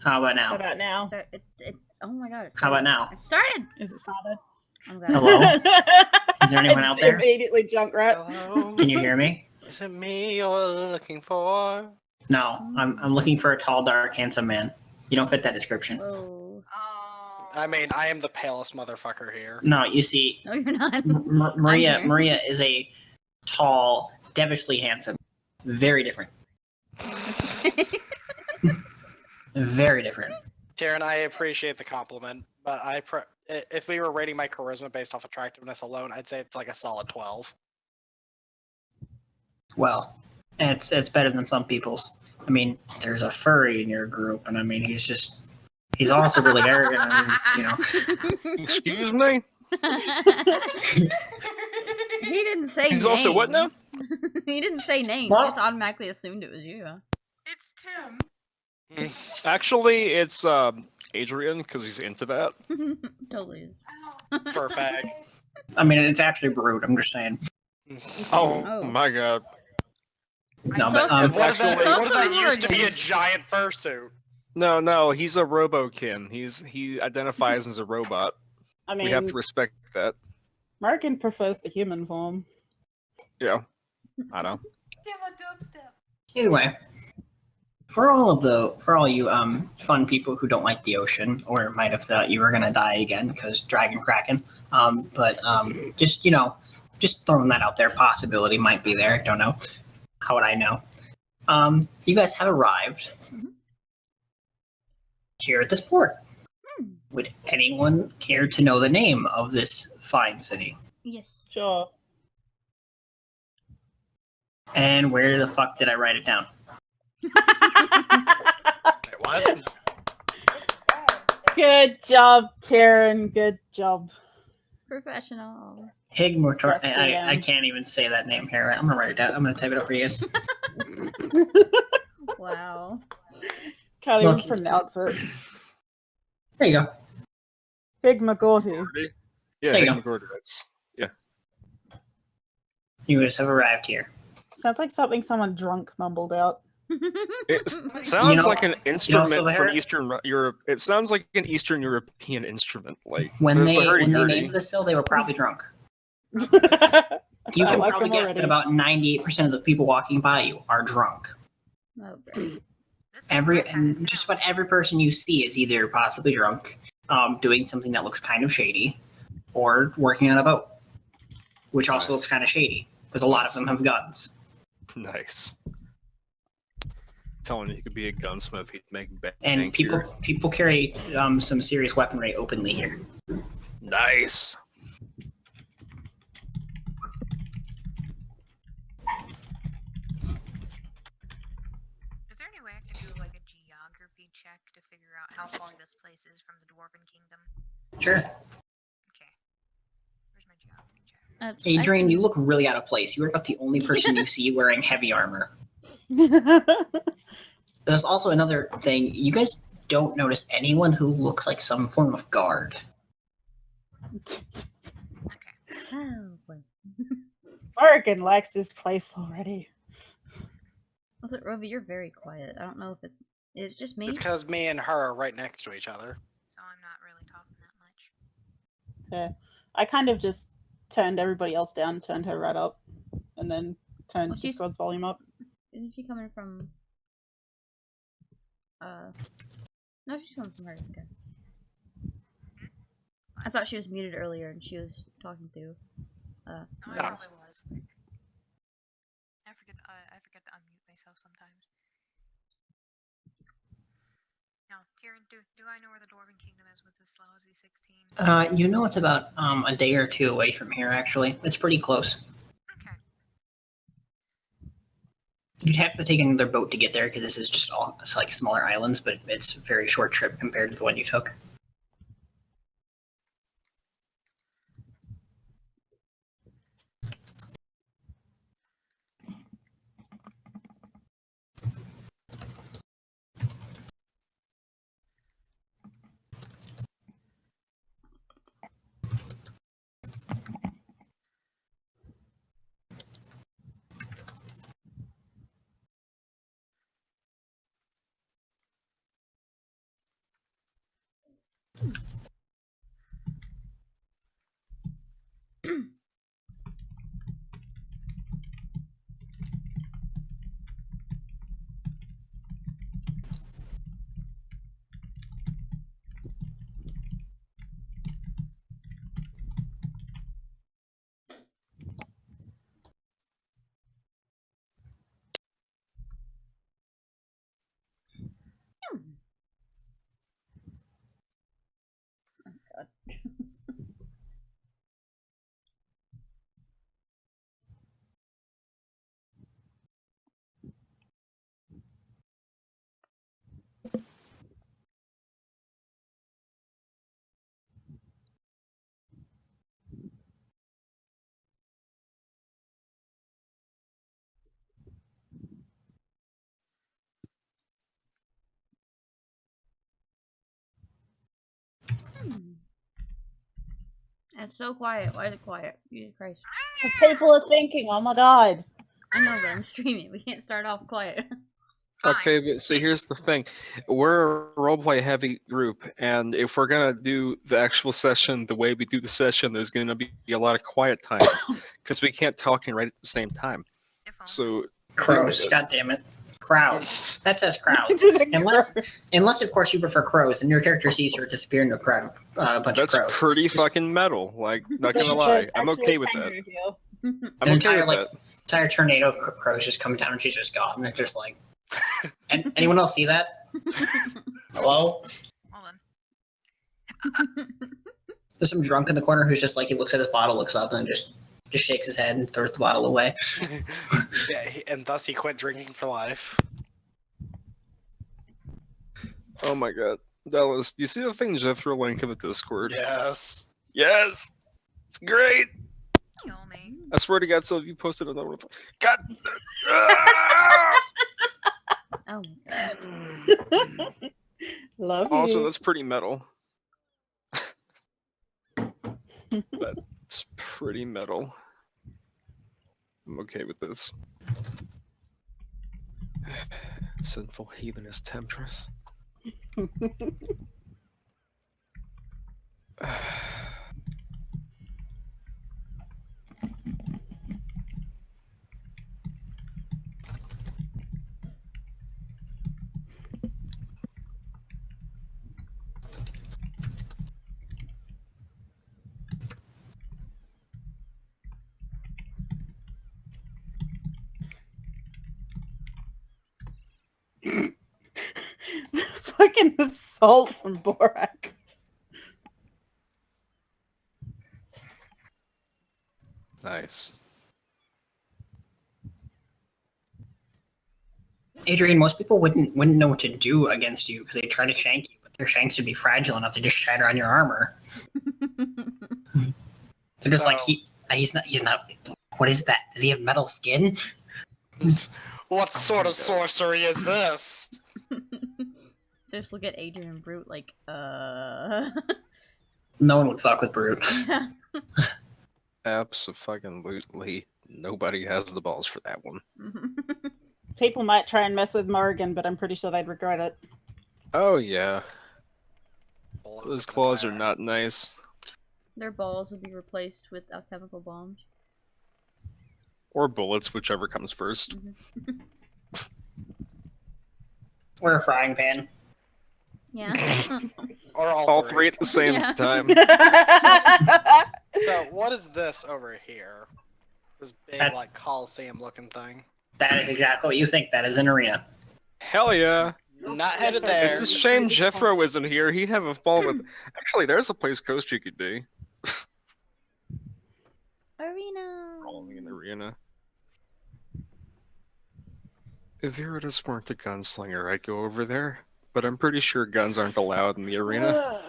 How about now? How about now? It's oh my god. How about now? It started. Is it started? I'm glad. Hello? Is there anyone out there? Immediately Junkrat. Hello? Can you hear me? Is it me you're looking for? No, I'm looking for a tall, dark, handsome man. You don't fit that description. Whoa. Oh. I mean, I am the palest motherfucker here. No, you see, No, you're not. Maria. here. Maria is a tall, devilishly handsome. Very different. Very different. Taryn, I appreciate the compliment, but if we were rating my charisma based off attractiveness alone, I'd say it's like a solid 12. Well, it's better than some people's. I mean, there's a furry in your group, and I mean, he's also really arrogant. I mean, you know. Excuse me? He didn't say He's names. also what now? He didn't say names. What? I just automatically assumed it was you. It's Tim. Actually, it's Adrian, because he's into that. Totally. Oh. For a fag. I mean, it's actually Brood. I'm just saying. Oh my god. No, It's but also- What if that, It's what if that also used to be a Morgan's. giant fursuit? No, he's a robokin. He identifies as a robot. I mean, We have to respect that. Merkin prefers the human form. Yeah. I know. Tim, a dubstep. either way, for all you fun people who don't like the ocean or might have thought you were gonna die again because Dragon Kraken, but just just throwing that out there, possibility might be there. Don't know. How would I know? You guys have arrived here at this port. Would anyone care to know the name of this fine city? Yes. Sure. And where the fuck did I write it down? Wait, what? Good job, Taryn. Good job. Professional. Higmotor. Trust I again. can't even say that name here. I'm gonna write it down. I'm gonna type it up for you guys. Wow. Can't even Look. pronounce it. There you go. Big McGorty. Yeah, There you Hidden Gorder, that's You guys have arrived here. Sounds like something someone drunk mumbled out. It sounds know- like an instrument Silverhair? from Eastern Europe. It sounds like an Eastern European instrument. Like When there's they the hurdy-gurdy. named this hill, they were probably drunk. You I can like probably them guess that already. about 98% of the people walking by you are drunk. Oh, great. This is And just about every person you see is either possibly drunk, doing something that looks kind of shady, or working on a boat, which also Nice. looks kind of shady because a lot of them have guns. Nice. Telling you could be a gunsmith, he'd make bank And here. people carry some serious weaponry openly here. Nice. Is there any way I can do like a geography check to figure out how far this place is from the Dwarven Kingdom? Sure. Okay. Where's my geography check? Adrian, you look really out of place. You are about the only person you see wearing heavy armor. There's also another thing. You guys don't notice anyone who looks like some form of guard. Okay. Oh, boy. Merkin likes this place already. Also, Rovi, you're very quiet. I don't know if it's just me. It's because me and her are right next to each other. So I'm not really talking that much. Yeah. I kind of just turned everybody else down, turned her right up, and then turned Well, she's- Discord's volume up. Isn't she coming from? No, she's coming from her. Okay. I thought she was muted earlier and she was talking to. No, I No. probably was. I forget to unmute myself sometimes. Now, Tyrion, do I know where the Dwarven Kingdom is with this Lousy 16? You know it's about a day or two away from here, actually. It's pretty close. Okay. You'd have to take another boat to get there because this is just all it's like smaller islands, but it's a very short trip compared to the one you took. It's so quiet. Why is it quiet? Jesus Christ. Because people are thinking, oh my god. I know, but I'm streaming. We can't start off quiet. Fine. Okay, but see, here's the thing. We're a roleplay heavy group, and if we're gonna do the actual session the way we do the session, there's gonna be a lot of quiet times because we can't talk and write at the same time. If only. So Crows. God damn it. Crowds. That says crowds. To the Unless of course you prefer crows, and your character sees her disappear into a crowd, a bunch that's of crows. pretty fucking metal. Like, not gonna lie, There's I'm actually okay a with that. kangaroo here. I'm An okay entire with like that. entire tornado of crows just come down, and she's just gone. And they're just like, and anyone else see that? Hello? Hold on. There's some drunk in the corner who's just like, he looks at his bottle, looks up, and just shakes his head and throws the bottle away. Yeah, and thus he quit drinking for life. Oh my god. Dallas, you see the thing Jethro link in the Discord? Yes. Yes! It's great! Kill me. I swear to God, so if you posted another one. God! Ah! Oh my god. Love Also, you. that's pretty metal. That's pretty metal. I'm okay with this. Sinful heathenist temptress. Fucking assault from Borak. Nice. Adrian, most people wouldn't know what to do against you because they try to shank you, but their shanks would be fragile enough to just shatter on your armor. They're just like, So- he's not. What is that? Does he have metal skin? What sort of sorcery is this? So just look at Adrian Brute like, No one would fuck with Brute. Abso-fucking-lutely. Nobody has the balls for that one. People might try and mess with Morrigan, but I'm pretty sure they'd regret it. Oh yeah. Blows Those up the claws are tire. not nice. Their balls will be replaced with alchemical bombs. Or bullets, whichever comes first. Or a frying pan. Yeah. Or All three at the same Yeah. time. So what is this over here? This big That- like Coliseum looking thing. That is exactly what you think. That is an arena. Hell yeah. Not headed Yes, there. It's a shame Jethro isn't here. He'd have a ball with. Actually, there's a place Coast you could be. Arena. Rolling an arena. If Viridus weren't a gunslinger, I'd go over there. But I'm pretty sure guns aren't allowed in the arena.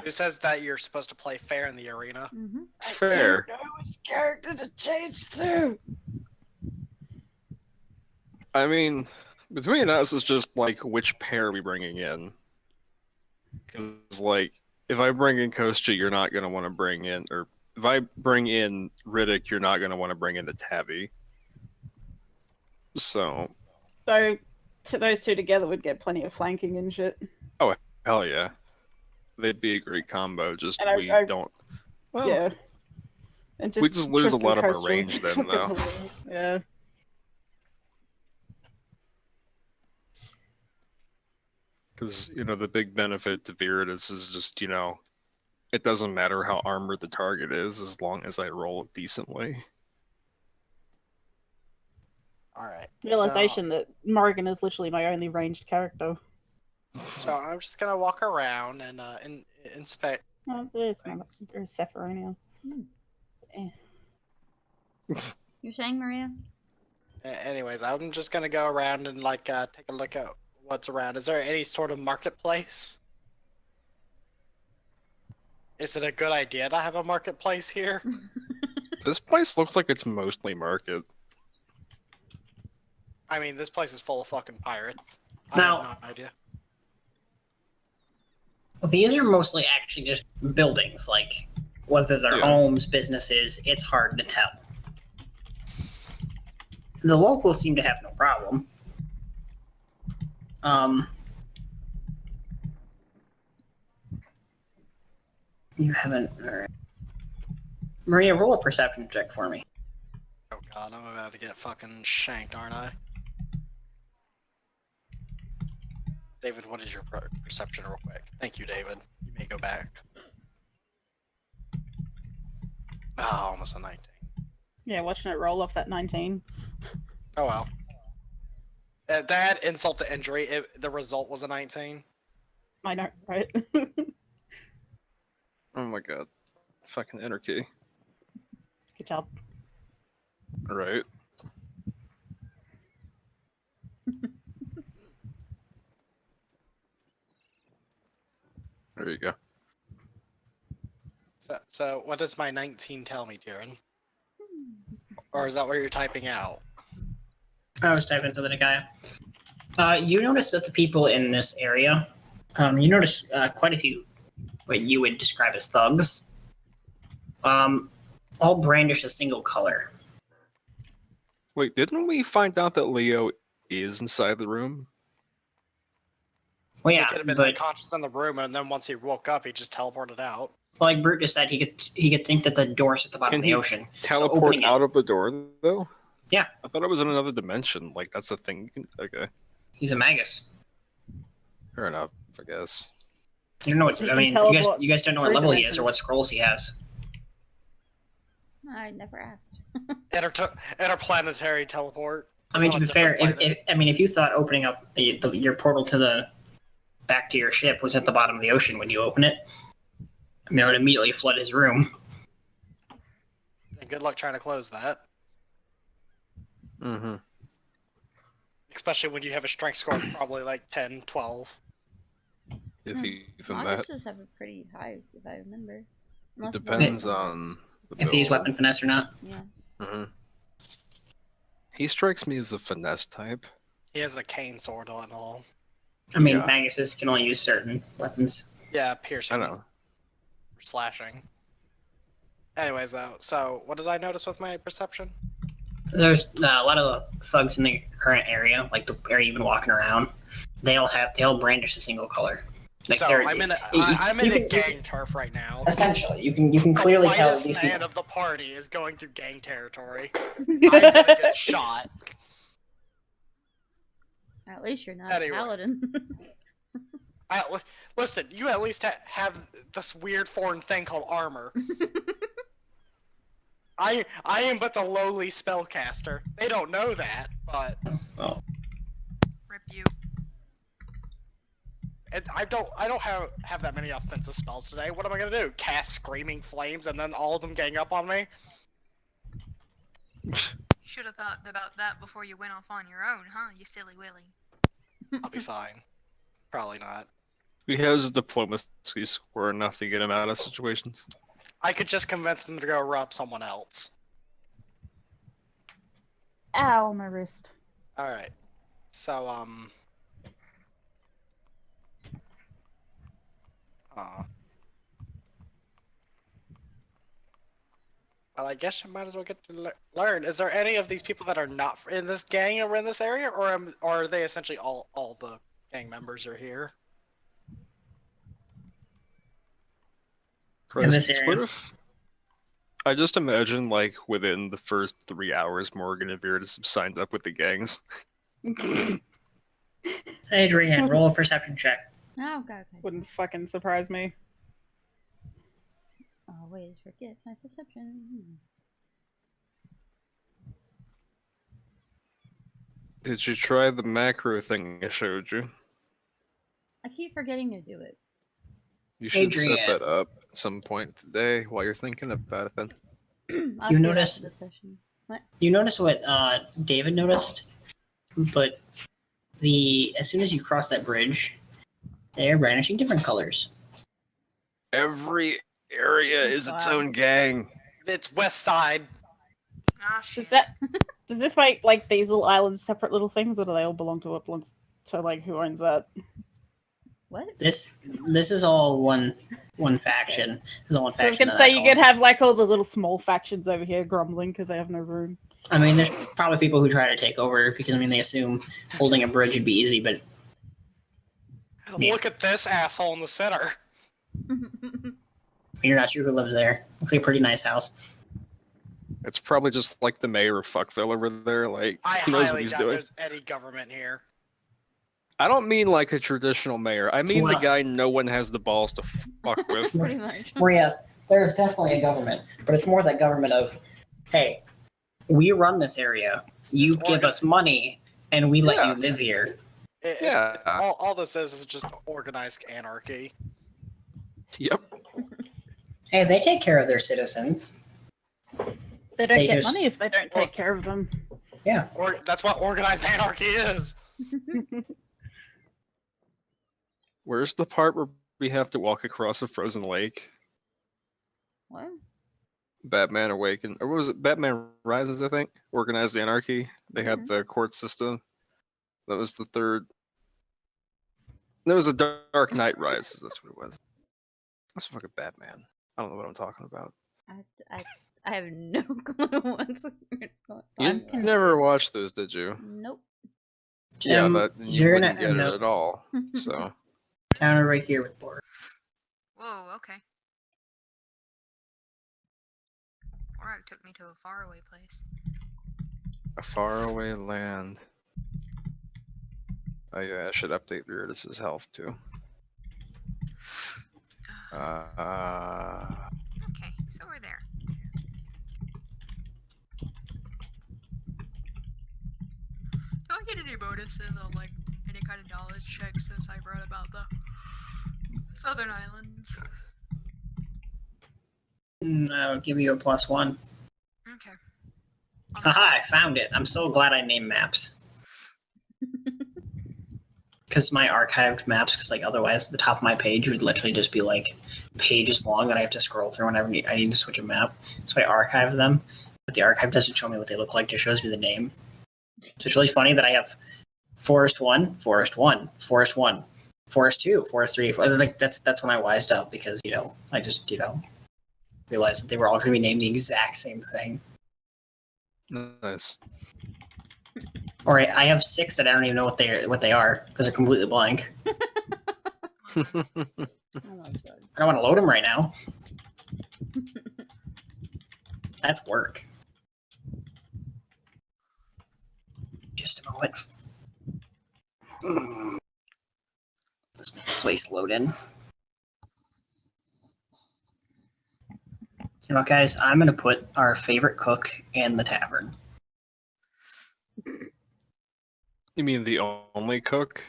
Who says that you're supposed to play fair in the arena? Mm-hmm. Fair. know which character to change to. I mean, between us, it's just like which pair are we bringing in? Because like, if I bring in Kostya, you're not gonna want to bring in, or if I bring in Riddick, you're not gonna want to bring in the Tabby. So, So, those two together would get plenty of flanking and shit. hell yeah, they'd be a great combo. Just And we I- don't. Well, Yeah. And we just lose a Tristan lot of our Coastal range then, fucking though. hilarious. Yeah. Because, the big benefit to Viridus is just, it doesn't matter how armored the target is as long as I roll it decently. Alright. Realization that Morrigan is literally my only ranged character. So I'm just gonna walk around and inspect. Oh, there's Sephironia. You're saying, Maria? Anyways, I'm just gonna go around and take a look at what's around. Is there any sort of marketplace? Is it a good idea to have a marketplace here? This place looks like it's mostly market. I mean, this place is full of fucking pirates. I Now- have no idea. These are mostly actually just buildings, like whether they're Yeah. homes, businesses, it's hard to tell. The locals seem to have no problem. You haven't. All right. Maria, roll a perception check for me. Oh god, I'm about to get fucking shanked, aren't I? David, what is your perception real quick? Thank you, David. You may go back. Oh, almost a 19. Yeah, watching it roll off that 19. Oh well. That insult to injury, the result was a 19. I know, right? Oh my god. Fucking enter key. Good job. Right. There you go. So what does my 19 tell me, Tyrion? Or is that what you're typing out? I was typing to the guy. You notice that the people in this area, you notice quite a few what you would describe as thugs, all brandish a single color. Wait, didn't we find out that Leo is inside the room? Well, He yeah, could have been but unconscious in the room, and then once he woke up, he just teleported out. like Brute just said, he could think that the door's at the bottom Can of the he ocean. Teleport opening it- out of the door, though? Yeah. I thought it was in another dimension. Like, that's a thing. Okay. He's a magus. Fair enough, I guess. You don't know what He I can mean. teleport You guys don't know what 3 level he is or dimensions. what scrolls he has. I never asked. Interplanetary teleport. I mean, It's to on be a fair, different planet. if you thought opening up your portal to back to your ship was at the bottom of the ocean when you open it, I mean, it would immediately flood his room. And good luck trying to close that. Mm-hmm. Especially when you have a strength score of probably like 10, 12. If even that. Maguses have a pretty high, if I remember. It Unless it's depends only- on the If they use build. weapon finesse or not. Yeah. Mm-hmm. He strikes me as a finesse type. He has a cane sword and all. I mean, Yeah. maguses can only use certain weapons. Yeah, I piercing. know. Slashing. Anyways, though, so what did I notice with my perception? There's a lot of thugs in the current area, like the area you've been walking around. They all brandish a single color. Like So they're- I'm in a you- I'm in you a can- gang turf right now. Essentially, you can clearly the tell whitest these man people. of the party is going through gang territory. I'm gonna get shot. At least you're not Anyways. a paladin. Listen, you at least have this weird foreign thing called armor. I am but the lowly spellcaster. They don't know that, but Rip you. I don't have that many offensive spells today. What am I gonna do? Cast screaming flames and then all of them gang up on me? Should have thought about that before you went off on your own, huh? You silly willy. I'll be fine. Probably not. He has a diplomacy score enough to get him out of situations. I could just convince them to go rob someone else. Ow, my wrist. Alright. So, well, I guess I might as well get to learn. Is there any of these people that are not in this gang or in this area, or are they essentially all the gang members are here? In this Christ, area. what if- I just imagine, like, within the first 3 hours, Morgan and Virtus have signed up with the gangs. Adrian, roll a perception check. Oh, okay. Wouldn't fucking surprise me. Always forget my perception. Did you try the macro thing I showed you? I keep forgetting to do it. You should set Adrian. that up at some point today while you're thinking about it then. I'll You do it after noticed- the session. What? You notice what David noticed, but as soon as you cross that bridge, they're brandishing different colors. Every area is its Wow. own gang. It's West Side. Ah, shit. Does this make like these little islands separate little things, or do they all belong to what belongs to like who owns that? What? This is all one faction. This is all one I was faction. gonna and say that's you all. could have like all the little small factions over here grumbling because they have no room. I mean, there's probably people who try to take over because I mean they assume holding a bridge would be easy, but Look at this asshole in the center. you're not sure who lives there. Looks like a pretty nice house. It's probably just like the mayor of Fuckville over there. Like, I he knows what highly he's doubt doing. there's any government here. I don't mean like a traditional mayor. I mean the Well- guy no one has the balls to fuck with. Pretty much. Maria, there's definitely a government, but it's more that government of, hey, we run this area. You It's give us money, and we let Yeah. you live here. Yeah. All this is just organized anarchy. Yep. Hey, they take care of their citizens. They don't They get just- money if they don't take care of them. Yeah. Or that's what organized anarchy is. Where's the part where we have to walk across a frozen lake? What? Batman Awakened, or what was it? Batman Rises, I think. Organized Anarchy. They had Mhm. the court system. That was the third. There was a Dark Knight Rises. That's what it was. That's fucking Batman. I don't know what I'm talking about. I have no clue what's going on. You never watched those, did you? Nope. Yeah, Tim, but you you're wouldn't gonna get end it up at all. So counter right here with Boris. Whoa, okay. Alright, took me to a faraway place. a faraway land. Oh yeah, I should update Viridis's health too. Okay, so we're there. Do I get any bonuses on like any kind of knowledge check since I wrote about the Southern Islands? I'll give you a +1. Okay. Haha, I found it. I'm so glad I named maps. Because my archived maps, because like otherwise the top of my page would literally just be like pages long that I have to scroll through whenever I need to switch a map. So I archived them, but the archive doesn't show me what they look like, just shows me the name. So it's really funny that I have Forest 1, Forest 1, Forest 1, Forest 2, Forest 3. Like that's when I wised up because, I just, realized that they were all going to be named the exact same thing. nice. Or I have 6 that I don't even know what they are because they're completely blank. Oh my god. I don't want to load them right now. That's work. Just a moment. This place load in. You know, guys, I'm gonna put our favorite cook in the tavern. You mean the only cook?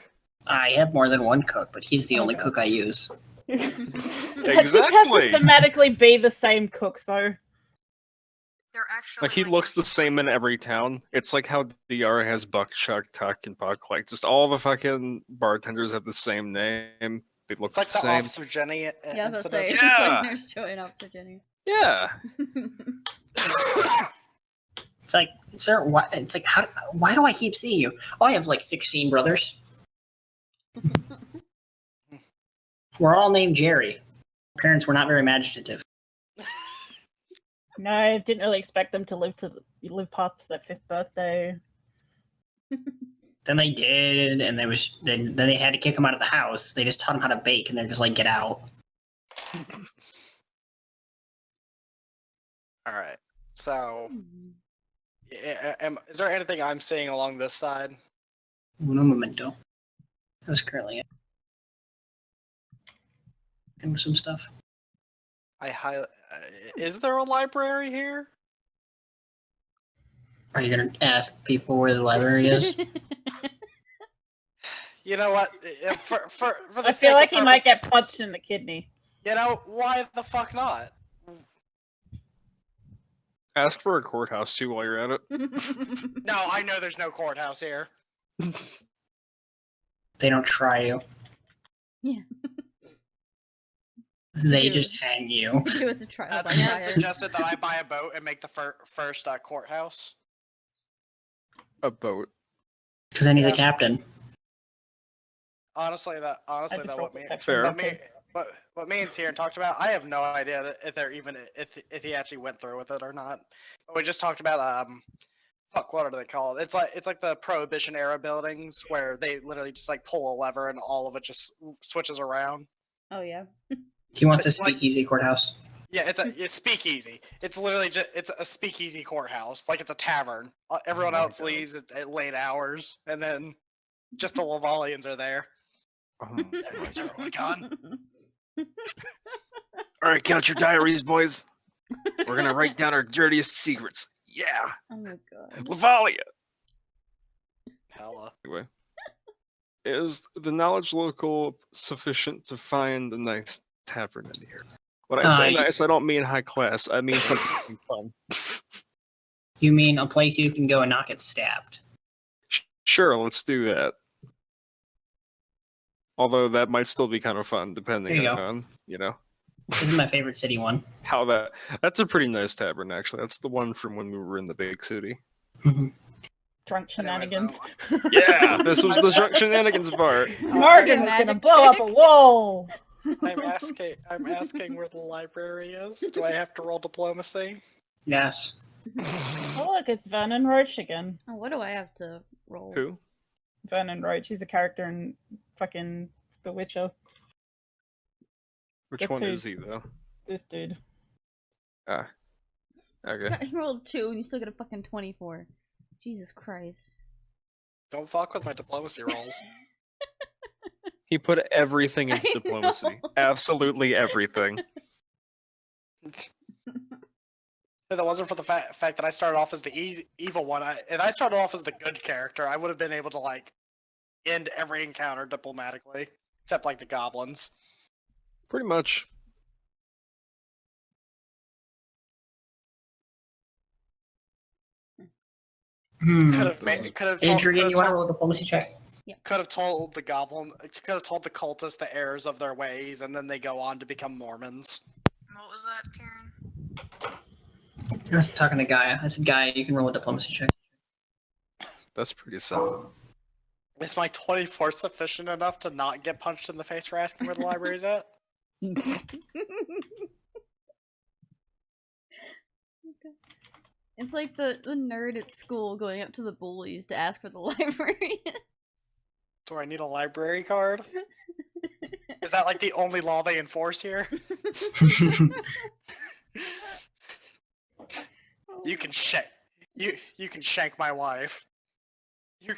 I have more than one cook, but he's the Oh, only God. cook I use. That just has Exactly. to thematically be the same cook, though. They're actually Like he looks the same in every town. It's like how DR has Buck, Chuck, Tuck, and Buck. Like just all the fucking bartenders have the same name. They look It's like the the same. Officer Jenny Yeah, I was about to say, incident. it's Yeah. like Nurse Joy and Officer Jenny. Yeah. It's like, sir, why? It's like, why do I keep seeing you? Oh, I have like 16 brothers. We're all named Jerry. Parents were not very imaginative. No, I didn't really expect them to live past their 5th birthday. Then they did, and then they had to kick him out of the house. They just taught him how to bake, and they're just like, get out. All right. So, is there anything I'm seeing along this side? Uno momento. That was currently it. And some stuff. Is there a library here? Are you gonna ask people where the library is? You know what? For the I sake feel of like he might purpose- get punched in the kidney. You know, why the fuck not? Ask for a courthouse too while you're at it. No, I know there's no courthouse here. They don't try you. Yeah. They Dude. just hang you. Do it to trial by Dan fire. suggested that I buy a boat and make the first courthouse. A boat. Because then he's a Yeah. captain. honestly, I just that rolled what me, perception Fair. because- what me and Tieran talked about, I have no idea that if they're even if he actually went through with it or not. But we just talked about fuck, what are they called? It's like the Prohibition era buildings where they literally just like pull a lever and all of it just switches around. Oh yeah. He wants a It's like- speakeasy courthouse. Yeah, it's speakeasy. It's literally just it's a speakeasy courthouse, like it's a tavern. Everyone Oh my else God. leaves at late hours, and then just the Lavalians are there. Everyone's everyone gone. All right, count your diaries, boys. We're gonna write down our dirtiest secrets. Yeah, Oh my god. Lavalia. Hella. Anyway, is the knowledge local sufficient to find a nice tavern in here? When I say Uh, nice, I don't mean high class. I mean something fun. You mean a place you can go and not get stabbed? Sure, let's do that. Although that might still be kind of fun, depending There you go. on This is my favorite city one. how that's a pretty nice tavern actually. That's the one from when we were in the big city. drunk Anyways, shenanigans. Yeah, this was the drunk shenanigans part. Morgan is gonna Magic blow up trick. a wall. I'm asking where the library is. Do I have to roll diplomacy? Yes. Oh look, it's Vernon Roach again. Oh, what do I have to roll? Who? Vernon Roach. He's a character in fucking The Witcher. Which Guess one who- is he though? This dude. Ah. Okay. I rolled 2 and you still get a fucking 24. Jesus Christ. Don't fuck with my diplomacy rolls. He put everything into I diplomacy. know. Absolutely everything. If it wasn't for the fact that I started off as the evil one, if I started off as the good character, I would have been able to like end every encounter diplomatically, except like the goblins. Pretty much. Could have made, Adrian, you want to roll a diplomacy check? could have told the goblin, could have told the cultists the errors of their ways, and then they go on to become Mormons. What was that, Karen? I was talking to Gaia. I said, Gaia, you can roll a diplomacy check. That's pretty solid. Is my 24 sufficient enough to not get punched in the face for asking where the library's at? It's like the nerd at school going up to the bullies to ask for the library. Do I need a library card? Is that like the only law they enforce here? You can shank you can shank my wife. You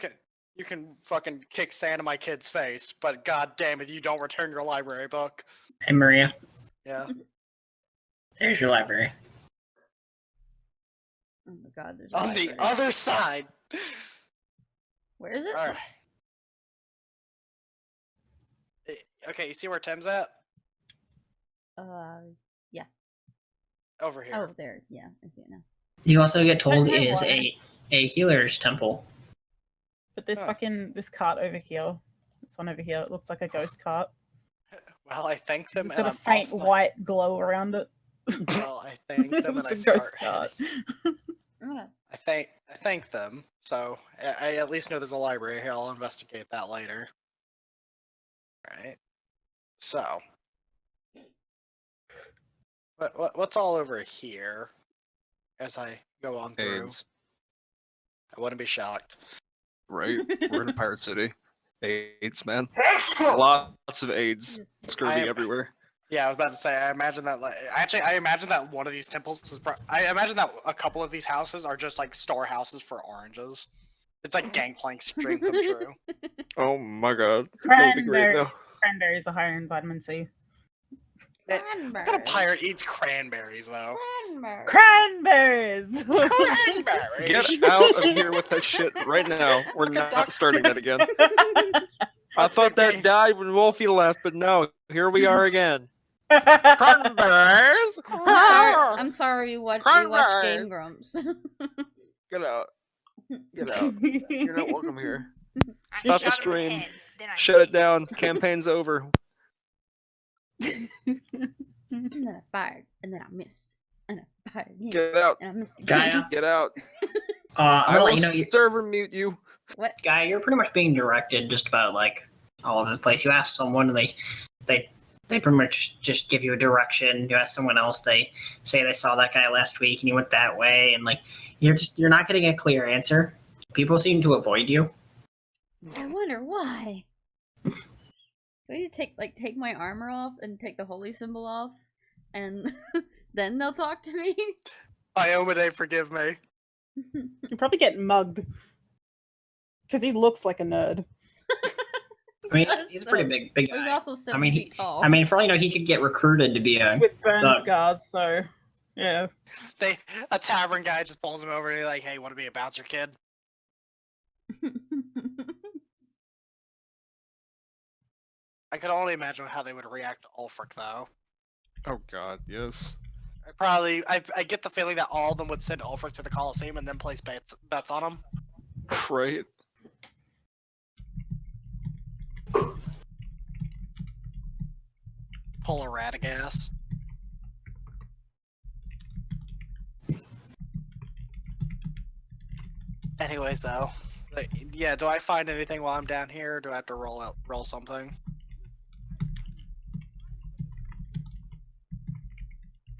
can fucking kick sand in my kid's face, but god damn it, you don't return your library book. Hey, Maria. Yeah. There's your library. Oh my god, there's a On the library. other side. Where is it? Alright. Okay, you see where Tim's at? Over here. Oh, there. Yeah, I see it now. You also get told Okay, it is what? a healer's temple. But this Huh. fucking this cart over here, this one over here, it looks like a ghost cart. Well, I thank them It's and got a I'm faint off my- white glow around it. Well, I thank them and I It's a start ghost cart. Oh my god. I thank them. So I at least know there's a library here. I'll investigate that later. Alright. So what's all over here as I go on through? AIDS. I wouldn't be shocked. Right? We're in a pirate city. AIDS, man. Lots of AIDS. Jesus. Scurvy I am- everywhere. Yeah, I was about to say. I imagine that. I imagine that one of these temples is. I imagine that a couple of these houses are just like storehouses for oranges. It's like Gangplank's dream come true. Oh my god. That would be great Cranberry. though. Cranberries are higher in vitamin C. What kind of pirate eats cranberries though? Cranberries! Cranberries. Get out of here with that shit right now. We're not starting that again. I thought that died when Wolfie left, but no, here we are again. Cranberries? I'm sorry we watch Cranberries. Game Grumps. Get out. Get out. You're not welcome here. I Stop the shot him in stream. head, then I Shut it missed. down. Campaign's over. And then I fired, and then I missed, and I fired again, Get out. and I missed again. Gaia, Get out. I'm I gonna will let you know, server mute you. What? Gaia, you're pretty much being directed just about like all over the place. You ask someone, they pretty much just give you a direction. You ask someone else, they say they saw that guy last week and he went that way, and like you're not getting a clear answer. People seem to avoid you. I wonder why. Do I need to take my armor off and take the holy symbol off, and then they'll talk to me? Iomade, forgive me. You probably get mugged because he looks like a nerd. I mean, he's a pretty big He's guy. also 7 mean, feet tall. I mean, for all you know, he could get recruited to be a With burn thug. scars, so yeah. A tavern guy just pulls him over and he's like, "Hey, want to be a bouncer, kid?" I could only imagine how they would react to Ulfric, though. Oh god, yes. I get the feeling that all of them would send Ulfric to the Colosseum and then place bets on him. Right. Pull a Radagast. Anyways, though, yeah. Do I find anything while I'm down here? Or do I have to roll something?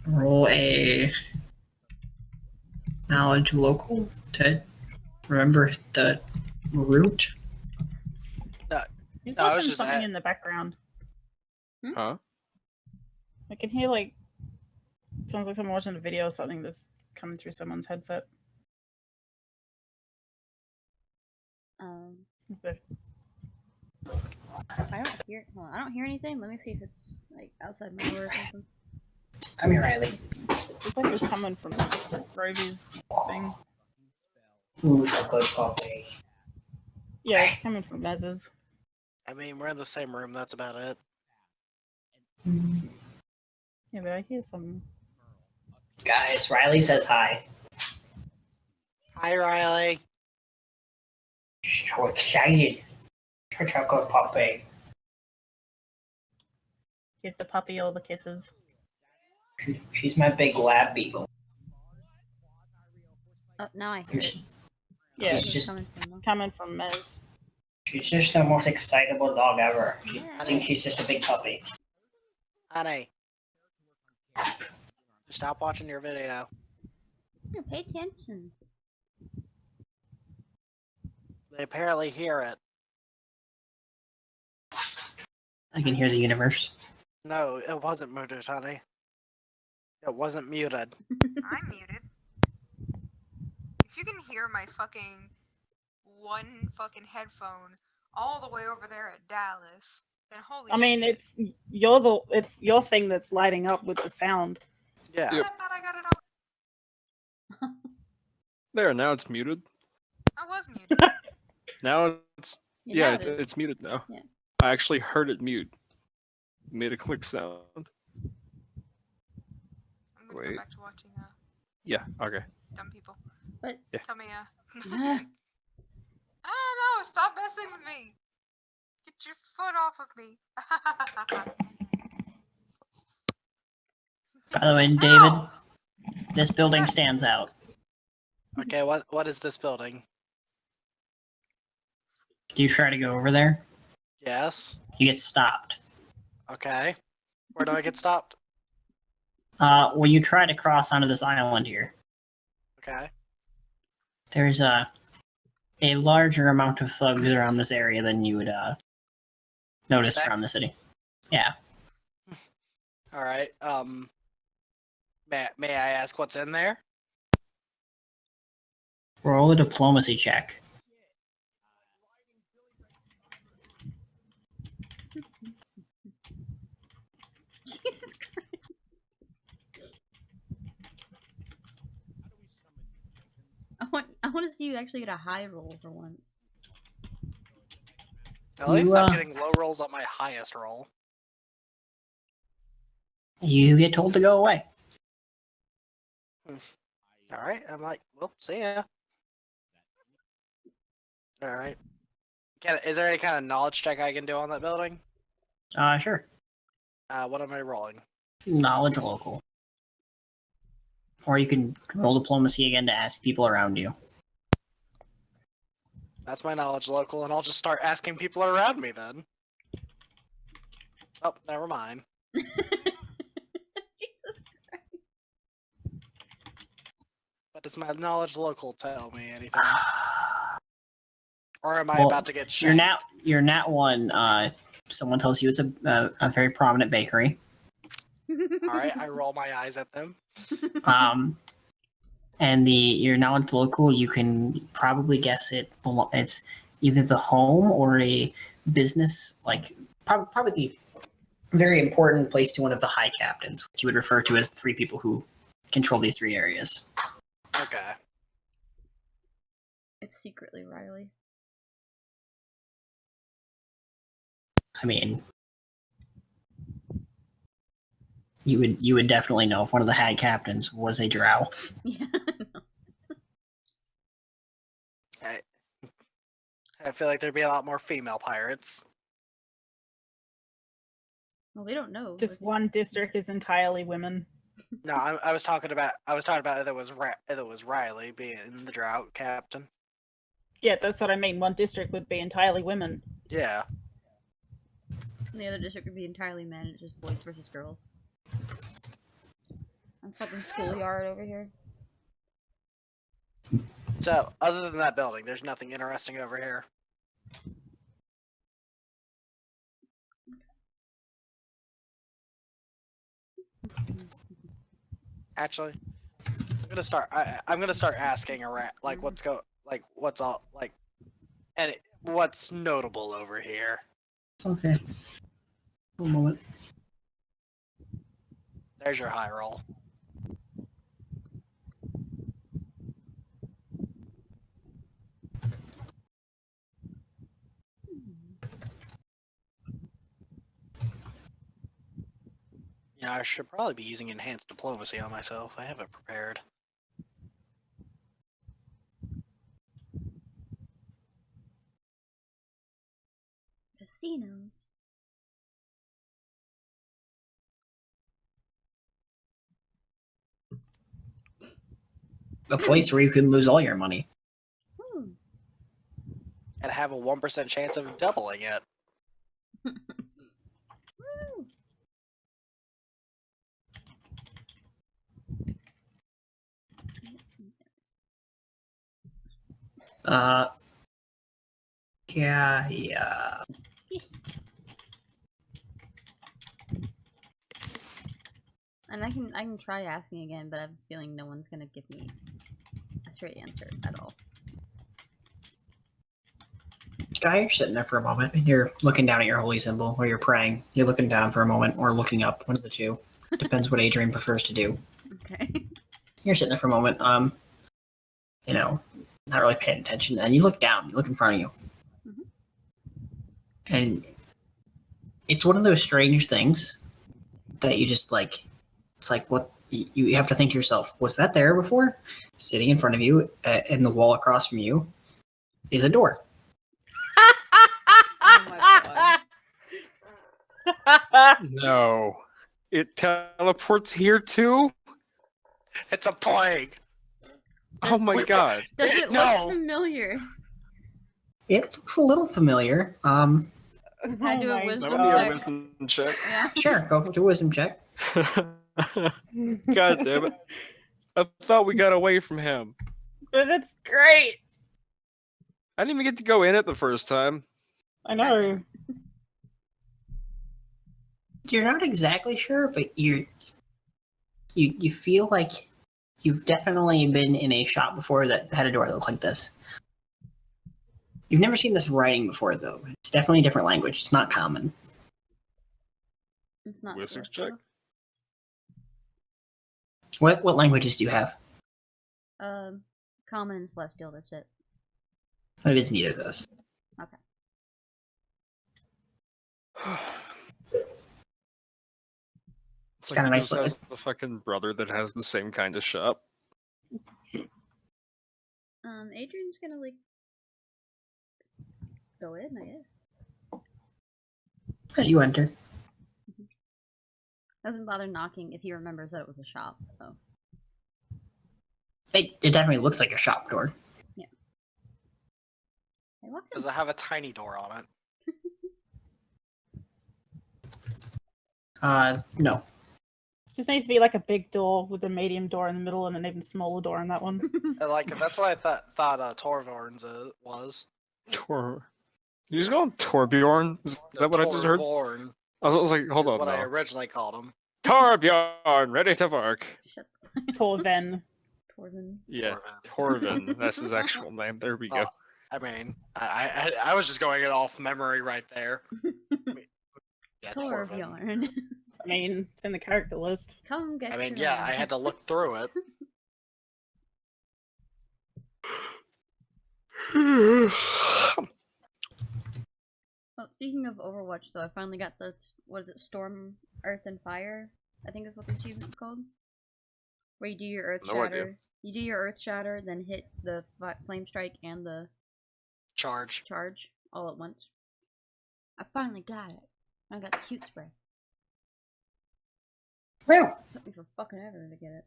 Roll a knowledge local to remember the route. He's No, I was watching just something at- in the background. Huh? I can hear like sounds like someone watching a video or something that's coming through someone's headset. Is there- I don't hear. Well, I don't hear anything. Let me see if it's like outside my door or something. I'm here, Riley. It's like it's coming from Rovy's thing. Ooh, chocolate coffee. Yeah, it's coming from Mez's. I mean, we're in the same room. That's about it. Yeah, but I hear something. Guys, Riley says hi. Hi, Riley. So excited. Chocolate puppy. Give the puppy all the kisses. She's my big lab beagle. Oh, now I hear it. Yeah, She's It's just coming from Mez. she's just the most excitable dog ever. Yeah. I think she's just a big puppy. Honey. Stop watching your video. Yeah, pay attention. They apparently hear it. I can hear the universe. No, it wasn't muted, honey. It wasn't muted. I'm muted. If you can hear my fucking one fucking headphone all the way over there at Dallas, then holy I mean, shit. it's your thing that's lighting up with the sound. Yeah. Yep. I thought I got it all. There, now it's muted. I was muted. Now it's Yeah, yeah, now it is. it's muted now. Yeah. I actually heard it mute. Made a click sound. I'm gonna Wait. go back to watching Yeah, okay. dumb people. But Yeah. Tell me I don't know, stop messing with me. Get your foot off of me. By the way, David, Ow! this building stands out. Okay, what is this building? Do you try to go over there? Yes. You get stopped. Okay. Where do I get stopped? When you try to cross onto this island here, Okay. there's a larger amount of thugs around this area than you would notice Expect? around the city. Yeah. All right. May I ask what's in there? Roll a diplomacy check. Jesus Christ. I want to see you actually get a high roll for once. At least You, I'm getting low rolls on my highest roll. You get told to go away. All right. I'm like, well, see ya. All right. Is there any kind of knowledge check I can do on that building? Sure. What am I rolling? Knowledge local. Or you can roll diplomacy again to ask people around you. That's my knowledge local, and I'll just start asking people around me then. Oh, never mind. Jesus Christ. But does my knowledge local tell me anything? Or am I Well, about to get You're shanked? You're nat one. Someone tells you it's a very prominent bakery. Alright, I roll my eyes at them. And your knowledge local, you can probably guess it's either the home or a business, like probably the very important place to one of the high captains, which you would refer to as the three people who control these three areas. Okay. It's secretly Riley. I mean, you would definitely know if one of the high captains was a drow. Yeah. I feel like there'd be a lot more female pirates. Well, we don't know. Just one district is entirely women. No, I was talking about if it was Riley being the drought captain. Yeah, that's what I mean. One district would be entirely women. Yeah. The other district would be entirely men. It's just boys versus girls. I'm fucking schoolyard over here. So, other than that building, there's nothing interesting over here. Actually, I'm gonna start asking around, like what's notable over here. Okay. One moment. There's your high roll. Yeah, I should probably be using enhanced diplomacy on myself. I have it prepared. Casinos. A place where you can lose all your money. Hmm. And have a 1% chance of doubling it. Woo. Yeah. Yes. And I can try asking again, but I have a feeling no one's gonna give me a straight answer at all. Guy, you're sitting there for a moment and you're looking down at your holy symbol, or you're praying. You're looking down for a moment, or looking up. One of the two. Depends what Adrian prefers to do. Okay. You're sitting there for a moment, not really paying attention, and you look down, you look in front of you. Mhm. And it's one of those strange things that you just it's like, what, you have to think to yourself, was that there before? Sitting in front of you, and the wall across from you is a door. Oh my god. No. It teleports here too? It's a plague. Oh my god. Does it No. look familiar? It looks a little familiar. Can I do Oh a my wisdom That would be a check? wisdom check. Yeah. Sure, go do a wisdom check. God damn it. I thought we got away from him. But it's great. I didn't even get to go in it the first time. I know. You're not exactly sure, but you feel like you've definitely been in a shop before that had a door that looked like this. You've never seen this writing before, though. It's definitely a different language. It's not common. It's not Wisdom Celestial. check? What languages do you have? Common and celestial, that's it. It is neither of those. Okay. It's like Kinda he nice just has the fucking brother that has the same kind of shop. Adrian's gonna go in, I guess. You enter. Doesn't bother knocking if he remembers that it was a shop, so. It definitely looks like a shop door. Yeah. He walks in. Does it have a tiny door on it? No. Just needs to be like a big door with a medium door in the middle and an even smaller door in that one. That's what I thought Torvorn's was. You just call him Torbjorn? Is that what I just heard? Torvorn I was like, hold is on what I now. originally called him. Torbjorn, ready to work. Shut Torven. Torvin. Yeah, Torvin. That's his actual name. There we go. Well, I mean, I was just going it off memory right there. Yeah, Torvin. Torbjorn. I mean, it's in the character list. Come get I mean, your yeah, own. I had to look through it. Oh, speaking of Overwatch, though, I finally got this. What is it? Storm, Earth, and Fire. I think is what the achievement's called. Where you do your Earth No Shatter. idea. You do your Earth Shatter, then hit the Flame Strike and the Charge. Charge all at once. I finally got it. I got the cute spray. Well, It took me for fucking ever to get it.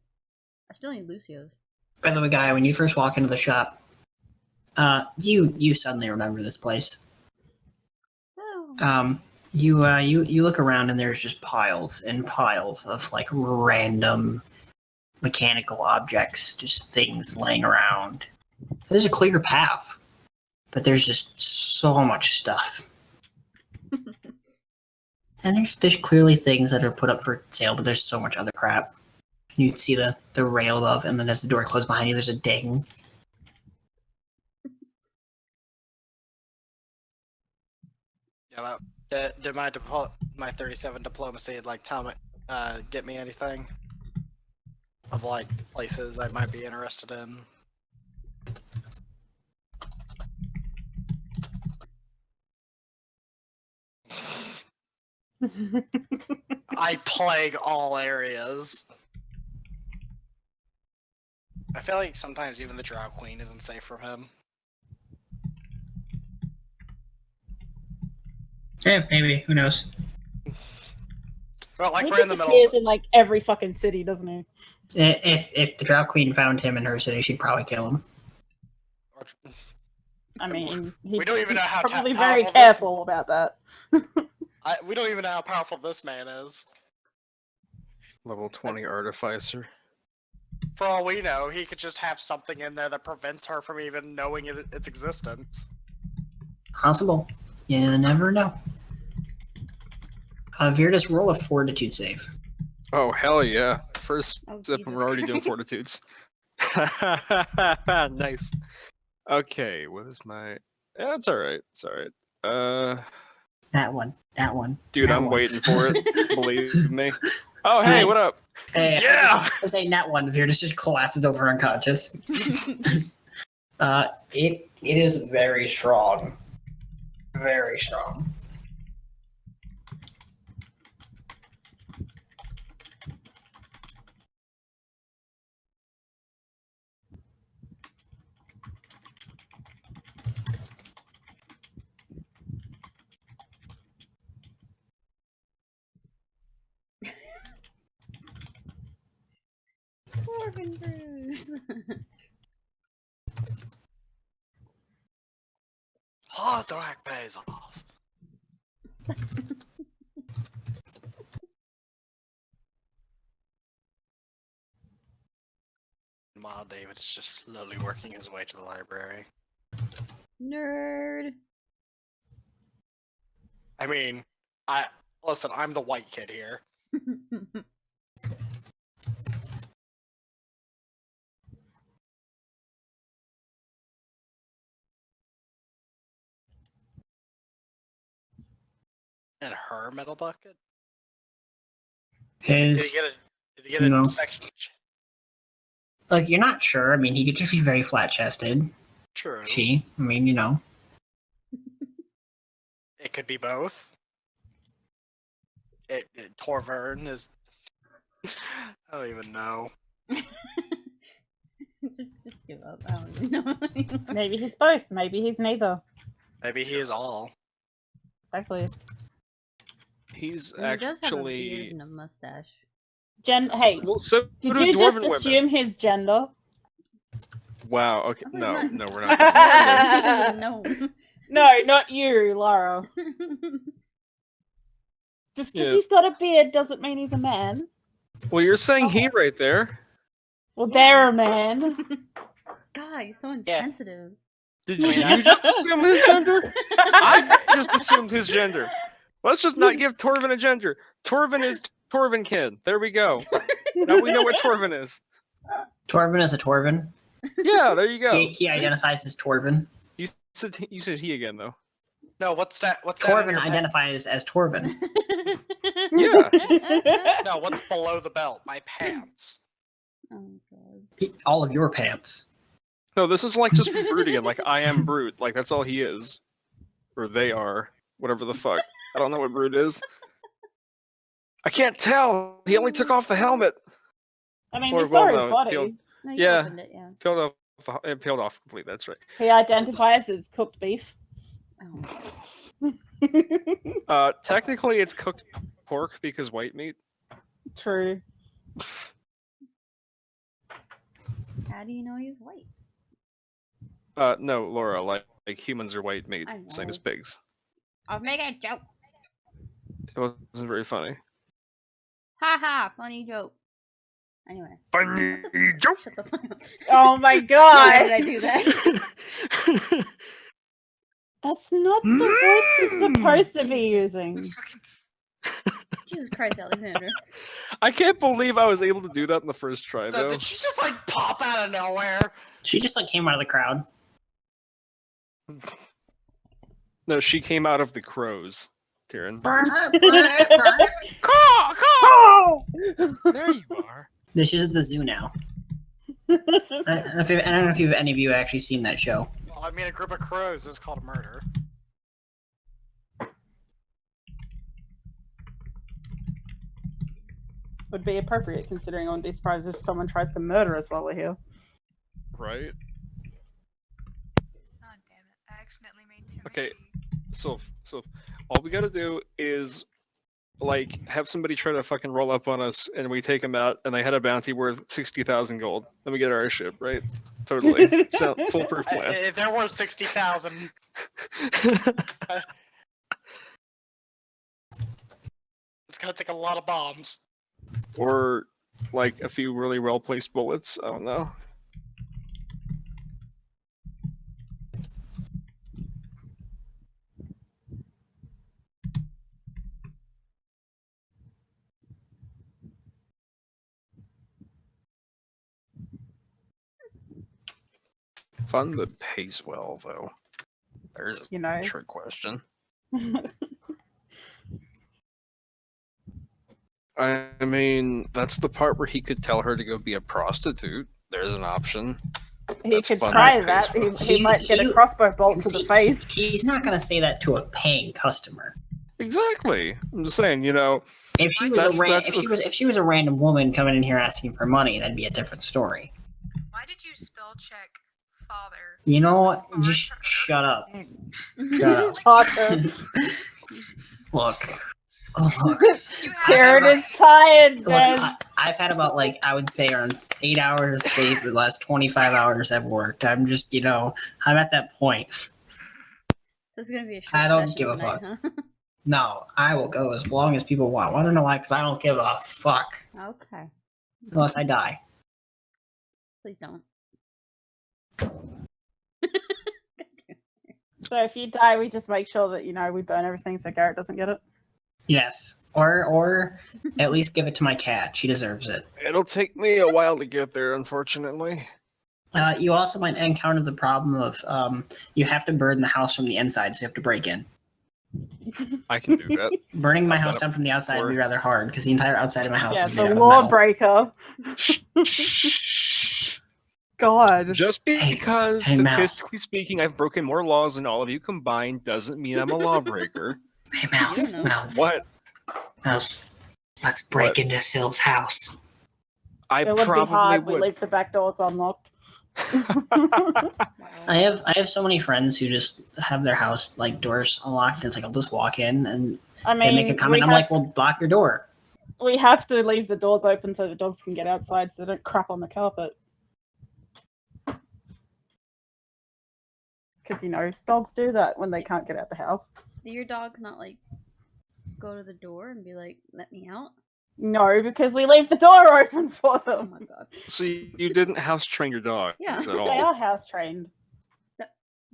I still need Lucio's. by the way, Guy, when you first walk into the shop, you suddenly remember this place. Oh. You look around and there's just piles and piles of like random mechanical objects, just things laying around. There's a clear path, but there's just so much stuff. And there's clearly things that are put up for sale, but there's so much other crap. You can see the rail above, and then as the door closes behind you, there's a ding. Yeah, did my 37 diplomacy like tell me get me anything of like places I might be interested in? I plague all areas. I feel like sometimes even the Drow Queen isn't safe from him. Yeah, maybe. Who knows? Well, like He we're in just the middle. appears in like every fucking city, doesn't he? If the Drow Queen found him in her city, she'd probably kill him. I mean, We don't even know how he's probably powerful very this- careful about that. We don't even know how powerful this man is. Level 20 Artificer. For all we know, he could just have something in there that prevents her from even knowing its existence. Possible. You never know. Virtus, roll a fortitude save. Oh, hell yeah. First Oh, step, and Jesus we're already doing Christ. fortitudes. Nice. Okay, what is my... Yeah, it's alright. It's alright. That one. Dude, that I'm one. waiting for it. Believe me. Oh, hey, Nice. what up? Hey, Yeah! I say net one. Virtus just collapses over unconscious. It is very strong. Very strong. Morgan Bruce. Hothrak pays off. While David is just slowly working his way to the library. Nerd. I mean, listen, I'm the white kid here. And her metal bucket? Did His, he get a No. section? like, you're not sure. I mean, he could just be very flat-chested. True. She, I mean, you know. It could be both. Torvern is. I don't even know. just give up. I don't even know. Maybe he's both. Maybe he's neither. Maybe he is all. Exactly. He's I mean, he does have a beard actually... and a mustache. Hey, Well, so did do you just dwarven women. assume his gender? Wow, okay. I No, thought no, not. we're not. No. No, not you, Lara. Just because Yes. he's got a beard doesn't mean he's a man. Well, you're saying he right there. Well, they're a man. God, you're so insensitive. Did Yeah. you just assume his gender? I just assumed his gender. Let's just not give Torvin a gender. Torvin is Torvinkin. There we go. Now we know what Torvin is. Torvin is a Torvin. Yeah, there you go. He See? identifies as Torvin. You said he again though. No, what's that? What's that in Torvin your pants? identifies as Torvin. Yeah. No, what's below the belt? My pants. Oh god. All of your pants. No, this is like just Brutian. Like I am Brute. Like that's all he is, or they are. Whatever the fuck. I don't know what Brute is. I can't tell. He only took off the helmet. I mean, Or, you saw well, his no, body. he'll- No, you Yeah. opened it, yeah. Peeled off completely. That's right. He identifies as cooked beef. Oh. Technically, it's cooked pork because white meat. True. How do you know he's white? No, Laura. Like humans are white meat, I same as know. pigs. I'll make a joke. It wasn't very funny. Ha ha, funny joke. Anyway. Funny What the fuck? joke. Shut the fuck up. Oh my Why god! did I do that? That's not the voice he's supposed to be using. Jesus Christ, Alexander. I can't believe I was able to do that in the first try, So though. did she just like pop out of nowhere? She just like came out of the crowd. No, she came out of the crows, Tyrion. There you are. She's at the zoo now. I don't know if any of you have actually seen that show. Well, I mean, a group of crows is called a murder. Would be appropriate considering I wouldn't be surprised if someone tries to murder us while we're here. Right? God damn it! I accidentally made Tim a Okay. she. So all we gotta do is, like, have somebody try to fucking roll up on us, and we take them out, and they had a bounty worth 60,000 gold. Then we get our ship, right? Totally. So, foolproof plan. If there were 60,000, it's gonna take a lot of bombs. Or, like, a few really well-placed bullets. I don't know. Fun that pays well, though. There's You know. a trick question. I mean, that's the part where he could tell her to go be a prostitute. There's an option. He That's could fun try that pays that. well. He might get a crossbow bolt to the face. He's not gonna say that to a paying customer. Exactly. I'm just saying, you know, If she was if she was a random woman coming in here asking for money, that'd be a different story. Why did you spell check father? You know what? Just shut up. Shut up. Potter. Look. Oh, look. You have Karen is tired, Look, guys. I've had about I would say around 8 hours of sleep. The last 25 hours I've worked. I'm just, I'm at that point. So it's gonna be a short I don't session give a tonight, fuck. huh? No, I will go as long as people want. I don't know why, because I don't give a fuck Okay. unless I die. Please don't. So if you die, we just make sure that, we burn everything so Garrett doesn't get it. Yes, or at least give it to my cat. She deserves it. it'll take me a while to get there, unfortunately. You also might encounter the problem of you have to burn the house from the inside, so you have to break in. I can do that. Burning my I've house done it down from the outside would be before. rather hard because the entire outside of my house Yeah, is made the out of law metal. breaker. God. Just because, hey, Mouse. statistically speaking, I've broken more laws than all of you combined doesn't mean I'm a lawbreaker. Hey, Mouse, You don't know. Mouse, What? Mouse. Let's break What? into Syl's house. I It would be probably hard. We would. leave the back doors unlocked. Wow. I have so many friends who just have their house doors unlocked. And it's I'll just walk in and I they mean, make a comment. I'm like, well, lock your door. we have to leave the doors open so the dogs can get outside so they don't crap on the carpet. Because, dogs do that when they can't get out the house. Your dog's not like go to the door and be like, "Let me out"? No, because we leave the door open for Oh them. my god. So you didn't house train your dogs Yeah. at They all. are house trained.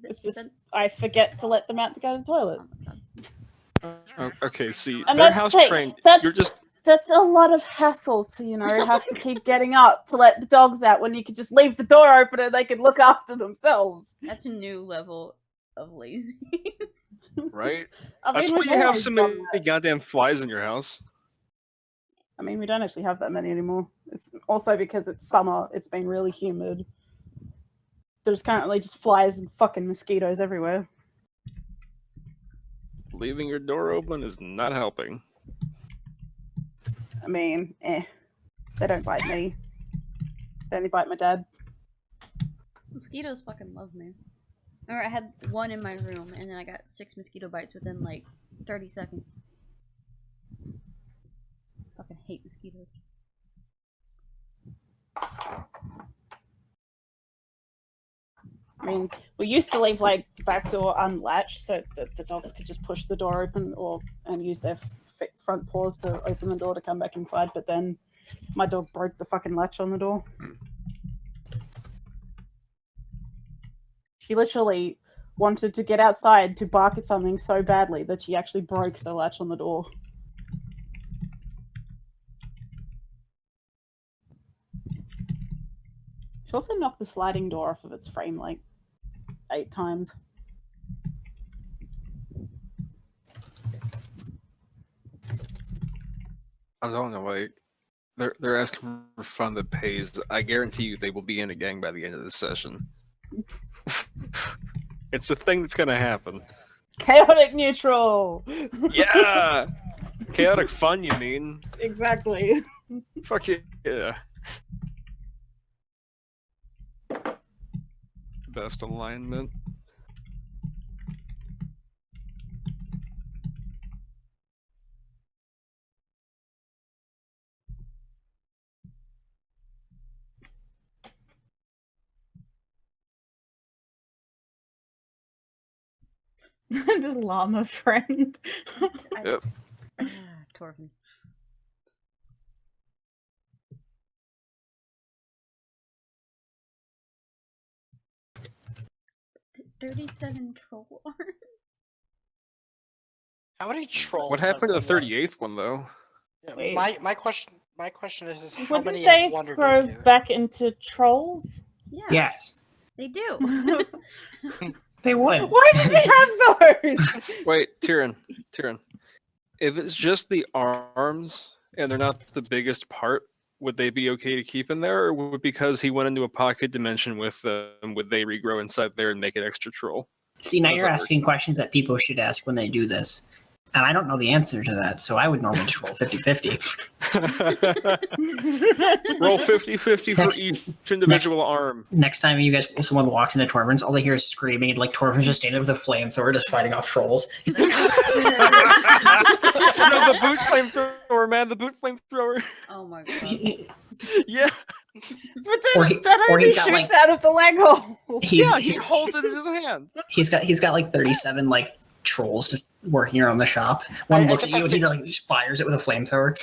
It's just I forget to let them out to go to the toilet. Oh my god. Okay, see, And they're that's house the thing, trained. that's- You're just That's a lot of hassle to, have to keep getting up to let the dogs out when you could just leave the door open and they can look after themselves. That's a new level of lazy. right. I That's mean, why we've you have always so done many that. goddamn flies in your house. I mean, we don't actually have that many anymore. It's also because it's summer. It's been really humid. There's currently just flies and fucking mosquitoes everywhere. Leaving your door open is not helping. I mean, they don't bite me. They only bite my dad. Mosquitoes fucking love me. Or I had one in my room, and then I got 6 mosquito bites within like 30 seconds. Fucking hate mosquitoes. I mean, we used to leave like the back door unlatched so that the dogs could just push the door open and use their front paws to open the door to come back inside. But then my dog broke the fucking latch on the door. She literally wanted to get outside to bark at something so badly that she actually broke the latch on the door. She also knocked the sliding door off of its frame like 8 times. I don't know, like they're asking for fun that pays. I guarantee you they will be in a gang by the end of this session. It's a thing that's gonna happen. Chaotic neutral! Yeah! Chaotic fun, you mean? Exactly. Fuck yeah. Best alignment. The llama friend. Yep. Torvin. Th 37 troll arms? How many trolls? What happened to the have been 38th one though? left? Wait. My question is how Wouldn't many they have wandered grow in here? back into trolls? Yeah, Yes, they do. they would. Why does he have those? Wait, Tyrion. If it's just the arms and they're not the biggest part, would they be okay to keep in there, or would because he went into a pocket dimension with them, would they regrow inside there and make it extra troll? See, now How's you're that work? asking questions that people should ask when they do this. And I don't know the answer to that, so I would normally just roll 50-50. Roll 50-50 for Next- each individual arm. Next time someone walks into Torvin's, all they hear is screaming, and like Torvin's just standing there with a flamethrower, just fighting off trolls. He's like, No, the boot flamethrower, man, the boot flamethrower. Oh my god. Yeah, But Or then he- that or only he's shoots got, like- out of the leg hole. yeah, he holds it in his hand. he's got like 37 like trolls just working around the shop. One I looks get at you that and he like just fires it with a flamethrower.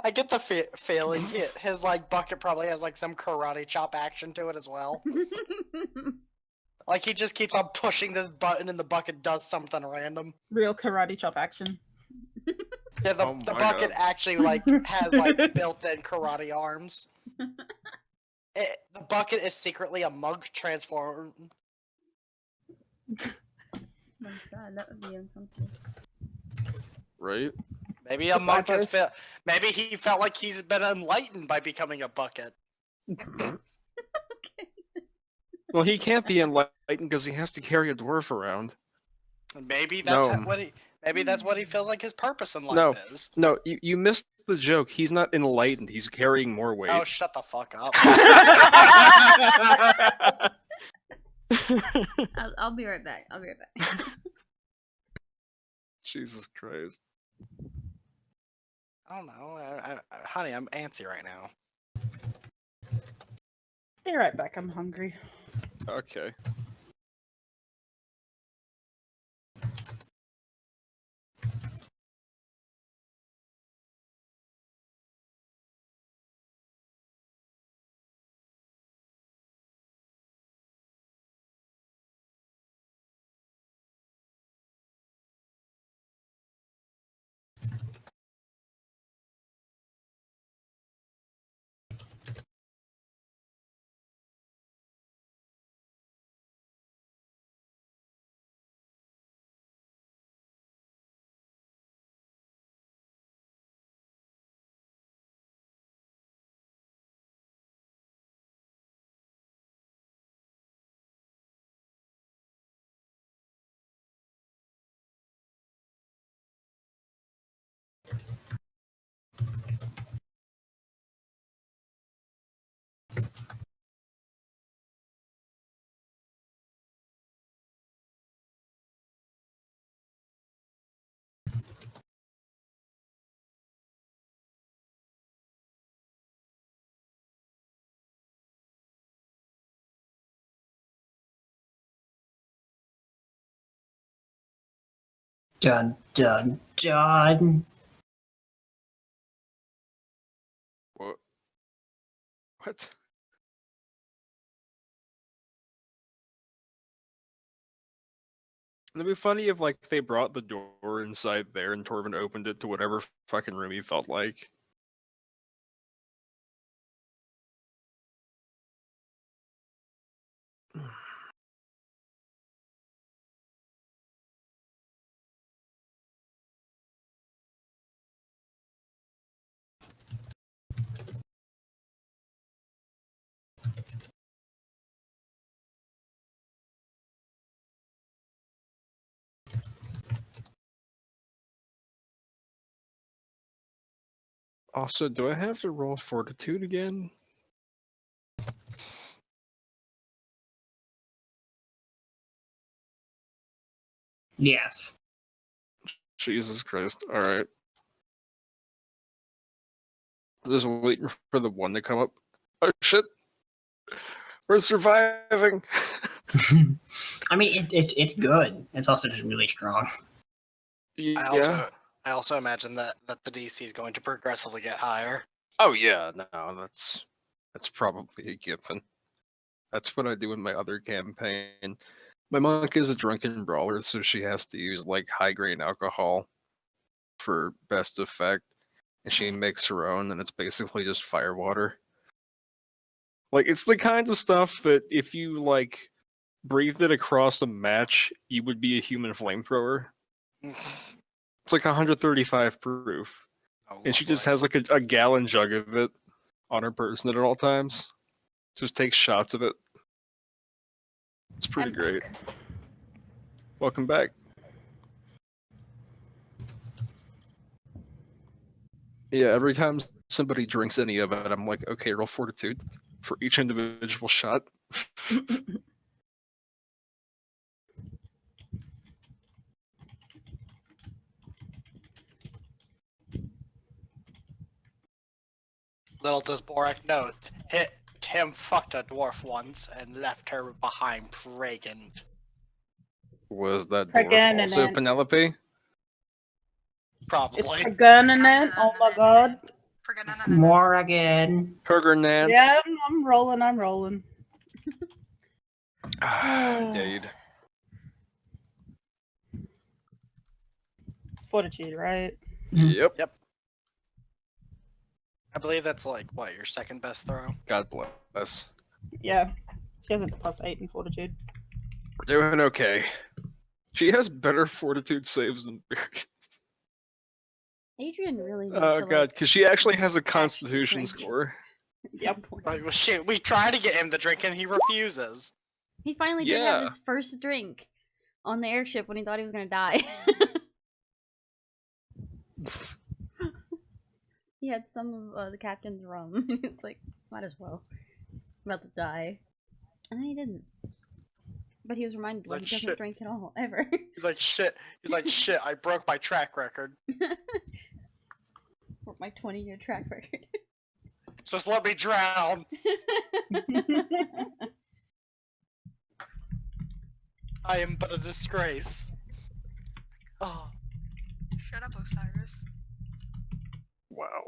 I get the feeling his like bucket probably has like some karate chop action to it as well. Like he just keeps on pushing this button and the bucket does something random. Real karate chop action. Yeah, Oh the my bucket God. actually like has like built-in karate arms. The bucket is secretly a mug transformer. Oh my god, that would be uncomfortable. Right? Maybe a It's monk has eyebrows. maybe he felt like he's been enlightened by becoming a bucket. Well, he can't be enlightened because he has to carry a dwarf around. Maybe that's No. maybe that's what he feels like his purpose in life No. is. No, you missed the joke. He's not enlightened. He's carrying more weight. Oh, shut the fuck up. I'll be right back. I'll be right back. Jesus Christ. I don't know. Honey, I'm antsy right now. Be right back. I'm hungry. Okay. Dun dun dun. What? What? It'd be funny if like they brought the door inside there and Torvin opened it to whatever fucking room he felt like. Also, do I have to roll fortitude again? Yes. Jesus Christ. Alright. Just waiting for the one to come up. Oh shit! We're surviving! I mean, it's good. It's also just really strong. Yeah. I also imagine that the DC is going to progressively get higher. Oh yeah, no, that's probably a given. That's what I do in my other campaign. My monk is a drunken brawler, so she has to use like high grain alcohol for best effect, and she makes her own, and it's basically just fire water. Like it's the kind of stuff that if you like breathed it across a match, you would be a human flamethrower. It's like 135 proof, Oh, and she just lovely. has like a gallon jug of it on her person at all times. Just takes shots of it. It's pretty I'm great. back. Welcome back. Yeah, every time somebody drinks any of it, I'm like, okay, roll fortitude for each individual shot. Little does Borak know, Tim fucked a dwarf once and left her behind pregnant. Was that dwarf Pregnant. also Penelope? It's Probably. pregnant. Oh my god. More again. Pergernant. Yeah, I'm rolling. I'm rolling. Indeed. It's fortitude, right? Yep. Yep. I believe that's like what, your second best throw? God bless. Yeah. She has a +8 in fortitude. We're doing okay. She has better fortitude saves than Barry. Adrian really needs Oh to god, because she actually has a actually constitution drink. score. at some point. Like, well, shit, we try to get him to drink and he refuses. He finally did have Yeah. his first drink on the airship when he thought he was gonna die. He had some of the captain's rum. It's like, might as well. I'm about to die. And he didn't. But he was reminded why Like, he doesn't shit. drink at all, ever. He's like, shit. He's like, shit, I broke my track record. For my 20-year track record. Just let me drown. I am but a disgrace. Oh. Shut up, Osiris. Wow.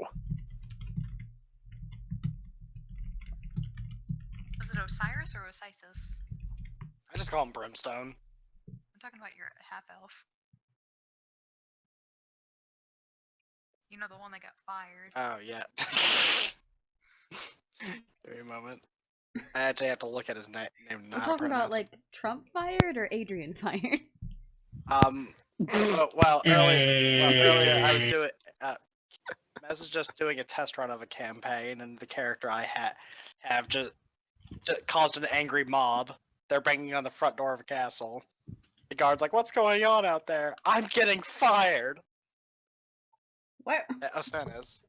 Was it Osiris or Osisis? I just call him Brimstone. I'm talking about your half elf. You know, the one that got fired. Oh, yeah. Give me a moment. I actually have to look at his name. We're talking about, like, Trump fired or Adrian fired? Earlier I was doing. Mez is just doing a test run of a campaign, and the character I have just caused an angry mob. They're banging on the front door of a castle. The guard's like, "What's going on out there?" I'm getting fired. What? Osen is.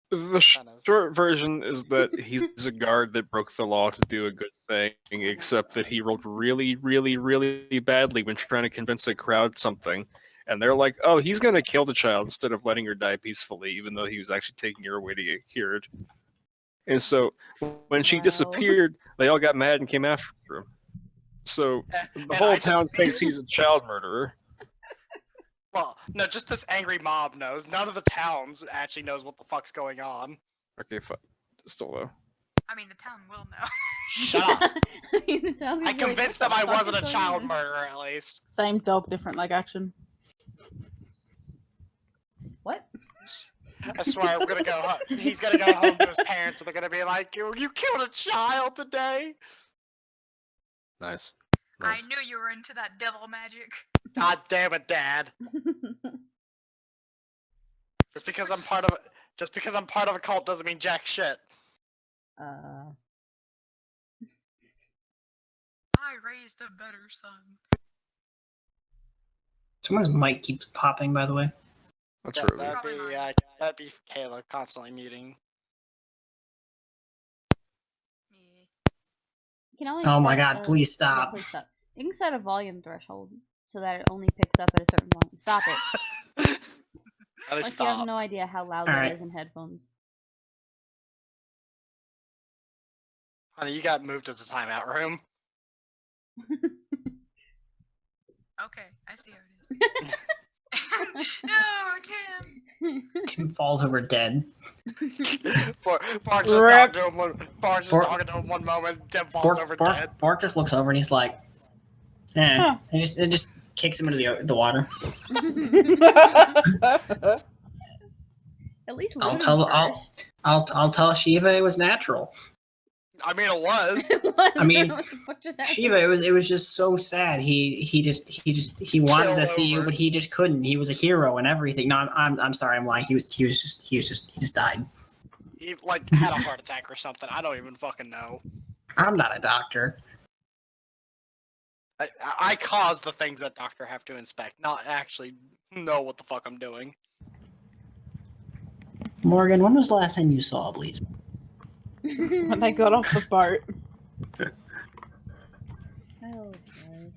The short version is that he's a guard that broke the law to do a good thing, except that he rolled really, really, really badly when trying to convince a crowd something. And they're like, oh, he's gonna kill the child instead of letting her die peacefully, even though he was actually taking her away to get cured. And so when she Wow. disappeared, they all got mad and came after him. So the And whole I town thinks disappeared? he's a child murderer. Well, no, just this angry mob knows. None of the towns actually knows what the fuck's going on. Okay, still though. I mean, the town will know. Shut up! The child's gonna I be like, convinced "What them the I fuck wasn't is a going child on?" murderer, at least. Same dog, different leg action. What? I swear, I'm gonna go home. He's gonna go home to his parents, and they're gonna be like, "You killed a child today." Nice. I knew you were into that devil magic. God damn it, Dad! Just because I'm part of a cult doesn't mean jack shit. Uh, I raised a better son. it. Someone's mic keeps popping, by the way. That's That, Ruby. that'd be Kayla constantly muting. Yeah. you can only Oh my set god, please yeah, stop. please stop. You can set a volume threshold so that it only picks up at a certain volume. Stop it. At least Like you stop. have no idea how loud Alright. that is in headphones. Honey, you got moved to the timeout room. Okay, I see how it is. No, Tim! Tim falls over dead. Bart's just Rip. talking to him one. Bart's just Bart- talking to him one moment. Tim falls over dead. Bart just looks over and he's like, eh. Huh. And it just kicks him into the water. At least I'll loot tell- him I'll- first. I'll tell Shiva it was natural. I mean, it was. What? I mean, What the fuck just happened? Shiva, it was just so sad. He wanted Killed to see you, over. but he just couldn't. He was a hero and everything. No, I'm sorry, I'm lying. He just died. He like had a heart attack or something. I don't even fucking know. I'm not a doctor. I cause the things that doctor have to inspect, not actually know what the fuck I'm doing. Morgan, when was the last time you saw a police? When they got off the boat. Oh, God.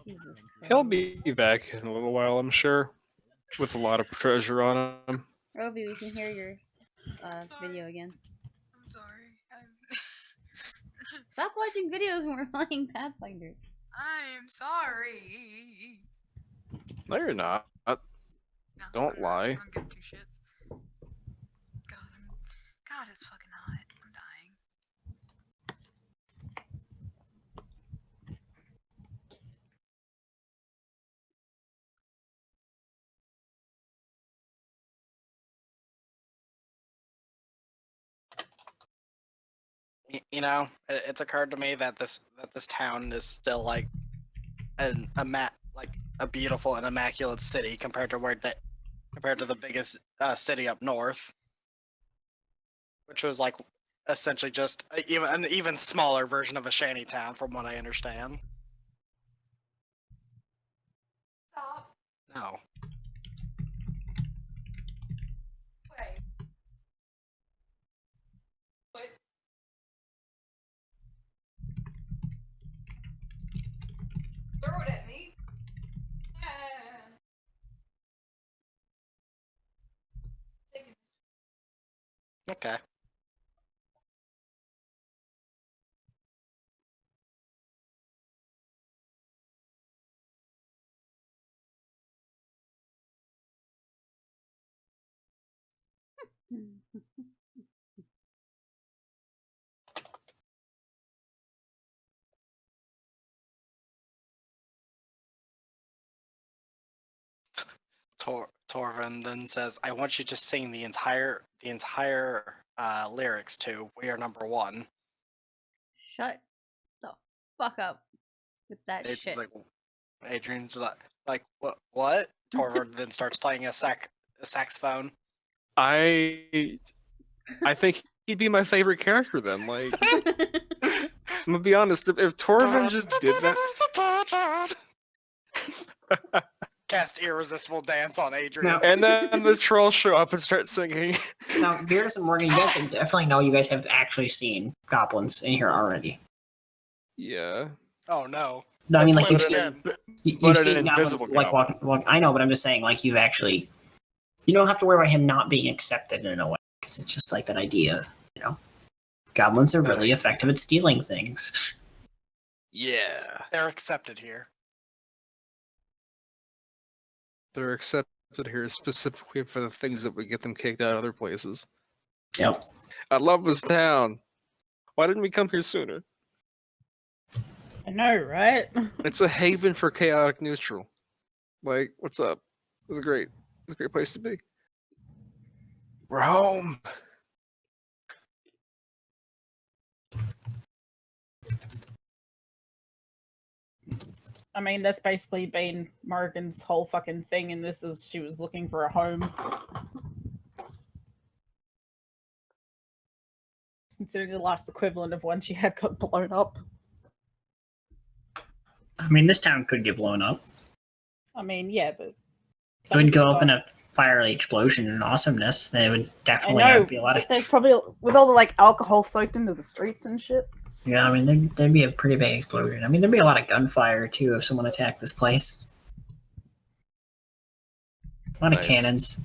Jesus He'll Christ. be back in a little while, I'm sure, with a lot of treasure on him. Roby, we can hear your Sorry. video again. I'm sorry. Stop watching videos when we're playing Pathfinder. I'm sorry. No, you're not. No, Don't I'm not. lie. I don't give two shits. God, it's fucking hot. I'm dying. You know, it's occurred to me that this town is still like a beautiful and immaculate city compared to compared to the biggest city up north, which was like essentially just an even smaller version of a shanty town, from what I understand. Stop. No. Wait. Wait. Throw it at me. Take it. Okay. Torvin then says, "I want you to sing the entire lyrics to 'We Are Number One.'" Shut the fuck up with that Adrian's shit. like, what? Torvin then starts playing a saxophone. I think he'd be my favorite character then. Like, I'm gonna be honest, if Torvin just did that, Cast irresistible dance on Adrian. No. And then the trolls show up and start singing. Now, Beardus and Morgan, you guys definitely know you guys have actually seen goblins in here already. Yeah. Oh no. No, I mean, like, Play you've it seen, again. you've an seen goblins, invisible like, goblin. walking. I know, but I'm just saying, like, you've actually... You don't have to worry about him not being accepted in a way, because it's just, like, that idea, you know? Goblins are really effective at stealing things. Yeah. They're accepted here. They're accepted here specifically for the things that would get them kicked out other places. Yep. I love this town. Why didn't we come here sooner? I know, right? It's a haven for chaotic neutral. Like, what's up? It's great. It's a great place to be. We're home. I mean, that's basically been Morgan's whole fucking thing, and this is she was looking for a home. Considering the last equivalent of one she had got blown up. I mean, this town could get blown up. I mean, yeah, but It would go up in a fiery explosion and awesomeness. There would I definitely know. be a lot of... There's probably with all the like alcohol soaked into the streets and shit. Yeah, I mean, there'd be a pretty big explosion. I mean, there'd be a lot of gunfire, too, if someone attacked this place. A lot of Nice. cannons.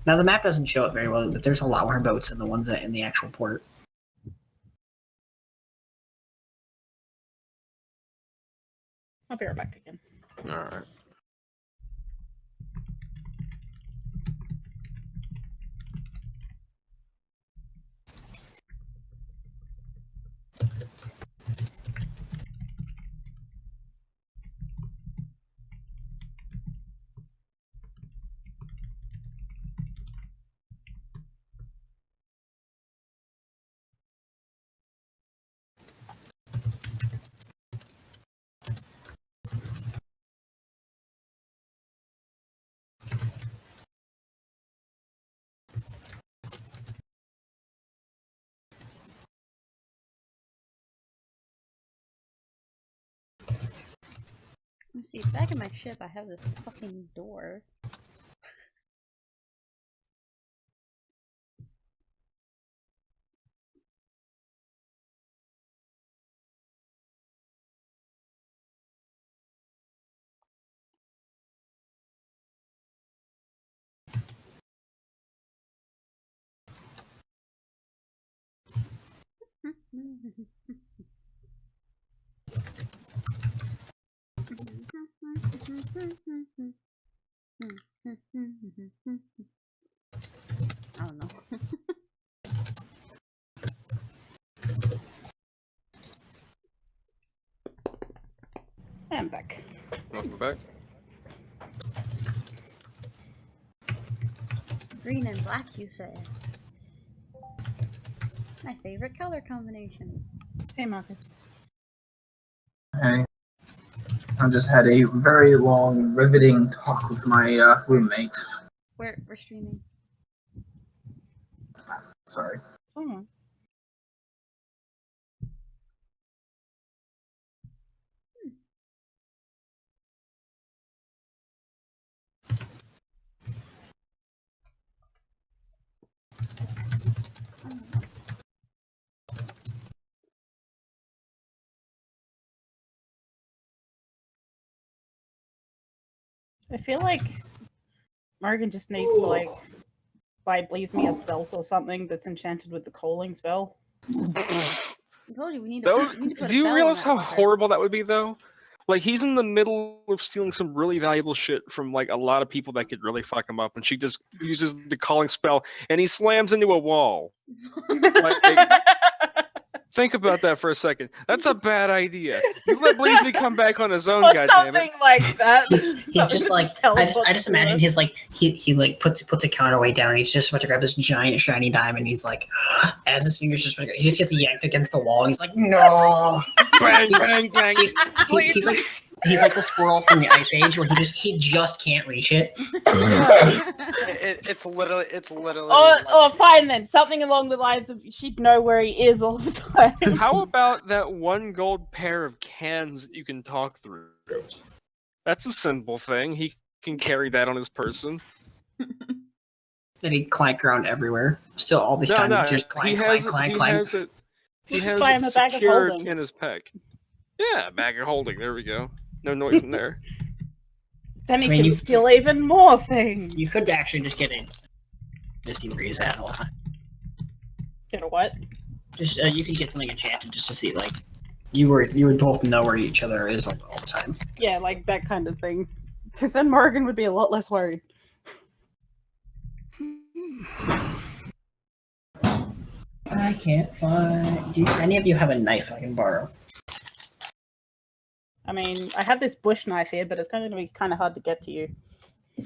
Now, the map doesn't show it very well, but there's a lot more boats than the ones that in the actual port. I'll be right back again. Alright. Let's see, back in my ship I have this fucking door. I don't know. I'm back. Welcome back. Green and black, you say? My favorite color combination. Hey, Marcus. Hey, I just had a very long, riveting talk with my roommate. We're streaming. Sorry. Oh. I feel like Morgan just needs to like buy Blaze me a belt or something that's enchanted with the calling spell. I told you we need That to, would- we need to put do a you bell on realize that how fucker. horrible that would be, though? Like, he's in the middle of stealing some really valuable shit from, like, a lot of people that could really fuck him up, and she just uses the calling spell, and he slams into a wall. Think about that for a second. That's a bad idea. You let Bleasby come back on his own, Or goddammit. something like that. He's just like... I just imagine his, like... He like, puts a counterweight down, and he's just about to grab this giant, shiny diamond, he's like... As his fingers just... He just gets yanked against the wall, and he's like, no! Bang, bang, bang. He's like the squirrel from the Ice Age, where he just can't reach it. It's literally. Oh, fine then. Something along the lines of she'd know where he is all the time. How about that one gold pair of cans that you can talk through? That's a simple thing. He can carry that on his person. Then he'd clank around everywhere. Still, all the time, No, just he clank, has clank, it. clank, He clank. has it. He Just has buy it him a bag of secured holding. in his pec. Yeah, bag of holding. There we go. No noise in there. Then he I mean, can you- steal even more things. You could actually just get in to see where he's at all the time. Get a what? Just you can get something enchanted just to see like you would both know where each other is all the time. Yeah, like that kind of thing. Because then Morgan would be a lot less worried. I can't find. Do any of you have a knife I can borrow? I mean, I have this bush knife here, but it's going to be kind of hard to get to you.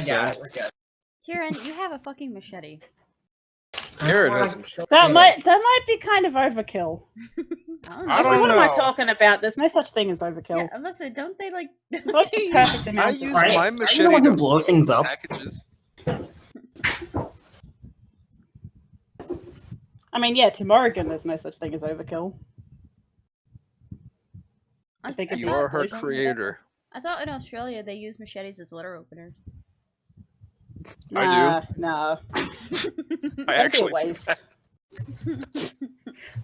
Yeah, we're good. Tyrion, you have a fucking machete. Jared has. That might be kind of overkill. I don't know. I Actually, don't what am I know. talking about? There's no such thing as overkill. Yeah, listen, don't they like? What's the perfect I amount use of Right. my Are you the machete one who to blows things up? packages. I mean, yeah, to Morrigan, there's no such thing as overkill. I, think I of You the thought, are her explosion, creator. I thought in Australia they use machetes as letter openers. Nah, nah. I That'd be a actually do waste. that.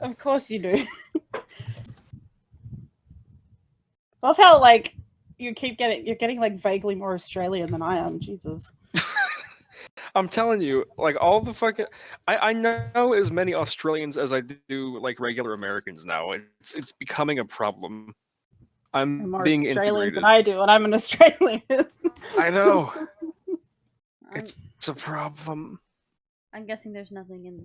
Of course you do. I love how like you're getting like vaguely more Australian than I am. Jesus. I'm telling you, like all the fucking, I know as many Australians as I do like regular Americans now. It's becoming a problem. You're I'm more being Australians than integrated. I do, and I'm an Australian. I know. I'm, It's a problem. I'm guessing there's nothing in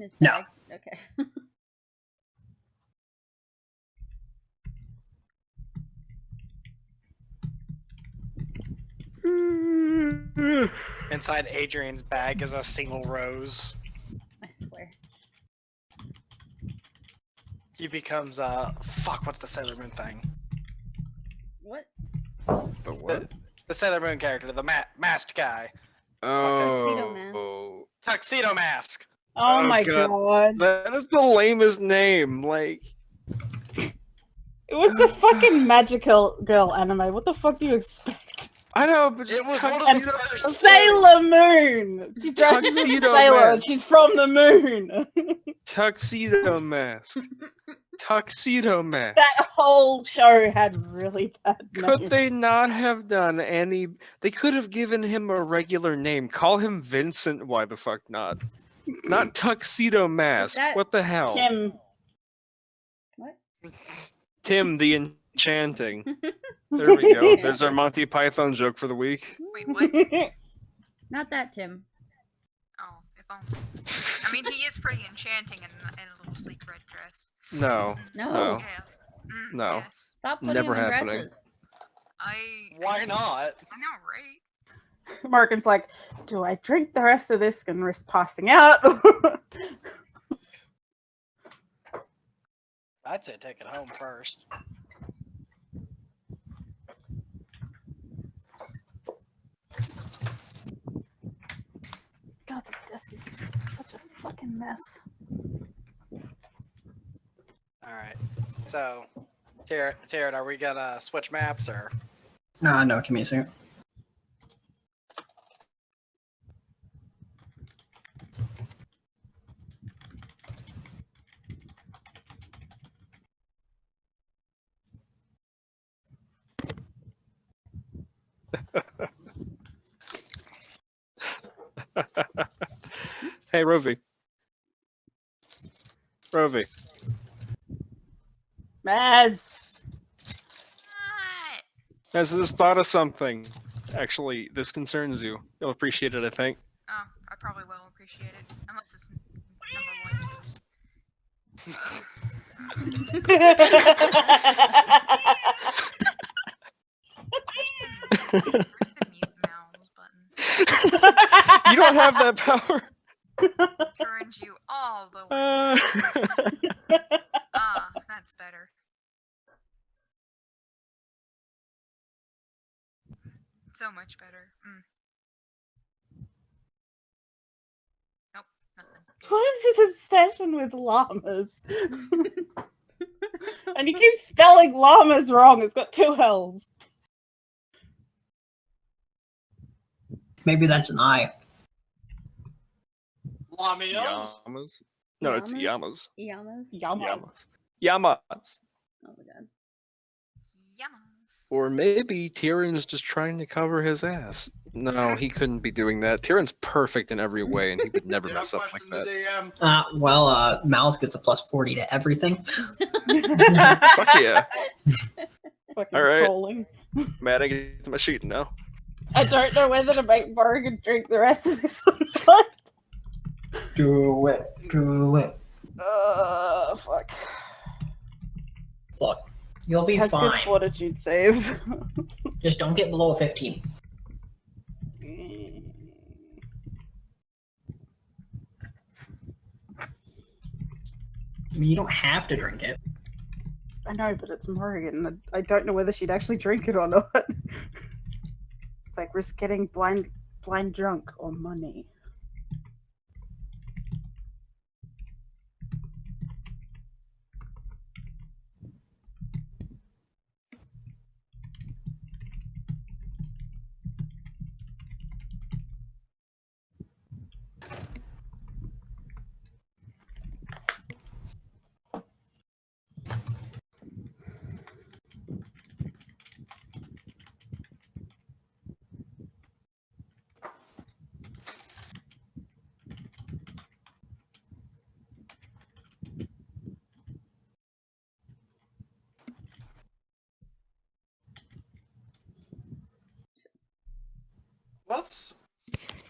his No. bag. Okay. Inside Adrian's bag is a single rose. I swear. He becomes fuck. What's the Sailor Moon thing? What? The what? The Sailor Moon character, the masked guy, Tuxedo Mask. Oh, tuxedo mask. Oh Oh, my God. god. that is the lamest name. Like, It was the fucking magical girl anime. What the fuck do you expect? I know, but It was one of tuxedo, the first. Sailor Moon! She dresses as a Tuxedo sailor and Mask. she's from the moon! tuxedo mask. Tuxedo mask. That whole show had really bad Could names. they not have done any? They could have given him a regular name. Call him Vincent. Why the fuck not? Not Tuxedo Mask. That- What the hell? Tim. What? Tim the Enchanting. There we go. Okay. There's our Monty Python joke for the week. Wait, what? Not that Tim. Oh, if only. I mean, he is pretty enchanting in a little sleek red dress. No. No. No. Yes. No. Yes. Stop putting Never him in happening. dresses. Why not? I know, right? Morgan's like, do I drink the rest of this and risk passing out? I'd say take it home first. God, this desk is such a fucking mess. All right. So, Taryn, are we gonna switch maps or? No, give me a second. Hey, Rovi. Rovi. Maz! What? Has this thought of something? Actually, this concerns you. You'll appreciate it, I think. Oh, I probably will appreciate it. Unless it's number 1 news. Where's the mute mouse button? You don't have that power. Turns you all the way. Ah, that's better. So much better. Nope, nothing. What is this obsession with llamas? And you keep spelling llamas wrong. It's got 2 L's. Maybe that's an I. Lamios? Yamas? No, it's Yamas. Yamas? Yamas. Yamas. Oh my god. Yamas. Or maybe Tyrion's just trying to cover his ass. No, he couldn't be doing that. Tyrion's perfect in every way, and he would never mess up like that. DM. Mouse gets a plus 40 to everything. Fuck yeah. Fucking All right. crawling. Matt, I get to my sheet now. I don't know whether to make Morgan drink the rest of this or not. Do it. Do it. Fuck. Look, you'll be Has fine. good fortitude saves. Just don't get below a 15. I mean, you don't have to drink it. I know, but it's Morgan. I don't know whether she'd actually drink it or not. It's like risk getting blind drunk or money.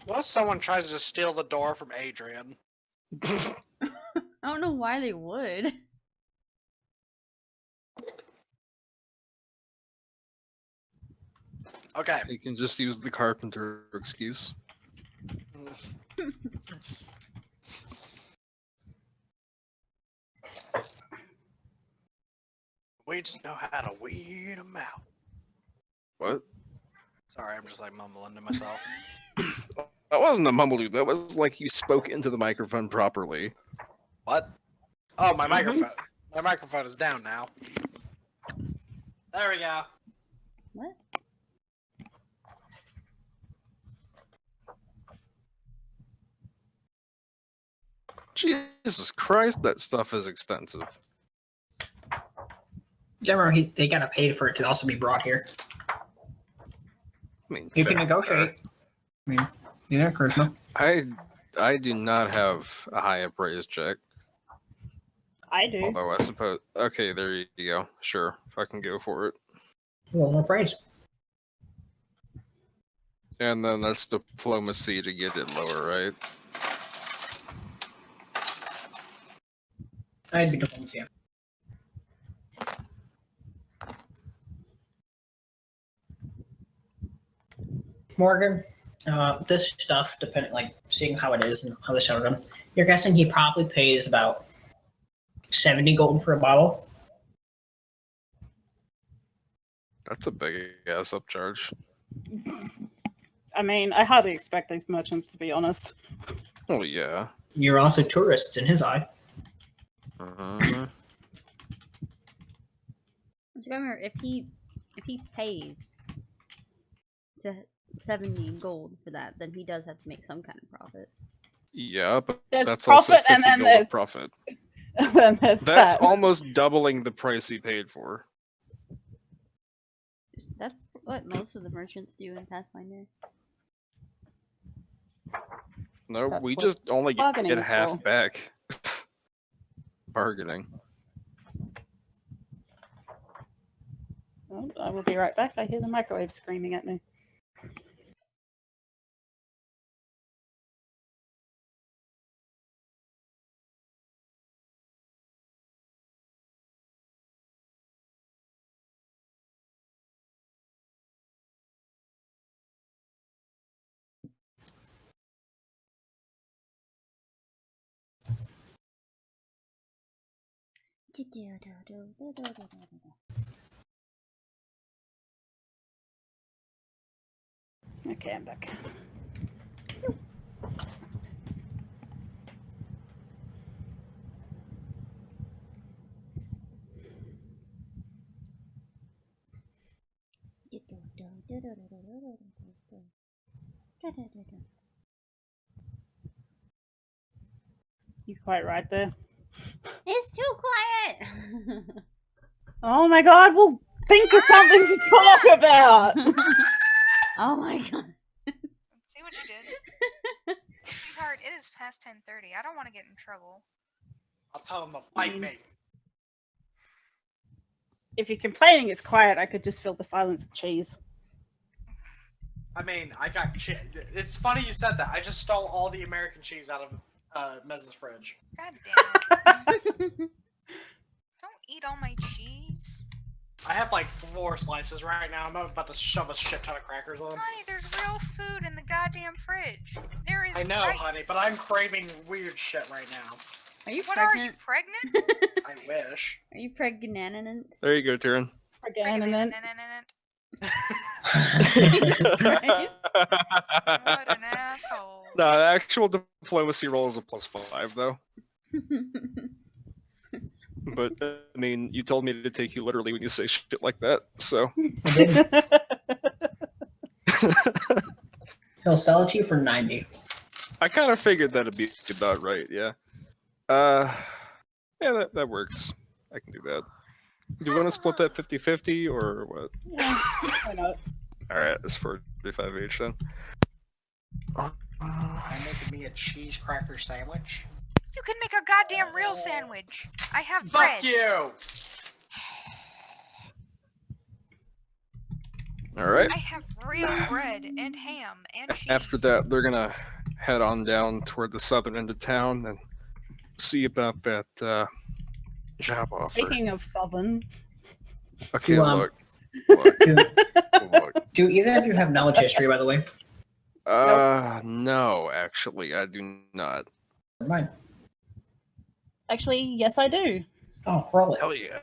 What if someone tries to steal the door from Adrian? I don't know why they would. Okay. You can just use the carpenter excuse. We just know how to weed them out. What? Sorry, I'm just like mumbling to myself. That wasn't a mumble, dude. That was like you spoke into the microphone properly. What? Oh, my microphone. My microphone is down now. There we go. What? Jesus Christ, that stuff is expensive. Remember, they gotta pay for it to also be brought here. I mean, You can fair. negotiate. I mean, yeah, charisma. I do not have a high appraise check. I do. Although I suppose. Okay, there you go. Sure, if I can go for it. Well, no praise. And then that's diplomacy to get it lower, right? I'd be diplomacy. Yeah. Morgan, this stuff, depending, like seeing how it is and how they sell them, you're guessing he probably pays about 70 gold for a bottle. That's a big ass upcharge. I mean, I hardly expect these merchants, to be honest. Oh yeah. You're also tourists in his eye. Just remember, if he pays to 70 gold for that, then he does have to make some kind of profit. Yeah, but There's that's also profit, 50 and then gold there's of profit. then there's That's that. almost doubling the price he paid for. That's what most of the merchants do in Pathfinder. No, That's we what just only bargaining get is half for. back. Bargaining. Oh, I will be right back. I hear the microwave screaming at me. Okay, I'm back. You're quite right there. It's too quiet. Oh my god, we'll think of something to talk about! Oh my god. See what you did? Sweetheart, it is past 10:30. I don't want to get in trouble. I'll tell him to fight me. If you're complaining it's quiet, I could just fill the silence with cheese. I mean, I got cheese. It's funny you said that. I just stole all the American cheese out of Mez's fridge. God damn it. Don't eat all my cheese. I have like 4 slices right now. I'm about to shove a shit ton of crackers on them. Honey, there's real food in the goddamn fridge. There is I know, rice. honey, but I'm craving weird shit right now. Are you What pregnant? are you, pregnant? I wish. Are you pregnant? There you go, Tyrion. Again, and then Jesus Christ. What an asshole. No, the actual diplomacy roll is a +5, though. But, I mean, you told me to take you literally when you say shit like that, so... He'll sell it to you for 90. I kind of figured that'd be about right, yeah. Yeah, that works. I can do that. Do you want to split that 50-50, or what? yeah, why not? Alright, it's 45 each then. I'm making me a cheese cracker sandwich. You can make a goddamn real sandwich. I have bread. Fuck you! Alright. I have real bread and ham and cheese. After that, they're gonna head on down toward the southern end of town and see about that job offer. Speaking of southern, Okay, Do, look. Do, Look. do either of you have knowledge history, by the way? No, actually, I do not. Never mind. actually, yes, I do. Oh, roll it. Hell yeah.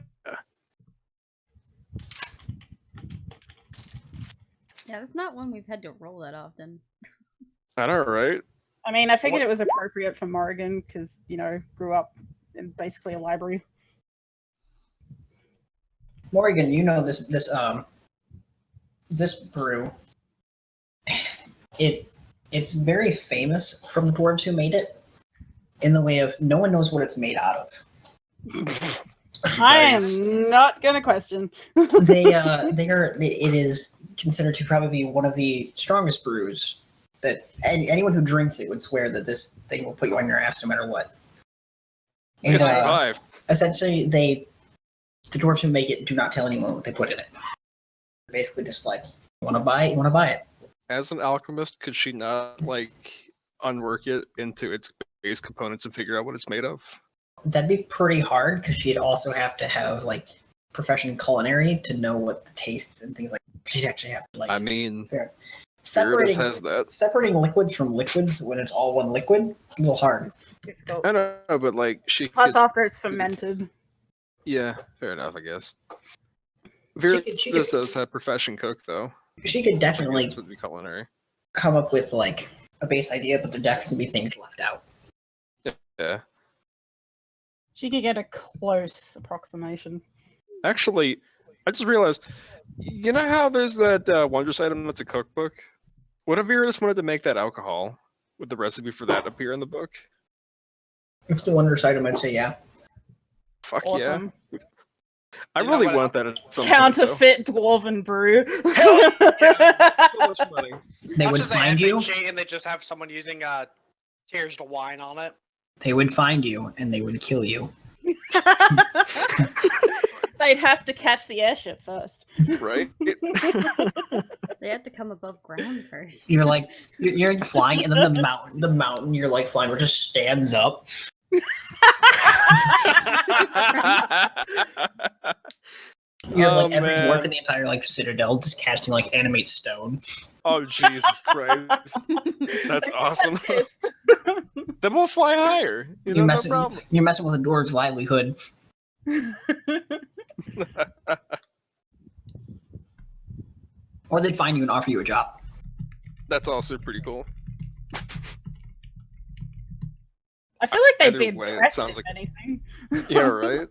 Yeah, that's not one we've had to roll that often. I know, right? I mean, I figured What- it was appropriate for Morrigan because, you know, grew up in basically a library. Morrigan, you know this brew. It's very famous from the dwarves who made it, in the way of no one knows what it's made out of. I Nice. am not gonna question. It is considered to probably be one of the strongest brews that anyone who drinks it would swear that this thing will put you on your ass no matter what. You And, survive. essentially, the dwarves who make it do not tell anyone what they put in it. Basically, just like, you want to buy it, you want to buy it. As an alchemist, could she not, like, unwork it into its base components and figure out what it's made of? That'd be pretty hard because she'd also have to have like profession in culinary to know what the tastes and things like. She'd actually have to like. I mean, separating has that. separating liquids from liquids when it's all one liquid, a little hard. Difficult. I know, but, like, she Plus, could... after it's fermented. Yeah, fair enough, I guess. Vera, she this could- does have profession cook, though. She could I guess definitely this would be culinary. come up with like a base idea, but there definitely be things left out. Yeah. She could get a close approximation. Actually, I just realized, you know how there's that Wondrous item that's a cookbook? What if Vera just wanted to make that alcohol? Would the recipe for that appear in the book? If the wondrous item, I'd say yeah. Fuck Awesome. yeah. I You know really what want that at some point, though. Counterfeit dwarven brew. Hell yeah. So much money. They Much would as they find actually you. cheat and they just have someone using tears to wine on it. They would find you, and they would kill you. They'd have to catch the airship first. Right? They have to come above ground first. You're like you're flying, and then the mountain you're like flying, where it just stands up. You're Oh, like every man. dwarf in the entire like citadel just casting like animate stone. Oh, Jesus Christ. That's awesome. Then we'll fly higher. You know, You're no messing, problem. you're messing with a dwarf's livelihood. Or they'd find you and offer you a job. That's also pretty cool. I feel like they'd be Either way, it impressed sounds if like- anything. Yeah, right?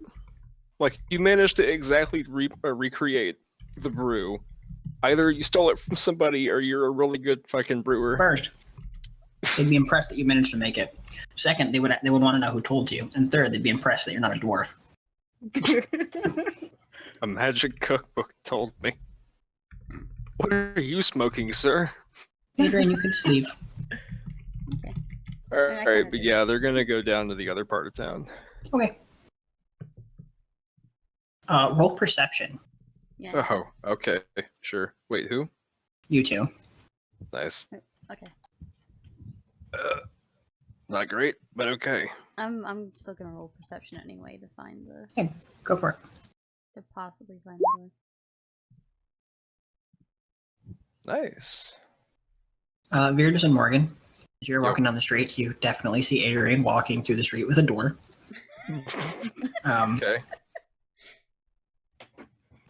Like, you managed to exactly recreate the brew Either you stole it from somebody or you're a really good fucking brewer. First, they'd be impressed that you managed to make it. Second, they would want to know who told you. And third, they'd be impressed that you're not a dwarf. A magic cookbook told me. What are you smoking, sir? Adrian, you can just leave. Okay. Alright, but yeah, they're gonna go down to the other part of town. Okay. Roll perception. Yeah. Oh, okay, sure. Wait, who? You two. Nice. Okay. Not great, but okay. I'm still gonna roll perception anyway to find the Hey, go for it. to possibly find the door. Nice. Virdis and Morgan, as you're Yep. walking down the street, you definitely see Adrian walking through the street with a door. Okay.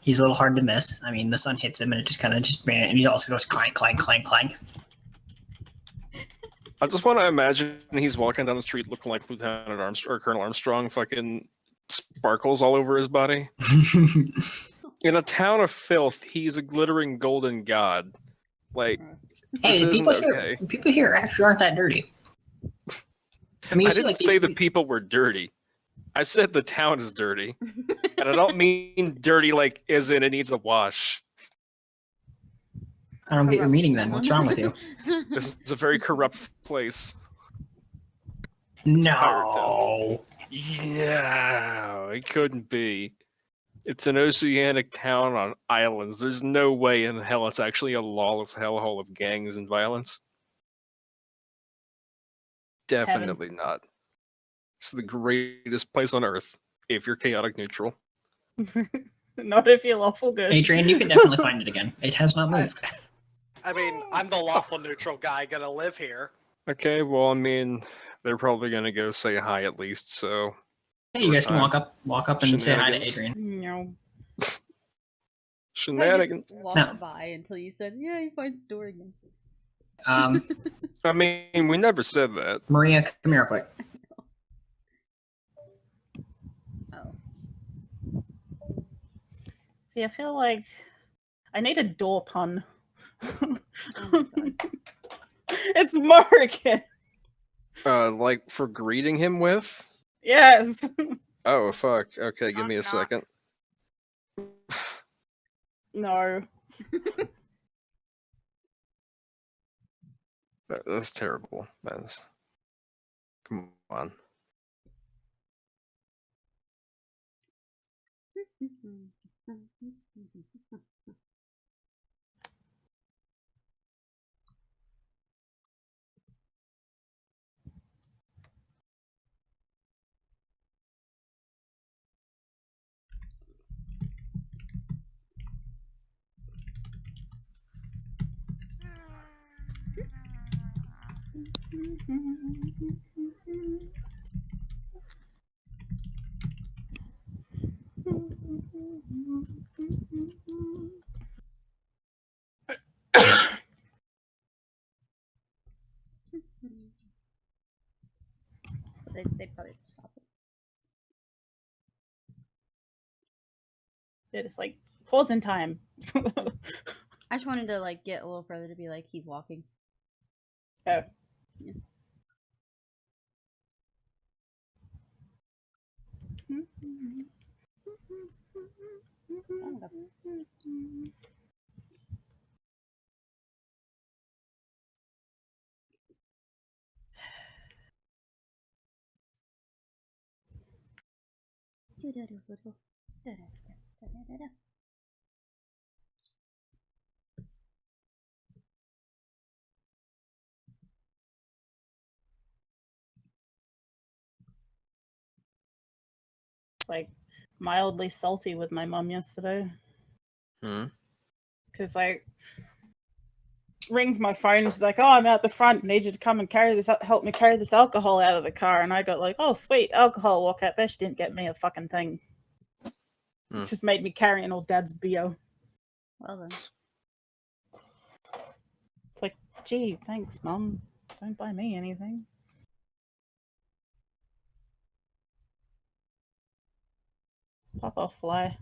He's a little hard to miss. I mean, the sun hits him and it just kind of and he also goes clank, clank, clank, clank. I just want to imagine he's walking down the street looking like Lieutenant Armstrong or Colonel Armstrong, fucking sparkles all over his body. In a town of filth, he's a glittering golden god. Like, Hey, this the isn't okay. people here actually aren't that dirty. I mean, you I see, didn't like, say the people were dirty. I said the town is dirty. And I don't mean dirty like as in it needs a wash. I don't get your meaning then. What's wrong with you? This is a very corrupt place. pirate No. Yeah, it couldn't be. It's an oceanic town on islands. There's no way in hell it's actually a lawless hellhole of gangs and violence. It's heaven. Definitely not. It's the greatest place on earth if you're chaotic neutral. Not if you're lawful good. Adrian, you can definitely find it again. It has not moved. I mean, I'm the lawful neutral guy gonna live here. Okay, well, I mean, they're probably gonna go say hi at least, so Hey, you guys can walk up and say hi to Shenanigans. Adrian. No. I just shenanigans. walked No. by until you said, "Yeah, he finds the door again." I mean, we never said that. Maria, come here real quick. Oh, See, I feel like I need a door pun. oh my god. It's Morgan. Like for greeting him with? Yes. Oh, fuck. Okay, give Knock, me a knock. second. No. That's terrible. That's... Come on. So they probably just stop it. They're just like pause in time. I just wanted to like get a little further to be like he's walking. Oh. Yeah. It's like mildly salty with my mum yesterday. Hmm? Because like rings my phone and she's like, "Oh, I'm out the front. Need you to come and help me carry this alcohol out of the car." And I got like, "Oh, sweet, alcohol." Walk out there. She didn't get me a fucking thing. Hmm. Just made me carry an old dad's beer. Well then. It's like, gee, thanks, mum. Don't buy me anything. Pop off, fly.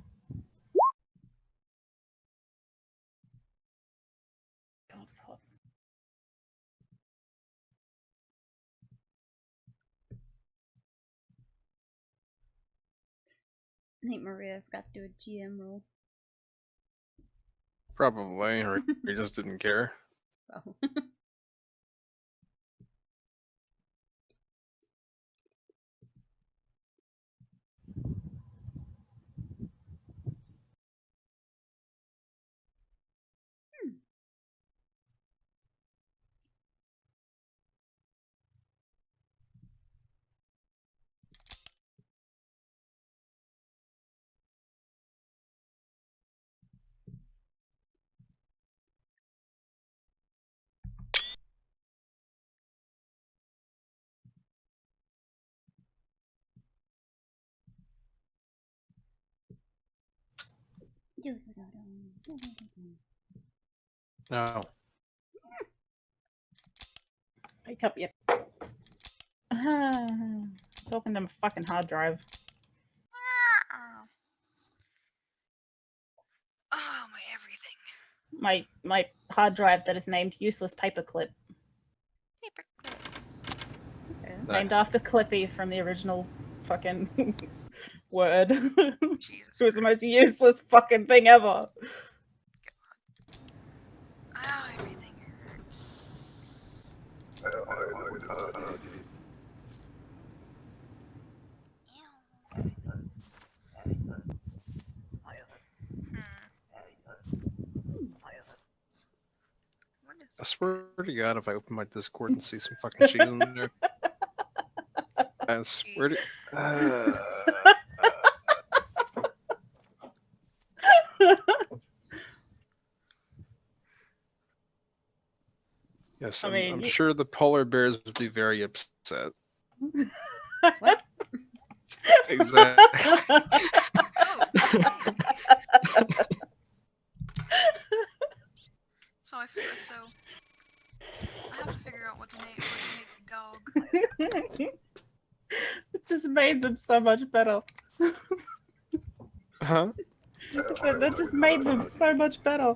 think Maria forgot to do a GM roll. Probably, or he just didn't care. Oh. No. Wake up, yep. Talking to my fucking hard drive. Oh, my everything. My hard drive that is named Useless Paperclip. Paperclip. Okay. Named Nice. after Clippy from the original fucking word. Jesus It was the most Christ. useless fucking thing ever. Oh, everything hurts. Ew. What is I swear to God, if I open my Discord and see some fucking cheese in there, I swear to. Yes, I mean, I'm sure the polar bears would be very upset. What? Exactly. Oh, baby. So I have to figure out what to make the dog. It just made them so much better. Huh? I said that just made them so much better.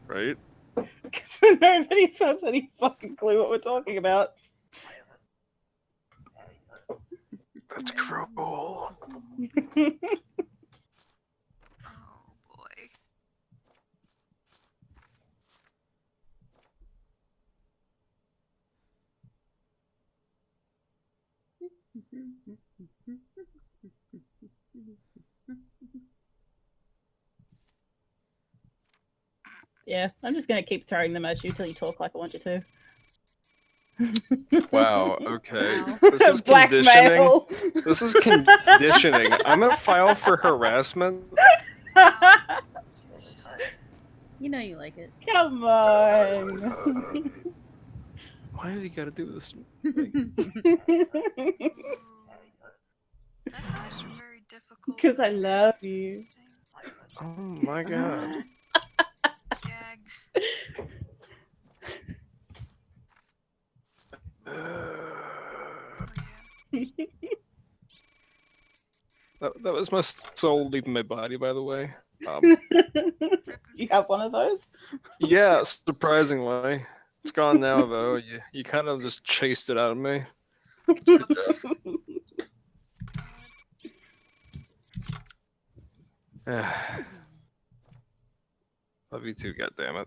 Right? Because nobody has any fucking clue what we're talking about. That's cruel. Oh boy. Yeah, I'm just gonna keep throwing them at you till you talk like I want you to. Wow, okay. Wow. This is conditioning. Blackmail. This is conditioning. I'm gonna file for harassment. It's really hard. You know you like it. Come on. Why have you gotta do this? That's actually very difficult. Because I love you. Oh my god. Gags. Oh, yeah. That was my soul leaving my body, by the way. You have one of those? Yeah, surprisingly. It's gone now, though. You kind of just chased it out of me. Good job. Love you too, goddammit.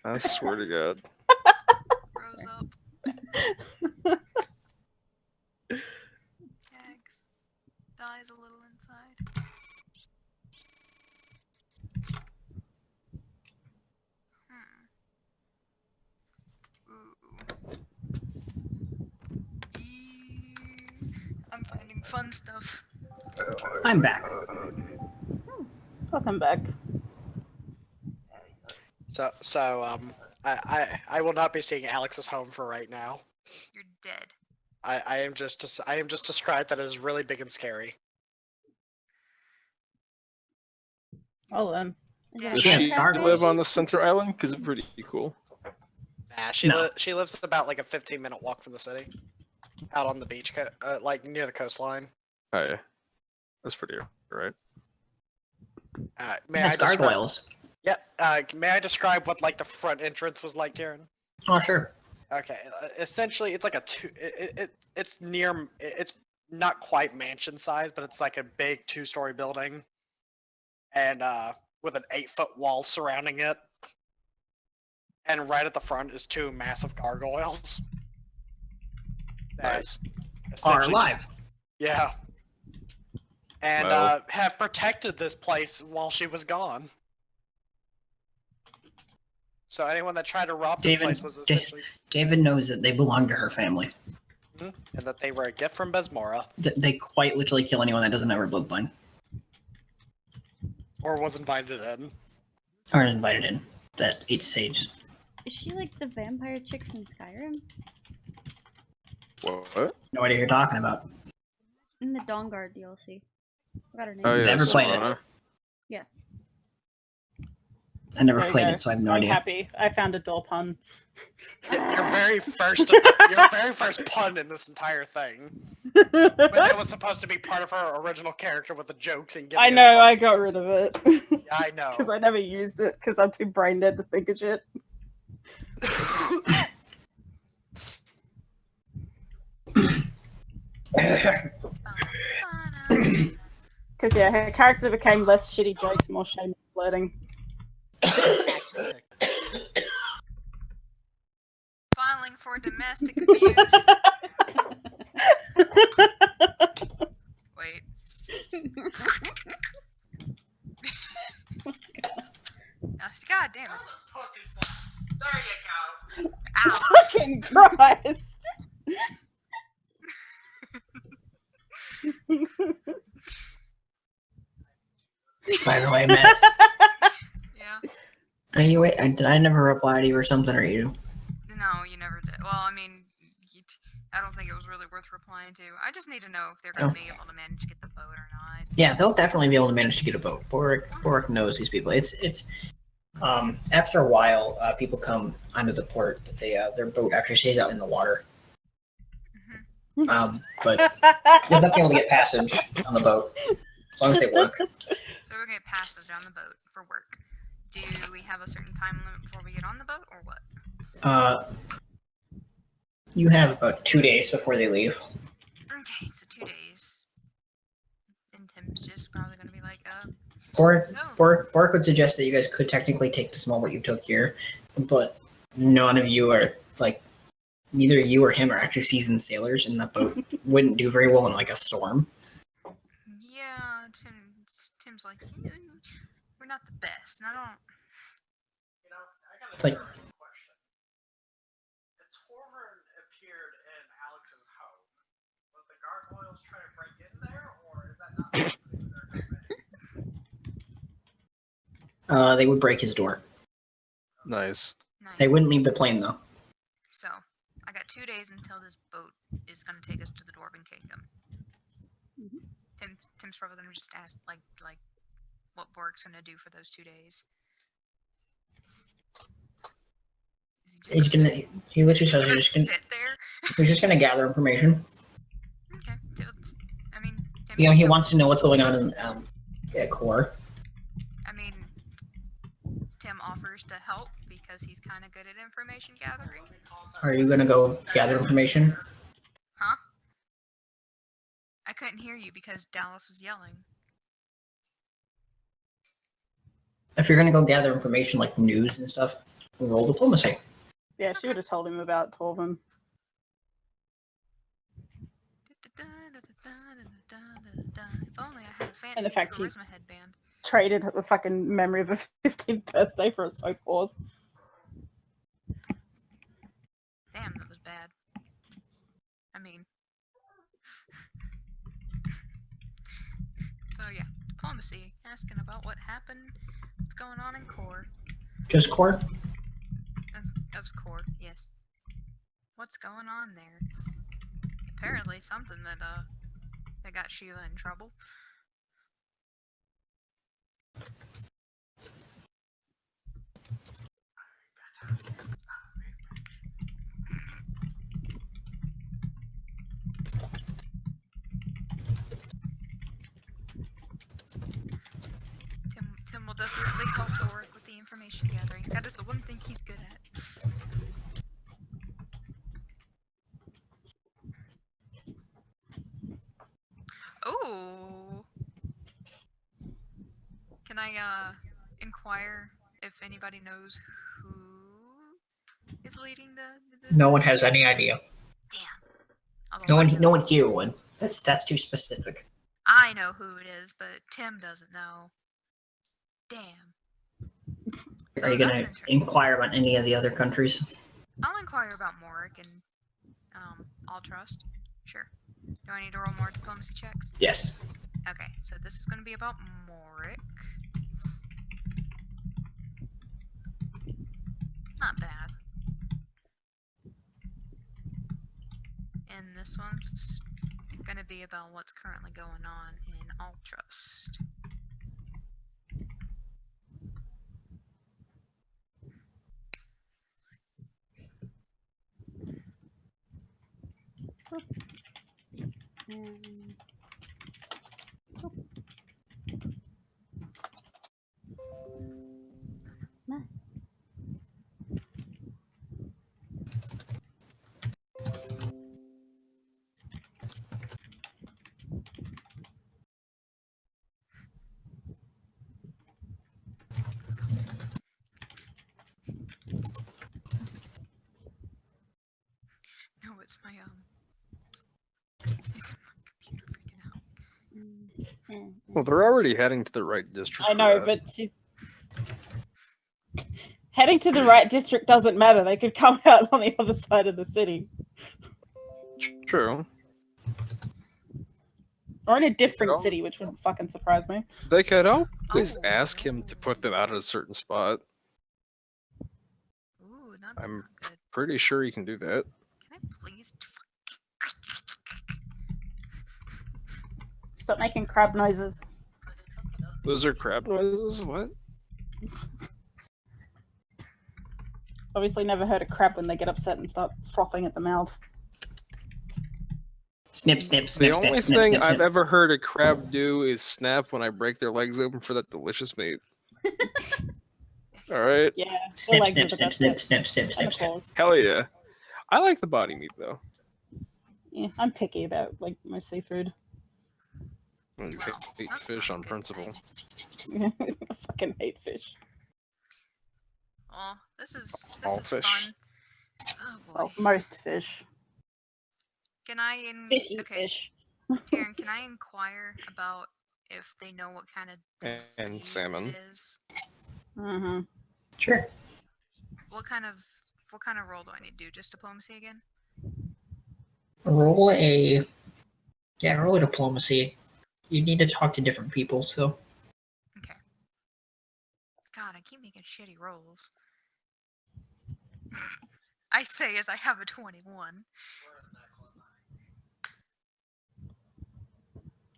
I swear to God. Rose up. Gags. Dies a little inside. Ooh. I'm finding fun stuff. I'm back. Welcome back. I will not be seeing Alex's home for right now. You're dead. I am just described that as really big and scary. Oh, then. Does She has she gargoyles. live on the center island? Because it's pretty cool. Nah, she No. she lives about like a 15-minute walk from the city, out on the beach, like near the coastline. Oh yeah, that's pretty right. May It has I describe? gargoyles. Yeah. May I describe what like the front entrance was like, Karen? Oh, sure. Okay. Essentially, it's like a two. It's near. It's not quite mansion size, but it's like a big 2-story building, and with an 8-foot wall surrounding it. And right at the front is 2 massive gargoyles. that Nice. Are essentially- alive. Yeah. And Well. have protected this place while she was gone. So anyone that tried to rob this David- place was essentially... David knows that they belong to her family. and that they were a gift from Besmora. They quite literally kill anyone that doesn't have her bloodline. Or was invited in. Or invited in. That eats sage. Is she like the vampire chick from Skyrim? What? No idea who you're talking about. In the Dawnguard DLC. Forgot her name. Oh yeah, Never played it. Serana. I never There you played go. it, so I have no I'm idea. happy. I found a door pun. Your very first pun in this entire thing. But that was supposed to be part of her original character with the jokes and giving I us know, I puns. got rid of it. Yeah, I know. Because I never used it, because I'm too brain dead to think of shit. Because, yeah, her character became less shitty jokes, more shame flirting. Filing for domestic abuse. Wait. God damn it. There you go. Ow. Fucking Christ! By the way, Max, Yeah. are you? Did I never reply to you or something, or you? No, you never did. Well, I mean, I don't think it was really worth replying to. I just need to know if they're going to be able to manage to get the boat or not. Yeah, they'll definitely be able to manage to get a boat. Boric knows these people. It's after a while, people come onto the port. But their boat actually stays out in the water. But they'll definitely be able to get passage on the boat as long as they work. So we're going to passage on the boat for work. Do we have a certain time limit before we get on the boat, or what? You have about 2 days before they leave. Okay, so 2 days. And Tim's just probably going to be like, Boric would suggest that you guys could technically take the small boat you took here, but none of you are neither you or him are actually seasoned sailors, and that boat wouldn't do very well in like a storm. yeah, Tim's like, we're not the best, and I don't... It's like question. The Torvern appeared in Alex's home. Would the gargoyles try to break in there, or is that not something they're doing? they would break his door. Nice. Nice. They wouldn't leave the plane though. So, I got 2 days until this boat is going to take us to the Dwarven Kingdom. Tim's probably going to just ask, like what Bork's going to do for those 2 days. He's gonna. He literally says just sit there. he's just gonna gather information. Okay. I mean, Tim, You know, he wants to know what's going on in at core. I mean, Tim offers to help because he's kind of good at information gathering. Are you gonna go gather information? Huh? I couldn't hear you because Dallas was yelling. If you're gonna go gather information like news and stuff, roll diplomacy. Yeah, she would have told him about Torvin. If only I had a fancy the fact he- charisma headband. Traded the fucking memory of a 15th birthday for a soap pause. Damn, that was bad. I mean... So yeah, diplomacy. Asking about what happened, what's going on in core. Just core. Of core, yes. What's going on there? Apparently something that got Sheila in trouble. Tim will definitely help Ulrich with the information gathering. That is the one thing he's good at. Can I inquire if anybody knows who is leading the No one city? has any idea. Damn. Although No one here would. That's too specific. I know who it is, but Tim doesn't know. Damn. Are you that's gonna interesting. inquire about any of the other countries? I'll inquire about Morik and All Trust. Sure. Do I need to roll more diplomacy checks? Yes. Okay, so this is going to be about Morik. Not bad. And this one's going to be about what's currently going on in All Trust. No, it's my it's my computer freaking out. Well, they're already heading to the right district. I for know, that. but she's heading to the right district doesn't matter. They could come out on the other side of the city, True. or in a different al- city, which wouldn't fucking surprise me. They could always Oh. ask him to put them out at a certain spot. Ooh, that's I'm not good. pretty sure he can do that. Can I please? Stop making crab noises. Those are crab noises? What? Obviously, never heard a crab when they get upset and start frothing at the mouth. Snip, snip, The snip, only snip, snip, thing snip, I've snip. ever heard a crab do is snap when I break their legs open for that delicious meat. Alright? Yeah, the Snip, legs snip, are the snip, best snip, bit, snip, snip, and snip, the snip. claws. Hell yeah. I like the body meat though. Yeah, I'm picky about like most seafood. I hate That's fish not a on good principle. thing. I fucking hate fish. Oh, this All is fish. fun. Oh boy. Well, most fish. Can I Fishy okay, fish. Taryn, can I inquire about if they know what kind of disease And salmon. it is? Mm-hmm. Sure. What kind of role do I need to do? Just diplomacy again? Roll a diplomacy. You need to talk to different people, so Okay. God, I keep making shitty rolls. I say as I have a 21.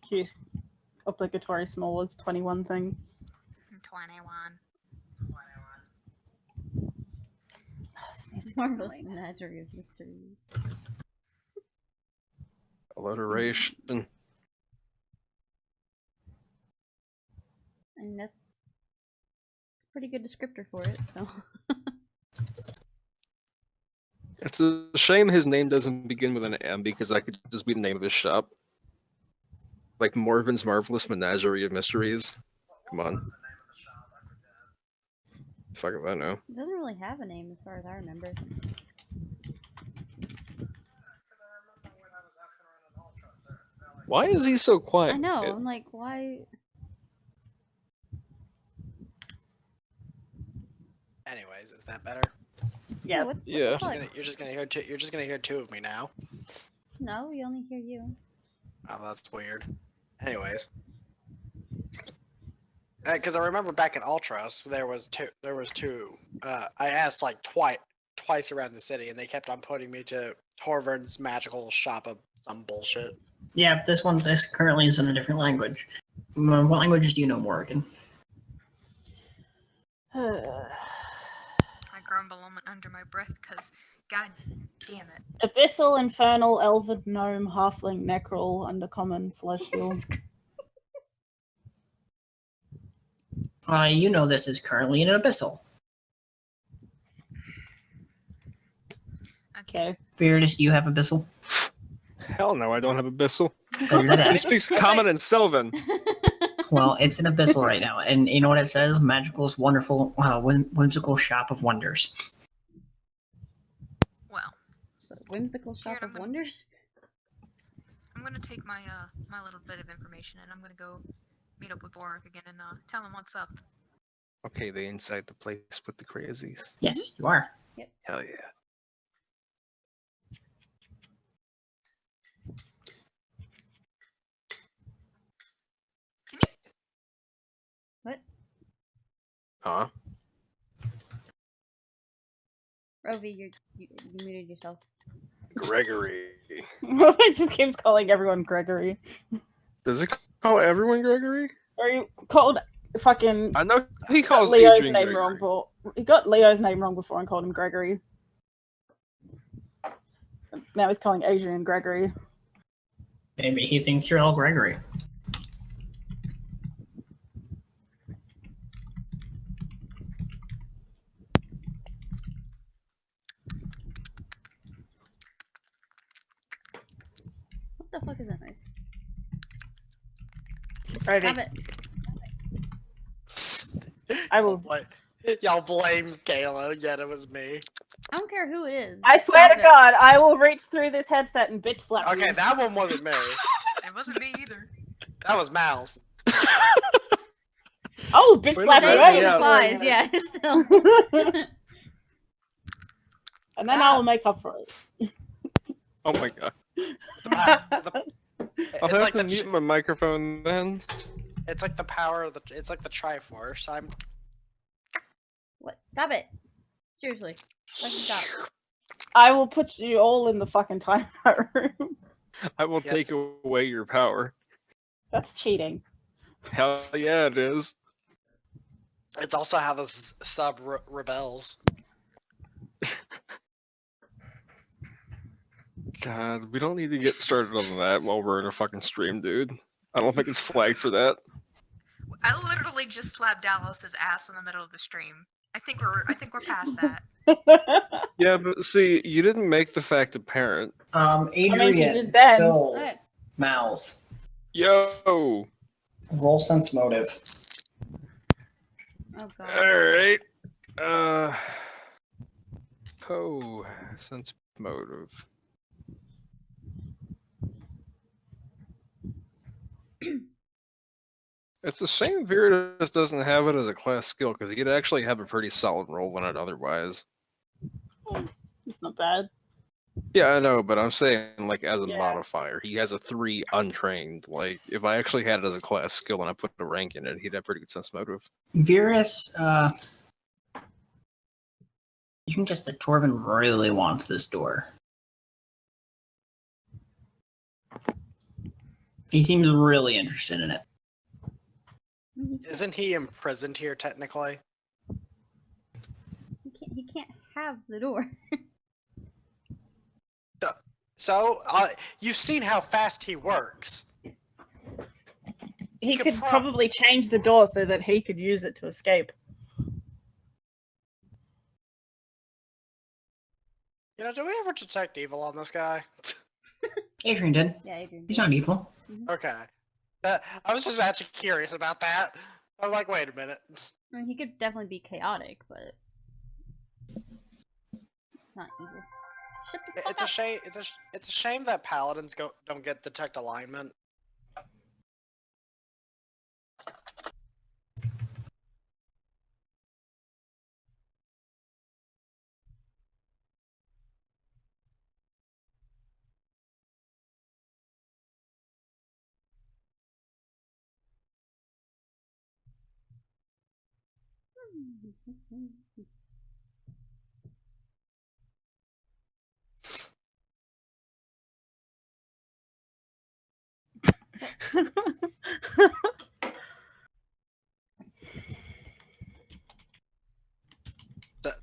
Cute. Obligatory small is 21 thing. 21. Marvelous menagerie of mysteries. Alliteration. I mean, that's a pretty good descriptor for it, so. It's a shame his name doesn't begin with an M because that could just be the name of his shop. Like Morven's Marvelous Menagerie of Mysteries. Come on. Fuck if I know. It doesn't really have a name as far as I remember. Why is he so quiet? I know, I'm like, why? Anyways, is that better? Yes. What the Yeah. fuck? You're just gonna hear two. You're just gonna hear two of me now. No, we only hear you. Oh, that's weird. Anyways, because I remember back in Ultras, there was two. I asked like twice around the city, and they kept on putting me to Torvern's magical shop of some bullshit. yeah, this currently is in a different language. What languages do you know, Morgan? I grumble under my breath because, god damn it. Abyssal, Infernal, Elven, Gnome, Halfling, Necral, Undercommon, Celestial. Jesus Christ. You know this is currently in an abyssal. Okay. Beardus, do you have abyssal? Hell no, I don't have Abyssal. Figured that He out. speaks Common and Sylvan. Well, it's an abyssal right now, and you know what it says? Magical's wonderful, whimsical shop of wonders. Well, So, whimsical shop Dude, I'm of gonna- wonders. I'm gonna take my my little bit of information and I'm gonna go meet up with Boric again and tell him what's up. Okay, they inside the place with the crazies. Yes, you are. Hell yeah. Can you? What? Huh? Rovi, you muted yourself. Gregory. It just keeps calling everyone Gregory. Does it call everyone Gregory? Or you called fucking I know he got calls Leo's Adrian name Gregory. wrong, but he got Leo's name wrong before and called him Gregory. Now he's calling Adrian Gregory. Maybe he thinks you're all Gregory. What the fuck is that noise? Right. Stop it. I will. Y'all blame Kayla, yet it was me. I don't care who it is. I swear Stop to it. God, I will reach through this headset and bitch slap Okay, you. that one wasn't me. It wasn't me either. That was Mal's. Oh, bitch Wait a slap minute, Same you. thing applies, yeah. Still. And then I'll make up for it. Oh my god. It's I'll have like to the mute my microphone then. it's like the power of the it's like the Triforce. I'm What? Stop it. Seriously. Fucking stop. I will put you all in the fucking timeout room. I will Yes. take away your power. That's cheating. Hell yeah, it is. It's also how the sub rebels. God, we don't need to get started on that while we're in a fucking stream, dude. I don't think it's flagged for that. I literally just slapped Dallas's ass in the middle of the stream. I think we're past that. Yeah, but see, you didn't make the fact apparent. Adrian, she did then. Phil, Okay. Mouse, Yo! roll sense motive. Oh god. Alright. Oh, sense motive. It's a shame Viridus doesn't have it as a class skill, because he'd actually have a pretty solid roll on it otherwise. It's not bad. Yeah, I know, but I'm saying, like, as a Yeah. modifier, he has a 3 untrained. Like, if I actually had it as a class skill and I put a rank in it, he'd have pretty good sense motive. Virus, you can guess that Torvin really wants this door. He seems really interested in it. Isn't he imprisoned here technically? He can't have the door. So, you've seen how fast he works. He could could probably change the door so that he could use it to escape. You know, do we ever detect evil on this guy? Adrian did. Yeah, Adrian. He's not evil. Okay. I was just actually curious about that. I was like, wait a minute. I mean, he could definitely be chaotic, but not evil. Shut the fuck It's a up. shame. It's a shame that paladins don't get detect alignment.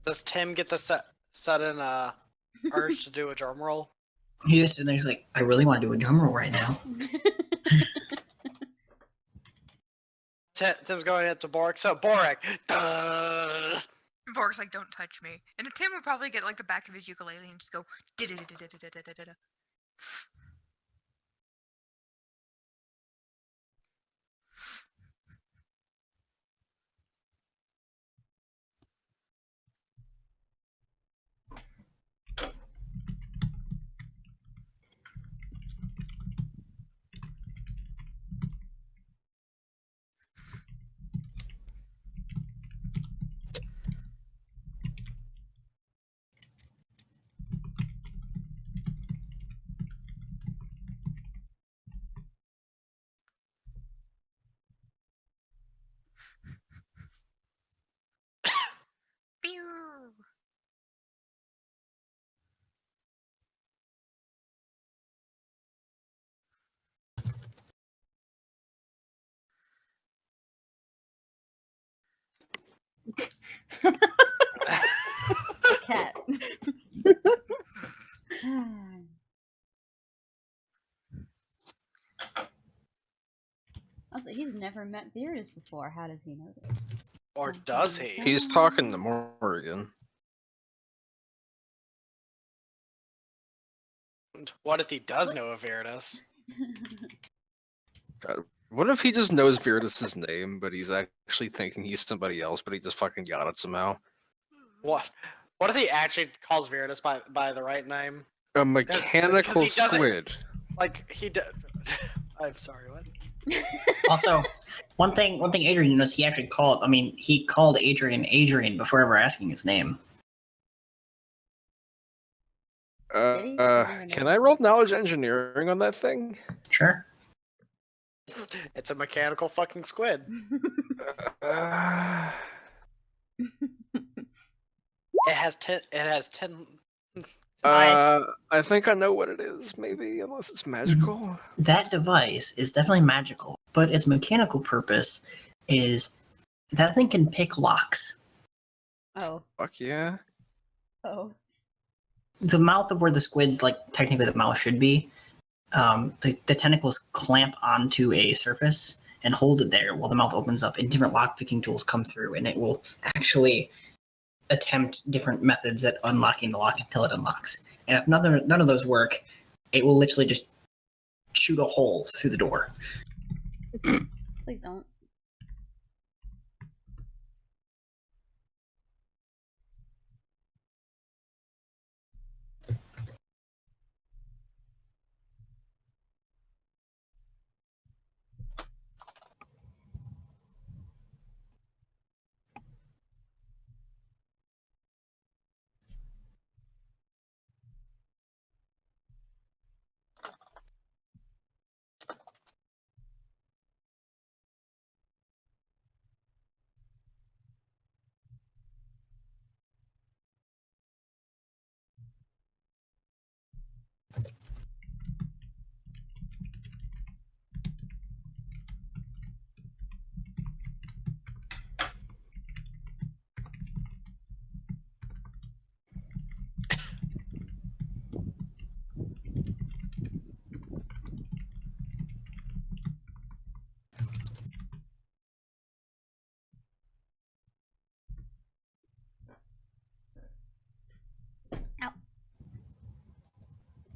Does Tim get the sudden urge to do a drum roll? He just and he's like, I really want to do a drum roll right now. Tim's going into Boric. So Boric. Duh. Borg's like, don't touch me. And Tim would probably get like the back of his ukulele and just go da-da-da-da-da-da-da-da. Cat. Also, he's never met Beardus before. How does he know this? Or does he? He's talking to Morgan. What if he does know of Veritas? God, what if he just knows Viridus' name, but he's actually thinking he's somebody else, but he just fucking got it somehow? What? What if he actually calls Veritas by the right name? A mechanical he doesn't- squid. Like he did. I'm sorry. What? Also, one thing Adrian knows, he actually called. I mean, he called Adrian before ever asking his name. Can I roll knowledge engineering on that thing? Sure. It's a mechanical fucking squid. Uh, It has 10. It has 10. Nice. I think I know what it is, maybe, unless it's magical. That device is definitely magical, but its mechanical purpose is that thing can pick locks. Oh. Fuck yeah. Oh. The mouth of where the squid's, like, technically the mouth should be, the tentacles clamp onto a surface and hold it there while the mouth opens up, and different lock picking tools come through, and it will actually attempt different methods at unlocking the lock until it unlocks. And if none of those work, it will literally just shoot a hole through the door. Please don't.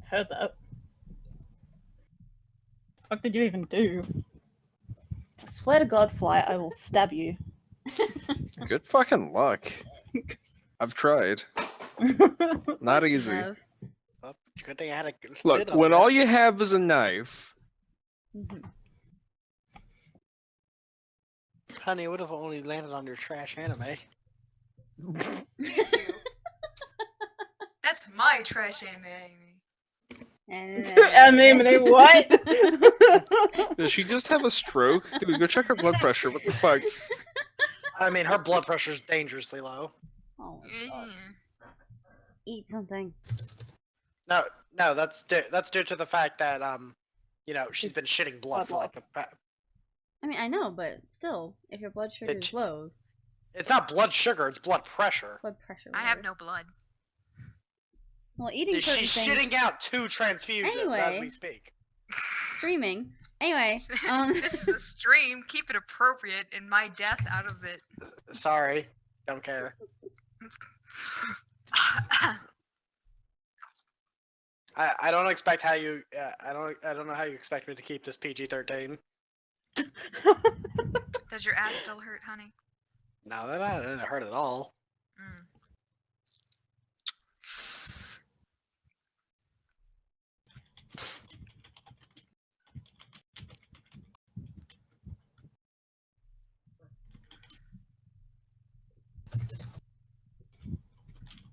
Heard that. What did you even do? I swear to God, Fly, I will stab you. Good fucking luck. I've tried. Not easy. Have. Oh, good thing I had a Look, lid on when that. all you have is a knife, Honey, it would have only landed on your trash anime. Me too. That's my trash anime. Anime, what? does she just have a stroke? Dude, go check her blood pressure. What the fuck? I mean, her blood pressure's dangerously low. Oh my God. Eat something. No, that's due to the fact that you know, she's been shitting blood for like blood I mean, I know, but still, if your blood sugar is low, It's not blood sugar, it's blood pressure. blood pressure. I have whatever. no blood. Well, eating certain She's things. shitting out 2 transfusions as Anyway. we speak. Streaming. Anyway, This is a stream. Keep it appropriate and my death out of it. Sorry, don't care. I don't expect how you I don't know how you expect me to keep this PG-13. Does your ass still hurt, honey? No, that didn't hurt at all. Mm.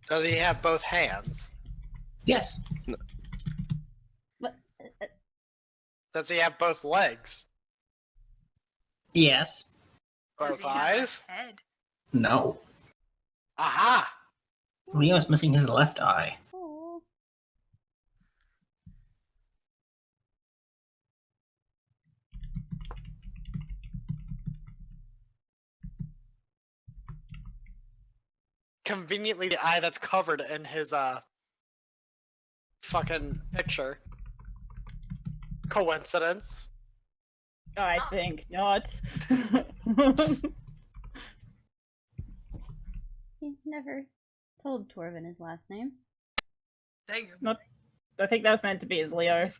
Does he have both hands? Yes. but, Does he have both legs? Yes. Does Both he have eyes? a head? No. Aha! Leo's missing his left eye. oh. conveniently the eye that's covered in his fucking picture. Coincidence? I think not. He never told Torvin his last name. Damn. Not- I think that was meant to be as Leo.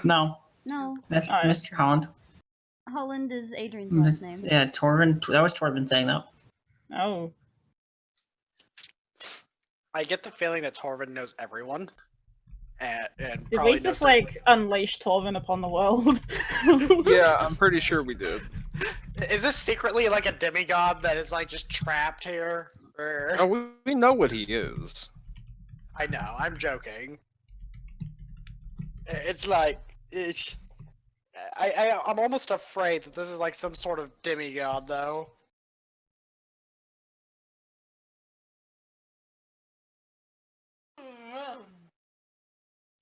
No, No, that's Alright. Mr. Holland. Holland is Adrian's last name. Yeah, Torvin. That was Torvin saying that. Oh. I get the feeling that Torvin knows everyone. And Did probably we just, knows like, unleash Torvin upon the world? Yeah, I'm pretty sure we did. Is this secretly like a demigod that is like just trapped here? Or... Oh, we know what he is. I know, I'm joking. It's like I'm almost afraid that this is like some sort of demigod though.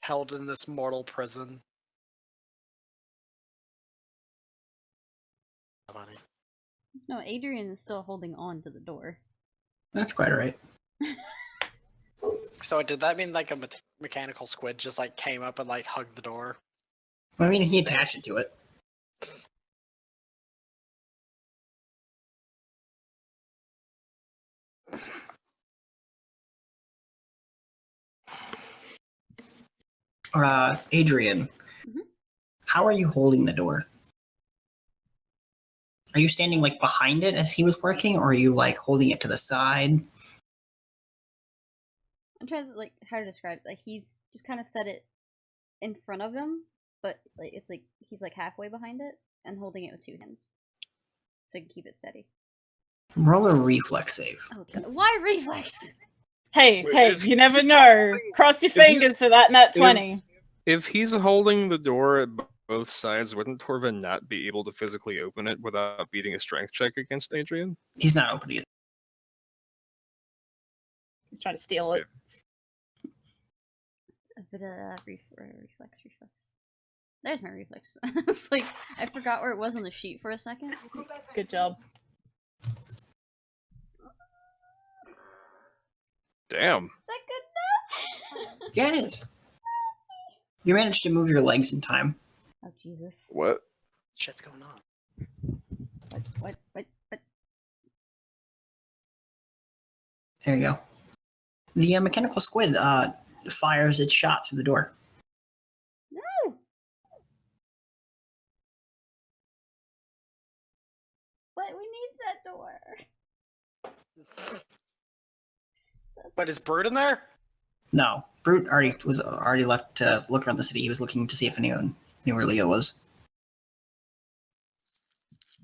Held in this mortal prison. Funny. No, Adrian is still holding on to the door. That's quite alright. So did that mean like a mechanical squid just like came up and like hugged the door? I mean, he attached it to it. Adrian, Mhm. how are you holding the door? Are you standing like behind it as he was working, or are you like holding it to the side? I'm trying to like how to describe it. Like he's just kind of set it in front of him, but like it's like he's like halfway behind it and holding it with two hands, so he can keep it steady. Roll a reflex save. Oh god, why reflex? Hey, Wait, hey, if you never he's know. holding- Cross your if he's- fingers for that nat 20. If he's holding the door at both sides, wouldn't Torvin not be able to physically open it without beating a strength check against Adrian? He's not opening it. He's trying to steal it. A bit of reflex. There's my reflex. It's like I forgot where it was on the sheet for a second. Good job. Damn. Is that good enough? Yeah, it is. You managed to move your legs in time. Oh Jesus! What? Shit's going on. What? There you go. The mechanical squid fires its shot through the door. No! But we need that door. But is Brute in there? No, Brute was already left to look around the city. He was looking to see if anyone knew where Leo was.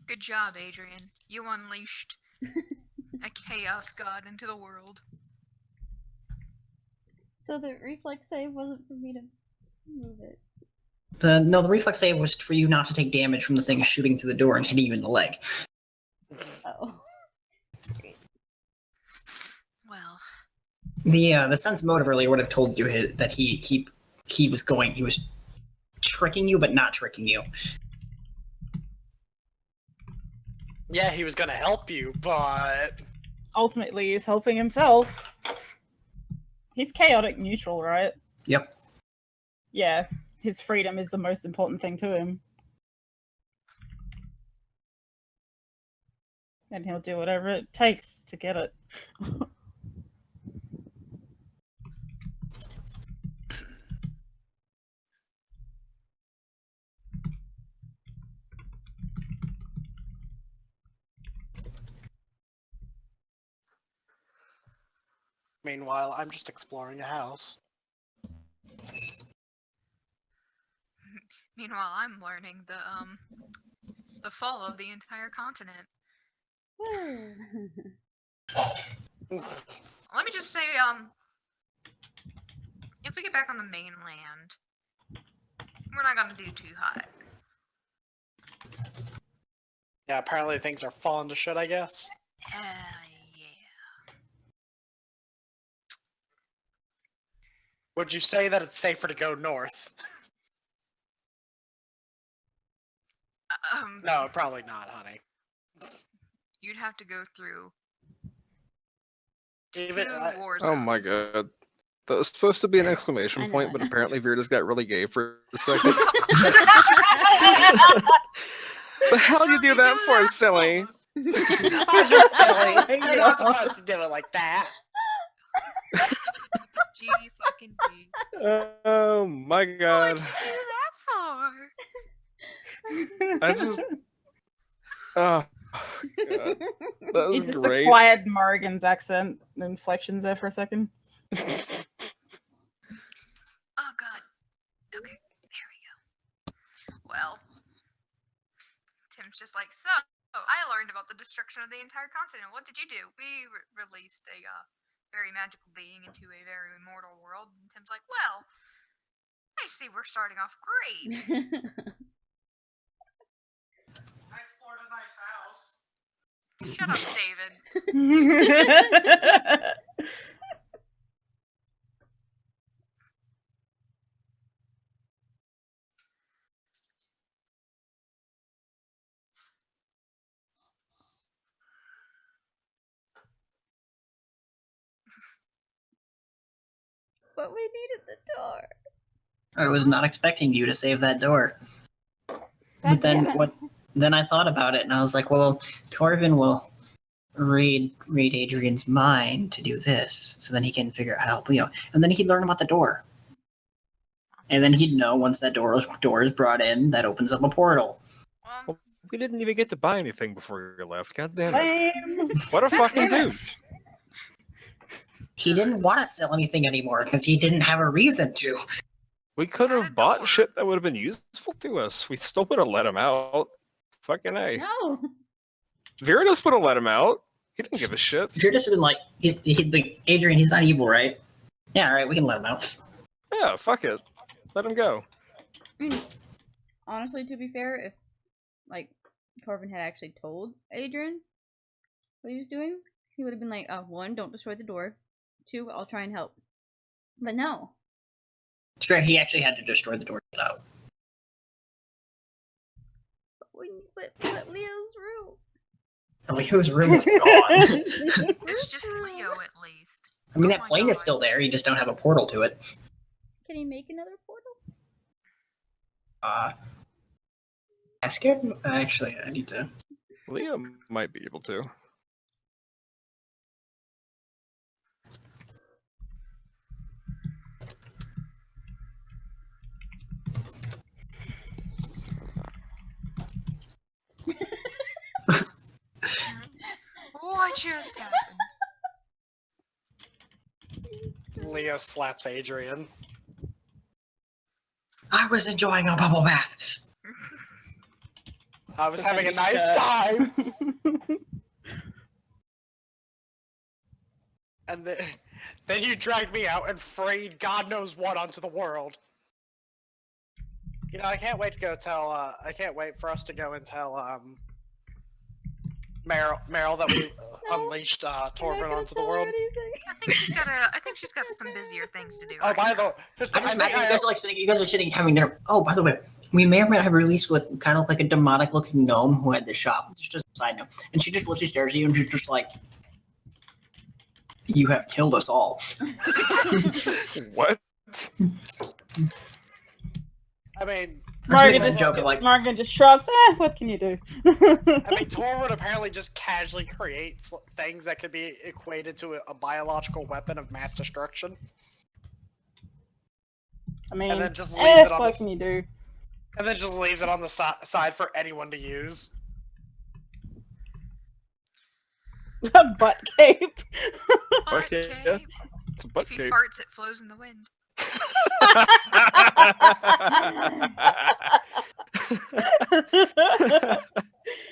Good job, Adrian. You unleashed a chaos god into the world. So the reflex save wasn't for me to move it. The reflex save was for you not to take damage from the thing shooting through the door and hitting you in the leg. Oh. Well, The sense motive earlier would have told you that he was tricking you but not tricking you. Yeah, he was gonna help you, but Ultimately, he's helping himself. He's chaotic neutral, right? Yep. Yeah, his freedom is the most important thing to him. And he'll do whatever it takes to get it. meanwhile, I'm just exploring a house. meanwhile, I'm learning the fall of the entire continent. Let me just say, if we get back on the mainland, we're not gonna do too hot. Yeah, apparently things are falling to shit, I guess. Yeah. Would you say that it's safer to go north? No, probably not, honey. You'd have to go through Even, war Oh my zones. god. That was supposed to be an I exclamation know, point, I but know. apparently Virtus got really gay for a second. The hell you do that for, silly? oh, you silly! You're not supposed to do it like that. G fucking G. Oh my god. What'd you do that for? I just. Oh, god. That was It just great. acquired Morrigan's accent inflections there for a second. Oh god. Okay, there we go. Well, Tim's just like, so, I learned about the destruction of the entire continent. What did you do? We released a very magical being into a very immortal world. And Tim's like, well, I see we're starting off great. I explored a nice house. Shut up, David. But we needed the door. I was not expecting you to save that door. But then then I thought about it and I was like, well, Torvin will read Adrian's mind to do this, so then he can figure out how to help Leo. And then he'd learn about the door. And then he'd know once that door is brought in, that opens up a portal. Well, We didn't even get to buy anything before you left. God damn it. Lame. What a fucking douche. He didn't want to sell anything anymore because he didn't have a reason to. We could had a have bought door. shit that would have been useful to us. We still would have let him out. Fucking A. No. Virtus would have let him out. He didn't give a shit. If you're just been like, he'd be, Adrian, he's not evil, right? Yeah, all right, we can let him out. Yeah, fuck it. Let him go. I mean, honestly, to be fair, if like Torvin had actually told Adrian what he was doing, he would have been like, one, don't destroy the door. 2, I'll try and help. But no. It's fair, he actually had to destroy the door to get out. But Leo's room. Leo's room is gone. it's just Leo at least. I mean, Oh that my plane is God. still there, you just don't have a portal to it. Can he make another portal? Ask him? Actually, I need to. Leo might be able to. What just happened? Leo slaps Adrian. I was enjoying a bubble bath. I was having a nice time. And then you dragged me out and frayed God knows what onto the world. You know, I can't wait to go tell, I can't wait for us to go and tell, Meryl that we unleashed, Torvin onto the world. I think she's got some busier things to do. Oh, right by now. the way, I just imagine you guys are like sitting. You guys are sitting having dinner. Oh, by the way, we may or may not have released what kind of like a demonic-looking gnome who had this shop. Just a side note, and she just literally stares at you and she's just like, "You have killed us all." What? I mean, Morgan making just, a joke of like, Morgan just shrugs. What can you do? Torvin apparently just casually creates things that could be equated to a biological weapon of mass destruction. I mean, And then just leaves it on what the can you do? And then just leaves it on the side for anyone to use. Butt cape. Butt Okay, cape. yeah. It's a butt If he cape. farts, it flows in the wind.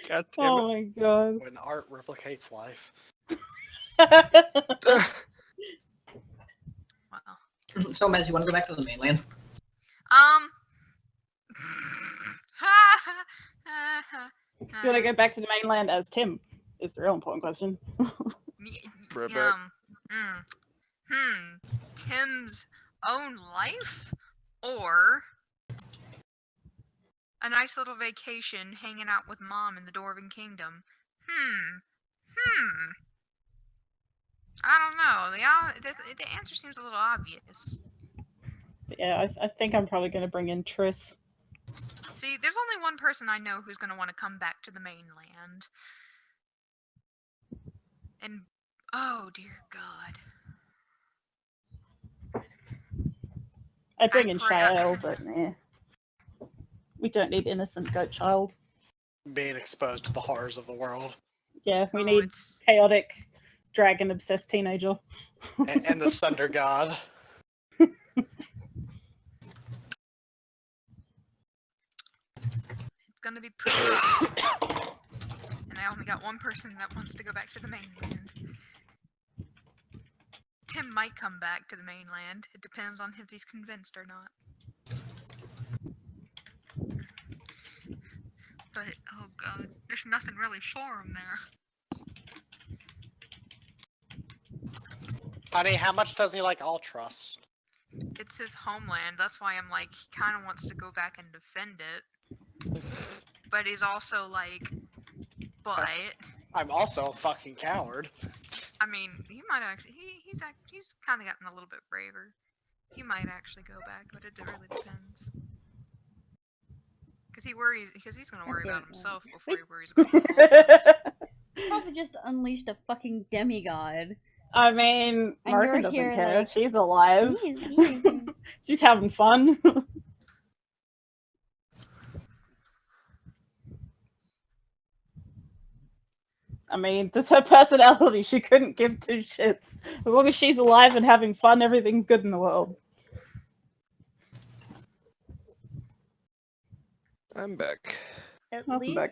God damn Oh it. my god. When art replicates life. Wow. "So, Mez, you want to go back to the mainland?" Do you want to go back to the mainland as Tim? Is the real important question. Right back. Tim's own life? Or a nice little vacation hanging out with Mom in the Dwarven Kingdom? I don't know. The answer seems a little obvious. But yeah, I think I'm probably going to bring in Triss. See, there's only one person I know who's going to want to come back to the mainland. And, oh dear God. I'd bring in pray- Shael, but we don't need innocent goat child. Being exposed to the horrors of the world. Yeah, we Oh, need it's chaotic, dragon-obsessed teenager. And the Sunder God. gonna be pretty rough. And I only got one person that wants to go back to the mainland. Tim might come back to the mainland. It depends on if he's convinced or not. But, oh god, there's nothing really for him there. Honey, how much does he like all trust? It's his homeland. That's why I'm like, he kind of wants to go back and defend it. But he's also like, but I'm also a fucking coward. I mean, he might actually. He's kind of gotten a little bit braver. He might actually go back, but it really depends. Because he's gonna worry about himself before he worries about the Probably just unleashed a fucking demigod. I mean, And Markin you're doesn't here, care. like, She's alive. He's She's having fun. I mean, that's her personality. She couldn't give two shits. As long as she's alive and having fun, everything's good in the world. I'm back. At Welcome back.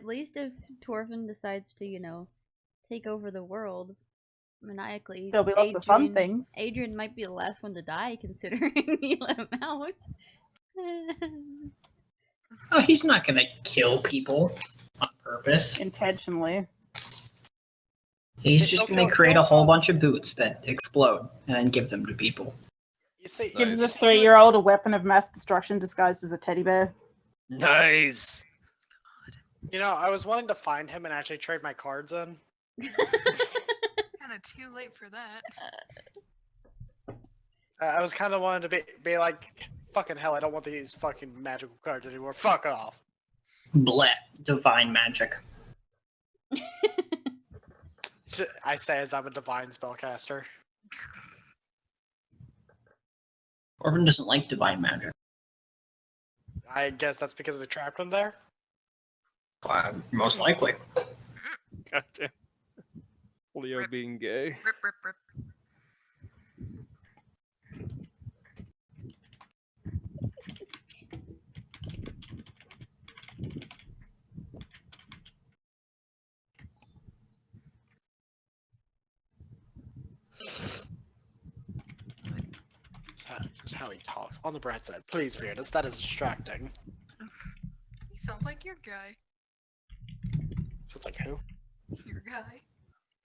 least if Torvin decides to, you know, take over the world maniacally, There'll be lots of fun things. Adrian might be the last one to die, considering you let him out. Oh, he's not gonna kill people on purpose. Intentionally. He's just gonna create a whole bunch of boots that explode and then give them to people. You see, Gives Nice. a 3-year-old a weapon of mass destruction disguised as a teddy bear. Nice. you know, I was wanting to find him and actually trade my cards in. Kind of too late for that. I was kind of wanting to be like, fucking hell, I don't want these fucking magical cards anymore. Fuck off. Bleh. Divine magic. I say as I'm a divine spellcaster. Orphan doesn't like divine magic. I guess that's because they trapped him there. Most likely. Goddamn. Leo Rip. being gay. Rip, rip, rip. That's how he talks. On the bright side, please, Fearless. That is distracting. He sounds like your guy. So it's like, who? Your guy.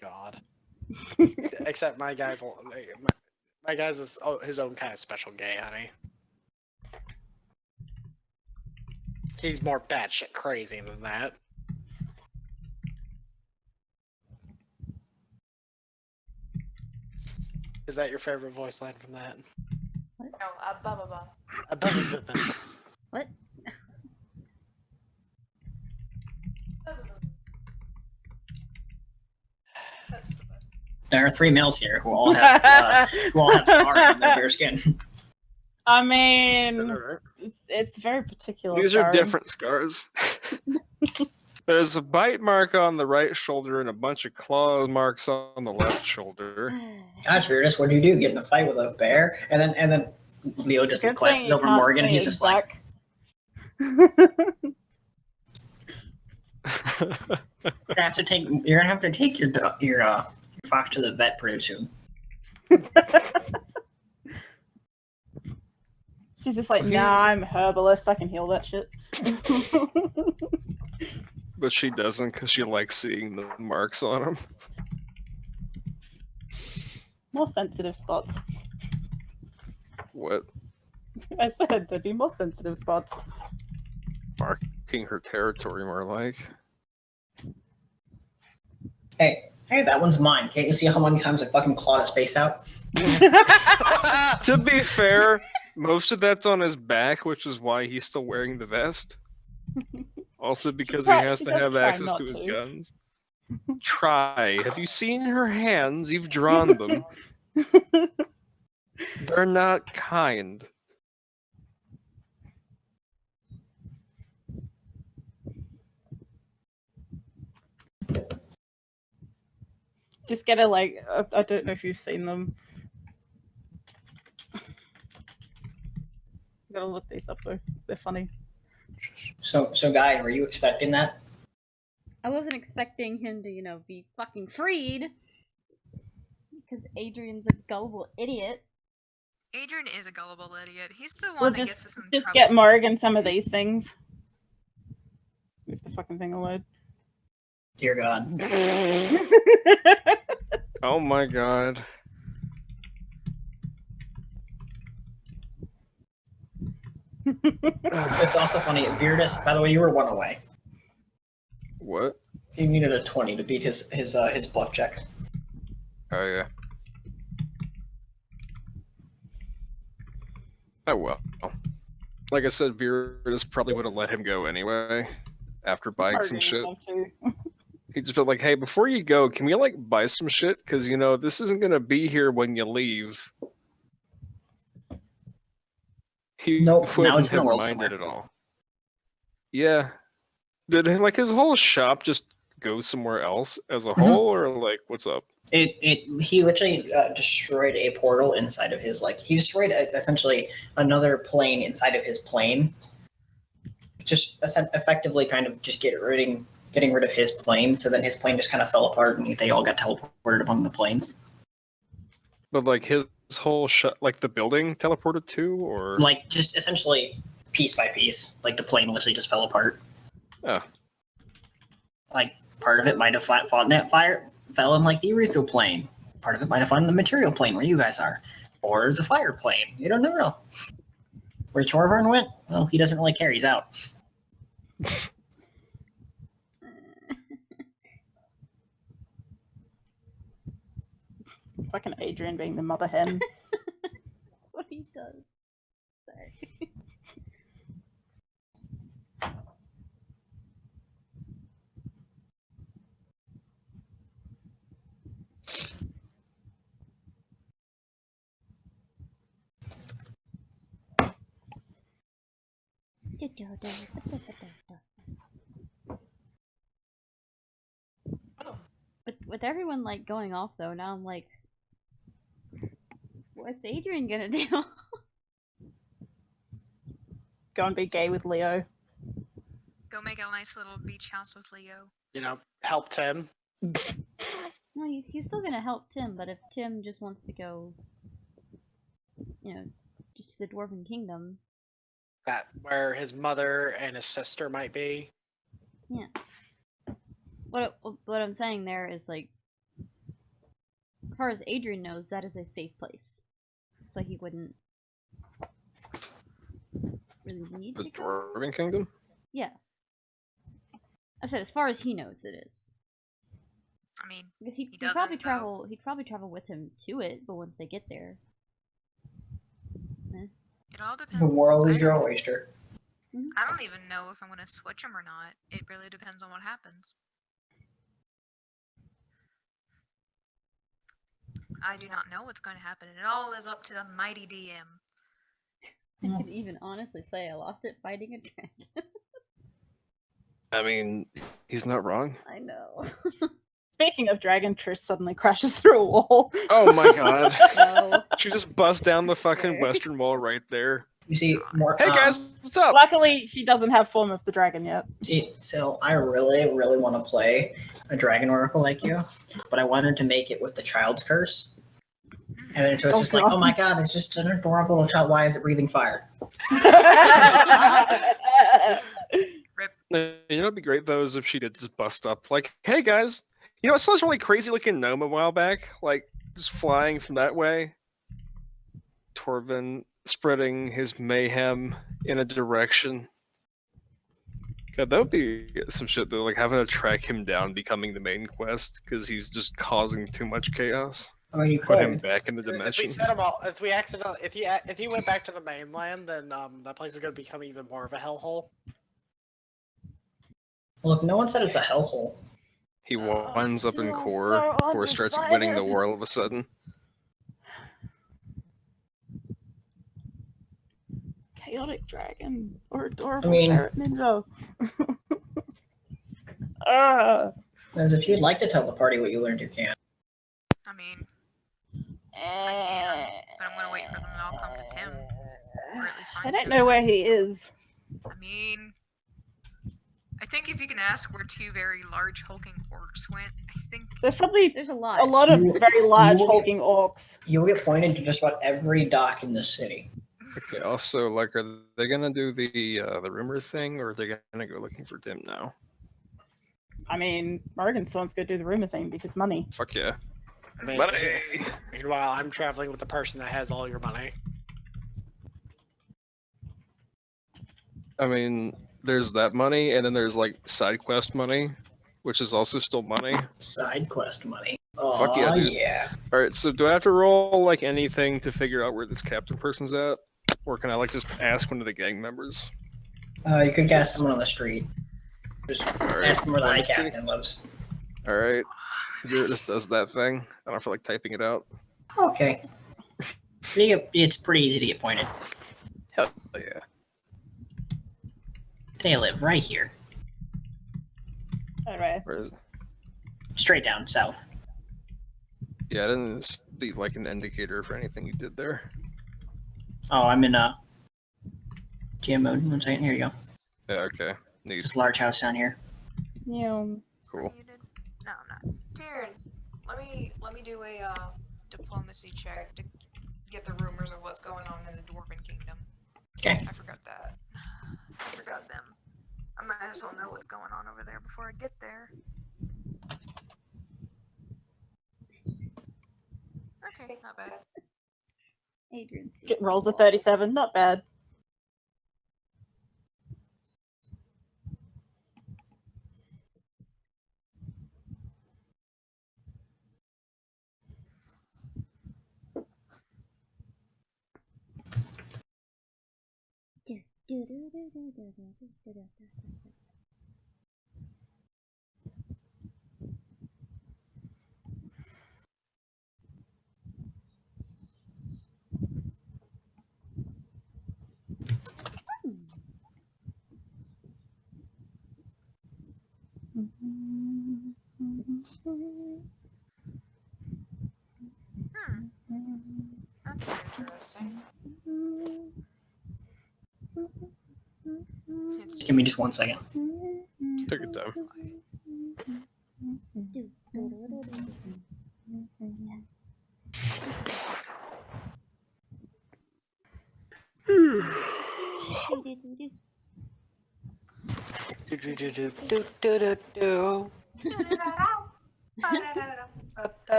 God. Except my guy's my guy's his own kind of special gay, honey. He's more batshit crazy than that. Is that your favorite voice line from that? No, blah blah blah. What? That's the best. There are 3 males here who all have scars on their bare skin. I mean, it's very particular. These are scarring. different scars. There's a bite mark on the right shoulder and a bunch of claw marks on the left shoulder. Gosh, Fearless, what'd you do? Get in a fight with a bear? And then Leo just Good glances thing you over can't Morgan and see he's just like, you're gonna have to take your fox to the vet pretty soon. She's just like, nah, I'm a herbalist. I can heal that shit. But she doesn't because she likes seeing the marks on them. More sensitive spots. What? I said there'd be more sensitive spots. Marking her territory, more like. Hey, Hey, that one's mine. Can't you see how many times I fucking clawed his face out? To be fair, most of that's on his back, which is why he's still wearing the vest. Also because he has she to does have try access not to his to. guns. Try. Have you seen her hands? You've drawn them. They're not kind. Just get a like. I don't know if you've seen them. Gotta look these up though. They're funny. So Guy, were you expecting that? I wasn't expecting him to, you know, be fucking freed. Because Adrian's a gullible idiot. Adrian is a gullible idiot. He's the one Well, that gets us in just trouble. get Morgan some of these things. Leave the fucking thing alone. Dear God. Oh my god. It's also funny. Virdis, by the way, you were 1 away. What? He needed a 20 to beat his bluff check. Oh yeah. Oh well. Like I said, Virdis probably would have let him go anyway. After buying some shit. He just felt like, hey, before you go, can we like buy some shit? Because you know this isn't gonna be here when you leave. He Nope, now wouldn't it's in the have world minded somewhere. at all. Yeah. Did like his whole shop just go somewhere else as a whole, or like what's up? He literally destroyed a portal inside of his he destroyed essentially another plane inside of his plane. Just effectively kind of just getting rid of his plane, so then his plane just kind of fell apart and they all got teleported among the planes. But like his whole like the building teleported too, or Like just essentially piece by piece, like the plane literally just fell apart. Oh. Like part of it might have fought in that fire, fell in like the Urizo plane. Part of it might have fallen in the material plane where you guys are, or the fire plane. You don't know. Where Torvern went? Well, he doesn't really care. He's out. Fucking Adrian being the mother hen. That's what he does. Sorry. With everyone like going off though, now I'm like, what's Adrian gonna do? Go and be gay with Leo. Go make a nice little beach house with Leo. You know, help Tim. No, he's still gonna help Tim, but if Tim just wants to go, you know, just to the Dwarven Kingdom. That where his mother and his sister might be. Yeah. What I'm saying there is like, as far as Adrian knows, that is a safe place, so he wouldn't really need the to go. Dwarven Kingdom? Yeah. I said, as far as he knows, it is. I mean, Because he'd doesn't probably know. travel. He'd probably travel with him to it, but once they get there, It all depends. The world is I your don't- oyster. I don't even know if I'm going to switch him or not. It really depends on what happens. I do not know what's going to happen. It all is up to the mighty DM. I could even honestly say I lost it fighting a dragon. I mean, he's not wrong. I know. Speaking of dragon, Trish suddenly crashes through a wall. Oh my god. No. She just busts down the I fucking swear. western wall right there. You see more. Hey guys, what's up? Luckily, she doesn't have form of the dragon yet. See, so I really want to play a dragon oracle like you, but I wanted to make it with the child's curse. And then it was Oh, just like, God. oh my god, it's just an adorable little child. Why is it breathing fire? Rip. You know what'd be great though is if she did just bust up like, hey guys, you know I saw this really crazy looking gnome a while back, like just flying from that way. Torvin spreading his mayhem in a direction. God, that would be some shit though, like having to track him down becoming the main quest because he's just causing too much chaos. I mean, you Put him could. back in the If we dimension. set him all, if we accidentally, if he went back to the mainland, then that place is gonna become even more of a hellhole. Look, no one said it's a hellhole. He winds up in still core. so Core starts winning the undecided. war all of a sudden. Chaotic dragon or adorable I mean- ferret ninja. As if you'd like to tell the party what you learned, you can. I mean, but I'm gonna wait for them to all come to Tim, or at least I find don't Tim. know where he is. I mean, I think if you can ask where two very large hulking orcs went, I think. There's probably There's a lot. a lot of You- very large you will hulking orcs. You'll get pointed to just about every dock in the city. Okay. Also, like, are they gonna do the rumor thing, or are they gonna go looking for Dim now? I mean, Morganstone's gonna do the rumor thing because money. Fuck yeah. I mean, Money. meanwhile, I'm traveling with the person that has all your money. I mean, there's that money, and then there's like side quest money, which is also still money. Side quest money. Oh, Fuck yeah, dude. yeah. All right, so do I have to roll like anything to figure out where this captain person's at, or can I like just ask one of the gang members? You could guess someone on the street. Just All right. ask him where the high honesty. captain lives. All right. This does that thing. I don't feel like typing it out. Okay. It's pretty easy to get pointed. Hell yeah. They live right here. Alright. Where is it? Straight down south. Yeah, I didn't see like an indicator for anything you did there. Oh, I'm in GM mode. 1 second. Here you go. Yeah, okay. Neat. This large house down here. Yeah. Cool. You did? No, I'm not. Tyrion, let me do a diplomacy check to get the rumors of what's going on in the Dwarven Kingdom. Okay. I forgot that. I forgot them. I might as well know what's going on over there before I get there. Okay, not bad. Adrian's face Get is rolls a awful. 37, not bad. That's interesting. It's Give me just 1 second. Take your time.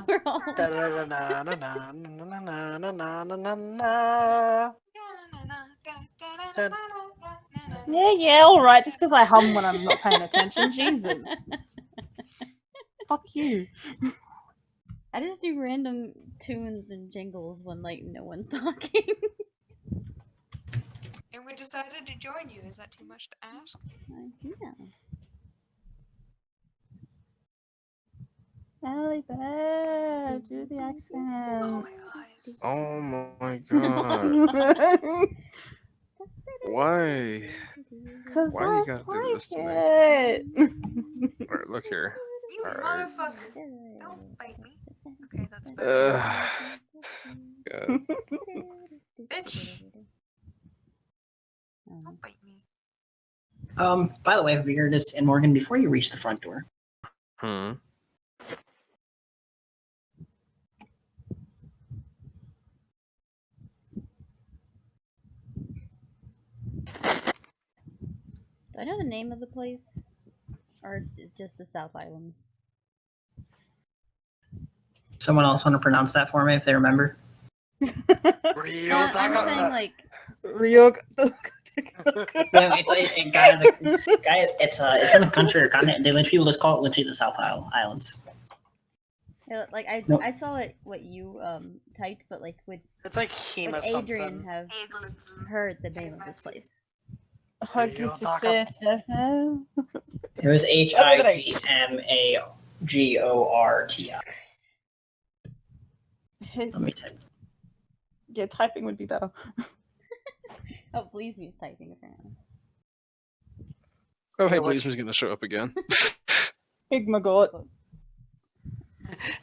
We're all Yeah, alright, just because I hum when I'm not paying attention. Jesus. Fuck you. I just do random tunes and jingles when like no one's talking. And we decided to join you. Is that too much to ask? Yeah. Allie Bear, do the Oh accent. my eyes. Oh my god. Why? Because Why I you gotta do like this to me? it. Alright, look here. You Alright. motherfucker. Don't bite me. Okay, that's better. God. Bitch. Don't bite me. By the way, Viridis and Morgan, before you reach the front door, Hmm. Do I know the name of the place? Or just the South Islands? someone else want to pronounce that for me if they remember? I'm saying like Ryog. Yeah, it's in a country or continent. They literally people just call it literally the South Islands. Yeah, like Nope. I saw it what you typed, but like would It's like Hema Adrian something. have heard the name of this place? It was HIGMAGORTI. Jesus Christ. Let me type. Yeah, typing would be better. Oh, please means typing apparently. Oh, hey, Yeah, which- Bleasman's gonna show up again. Higmagort.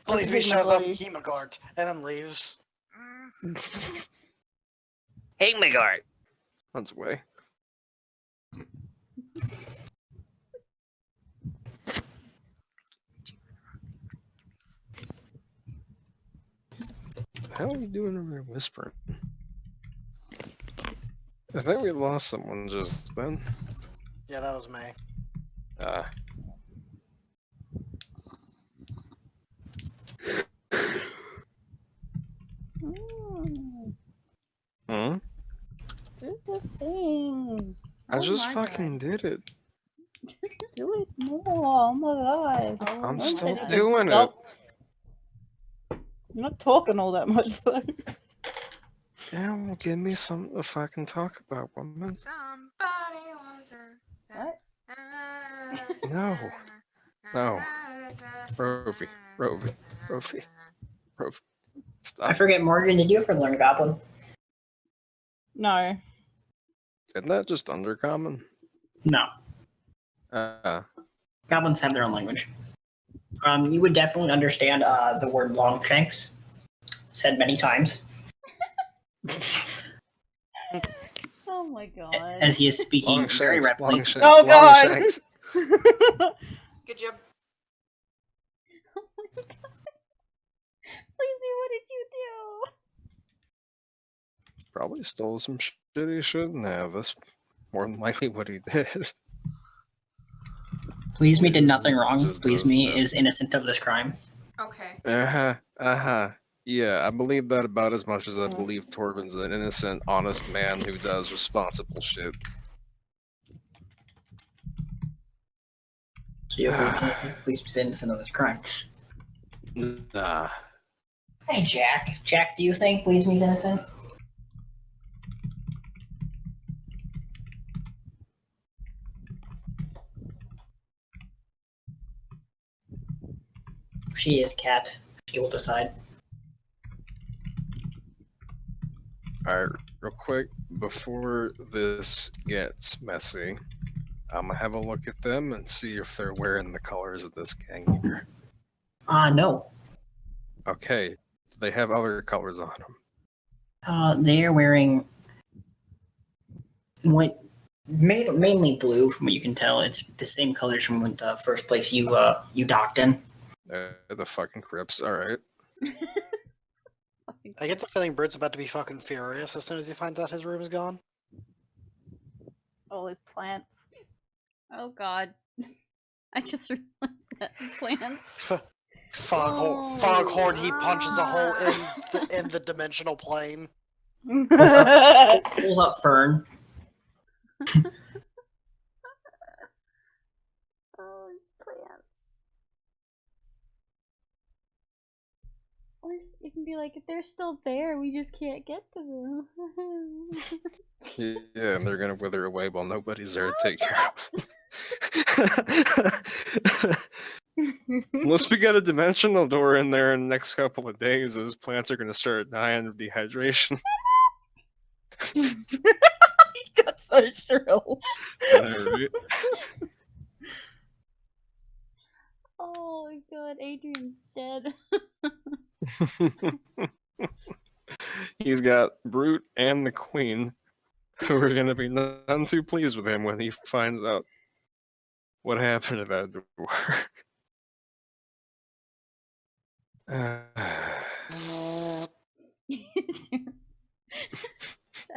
Please Big me shows up, Magorty. Hemagort, and then leaves. Hey, Megart! Runs away. The hell are you doing over there whispering? I think we lost someone just then. Yeah, that was me. Hmm? Do the thing. I Oh just my fucking did it. Do it more. Oh my god. Oh I'm my still God. doing Stop. You're not talking all that much though. Yeah, well, give me something to fucking talk about, woman. Somebody was a. What? No. No. Rovi. Rovi. Rovi. Rovi. Stop. I forget, Morgan. Did you ever learn Goblin? No. Isn't that just undercommon? No. Goblins have their own language. You would definitely understand the word Longshanks, said many times, Oh my god. as he is speaking Long very shanks, rapidly. long shanks, Oh, long God. shanks. Good job. Oh my god. Please me, what did you do? Probably stole some shit he shouldn't have. That's more than likely what he did. Please me did Please nothing me wrong. just Please does me that. is innocent of this crime. Okay. Yeah, I believe that about as much as I believe Torben's an innocent, honest man who does responsible shit. So you believe please be innocent of this crime. Nah. Hey, Jack. Jack, do you think please me's innocent? She is cat. She will decide. Alright, real quick, before this gets messy, I'm gonna have a look at them and see if they're wearing the colors of this gang here. No. Okay, do they have other colors on them? They are wearing what mainly blue, from what you can tell. It's the same colors from the first place you docked in. They're the fucking Crips, alright. I get the feeling Bert's about to be fucking furious as soon as he finds out his room is gone. All his plants. Oh god. I just realized that plants. Foghorn, he punches a hole in the dimensional plane. Pulls up Fern. Oh, his plants. You can be like, if they're still there, we just can't get to them. Yeah, and they're gonna wither away while nobody's there to take care of. Unless we get a dimensional door in there in the next couple of days, those plants are gonna start dying of dehydration. He got so shrill. Right? Oh my god, Adrian's dead. He's got Brute and the Queen, who are gonna be none too pleased with him when he finds out what happened to that door.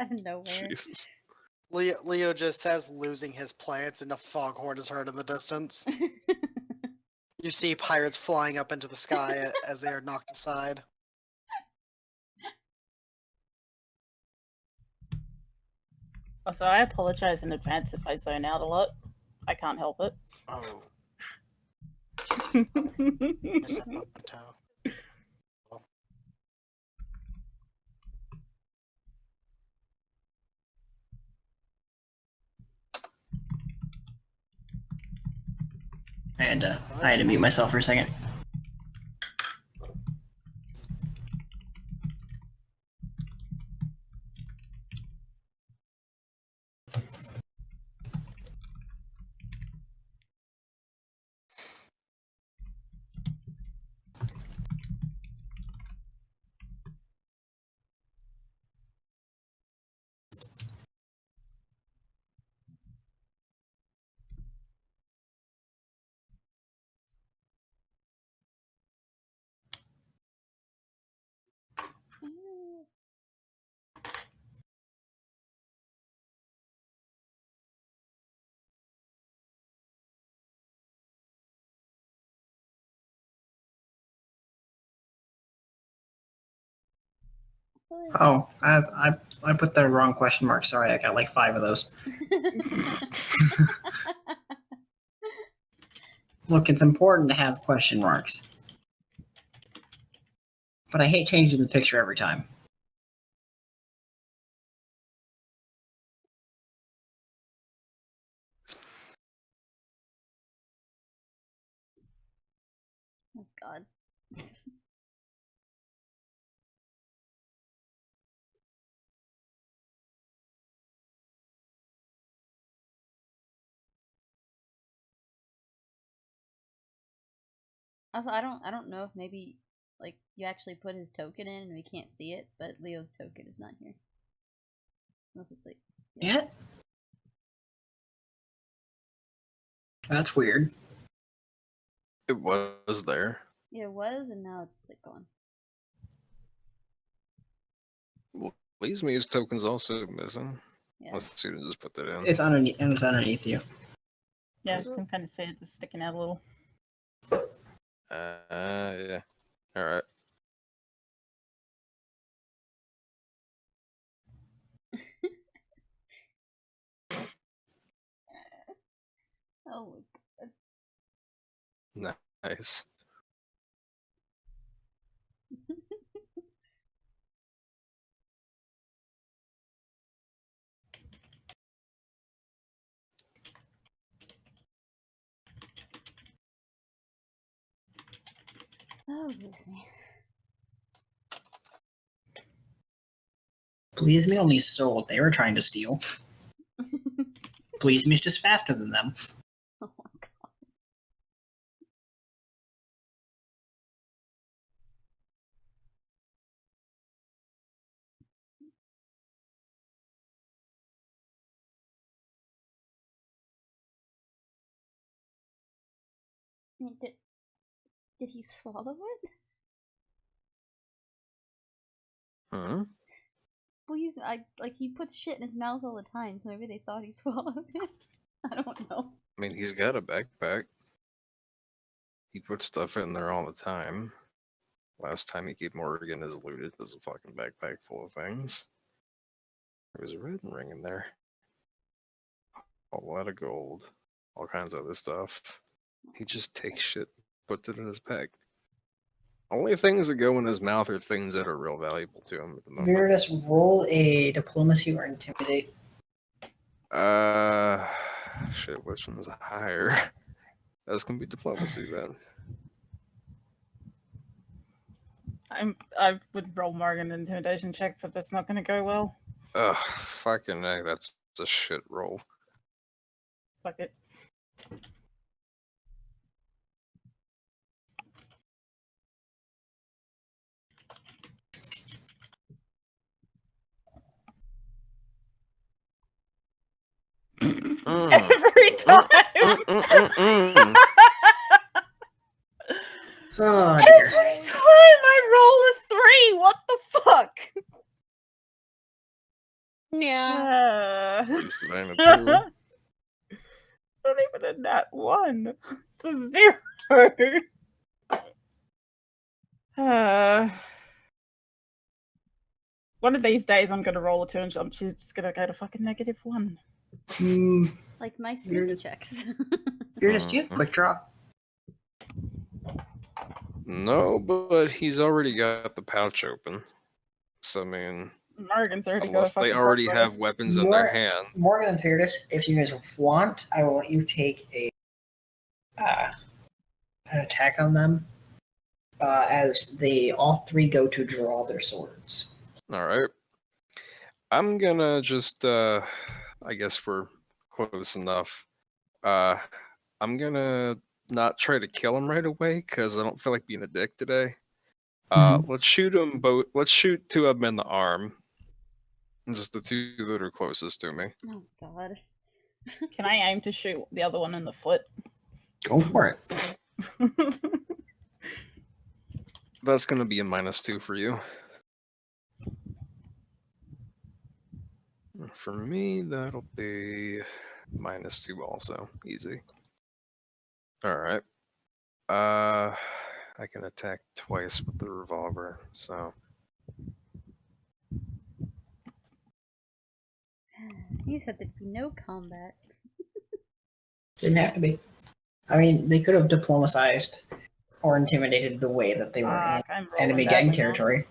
Out of nowhere. Jesus. Leo just says losing his plants and a foghorn is heard in the distance. You see pirates flying up into the sky as they are knocked aside. Also, I apologize in advance if I zone out a lot. I can't help it. Oh. I said my toe. I had to mute myself for a second. Oh, I put the wrong question mark. Sorry, I got like 5 of those. Look, it's important to have question marks. But I hate changing the picture every time. Oh God. Also, I don't know if maybe like you actually put his token in and we can't see it, but Leo's token is not here. Unless it's like Yeah. That's weird. It was there. yeah, it was, and now it's like gone. Leesme's token's also missing. Yeah. Let's see, just put that in. It's underneath you. Yeah, Also- you can kind of see it just sticking out a little. Yeah. Alright. Oh my God. Nice. Oh, excuse me. Please me only stole what they were trying to steal. Please me's just faster than them. Oh my God. Wait, did he swallow it? Hmm? Please, he puts shit in his mouth all the time, so maybe they thought he swallowed it. I don't know. I mean, he's got a backpack. He puts stuff in there all the time. Last time he gave Morgan his looted was a fucking backpack full of things. There was a red ring in there. A lot of gold. All kinds of other stuff. He just takes shit, puts it in his pack. Only things that go in his mouth are things that are real valuable to him at the moment. Viridus, roll a diplomacy or intimidate. Shit, which one's higher? That's gonna be diplomacy then. I would roll Morgan an intimidation check, but that's not going to go well. Ugh, fucking heck, that's a shit roll. Fuck it. Mm. Every time. Oh dear. Every time I roll a 3, what the fuck? Yeah. Used to name it too. Not even a nat 1. It's a 0. One of these days, I'm gonna roll a 2 and she's just gonna go to fucking -1. Like my You're sneak just- checks. You're just you have quick draw. No, but he's already got the pouch open. So I mean, Morgan's already got a unless they fucking already crossbow. have weapons in their More- hand. Morgan and Fearless, if you guys want, I will let you take an attack on them as they all three go to draw their swords. All right. I'm gonna just, I guess we're close enough. I'm gonna not try to kill him right away because I don't feel like being a dick today. Let's shoot them both. Let's shoot 2 of them in the arm. Just the 2 that are closest to me. Oh god. Can I aim to shoot the other one in the foot? Go for it. That's gonna be a -2 for you. For me, that'll be -2 also. Easy. Alright. I can attack twice with the revolver, so. You said there'd be no combat. Didn't have to be. I mean, they could have diplomatized or intimidated the way that they were in I'm rolling enemy badly gang now. territory.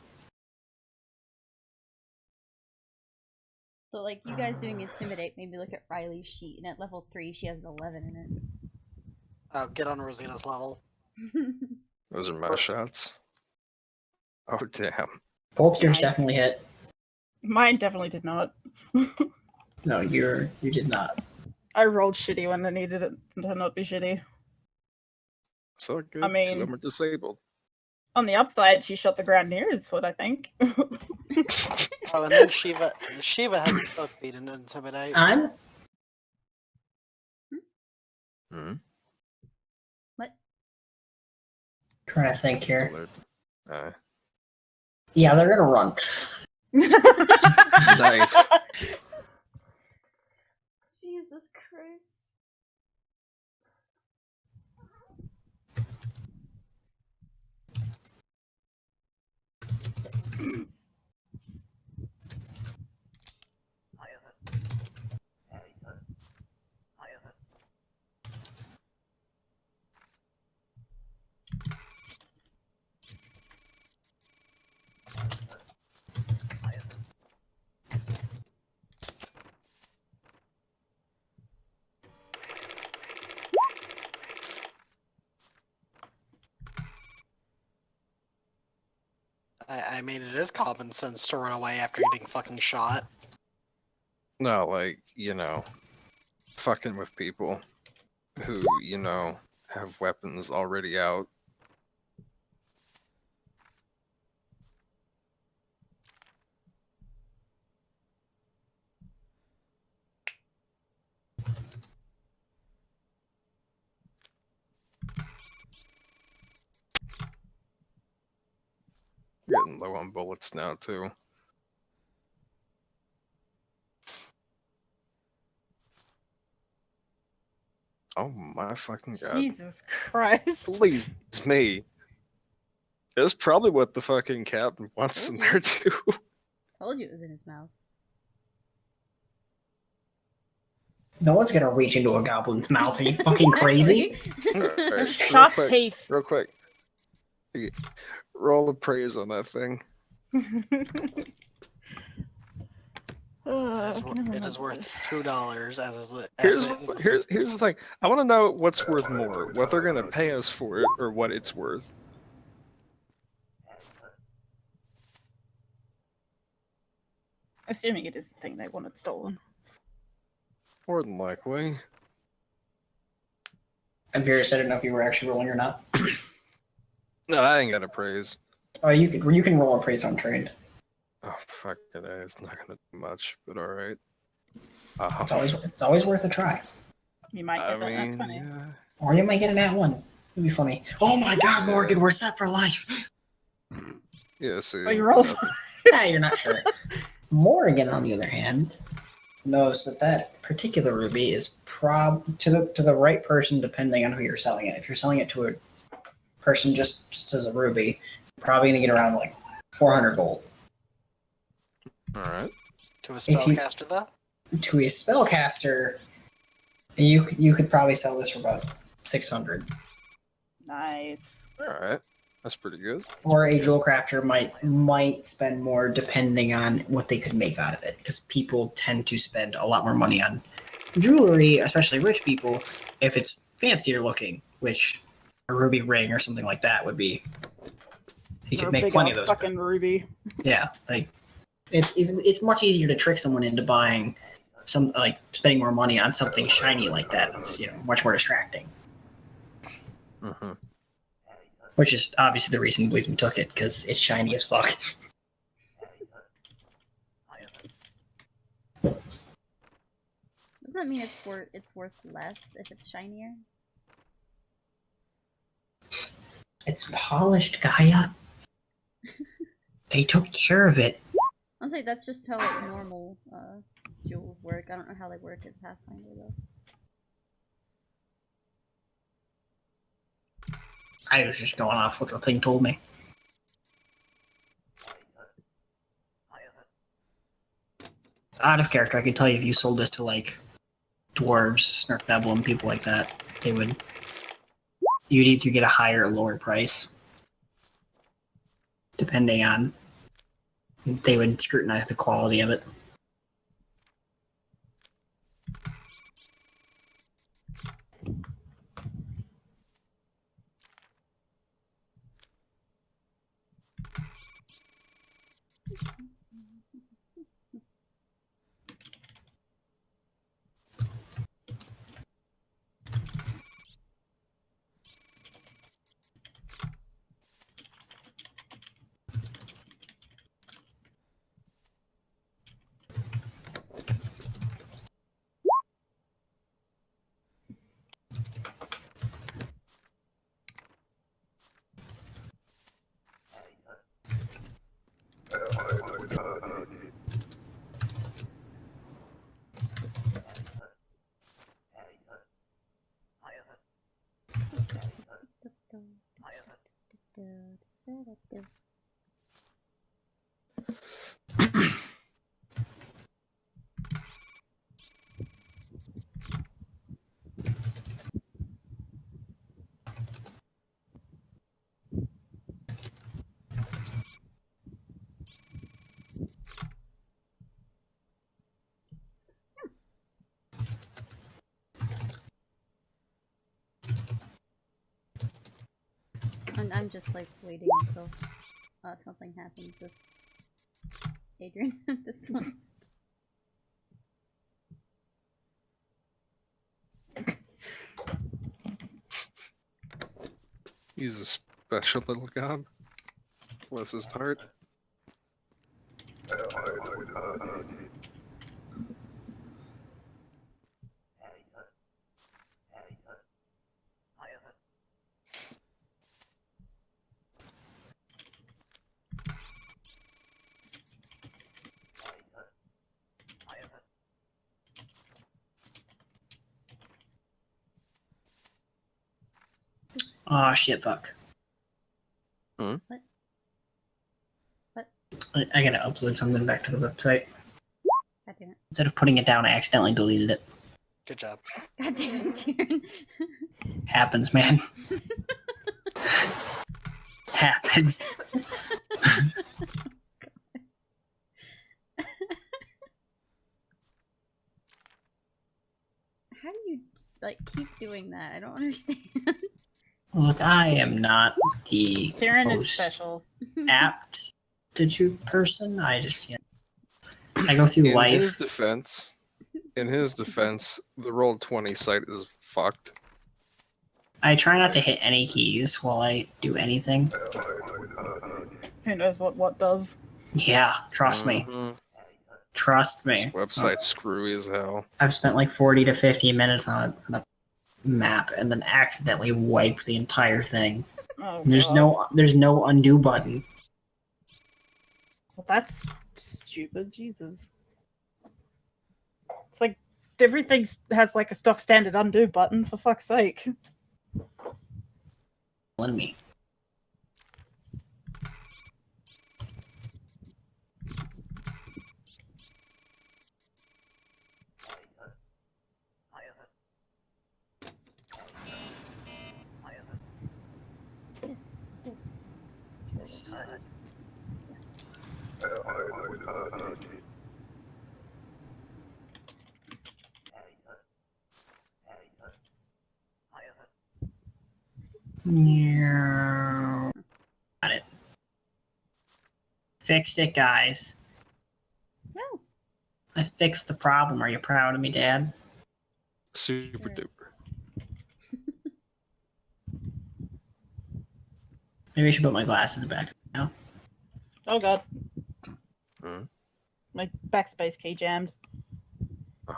So like you guys doing intimidate made me look at Riley's sheet, and at level 3 she has an 11 in Oh, get on Rosita's level. it. Those are my shots. Oh, damn. Both yours Nice. definitely hit. Mine definitely did not. No, you did not. I rolled shitty when I needed it to not be shitty. So good. I 2 mean- of them are disabled. On the upside, she shot the ground near his foot, I think. Oh, and then Shiva has both beat and intimidate. I'm Hmm? trying to think here. Alert. Yeah, they're gonna run. Nice. Jesus Christ. I mean, it is common sense to run away after getting fucking shot. No, like, fucking with people who, have weapons already out. Getting low on bullets now, too. Oh my fucking god. Jesus Christ. Please, it's me. That's probably what the fucking captain wants in there, too. Told you it was in his mouth. No one's gonna reach into a goblin's mouth. Are you fucking crazy? Alright, Shark teeth. real quick. Roll appraise on that thing. It is worth $2 Here's the thing. I want to know what's worth more, what they're gonna pay us for it, or what it's worth. Assuming it is the thing they wanted stolen. More than likely. And Vera said, I don't know if you were actually rolling or not. No, I ain't got appraise. Oh, you can roll a praise on trade. Oh fuck it, it's not gonna do much, but alright. It's always worth a try. You might I get that. That's mean, funny. yeah. Or you might get an at one. It'd be funny. Oh my god, Morgan, we're set for life. Yeah, see. Oh, you rolled. Nah, you're not sure. Morgan, on the other hand, knows that particular ruby is to the right person, depending on who you're selling it. If you're selling it to a person just as a ruby, you're probably gonna get around like 400 gold. All right. To a If you- spellcaster, though? To a spellcaster, you could probably sell this for about 600. Nice. All right. That's pretty good. Or a jewel crafter might spend more depending on what they could make out of it, because people tend to spend a lot more money on jewelry, especially rich people, if it's fancier looking, which a ruby ring or something like that would be. You Or could a make big plenty ass of those. fucking ruby. Yeah, like it's much easier to trick someone into buying some, like, spending more money on something shiny like that. That's, much more distracting. Mm-hmm. Which is obviously the reason Blizzard took it, because it's shiny as fuck. Doesn't that mean it's worth less if it's shinier? It's polished, Gaia. They took care of it. I'll say that's just how like normal jewels work. I don't know how they work in Pathfinder though. I was just going off what the thing told me. Out of character, I can tell you if you sold this to, like, dwarves, Nerfneblum, people like that, you'd either get a higher or lower price. Depending on, they would scrutinize the quality of it. And I'm just like waiting until something happens with Adrian at this point. He's a special little god. Bless his heart. Oh shit, fuck. Hmm? What? What? I gotta upload something back to the website. God damn it. Instead of putting it down, I accidentally deleted it. Good job. God damn it, Tyrion. Happens, man. Happens. How do you like keep doing that? I don't understand. Look, I am not the Tyrion is most special. apt to shoot person. I just, I go through In life. his defense, the roll 20 site is fucked. I try not to hit any keys while I do anything. Who knows what does? Yeah, trust me. Mhm. Trust This me. website's screwy as hell. I've spent like 40 to 50 minutes on a map and then accidentally wiped the entire thing. Oh, There's God. no undo button. Well, that's stupid. Jesus. It's like everything has like a stock standard undo button, for fuck's sake. Let me. Yeah. Got it. Fixed it, guys. No. I fixed the problem. Are you proud of me, Dad? Super Sure. duper. Maybe I should put my glasses back now. Oh god, Hmm. my backspace key jammed. Oh.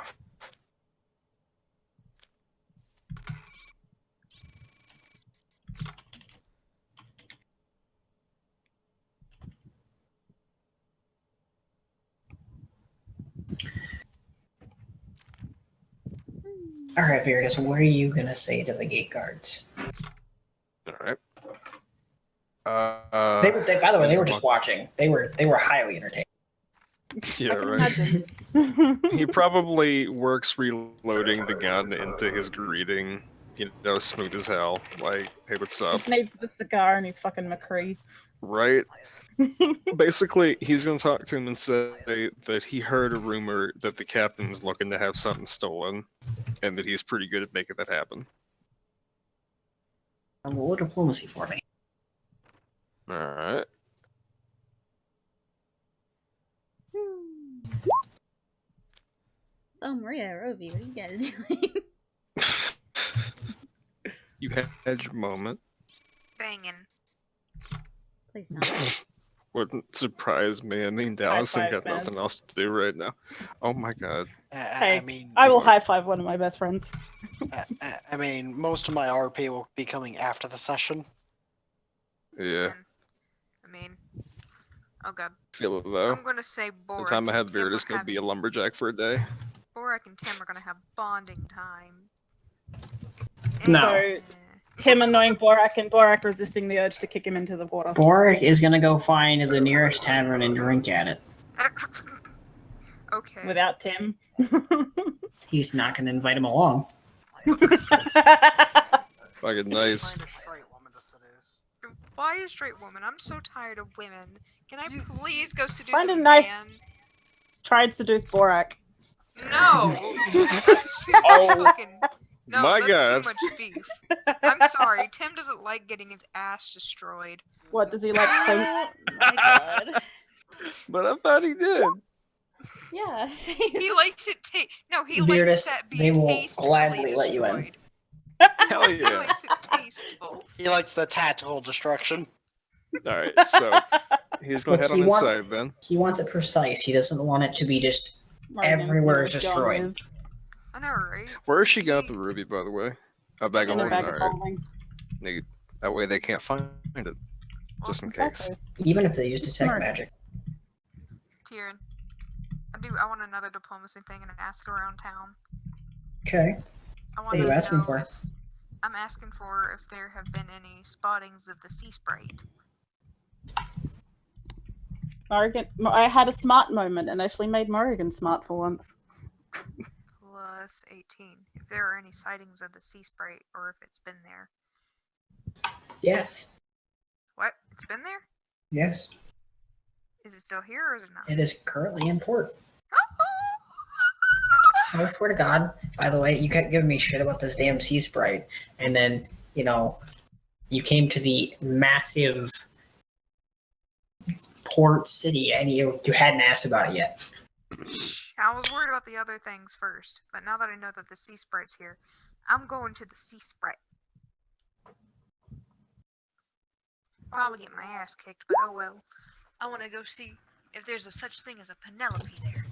All right, Veritas, what are you gonna say to the gate guards? All right. By the way, they were he's just watching. They were highly entertained. Yeah, I can right. imagine. He probably works reloading the gun into his greeting. You know, smooth as hell. Like, hey, what's up? Just needs the cigar and he's fucking McCree. Right? Basically, he's gonna talk to him and say that he heard a rumor that the captain's looking to have something stolen, and that he's pretty good at making that happen. Roll a diplomacy for me. Alright. So Maria, Rovi, what are you guys doing? You had your moment. Banging. Please not. Wouldn't surprise me. I mean, Dallison five, got nothing Spaz. else to do right now. Oh my god. Hey, I mean, I will high five one of my best friends. I mean, most of my RP will be coming after the session. Yeah. I mean, oh god. Feel it though. I'm gonna say The Borak time I and had Tim Beard are is gonna be a having lumberjack for a day. Borak and Tim are gonna have bonding time. No. So Eh. Tim annoying Borak and Borak resisting the urge to kick him into the water. Boric is gonna go find the nearest tavern and drink at it. Okay. Without Tim. He's not gonna invite him along. Fucking nice. Find a straight woman to seduce. Why a straight woman? I'm so tired of women. Can I please go seduce Find a a nice- man? Try and seduce Borak. No! That's too much Oh, fucking... No, my that's God. too much beef. I'm sorry, Tim doesn't like getting his ass destroyed. What, does he like twinks? Oh my god. But I thought he did. Yeah, same. He likes it No, he Viridis, likes that they being will tastefully gladly let you in. destroyed. Hell He yeah. likes it tasteful. He likes the tactical destruction. Alright, so he's gonna Look, head he on wants- inside then. He wants it precise. He doesn't want it to be just Morgan's everywhere is gone destroyed. with- I know, right? Where has she got the ruby, by the way? A bag of In a holding, bag of alright. holding. Neat. That way they can't find it. Just in Exactly. case. Even if they use detect Smart. magic. Tyrion. I want another diplomacy thing and ask around town. Okay. I want What are you to asking know for? if I'm asking for if there have been any spottings of the sea sprite. I had a smart moment and actually made Morrigan smart for once. Plus 18. If there are any sightings of the sea sprite or if it's been there. Yes. What? It's been there? Yes. Is it still here or is it not? It is currently in port. I swear to God, by the way, you kept giving me shit about this damn sea sprite, and then, you know, you came to the massive port city and you hadn't asked about it yet. I was worried about the other things first, but now that I know that the sea sprite's here, I'm going to the sea sprite. Probably get my ass kicked, but oh well. I want to go see if there's a such thing as a Penelope there.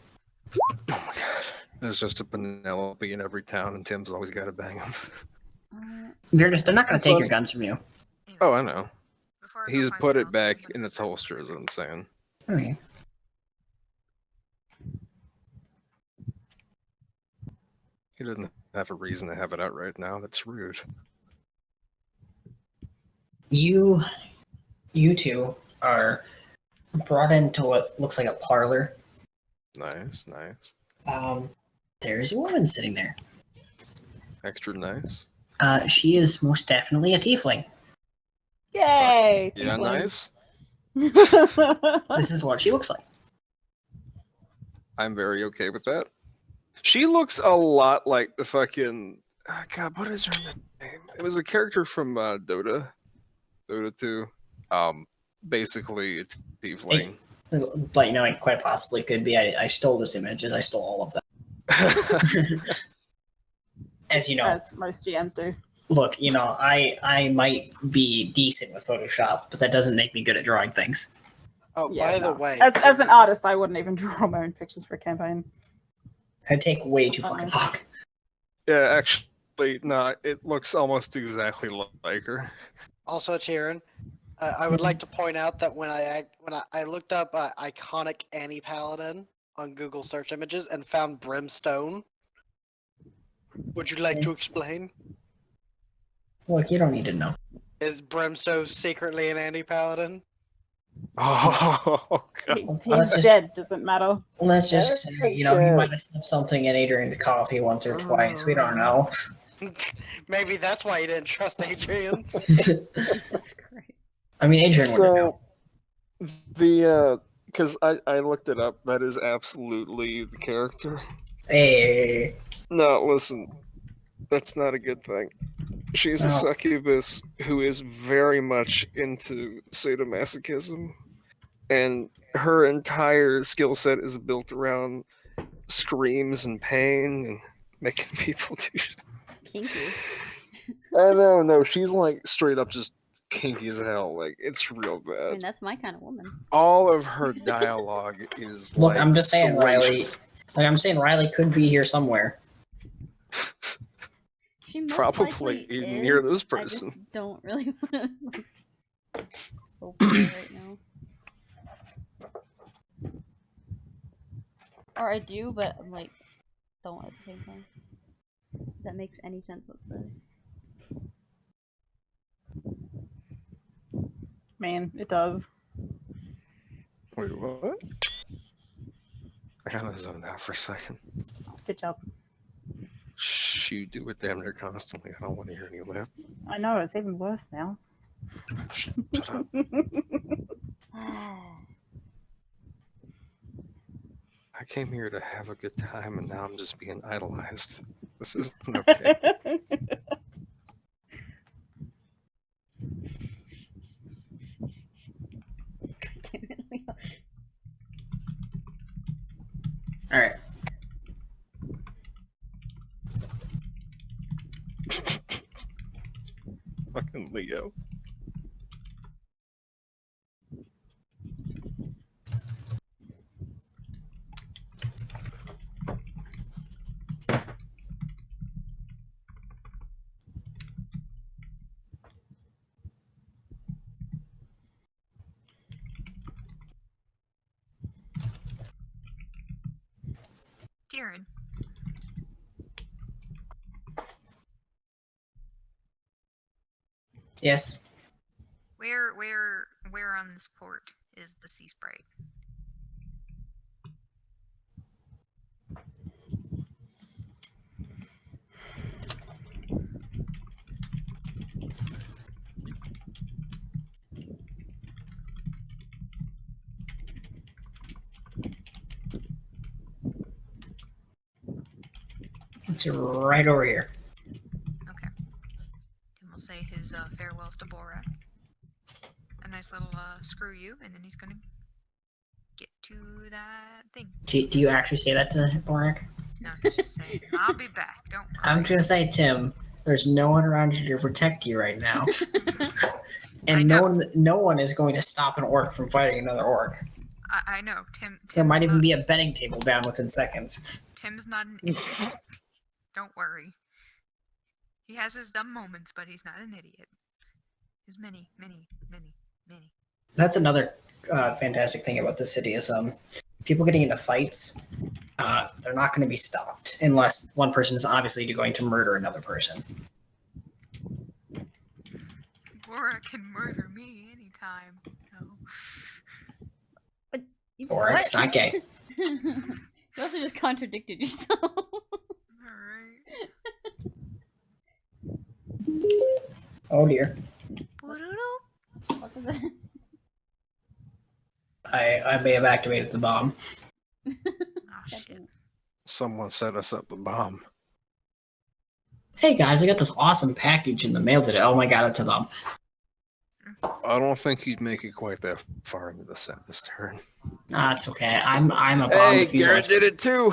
Oh my god. There's just a Penelope in every town, and Tim's always got to bang him. They're not going to take your guns from you. Anyway, Oh, I know. before I go He's find put it Penelope, back I'm gonna in its go find holster, is what I'm saying. Okay. He doesn't have a reason to have it out right now. That's rude. You two are brought into what looks like a parlor. Nice, nice. There's a woman sitting there. Extra nice. She is most definitely a tiefling. Yay! Yeah, tiefling. nice. This is what she looks like. I'm very okay with that. She looks a lot like the fucking... God, what is her name? It was a character from Dota 2. Basically, it's tiefling. But it quite possibly could be. I stole this image, as I stole all of them. As you know, As most GMs do. look, I might be decent with Photoshop, but that doesn't make me good at drawing things. Oh, Yeah, by the no. way, As an artist, I wouldn't even draw my own pictures for a campaign. I take way too fucking long. Yeah, actually, no, it looks almost exactly like her. also Tyrion, I would like to point out that when I looked up iconic Annie Paladin on Google search images and found Brimstone. Would you like to explain? Look, you don't need to know. Is Brimstone secretly an Annie Paladin? Oh god. He's dead, doesn't matter. Let's just say, he might have slipped something in Adrian's coffee once or twice. We don't know. Maybe that's why you didn't trust Adrian. Jesus Christ. I mean, Adrian would know. So the because I looked it up. That is absolutely the character. Hey. No, listen, that's not a good thing. She's a Oh. succubus who is very much into sadomasochism, and her entire skill set is built around screams and pain and making people do shit. Kinky. No, she's like straight up just kinky as hell. Like, it's real I mean, bad. that's my kind of woman. All of her dialogue is Look, like I'm just saying, salacious. Riley could be here somewhere. She most Probably likely is. near this I person. just don't really want to hope for it right now. Or I do, but I'm like, don't at the same time. If that makes any sense whatsoever. Man, it does. Wait, what? I kind of zoned out for a second. Good job. Shh, you do it damn near constantly. I don't want to hear any laugh. I know, it's even worse now. Shut up. I came here to have a good time, and now I'm just being idolized. This isn't okay. All right. Fucking Leo. Tyrion, Yes. where on this port is the sea sprite? It's right over here. Okay. Tim will say his farewells to Borak. A nice little screw you, and then he's gonna get to that thing. Do you actually say that to Borak? No, he's just saying, I'll be back. Don't worry. I'm just saying, Tim, there's no one around here to protect you right now. And no one is going to stop an orc from fighting another orc. I know. There might even be a betting table down within seconds. Tim's not an idiot. Don't worry. He has his dumb moments, but he's not an idiot. There's many. That's another fantastic thing about this city is people getting into fights. They're not going to be stopped unless one person is obviously going to murder another person. Bora can murder me anytime. No. Or it's not gay. You also just contradicted yourself. Alright. Oh dear. What was that? I may have activated the bomb. Oh shit. Someone set us up the bomb. Hey guys, I got this awesome package in the mail today. Oh my god, it's a bomb. I don't think he'd make it quite that far into the sentence turn. Nah, it's okay. I'm a bomb Hey, diffuser. Garrett did it too.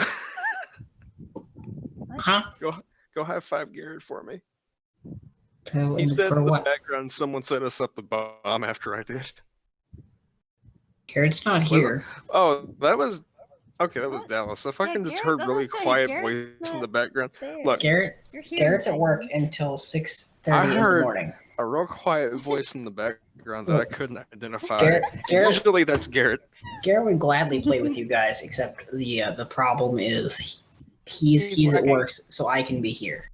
Huh? Go high five Garrett for me. So, He said for in the what? background someone set us up the bomb after I did. Garrett's not Was here. Oh, that was okay. That was What? Dallas. If I Yeah, can just Garrett, heard I really was saying, quiet Garrett's voice in the not background. there. Look, You're hearing Garrett's at work things. until I 6:30 in the heard morning. a real quiet voice in the background that I couldn't identify. Garrett, Usually that's Garrett. Garrett would gladly play with you guys, except the problem is he's at working. work, so I can be here.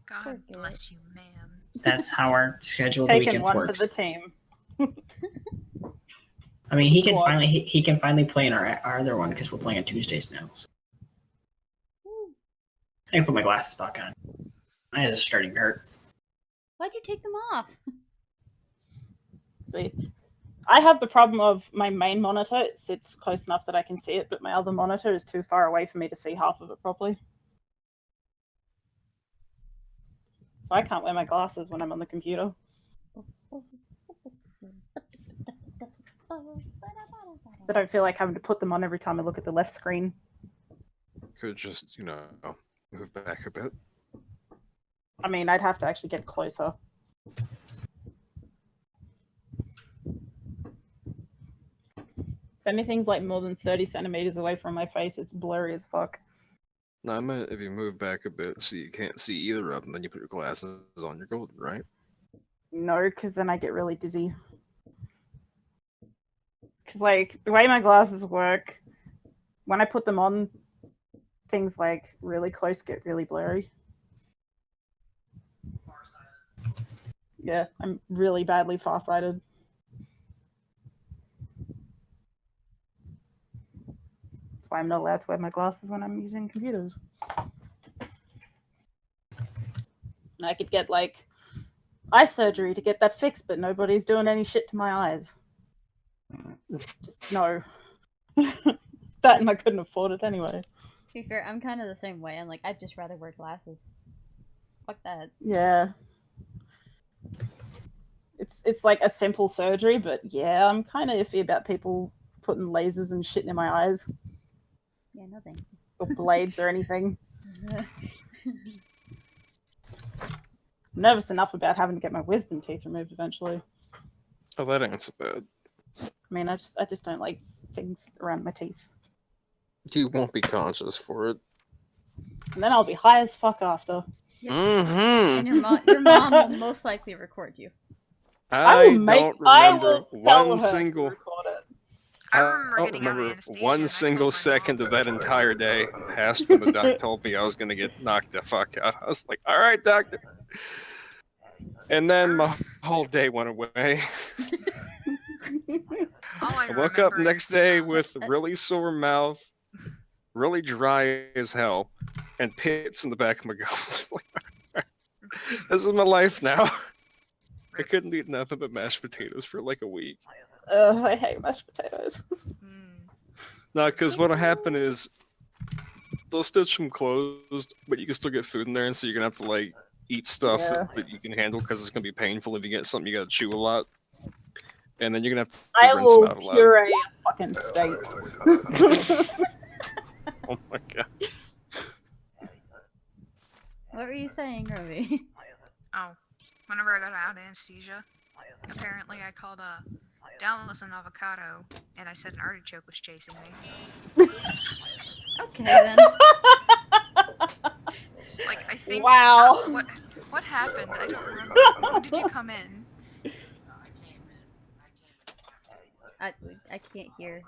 God bless you, man. That's how our schedule of the Taking weekends one works. for the team. I mean, he Squad. can finally play in our other one because we're playing on Tuesdays now. So. I can put my glasses back on. My eyes are starting to hurt. Why'd you take them off? See, I have the problem of my main monitor sits close enough that I can see it, but my other monitor is too far away for me to see half of it properly. So I can't wear my glasses when I'm on the computer. So I don't feel like having to put them on every time I look at the left screen. Could just, move back a bit. I mean, I'd have to actually get closer. If anything's like more than 30 centimeters away from my face, it's blurry as fuck. No, I meant if you move back a bit so you can't see either of them, then you put your glasses on, you're golden, right? No, because then I get really dizzy. Because, like, the way my glasses work, when I put them on, things like really close get really blurry. Yeah, I'm really badly farsighted. That's why I'm not allowed to wear my glasses when I'm using computers. And I could get, like, eye surgery to get that fixed, but nobody's doing any shit to my eyes. Just no. That and I couldn't afford it anyway. To be fair, I'm kind of the same way. I'm like, I'd just rather wear glasses. Fuck that. Yeah. It's like a simple surgery, but yeah, I'm kind of iffy about people putting lasers and shit in my eyes. Yeah, no thank you. Or blades or anything. I'm nervous enough about having to get my wisdom teeth removed eventually. Oh, that ain't so bad. I mean, I just don't like things around my teeth. You won't be conscious for it. And then I'll be high as fuck after. Mm-hmm. And your mom will most likely record you. I will make- don't I remember will tell one her to single. record it. I I remember don't getting out of remember anesthesia. one and I single told my second mom. of that entire day passed when the doctor told me I was gonna get knocked the fuck out. I was like, "All right, doctor." And then my whole day went away. All I woke up remember next is, day with really sore mouth, really dry as hell, and pits in the back of my gullet. This is my life now. I couldn't eat nothing but mashed potatoes for like a week. I hate mashed potatoes. No, because what'll happen is they'll stitch them closed, but you can still get food in there, and so you're gonna have to like eat stuff Yeah. that you can handle because it's gonna be painful if you get something you gotta chew a lot, and then you're gonna have to I rinse them will out a lot. puree a fucking steak. Oh my god. What were you saying, Roby? Oh, whenever I got out of anesthesia, apparently I called Dallas an avocado, and I said an artichoke was chasing me. Okay then. Like, I think. Wow. What happened? I don't remember. When did you come in? I can't hear.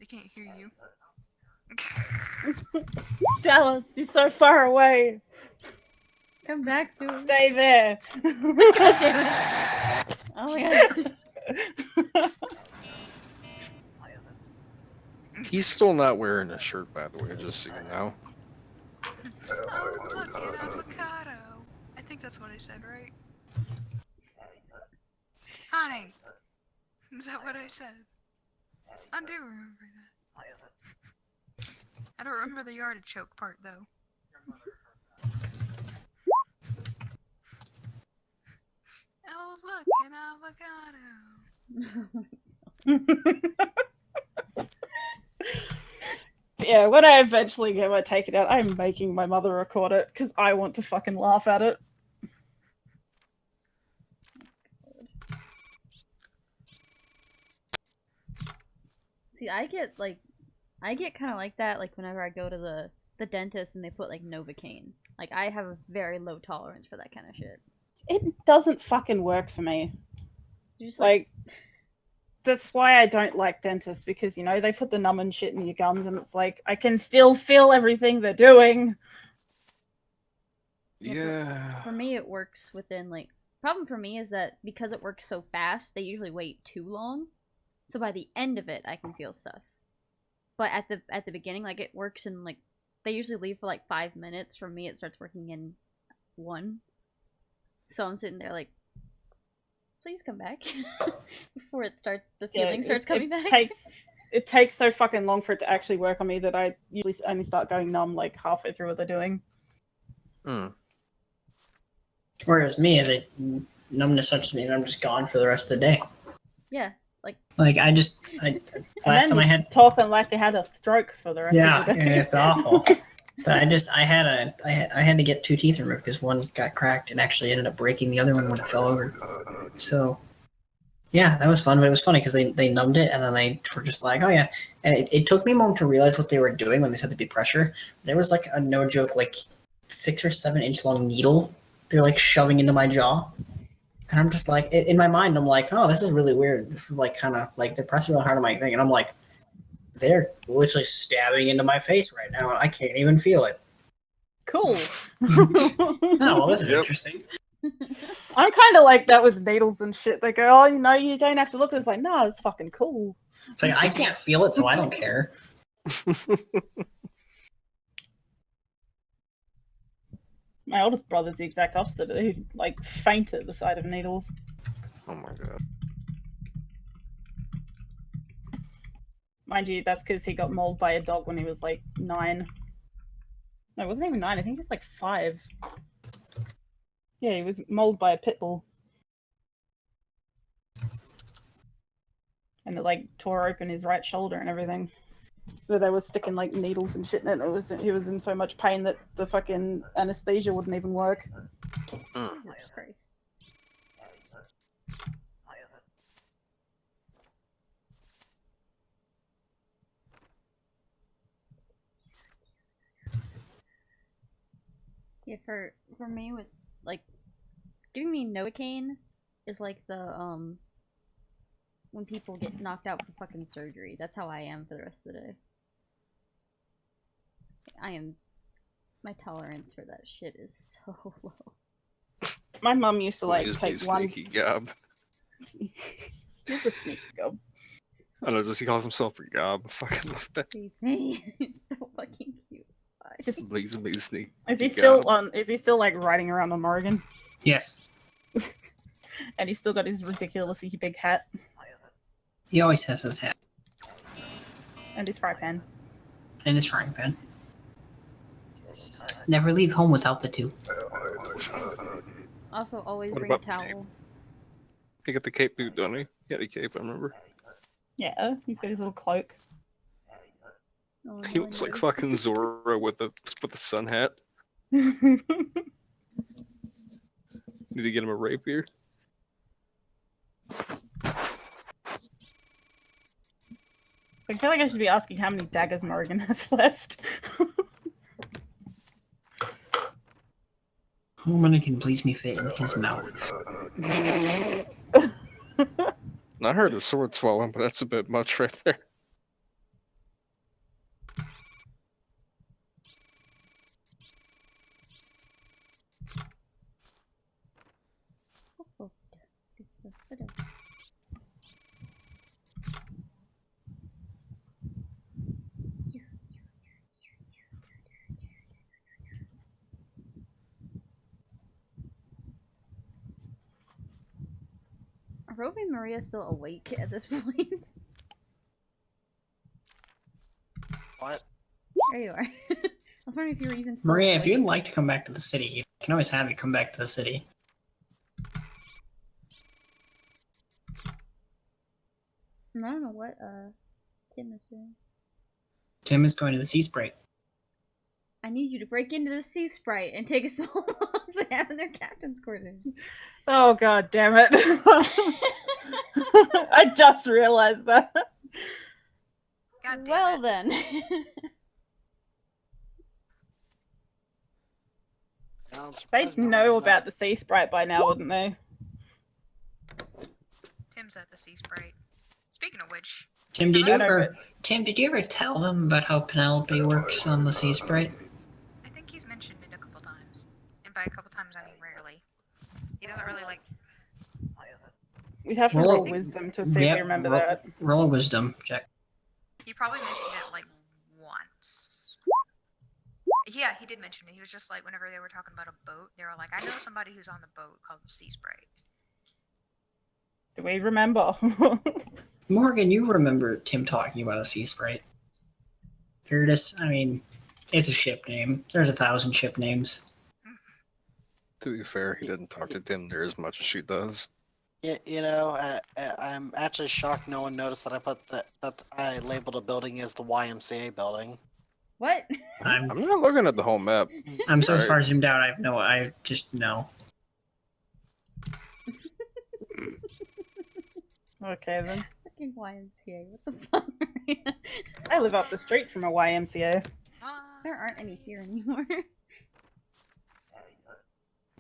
I can't hear you. Dallas, you're so far away. Come back to it. Stay there. God damn it. Oh my god. He's still not wearing a shirt, by the way, just so you know. Oh, look, an avocado. I think that's what I said, right? Honey. Is that what I said? I do remember that. I don't remember the artichoke part though. Oh look, an avocado. Yeah, when I eventually get my take it out, I'm making my mother record it because I want to fucking laugh at it. See, I get kind of like that, like whenever I go to the dentist and they put like Novocaine. Like I have a very low tolerance for that kind of shit. It doesn't fucking work for me. You're just Like, that's why I don't like dentists, because, you know, they put the numbing shit in your gums and it's like, I can still feel everything they're doing. Yeah. For me, it works within like. Problem for me is that because it works so fast, they usually wait too long. So by the end of it, I can feel stuff. But at the beginning, like it works in like they usually leave for like 5 minutes. For me, it starts working in 1. So I'm sitting there like, please come back before it starts. The feeling starts coming back. It takes so fucking long for it to actually work on me that I usually only start going numb like halfway through what they're doing. Whereas me, the numbness touches me and I'm just gone for the rest of the day. Yeah, like I last time I had talking like they had a stroke for the rest of the day. Yeah, it's awful. But I had to get 2 teeth removed because one got cracked and actually ended up breaking the other one when it fell over. So yeah, that was fun. But it was funny because they numbed it and then they were just like, oh yeah. And it took me a moment to realize what they were doing when they said to be pressure. There was like a no joke, like 6 or 7 inch long needle they're like shoving into my jaw. And I'm just like, in my mind, I'm like, oh, this is really weird. This is like kind of like they're pressing real hard on my thing. And I'm like, they're literally stabbing into my face right now. And I can't even feel it. Cool. Oh, well, this is interesting. I'm kind of like that with needles and shit. They go, oh, you know, you don't have to look. It's like, no, it's fucking cool. It's like, I can't feel it, so I don't care. My oldest brother's the exact opposite. He'd like faint at the sight of needles. Oh my god. Mind you, that's because he got mauled by a dog when he was like 9. No, it wasn't even 9. I think he was like 5. Yeah, he was mauled by a pit bull. And it like tore open his right shoulder and everything. So they were sticking like needles and shit in it. He was in so much pain that the fucking anesthesia wouldn't even work. Jesus Christ. Yeah, for me with like giving me Novocaine is like the when people get knocked out for fucking surgery. That's how I am for the rest of the day. My tolerance for that shit is so low. My mum used to like Please take be one. sneaky gob. He's a sneaky gob. I don't know, just he calls himself a gob. I fucking love that. Please me. You're so fucking cute. Just, Please be sneaky. is he still on? Is he still like riding around on Oregon? Yes. And he's still got his ridiculously big hat. He always has his hat. And his fry pan. And his frying pan. Never leave home without the 2. Also, always What bring a about the cape? towel. He got the cape boot, don't he? He had a cape, I remember. Yeah, he's got his little cloak. No one He really looks like noticed. fucking Zorro with the sun hat. I Need to get him a rapier. feel like I should be asking how many daggers Morrigan has left. How many can please me fit in his mouth? I heard the sword swallowing, but that's a bit much right there. Are Roby and Maria still awake at this point? What? There you are. I was wondering if you were even still Maria, if awake. you'd like to come back to the city, I can always have you come back to the city. I don't know what Tim is doing. Tim is going to the Sea Sprite. I need you to break into the Sea Sprite and take us all to have in their captain's quarters. Oh god damn it. I just realized that. God damn Well it. then. I'm They'd surprised no know one's about the Sea Sprite by now, wouldn't they? Tim's at the Sea Sprite. Speaking of which, Tim, did you I know, ever tell them about how Penelope works on the Sea Sprite? I think he's mentioned it a couple times. And by a couple times, I mean rarely. He doesn't really like. We'd have to Roll- roll wisdom to see if we remember that. Roll a wisdom check. He probably mentioned it like once. Yeah, he did mention it. He was just like, whenever they were talking about a boat, they were like, I know somebody who's on the boat called Sea Sprite. Do we remember? Morgan, you remember Tim talking about a Sea Sprite. Curtis, I mean, it's a ship name. There's 1,000 ship names. To be fair, he didn't talk to Tim near as much as she does. Yeah, I'm actually shocked no one noticed that I labeled a building as the YMCA building. What? I'm not looking at the whole map. I'm so Alright. far zoomed out. I just know. Okay then. Fucking YMCA. What the fuck? I live up the street from a YMCA. There aren't any here anymore.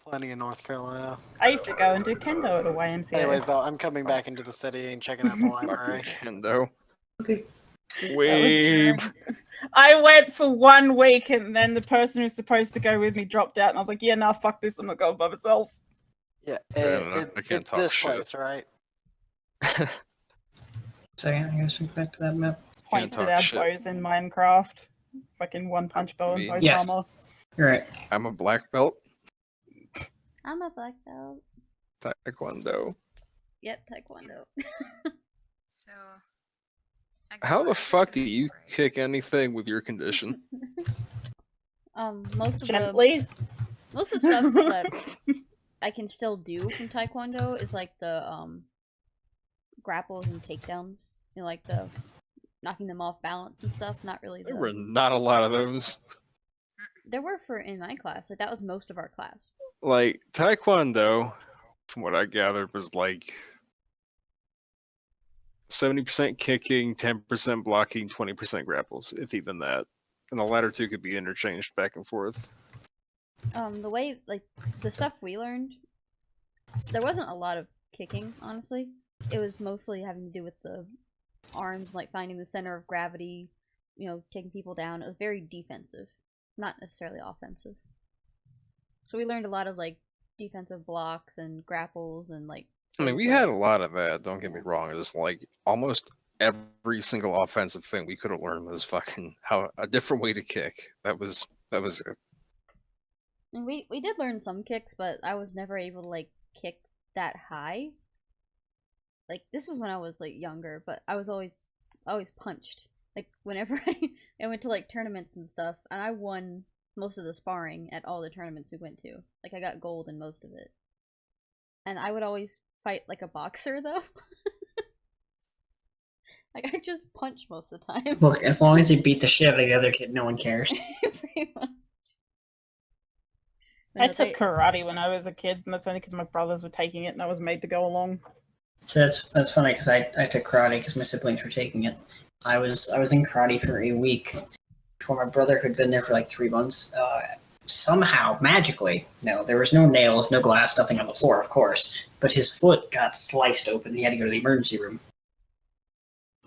Plenty in North Carolina. I used to go and do kendo at a YMCA. Anyways, though, I'm coming back into the city and checking out the library. Fucking kendo. Okay. Weeb. I went for 1 week and then the person who's supposed to go with me dropped out and I was like, yeah, nah, fuck this, I'm not going by myself. Yeah, I can't it's talk this shit. place, right? Second, I gotta swing back to that map. Points talk at our shit. bows in Minecraft. Fucking one punch bow and Me. both Yes. armor. You're right. I'm a black belt. I'm a black belt. Taekwondo. Yep, Taekwondo. So. I go How the to fuck do Sea you Sprite. kick anything with your condition? Most of the Gently. stuff that I can still do from Taekwondo is like the grapples and takedowns. You know, like the knocking them off balance and stuff. Not really. There were not a lot of those. There were for in my class. Like that was most of our class. Like, Taekwondo, from what I gathered, was like 70% kicking, 10% blocking, 20% grapples, if even that. And the latter two could be interchanged back and forth. The way like the stuff we learned, there wasn't a lot of kicking, honestly. It was mostly having to do with the arms, like finding the center of gravity, you know, taking people down. It was very defensive, not necessarily offensive. So we learned a lot of like defensive blocks and grapples and like. I mean, those we that- had a lot of that, don't get me wrong. It was like almost every single offensive thing we could have learned was fucking how a different way to kick. That was it. And we did learn some kicks, but I was never able to like kick that high. Like this is when I was like younger, but I was always punched. Like whenever I went to like tournaments and stuff, and I won most of the sparring at all the tournaments we went to. Like I got gold in most of it. And I would always fight like a boxer though. Like I just punch most of the time. Look, as long as you beat the shit out of the other kid, no one cares. Pretty much. I No, took they- karate when I was a kid, and that's only because my brothers were taking it and I was made to go along. So that's funny because I took karate because my siblings were taking it. I was in karate for a week before my brother, who'd been there for like 3 months. Somehow, magically, no, there was no nails, no glass, nothing on the floor, of course. But his foot got sliced open. He had to go to the emergency room.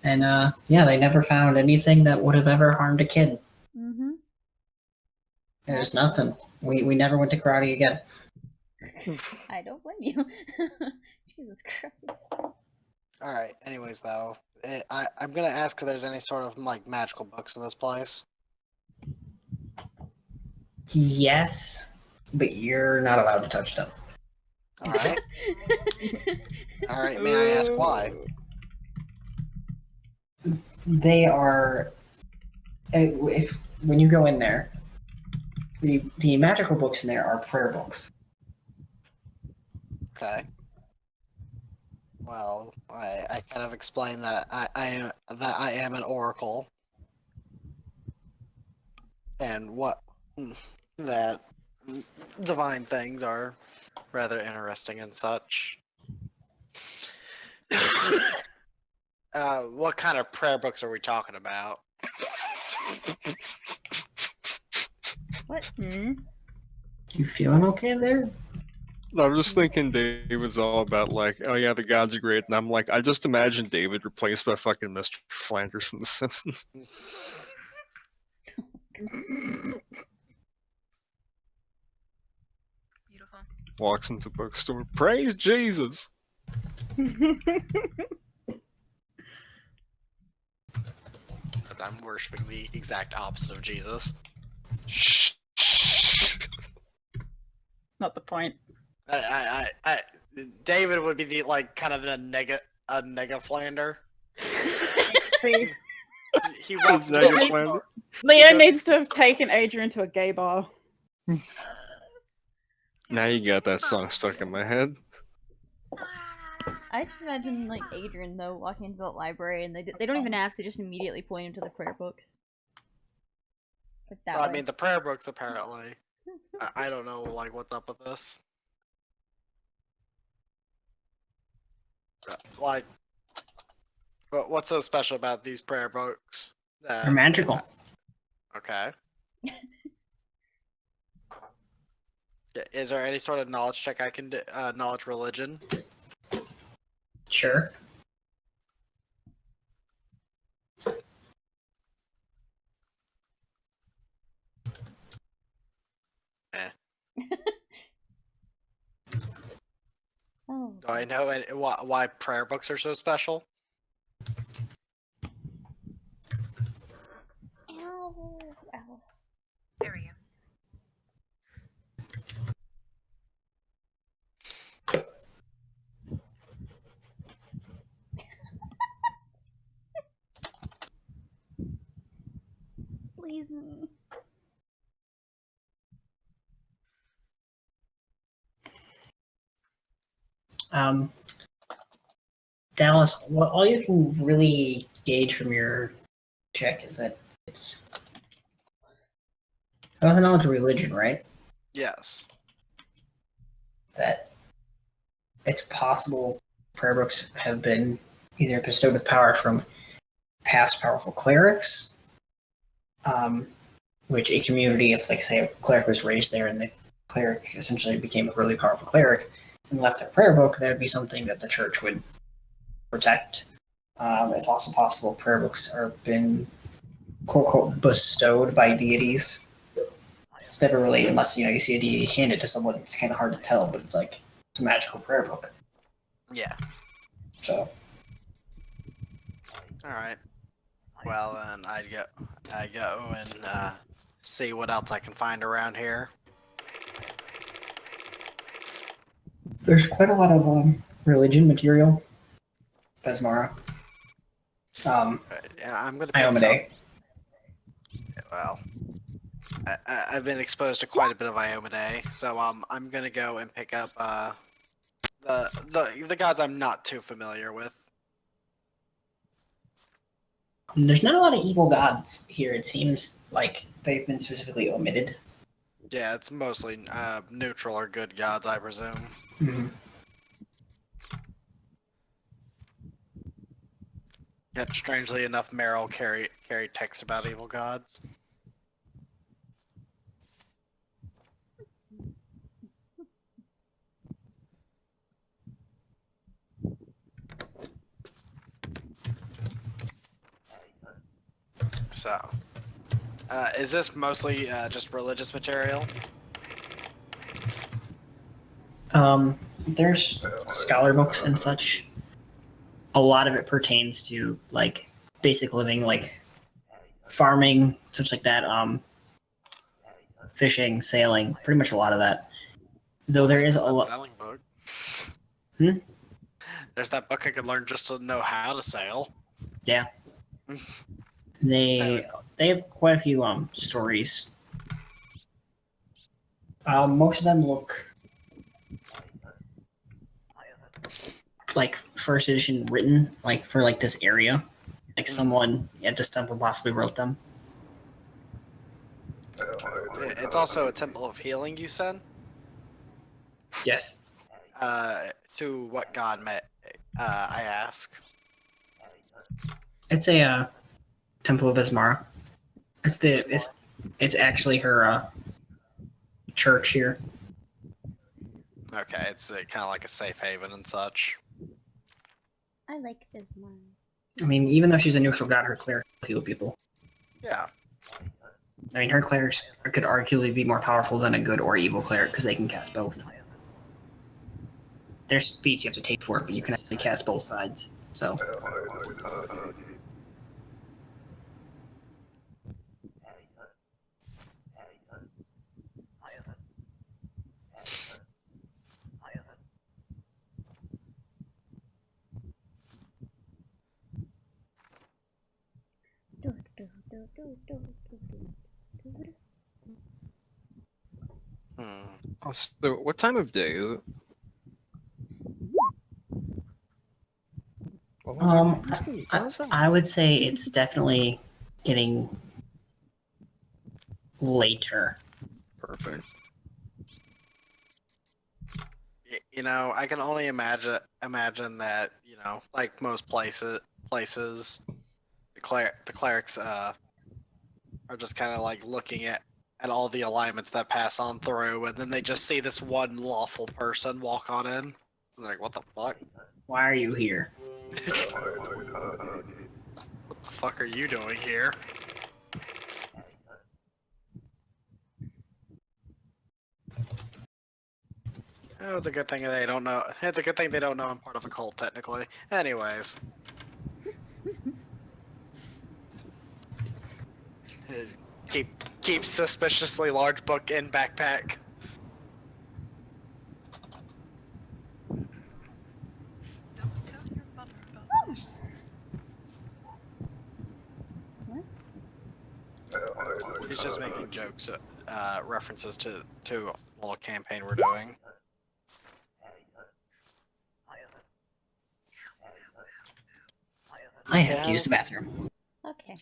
And yeah, they never found anything that would have ever harmed a kid. Mm-hmm. There's nothing. We never went to karate again. I don't blame you. Jesus Christ. All right. Anyways, though, I'm gonna ask if there's any sort of like magical books in this place. Yes, but you're not allowed to touch them. All right. All right. May I ask why? They are. If when you go in there, the magical books in there are prayer books. Okay. Well, I kind of explained that I am an oracle, and that divine things are rather interesting and such. What kind of prayer books are we talking about? What? You feeling okay there? I'm just thinking David's all about like, oh yeah, the gods are great, and I'm like, I just imagine David replaced by fucking Mr. Flanders from The Simpsons. Beautiful. Walks into bookstore, praise Jesus. But I'm worshiping the exact opposite of Jesus. Shh. It's not the point. David would be the like kind of a nega Flander. See, He walks into Nega the Flander. Leo goes- needs to have taken Adrian to a gay bar. Now you got that song stuck in my head. I just imagine like Adrian though walking into the library and they don't even ask, they just immediately point him to the prayer books. Like that Well, I way. mean, the prayer books apparently. I don't know, like, what's up with this. Like, what's so special about these prayer books? They're magical. Okay. Is there any sort of knowledge check I can do? Knowledge religion? Sure. Oh. Do I know why prayer books are so special? Ow. Ow. There we go. Please me. Dallas, what all you can really gauge from your check is that it's that was a knowledge of religion, right? Yes. That it's possible prayer books have been either bestowed with power from past powerful clerics, which a community of, like, say, a cleric was raised there and the cleric essentially became a really powerful cleric and left a prayer book, that would be something that the church would protect. It's also possible prayer books are been quote unquote bestowed by deities. It's never really, unless you see a deity hand it to someone, it's kind of hard to tell, but it's like it's a magical prayer book. Yeah. So All right. Well, then I go and see what else I can find around here. there's quite a lot of religion material. Besmara. Yeah, I'm gonna pick some. Iomade. Well, I've been exposed to quite a bit of Iomade, so I'm gonna go and pick up the gods I'm not too familiar with. There's not a lot of evil gods here. It seems like they've been specifically omitted. Yeah, it's mostly neutral or good gods, I presume. Mm-hmm. Yet, strangely enough, Meryl carry texts about evil gods. So, is this mostly just religious material? There's scholar books and such. A lot of it pertains to like basic living, like farming, such like that. Fishing, sailing, pretty much a lot of that. Though there is a That lot. sailing book. Hmm? There's that book I could learn just to know how to sail. Yeah. They have quite a few stories. Most of them look like first edition written, like for like this area. Like someone at this temple possibly wrote them. It's also a temple of healing, you said? Yes. To what god, I ask? It's a temple of Ismara. It's actually her church here. Okay, it's kind of like a safe haven and such. I like Ismar. I mean, even though she's a neutral god, her clerics heal people. Yeah. I mean, her clerics could arguably be more powerful than a good or evil cleric because they can cast both. There's feats you have to take for it, but you can actually cast both sides. So. Oh, so what time of day is it? I would say it's definitely getting later. Perfect. You know, I can only imagine that, you know, like most places, the clerics are just kind of like looking at all the alignments that pass on through, and then they just see this one lawful person walk on in. They're like, what the fuck? Why are you here? What the fuck are you doing here? Oh, it's a good thing they don't know. It's a good thing they don't know I'm part of a cult, technically. Anyways. Keep suspiciously large book in backpack. Don't tell your mother about this. He's just making jokes, references to a little campaign we're doing. I have to use the bathroom. Okay.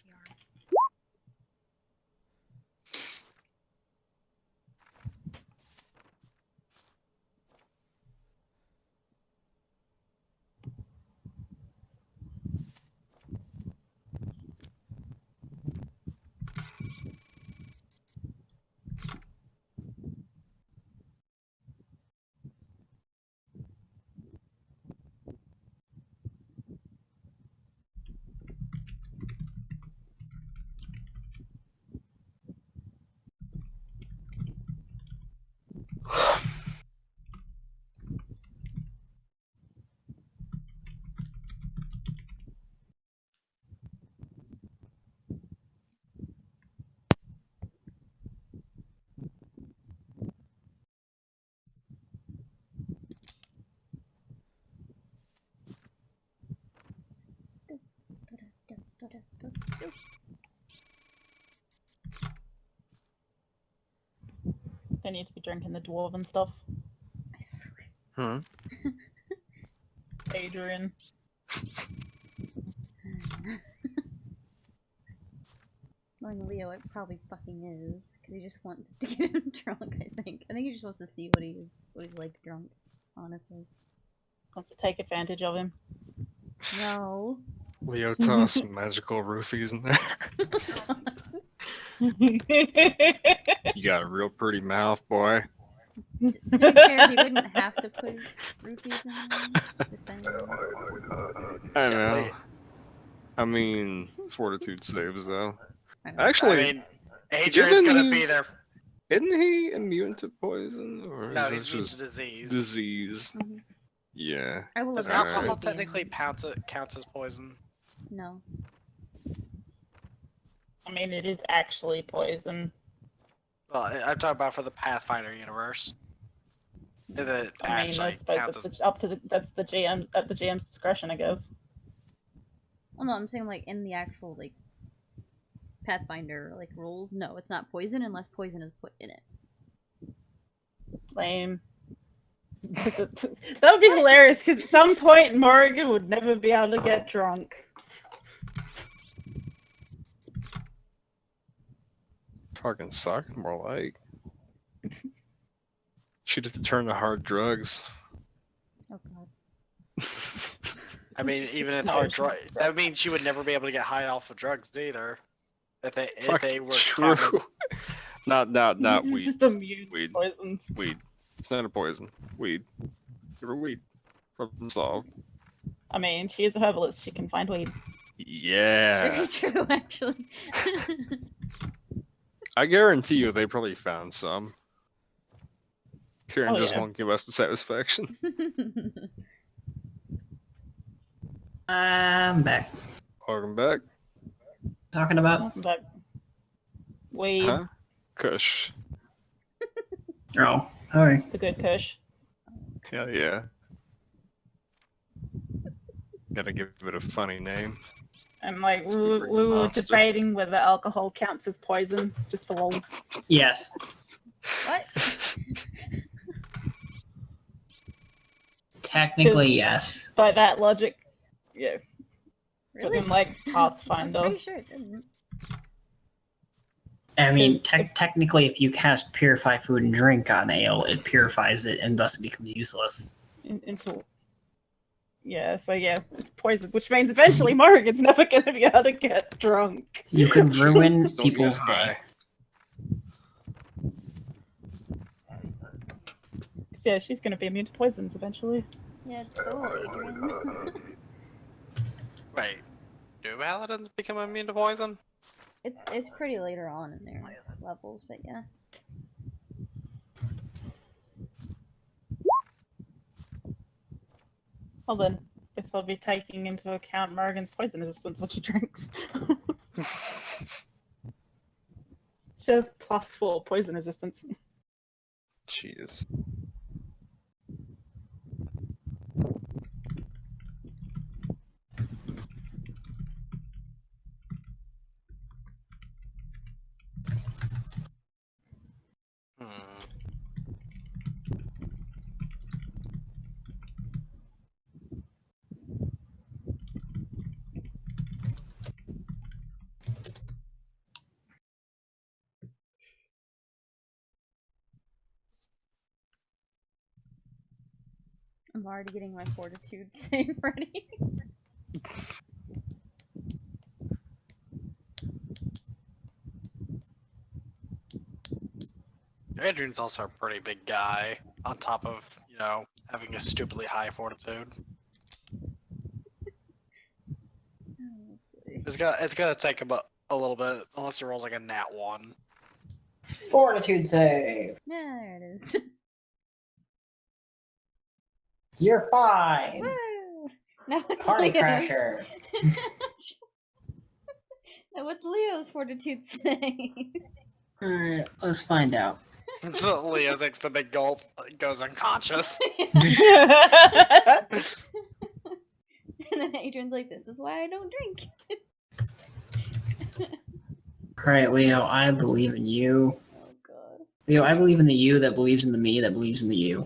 They need to be drinking the dwarven stuff. I swear. Hmm. Adrian. Knowing Leo, it probably fucking is, because he just wants to get him drunk. I think he just wants to see what he's like drunk. Honestly, Wants to take advantage of him. no. Leo toss some magical roofies in there. You got a real pretty mouth, boy. To be fair, he wouldn't have to put his rupees in there. Just saying. I know. I mean, fortitude saves though. I Actually, I mean, Adrian's gonna be there. Isn't he immune to poison, or No, is he's that immune to just disease. disease? Mhm. Yeah. I will Does eventually alcohol be technically immune. counts as poison? No. I mean, it is actually poison. Well, I'm talking about for the Pathfinder universe. That I mean, I actually suppose counts it's as. up to that's the GM at the GM's discretion, I guess. Well, no, I'm saying like in the actual like Pathfinder like rules. No, it's not poison unless poison is put in it. Lame. That would be hilarious because at some point Morrigan would never be able to get drunk. Fucking suck, more like. She'd have to turn to hard drugs. Oh god. I mean, even if hard drug, that means she would never be able to get high off of drugs either. If they were True. cognizant. Not It's weed. just immune Weed. poisons. Weed. It's not a poison. Weed. Give her weed. Problem solved. I mean, she is a herbalist. She can find weed. Yeah. Very true, actually. I guarantee you they probably found some. Kieran Oh, just yeah. won't give us the satisfaction. I'm back. Welcome back. Talking about. But weed, Huh? Kush. Oh, alright. the good Kush. Hell yeah. Gotta give it a funny name. And like we Super were monster. debating whether alcohol counts as poison, just for lols. Yes. What? Technically, yes. By that logic, yeah. But Really? then like I was Pathfinder. pretty sure it didn't. I mean, 'Cause if- technically, if you cast Purify Food and Drink on ale, it purifies it and thus it becomes useless. Into yeah, so yeah, it's poison, which means eventually Morrigan's never gonna be able to get drunk. You could ruin Just don't get people's high. day. Yeah, she's gonna be immune to poisons eventually. Yeah, so will Adrian. Wait, do paladins become immune to poison? It's pretty later on in their levels, but yeah. Well then, guess I'll be taking into account Morrigan's poison resistance when she drinks. She has +4 poison resistance. Jeez. Hmm. I'm already getting my fortitude save ready. Adrian's also a pretty big guy, on top of, you know, having a stupidly high fortitude. Oh, boy. It's gonna take him a little bit, unless he rolls like a nat 1. Fortitude save. Yeah, there it is. You're fine. Woo! Now it's Party Leo's. crasher. Now what's Leo's fortitude save? Alright, let's find out. So Leo takes the big gulp, goes unconscious. And then Adrian's like, this is why I don't drink. Alright, Leo, I believe in you. Oh god. Leo, I believe in the you that believes in the me that believes in the you.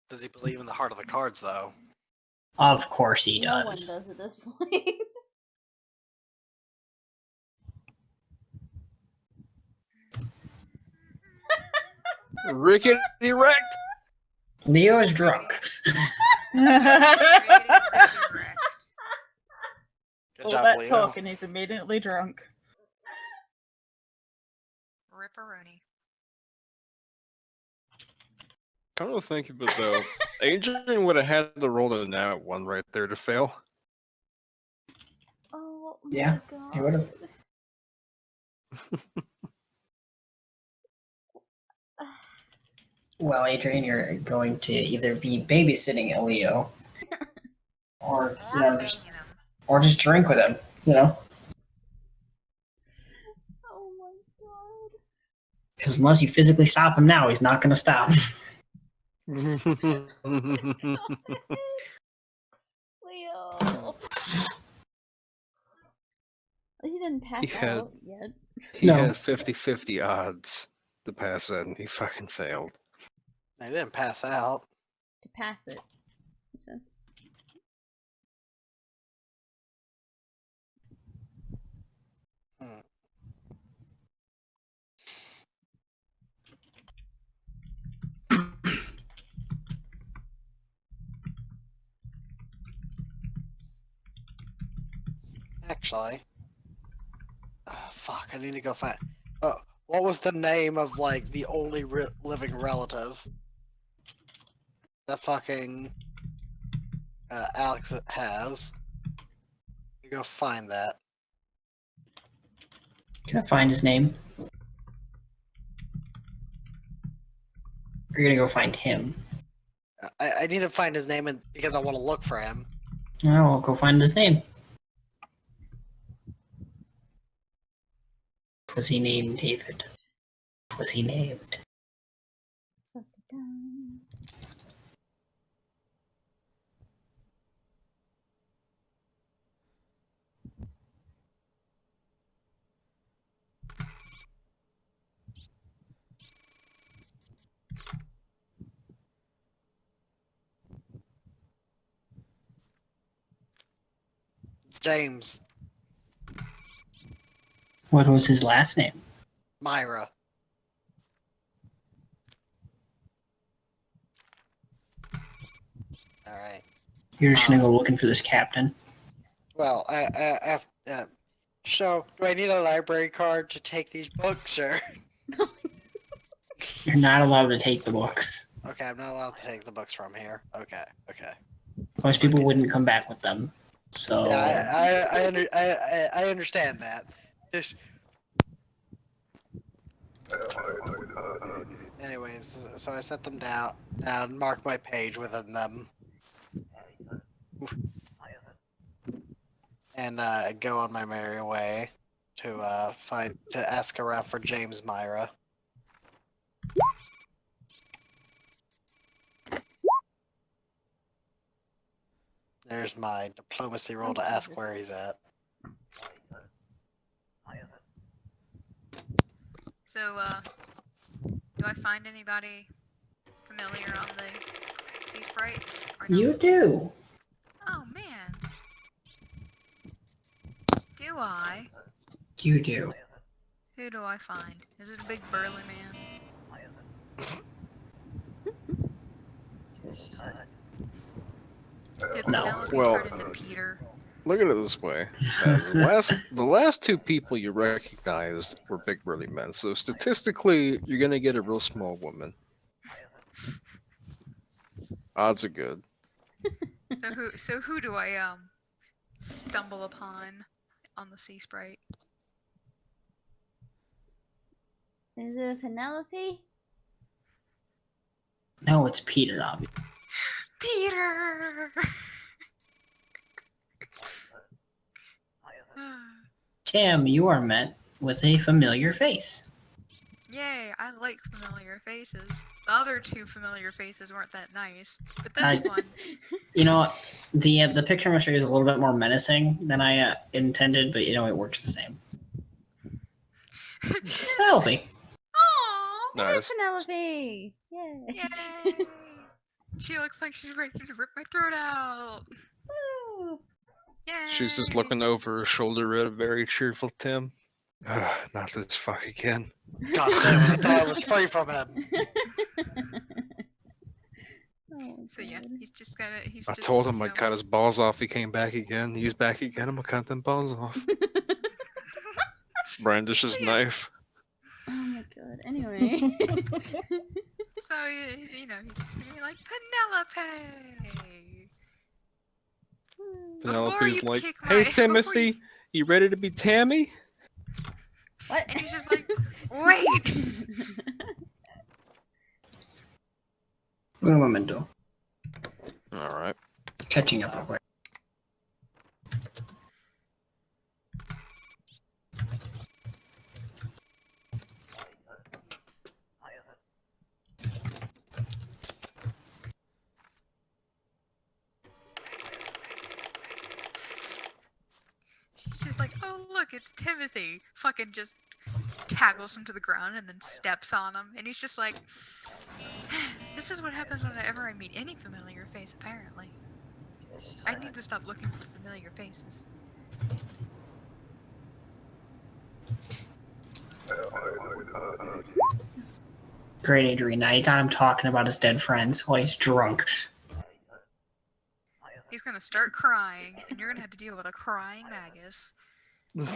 Does he believe in the heart of the cards, though? Of course he No one does. does at this point. Rickety wrecked! Leo is drunk. Good All job, that Leo. talk and he's immediately drunk. Ripperoni. Come to think of it though, Adrian would have had to roll the nat 1 right there to fail. Oh Yeah, my god. he would've. Well, Adrian, you're going to either be babysitting a Leo, or you know, just drink with him. You know, Oh my god. because unless you physically stop him now, he's not going to stop. Leo. He didn't pass had- out yet. He No. had 50-50 odds to pass it, and he fucking failed. I didn't pass out. To pass it. He said. Hmm. Actually, fuck, I need to go find. Oh, what was the name of like the only living relative that fucking Alex has? You go find that. Can I find his name? You're gonna go find him. I need to find his name because I want to look for him. Oh, I'll go find his name. Was he named David? Was he named? James What was his last name? Myra. All right. You're just gonna go looking for this captain. Well, so do I need a library card to take these books, or? You're not allowed to take the books. Okay, I'm not allowed to take the books from here. Okay. Most people wouldn't come back with them. So Yeah, I understand that. Just... Anyways, so I set them down, mark my page within them, and go on my merry way to ask around for James Myra. There's my diplomacy roll to ask where he's at. So, do I find anybody familiar on the Sea Sprite? Or no? you do. Oh man. Do I? You do. Who do I find? Is it a big burly man? Did No. Penelope Well- turn into Peter? Look at it this way. The last two people you recognized were big burly men, so statistically, you're gonna get a real small woman. Odds are good. So who do I stumble upon on the Sea Sprite? Is it Penelope? No, it's Peter, obviously. Peter! Tam, you are met with a familiar face. Yay, I like familiar faces. The other two familiar faces weren't that nice, but this one, You know, the picture I'm showing you is a little bit more menacing than I intended, but it works the same. It's Penelope. oh, It is Nice. Penelope! Yay! yay! She looks like she's ready to rip my throat out. Woo! Yay! She's just looking over her shoulder at a very cheerful Tim. Not this fuck again. God damn it! I thought I was free from him. Oh, So yeah, God. he's just gonna. He's I just. told him you I'd know- cut his balls off. He came back again. He's back again. I'm gonna cut them balls off. Brandish's knife. Oh my god. Anyway. So he's just gonna be like Penelope. Before Penelope's you like, kick "Hey my- Timothy, before you ready to be Tammy?" What? And he's just like, wait. Un momento. All right. Catching up real quick. She's just just like, oh look, it's Timothy. Fucking just tackles him to the ground and then steps on him, and he's just like, this is what happens whenever I meet any familiar face. Apparently, I need to stop looking for familiar faces. Great, Adrian. Now you got him talking about his dead friends while he's drunk. He's gonna start crying, and you're gonna have to deal with a crying Magus. To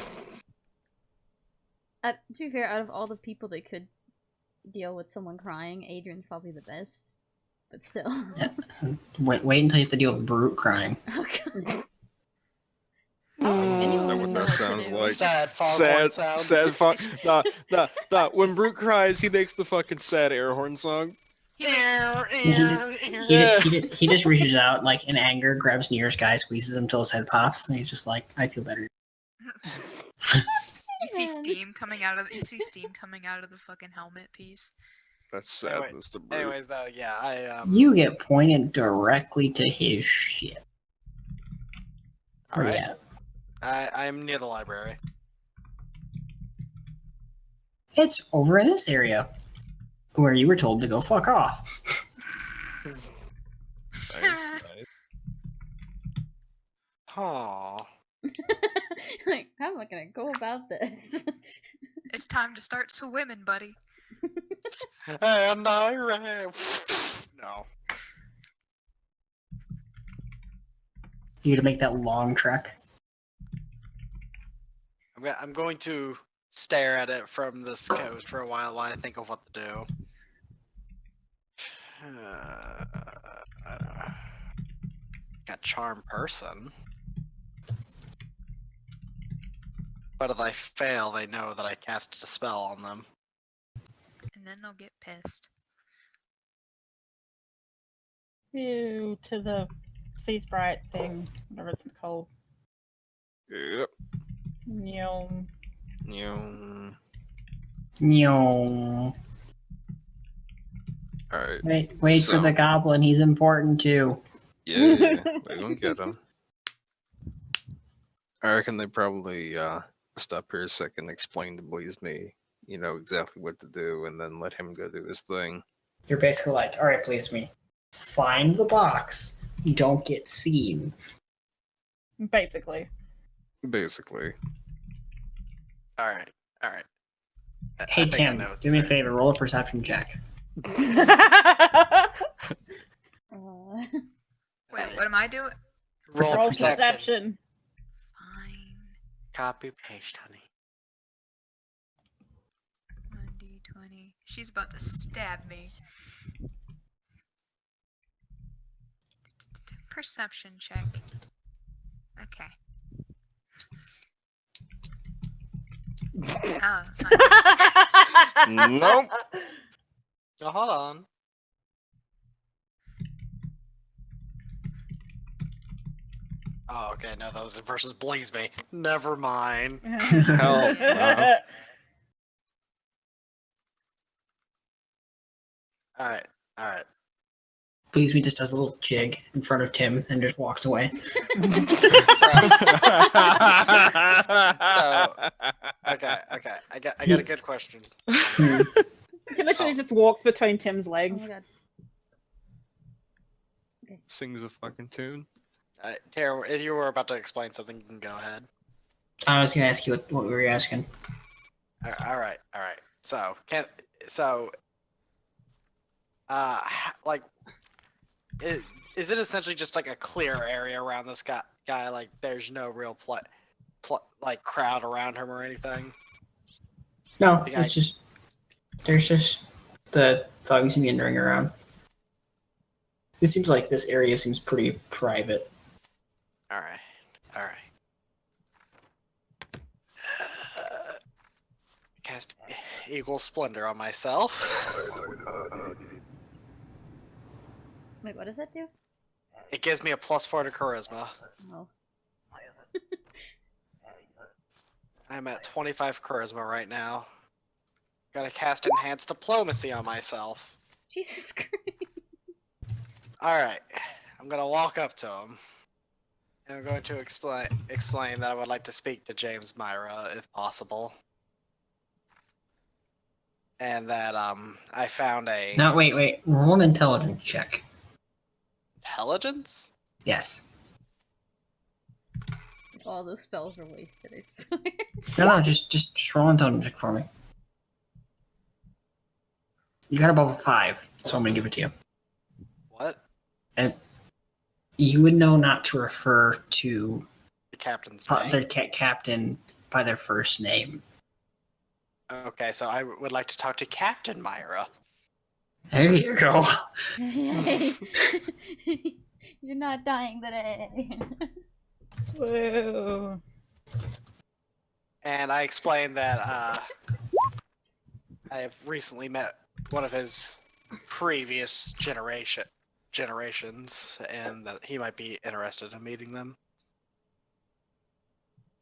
be fair, out of all the people that could deal with someone crying, Adrian's probably the best. But still. Wait until you have to deal with Brute crying. Oh, God. Know what that sounds like. Sad foghorn sound. Sad nah. When Brute cries, he makes the fucking sad air horn song. He makes He just reaches out like in anger, grabs near his guy, squeezes him till his head pops, and he's just like, "I feel better." You see steam coming out of the fucking helmet piece. That's sadness to Brute. Anyways, though, yeah, I You get pointed directly to his shit. All right. Yeah, I'm near the library. it's over in this area where you were told to go fuck off. Nice. Aw. Like, how am I gonna go about this? It's time to start swimming, buddy. And I ran. No. You to make that long trek. I'm going to stare at it from this coast for a while I think of what to do. Got charm person. But if I fail, they know that I casted a spell on them. And then they'll get pissed. You to the sea sprite thing, whatever it's called. Yep. Nyom. No. Alright. Wait So- for the goblin. He's important too. Yeah, we gonna get him. I reckon they probably stop here a second, explain to Blaze me, exactly what to do, and then let him go do his thing. You're basically like, all right, please me. Find the box. You don't get seen. Basically. Basically. Alright. Hey Tim, do me a favor. Roll a perception check. Wait, what am I doing? Roll perception. Fine. Copy paste, honey. 1d20. She's about to stab me. Perception check. Okay. Oh, it's not Nope. Oh, hold on. Oh, okay, no, that was versus Blaze Me. Never mind. Hell no. Alright. Please me just does a little jig in front of Tim and just walks away. Okay. I got a good question. He literally just walks between Tim's Oh legs. my god. Sings a fucking tune. Tara, if you were about to explain something, you can go ahead. I was going to ask you what we were asking. All right. Like, is it essentially just like a clear area around this guy? Like, there's no real like crowd around him or anything. No, Yeah, it's just there's just the thugs meandering around. It seems like this area seems pretty private. All right. Cast Eagle Splendor on myself. Wait, what does that do? It gives me a +4 to charisma. Oh. I'm at 25 charisma right now. Gotta cast Enhanced Diplomacy on myself. Jesus Christ. Alright. I'm gonna walk up to him. And I'm going to explain that I would like to speak to James Myra, if possible. And that I found a No, wait. Roll an intelligence check. intelligence? Yes. All those spells are wasted, I swear. No, just roll an intelligence check for me. You got above a 5, so I'm gonna give it to you. What? And you would know not to refer to The captain's their name? captain by their first name. Okay, so I would like to talk to Captain Myra. There you go. Yay. You're not dying today. Whoa. And I explained that I have recently met one of his previous generations, and that he might be interested in meeting them.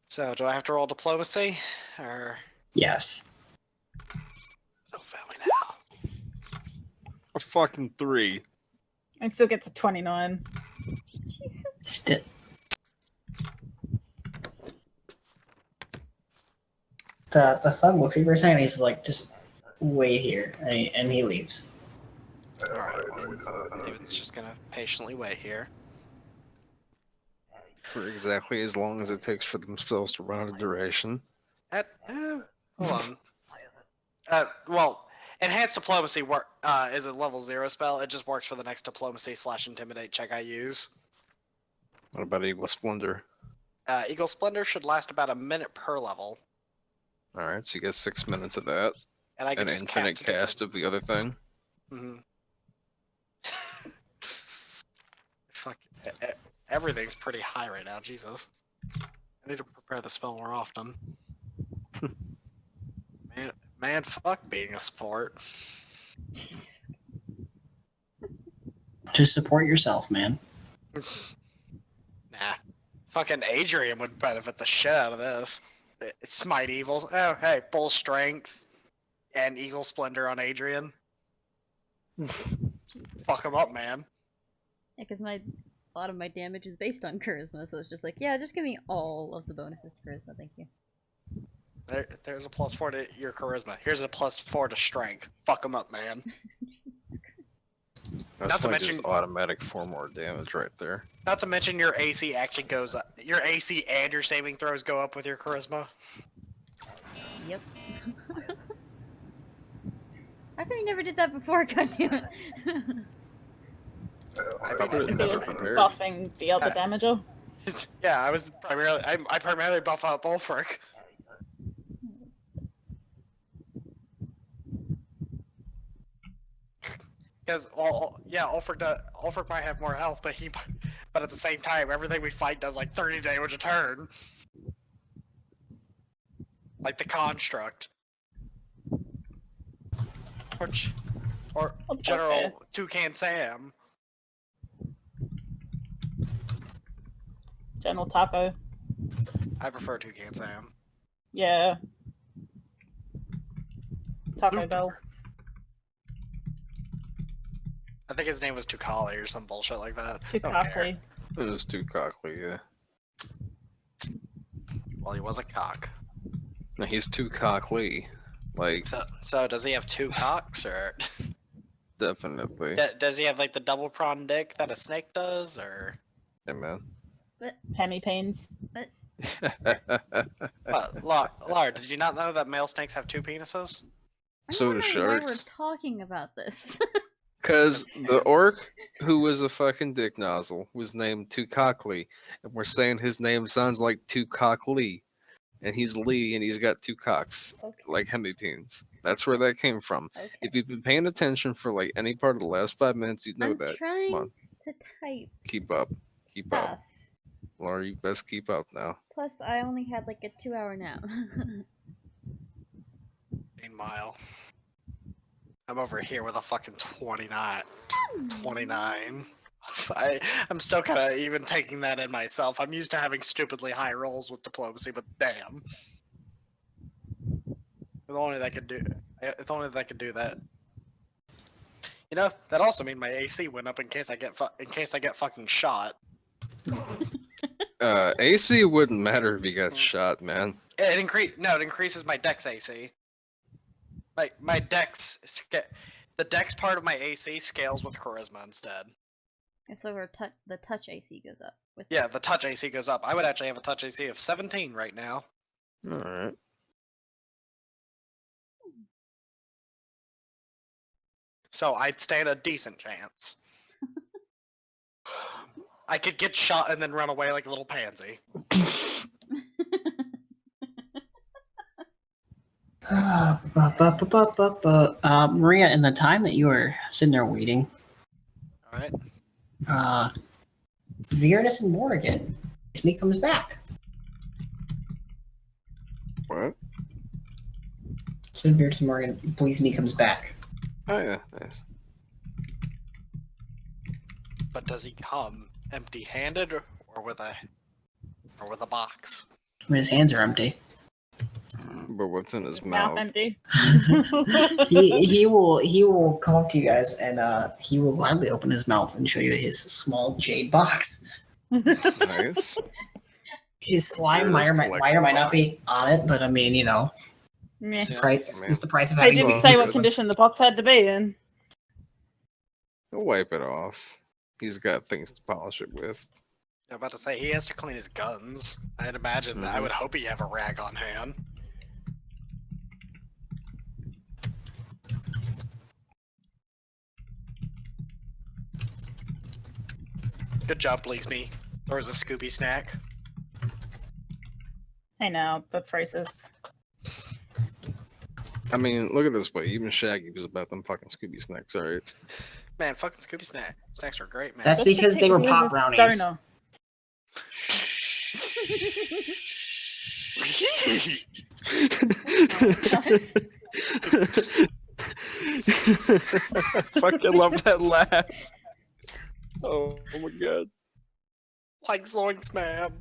So, do I have to roll diplomacy, or Yes. don't fail me now? A fucking 3. And still gets a 29. Jesus. The thug looks at you for a second. He's like, just wait here, and he leaves. All right, David's just gonna patiently wait here. For exactly as long as it takes for themselves to run out of duration. Hold on. Well, enhanced diplomacy is a level 0 spell. It just works for the next diplomacy/intimidate check I use. What about Eagle Splendor? Eagle Splendor should last about a minute per level, Alright, so you get 6 minutes of that. and I can An just infinite cast it again. cast of the other thing. Mm-hmm. Fuck. Everything's pretty high right now, Jesus. I need to prepare the spell more often. Man, fuck being a sport. Just support yourself, man. Nah. Fucking Adrian would benefit the shit out of this. Smite Evil. Oh, hey, Bull Strength and Eagle Splendor on Adrian. Fuck him up, man. Yeah, because a lot of my damage is based on charisma, so it's just like, yeah, just give me all of the bonuses to charisma, thank you. There's a +4 to your charisma. Here's a +4 to strength. Fuck him up, man. Jesus Christ. That's Not to like mention- just automatic 4 more damage right there. Not to mention your AC actually goes up. Your AC and your saving throws go up with your charisma. Yep. How come you never did that before? God damn it. I Probably mean, If he never was prepared. buffing the other damager. yeah, I primarily buff out Bullfrick. Because, Ulfric might have more health, but at the same time, everything we fight does like 30 damage a turn. Like the construct. Or Okay. General Toucan Sam. General Taco. I prefer Toucan Sam. Yeah. Taco Bell. I think his name was Tukali or some bullshit like that. Don't care. Tukakli. It was too cockly, yeah. Well, he was a cock. No, he's too cockly. Like, So does he have 2 cocks, or definitely. does he have like the double prawn dick that a snake does, or? Yeah, man. Hemi pains. Lard, did you not know that male snakes have 2 penises? I'm So do wondering why we're sharks. talking about this. Because the orc, who was a fucking dick nozzle, was named Too Cockly, and we're saying his name sounds like Too Cockly, and he's Lee, and he's got 2 cocks, Okay. like hemipenes. That's where that came from. Okay. If you've been paying attention for like any part of the last 5 minutes, you'd know I'm that. trying Come on, to type keep up. Keep up. stuff. Laura, you best keep up now. Plus, I only had like a 2-hour nap. Meanwhile, I'm over here with a fucking 29. 29. I'm still kind of even taking that in myself. I'm used to having stupidly high rolls with diplomacy, but damn. If only that could do. If only that could do that. You know, that also means my AC went up in case I get fucking shot. AC wouldn't matter if you got shot, man. It increases my Dex AC. My Dex, the Dex part of my AC scales with Charisma instead. And so the touch AC goes up. With Yeah, the touch AC goes up. I would actually have a touch AC of 17 right now. Alright. So I'd stand a decent chance. I could get shot and then run away like a little pansy. Maria, in the time that you were sitting there waiting, Alright. Viernus and Morrigan, me comes back. What? So Viernus and Morrigan, please me comes back. Oh yeah, nice. But does he come empty-handed or with a box? I mean, his hands are empty. But what's in his His mouth mouth? empty. he will come up to you guys and he will gladly open his mouth and show you his small jade box. Nice. His slime There it is, might or might not be on it, but I mean, you know, Meh. it's the Yeah. price. I mean, It's the price of They having. didn't So- say what condition the box had to be in. He'll wipe it off. He's got things to polish it with. I'm about to say, he has to clean his guns. I'd imagine, I Mhm. would hope he have a rag on hand. Good job, Bleaksme. There's a Scooby snack. Hey now, that's racist. I mean, look at this way. Even Shaggy was about them fucking Scooby snacks, alright? Man, fucking Scooby snacks are great, man. That's because they were He was pop a brownies. stoner. Fucking love that laugh. Oh my god. Like zoinks, man.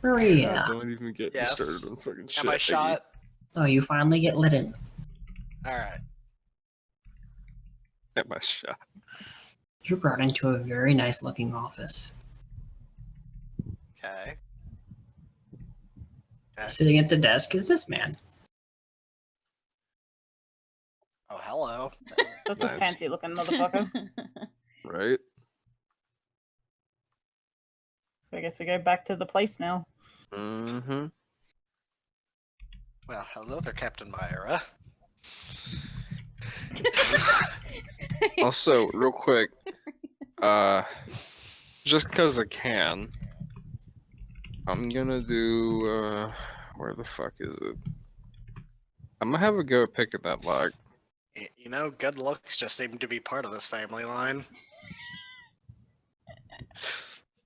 Maria, Don't even get me Yes. started on fucking shit. Am I shot? oh, you finally get lit in. Alright. Am I shot? You're brought into a very nice looking office. Okay. Sitting at the desk is this man. Oh, hello. That's a Nice. fancy looking motherfucker. Right? I guess we go back to the place now. Mm-hmm. Well, hello there, Captain Myra. Also, real quick, just cause I can, I'm gonna do, where the fuck is it? I'm gonna have a go at picking that lock. You know, good looks just seem to be part of this family line.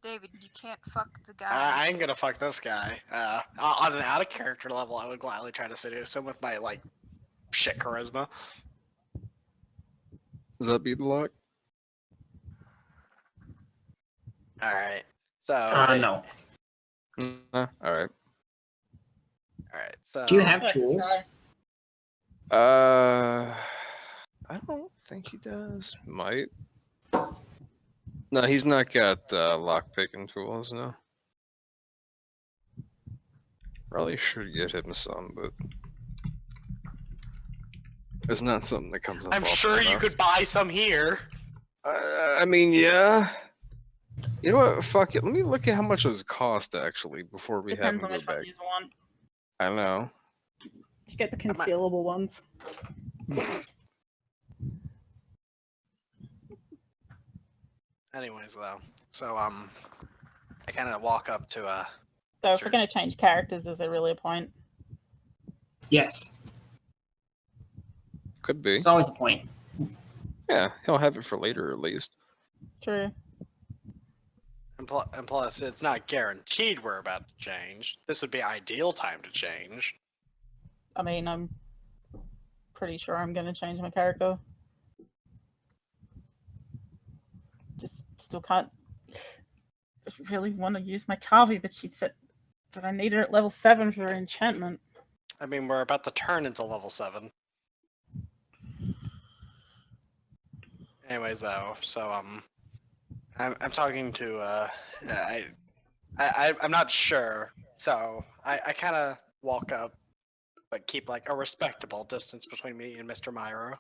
David, you can't fuck the guy. I ain't gonna fuck this guy. On an out of character level, I would gladly try to seduce him with my, like, shit charisma. Does that beat the lock? Alright. So. No. Nah, alright. Alright, so. Do you have Let's tools? try. I don't think he does. Might. No, he's not got lock picking tools, no. Probably should get him some, but it's not something that comes up. I'm often sure you enough. could buy some here. I mean, yeah. You know what? Fuck it. Let me look at how much those cost actually before we Depends have on them go which one back. you want. I know. You get the might- concealable ones. Anyways, though. So, I kind of walk up to, So if Sure. we're going to change characters, is there really a point? Yes. Could be. It's always a point. Yeah, he'll have it for later at least. True. and plus, it's not guaranteed we're about to change. This would be ideal time to change. I mean, I'm pretty sure I'm going to change my character. Just still can't really want to use my Tavi, but she said that I need her at level 7 for her enchantment. I mean, we're about to turn into level 7. Anyways, though, so, I'm talking to, I'm not sure, so I kind of walk up, but keep like a respectable distance between me and Mr. Myro.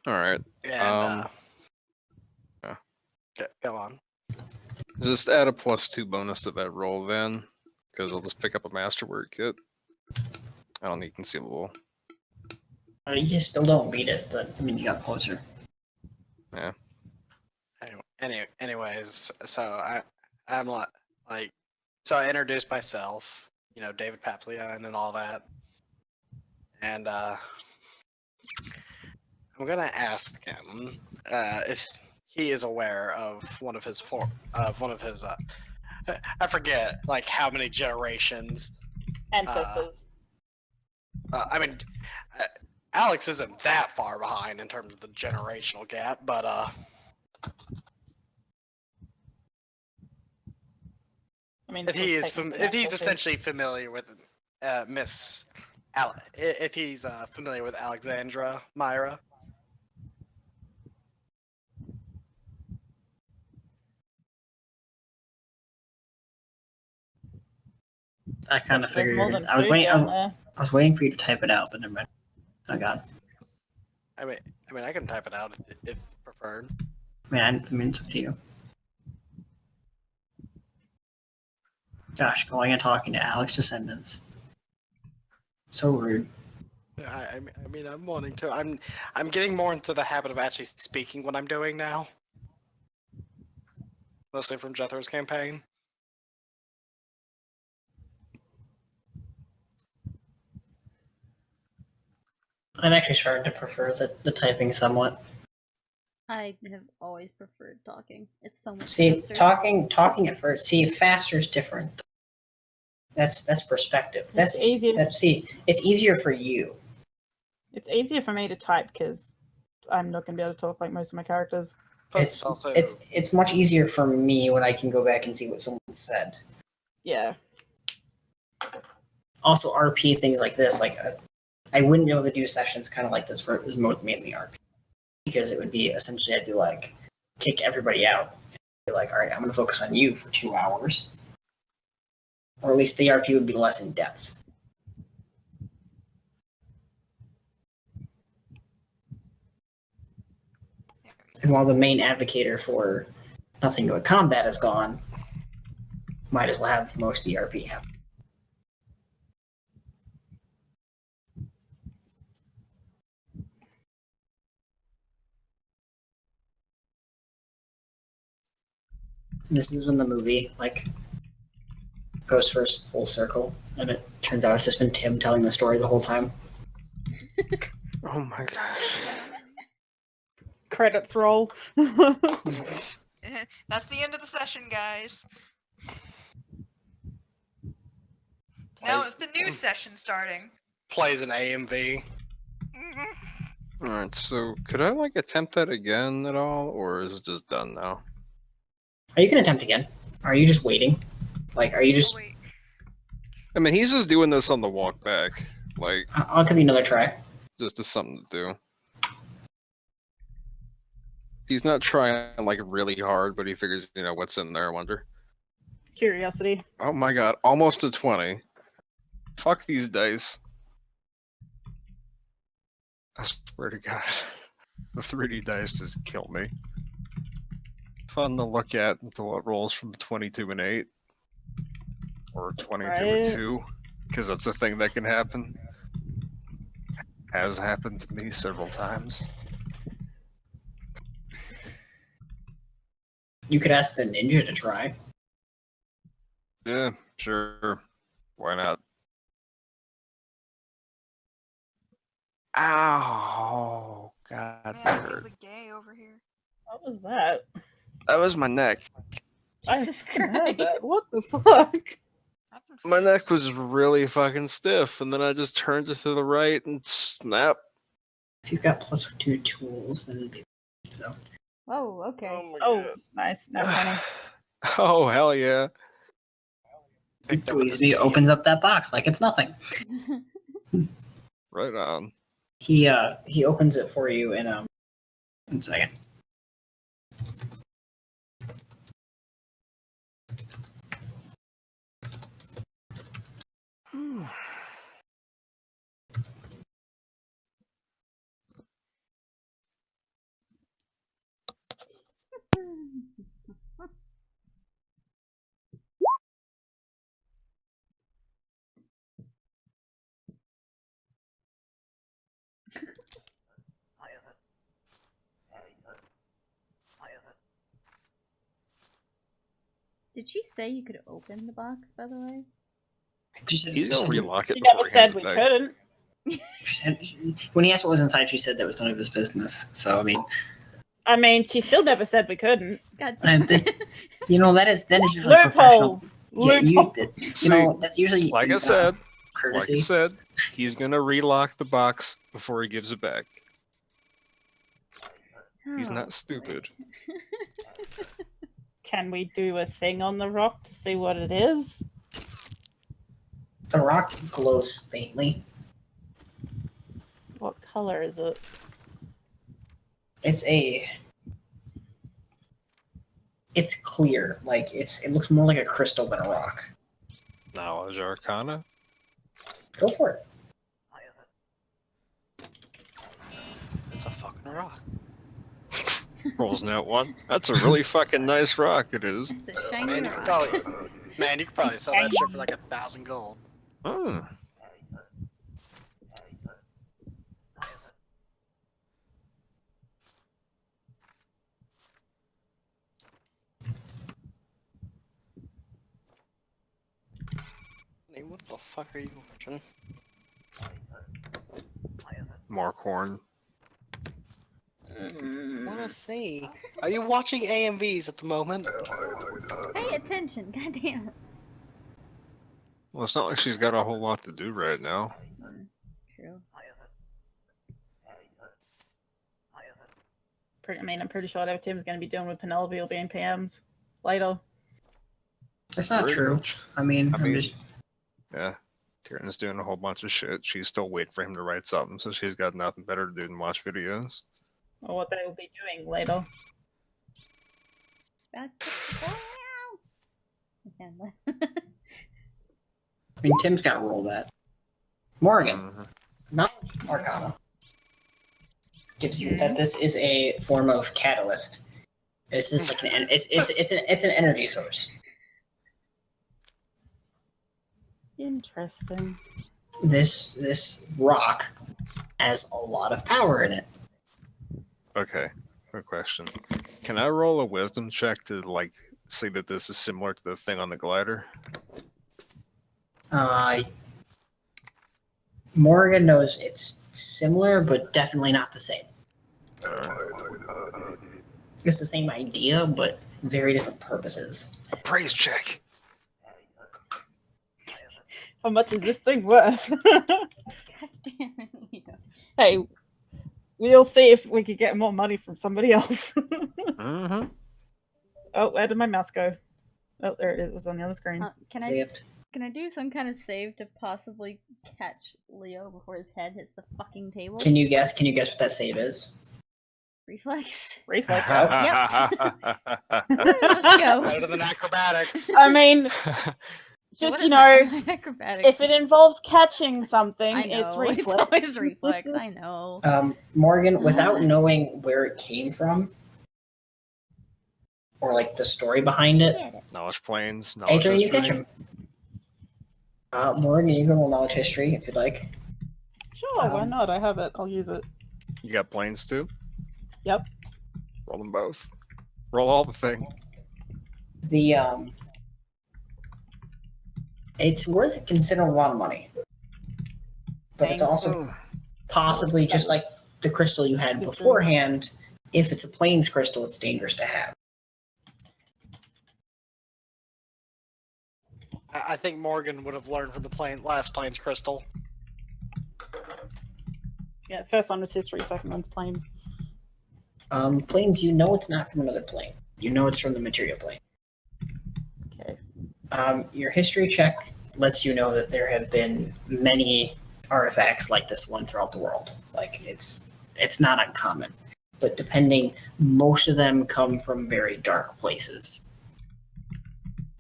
All right. And yeah. Go on. Just add a +2 bonus to that roll then, because I'll just pick up a masterwork kit. I don't need concealable. You still don't beat it, but I mean, you got closer. Yeah. Anyways, so I'm like, so I introduced myself, David Papillon and all that, and I'm gonna ask him if he is aware of one of his I forget like how many generations Ancestors. I mean, Alex isn't that far behind in terms of the generational gap, but I mean, if he is technically if he's ancestors. essentially familiar with if he's familiar with Alexandra Myra. I kind of There's more figured. than I was food waiting. down there. I was waiting for you to type it out, but never mind. Oh god. I mean, I can type it out if preferred. I mean, it's up to you. Gosh, going and talking to Alex descendants. So rude. I mean, I'm wanting to. I'm getting more into the habit of actually speaking what I'm doing now. Mostly from Jethro's campaign. I'm actually starting to prefer the typing somewhat. I have always preferred talking. It's so much See, faster. talking at first. See, faster is different. That's perspective. That's easier. It's easier for you. It's easier for me to type because I'm not going to be able to talk like most of my characters. Plus It's much easier for me when I can go back and see what someone said. Yeah. Also, RP things like this, I wouldn't be able to do sessions kind of like this for mainly RP, because it would be essentially I'd be like kick everybody out, be like, all right, I'm going to focus on you for 2 hours, or at least the RP would be less in depth. And while the main advocator for nothing but combat is gone, might as well have most of the RP happen. This is when the movie goes first full circle, and it turns out it's just been Tim telling the story the whole time. Oh my gosh. Credits roll. That's the end of the session, guys. Now it's the new session starting. Plays an AMV. Alright, so could I attempt that again at all, or is it just done now? You can attempt again. Are you just waiting? Are you just... Wait. I mean, he's just doing this on the walk back. I'll give you another try. Just as something to do. He's not trying really hard, but he figures, what's in there, I wonder. Curiosity. Oh my god, almost a 20. Fuck these dice. I swear to god. The 3D dice just kill me. Fun to look at until it rolls from 22 and 8. Or 22 and 2. Because that's a thing that can happen. Has happened to me several times. You could ask the ninja to try. Yeah, sure. Why not? Ow! God, Man, that I feel hurt. the gay over here. What was that? That was my neck. Jesus I heard Christ. that. What the fuck? My neck was really fucking stiff, and then I just turned it to the right and snap. If you've got +2 tools, then it'd be so. Oh, okay. my Oh, nice. Now 20. Oh, hell yeah. Gleesby opens up that box like it's nothing. Right on. He opens it for you in 1 second. Did she say you could open the box, by the way? He's gonna relock it She before never he hands said it we back. couldn't. She said, when he asked what was inside, she said that was none of his business. So I mean, She still never said we couldn't. God damn it. you know, that is usually professional. Loopholes. Yeah, Loopholes. you know, that's usually Like I said, courtesy. he's gonna relock the box before he gives it back. He's Oh. not stupid. Can we do a thing on the rock to see what it is? The rock glows faintly. What color is it? It's clear. Like it looks more like a crystal than a rock. Knowledge Arcana? Go for it. It's a fucking rock. Rolls out 1. That's a really fucking nice rock, it is. It's a shiny Man, you could rock. probably sell that shit for like 1,000 gold. Oh. Hey, what the fuck are you watching? More corn. Wanna see? Are you watching AMVs at the moment? Pay attention, goddamn. Well, it's not like she's got a whole lot to do right now. True. I'm pretty sure whatever Tim's going to be doing with Penelope will be in PMs later. That's not Pretty true. much. I mean, I I'm mean- just Yeah. Tyrion's doing a whole bunch of shit. She's still waiting for him to write something, so she's got nothing better to do than watch videos. Or what they will be doing later. I mean, Tim's got to roll that. Morgan, Mhm. knowledge Arcana gives you that this is a form of catalyst. This is like it's an energy source. Interesting. This rock has a lot of power in it. Okay, quick question. Can I roll a wisdom check to, like, see that this is similar to the thing on the glider? Morgan knows it's similar, but definitely not the same. It's the same idea, but very different purposes. A praise check! How much is this thing worth? God damn it, Leo. Hey, we'll see if we could get more money from somebody else. Mm-hmm. Oh, where did my mouse go? Oh, there it is. It was on the other screen. Can I do some kind of save to possibly catch Leo before his head hits the fucking table? Can you guess? Can you guess what that save is? Reflex. Reflex. Let's go. Better than acrobatics. I mean, What just, is you my know, acrobatics? if it involves catching something, I know, it's reflex. It's always reflex, I know. Morgan, without knowing where it came from, or like the story behind it, Knowledge planes, knowledge Adrian, you history. catch him. Morgan, you can roll knowledge history if you'd like. Sure, why not? I have it. I'll use it. You got planes too? Yep. Roll them both. Roll all the thing. It's worth considering a lot of money, but it's also possibly just like the crystal you had beforehand. If it's a plains crystal, it's dangerous to have. I think Morgan would have learned from the last plains crystal. Yeah, first one was history, second one's planes. Plains, you know it's not from another plane. You know it's from the material plane. Okay. Your history check lets you know that there have been many artifacts like this one throughout the world. Like it's not uncommon, but most of them come from very dark places.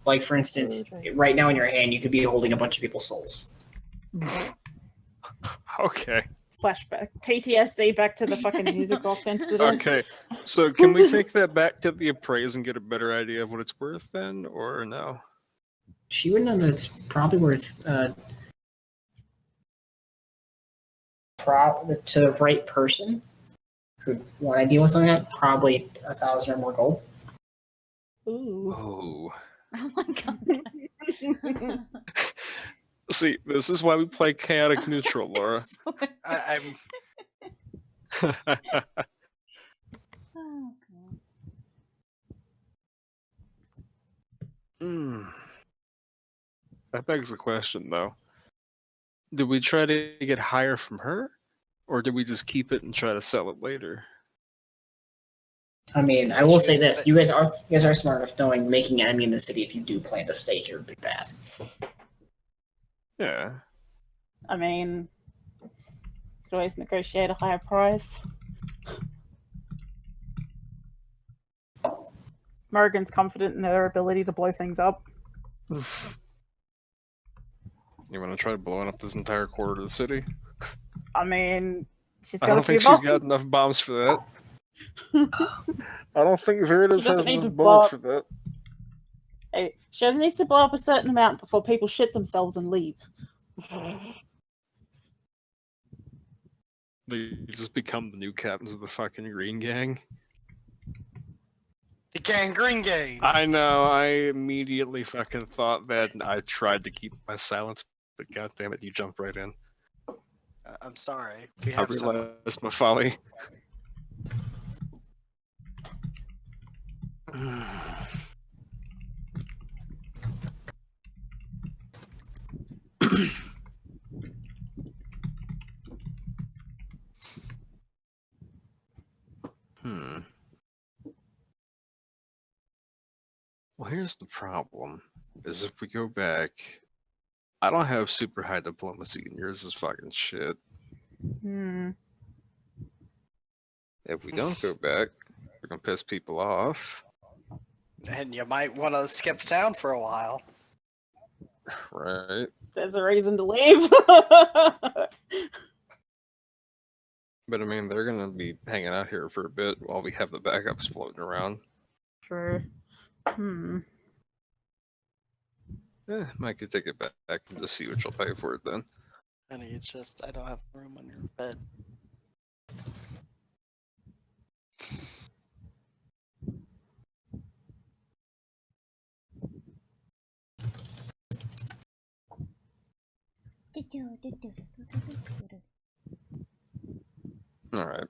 Like for instance, right now in your hand, you could be holding a bunch of people's souls. Okay. Flashback. PTSD back to the fucking music box incident. Okay. So can we take that back to the appraise and get a better idea of what it's worth then, or no? She would know that it's probably worth to the right person who want to deal with something like that, probably 1,000 or more gold. Ooh. Oh. Oh my god, guys. See, this is why we play chaotic neutral, Laura. I'm Oh, God. That begs the question, though. Did we try to get higher from her? Or did we just keep it and try to sell it later? I mean, I will say this: you guys are smart enough knowing making an enemy in the city. If you do plan to stay here, would be bad. Yeah. I mean, you could always negotiate a higher price. Morrigan's confident in their ability to blow things up. You want to try blowing up this entire quarter of the city? I mean, she's I got a don't few think she's bombs. got enough bombs for that. I don't think Veritas She doesn't has need to enough blow bullets up- for that. Hey, she only needs to blow up a certain amount before people shit themselves and leave. They just become the new captains of the fucking Green Gang. the gangrene game. I know, I immediately fucking thought that, and I tried to keep my silence, but goddammit, you jumped right in. I'm sorry. We I have some. realized my folly. Well, here's the problem, is if we go back, I don't have super high diplomacy and yours is fucking shit. If we don't go back, we're gonna piss people off. And you might want to skip town for a while. Right. There's a reason to leave. But I mean, they're gonna be hanging out here for a bit while we have the backups floating around. True. Might could take it back and just see what you'll pay for it then. Honey, it's just I don't have room on your bed. Alright.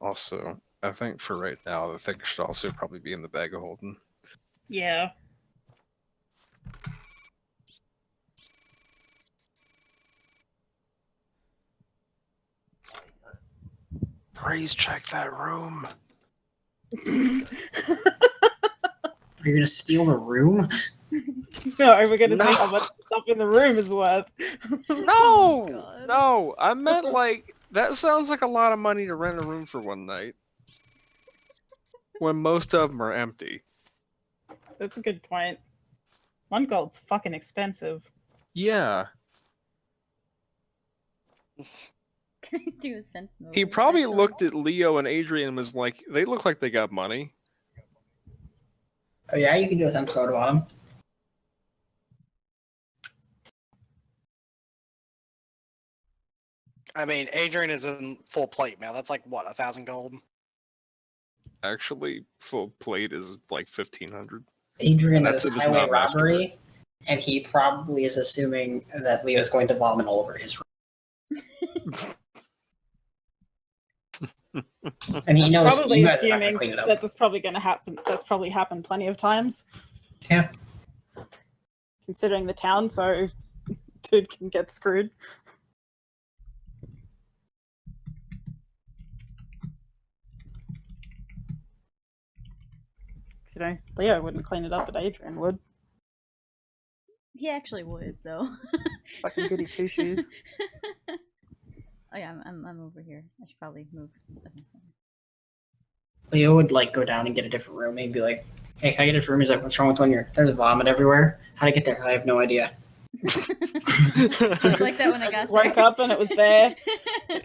Also, I think for right now, the thing should also probably be in the bag of holding. Yeah. Praise check that room. Are you gonna steal the room? No, we're gonna see No. how much stuff in the room is worth. No! God. No! I meant like, that sounds like a lot of money to rent a room for one night. When most of them are empty. That's a good point. One gold's fucking expensive. Yeah. Can I do a sense mode? He probably looked at Leo and Adrian and was like, they look like they got money. Oh yeah, you can do a sense photo on him. I mean, Adrian is in full plate now. That's like what, 1,000 gold? Actually, full plate is like 1,500. Adrian That's is if it's highway not master robbery, and he probably is assuming that Leo's going to vomit all over his room. And he knows Probably you guys are not gonna assuming clean it up. that that's probably gonna happen. That's probably happened plenty of times. Yeah. Considering the town, so dude can get screwed. You know, Leo wouldn't clean it up, but Adrian would. He actually was, though. Fucking goody two shoes. yeah, I'm over here. I should probably move. Leo would like go down and get a different room. He'd be like, "Hey, can I get a different room?" He's like, "What's wrong with one here? There's vomit everywhere. How to get there? I have no idea." It's like that when I got Just woke there. up and it was there.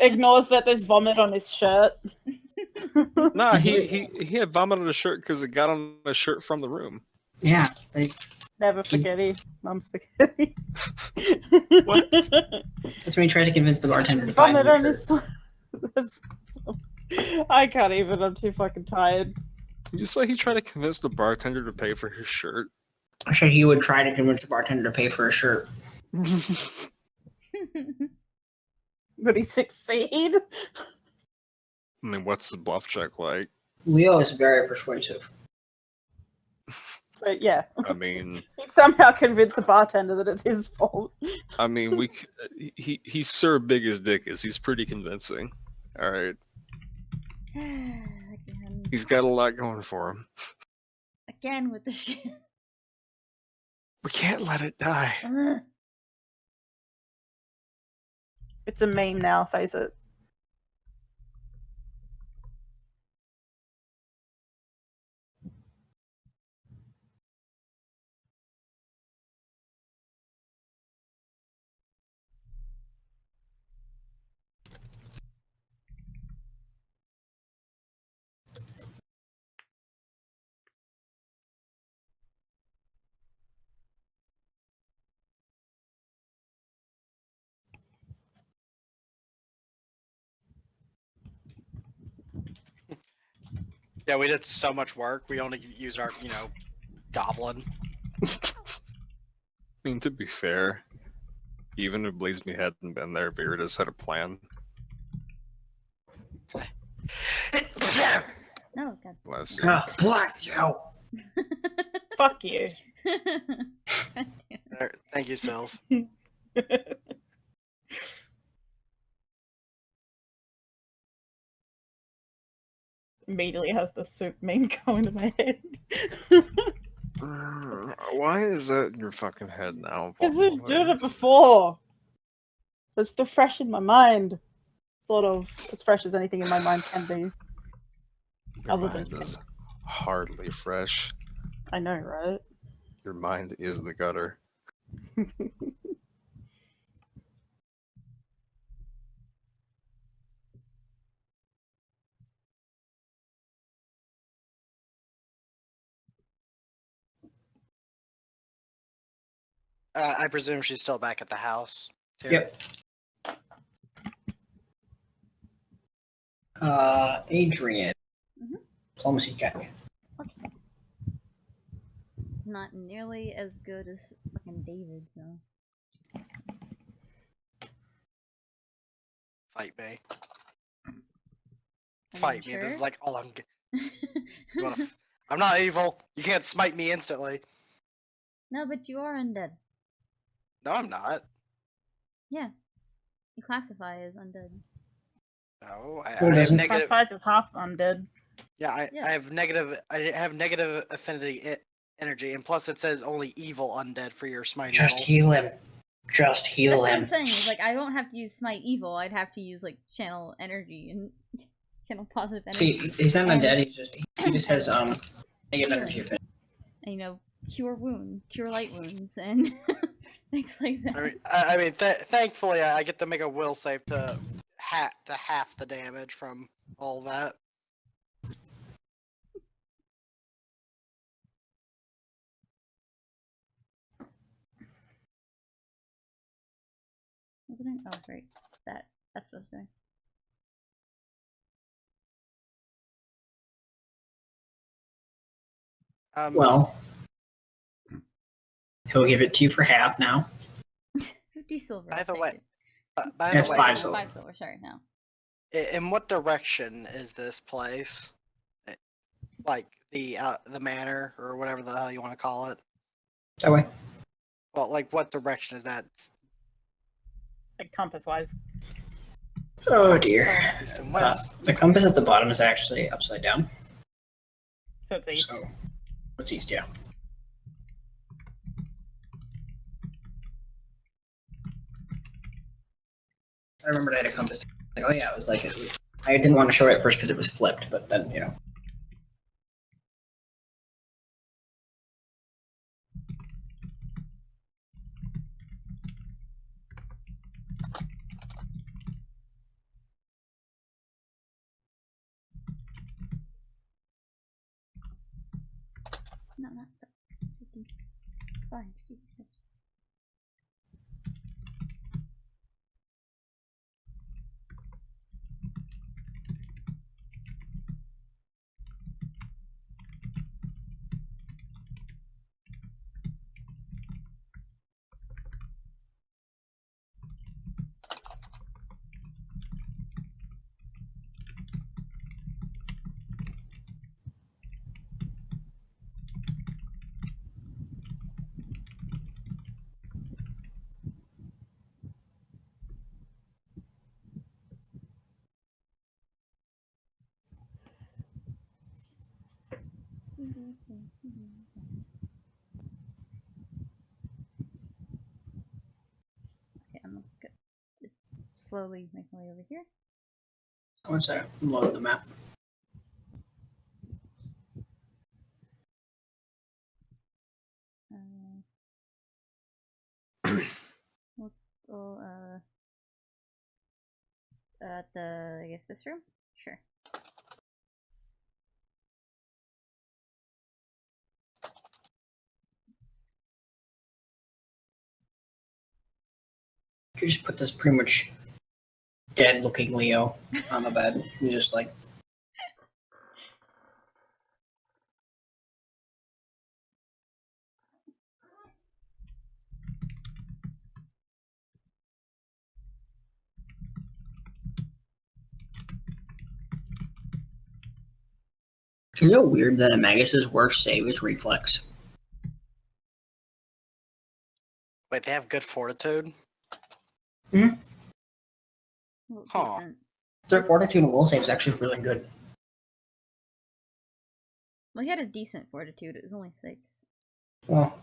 Ignores that there's vomit on his shirt. Nah, he had vomit on his shirt because it got on his shirt from the room. Yeah, like, Never spaghetti. Mum spaghetti. What? that's when he tries to convince the bartender to buy Vomit him a on his. I can't even. I'm too fucking tired. You say he tried to convince the bartender to pay for his shirt? Actually, he would try to convince the bartender to pay for a shirt. But he succeed. I mean, what's the bluff check like? Leo is very persuasive. So yeah, I mean, he'd somehow convince the bartender that it's his fault. I mean, he's Sir Big as Dick is. He's pretty convincing. All right, Again. he's got a lot going for him. Again with the shit. We can't let it die. Ugh. It's a meme now. Face it. Yeah, we did so much work. We only used our, goblin. I mean, to be fair, even if Blaze Me hadn't been there, Viritus had a plan. No, God. Bless you. Ah, bless you. Fuck you. There, thank you, Sylph. Immediately has the soup meme going in my head. Why is that in your fucking head now? Because we've done it before. So it's still fresh in my mind. Sort of as fresh as anything in my mind can be. Your Other than mind sin. is hardly fresh. I know, right? Your mind is the gutter. I presume she's still back at the house. too. Yep. Adrian. Mhm. Diplomacy check. It's not nearly as good as fucking David's, though. Fight me. Are you Fight me. This sure? is like all I'm. You wanna? I'm not evil. You can't smite me instantly. No, but you are undead. No, I'm not. Yeah. You classify as undead. No, Who I have doesn't? negative. Classified as half undead. Yeah, Yeah. I have negative. I have negative affinity energy, and plus it says only evil undead for your smite. Just level. heal him. Just That's heal what I'm him. saying. Is like I don't have to use smite evil. I'd have to use like channel energy and channel positive energy. See, he's not And- undead. He just has negative energy. And, you know, cure wounds, cure light wounds, and things like that. I mean, thankfully, I get to make a will save to half the damage from all that. Wasn't it? Oh, right. That's what I was doing. Well, he'll give it to you for half now. 50 silver. By I'll the take way, it. by That's the way, 5 silver. 5 silver. Sorry, now. In what direction is this place? Like the manor or whatever the hell you want to call it. That way. Well, like what direction is that? Like compass wise. Oh dear. East and west. The compass at the bottom is actually upside down. So it's east. So, what's east? Yeah. I remember I had a compass. Like, oh yeah, it was like I didn't want to show it at first because it was flipped, but then No, not 50. Fine. Jesus Christ. Okay, I'm gonna slowly make my way over here. one second, I'm loading the map. We'll go, I guess this room? Sure. You just put this pretty much dead-looking Leo on the bed. You just like. Is it weird that Amagus's worst save is reflex? Wait, they have good fortitude? Well, Huh. decent. Their fortitude and will save is actually really good. Well, he had a decent fortitude. It was only 6. Well,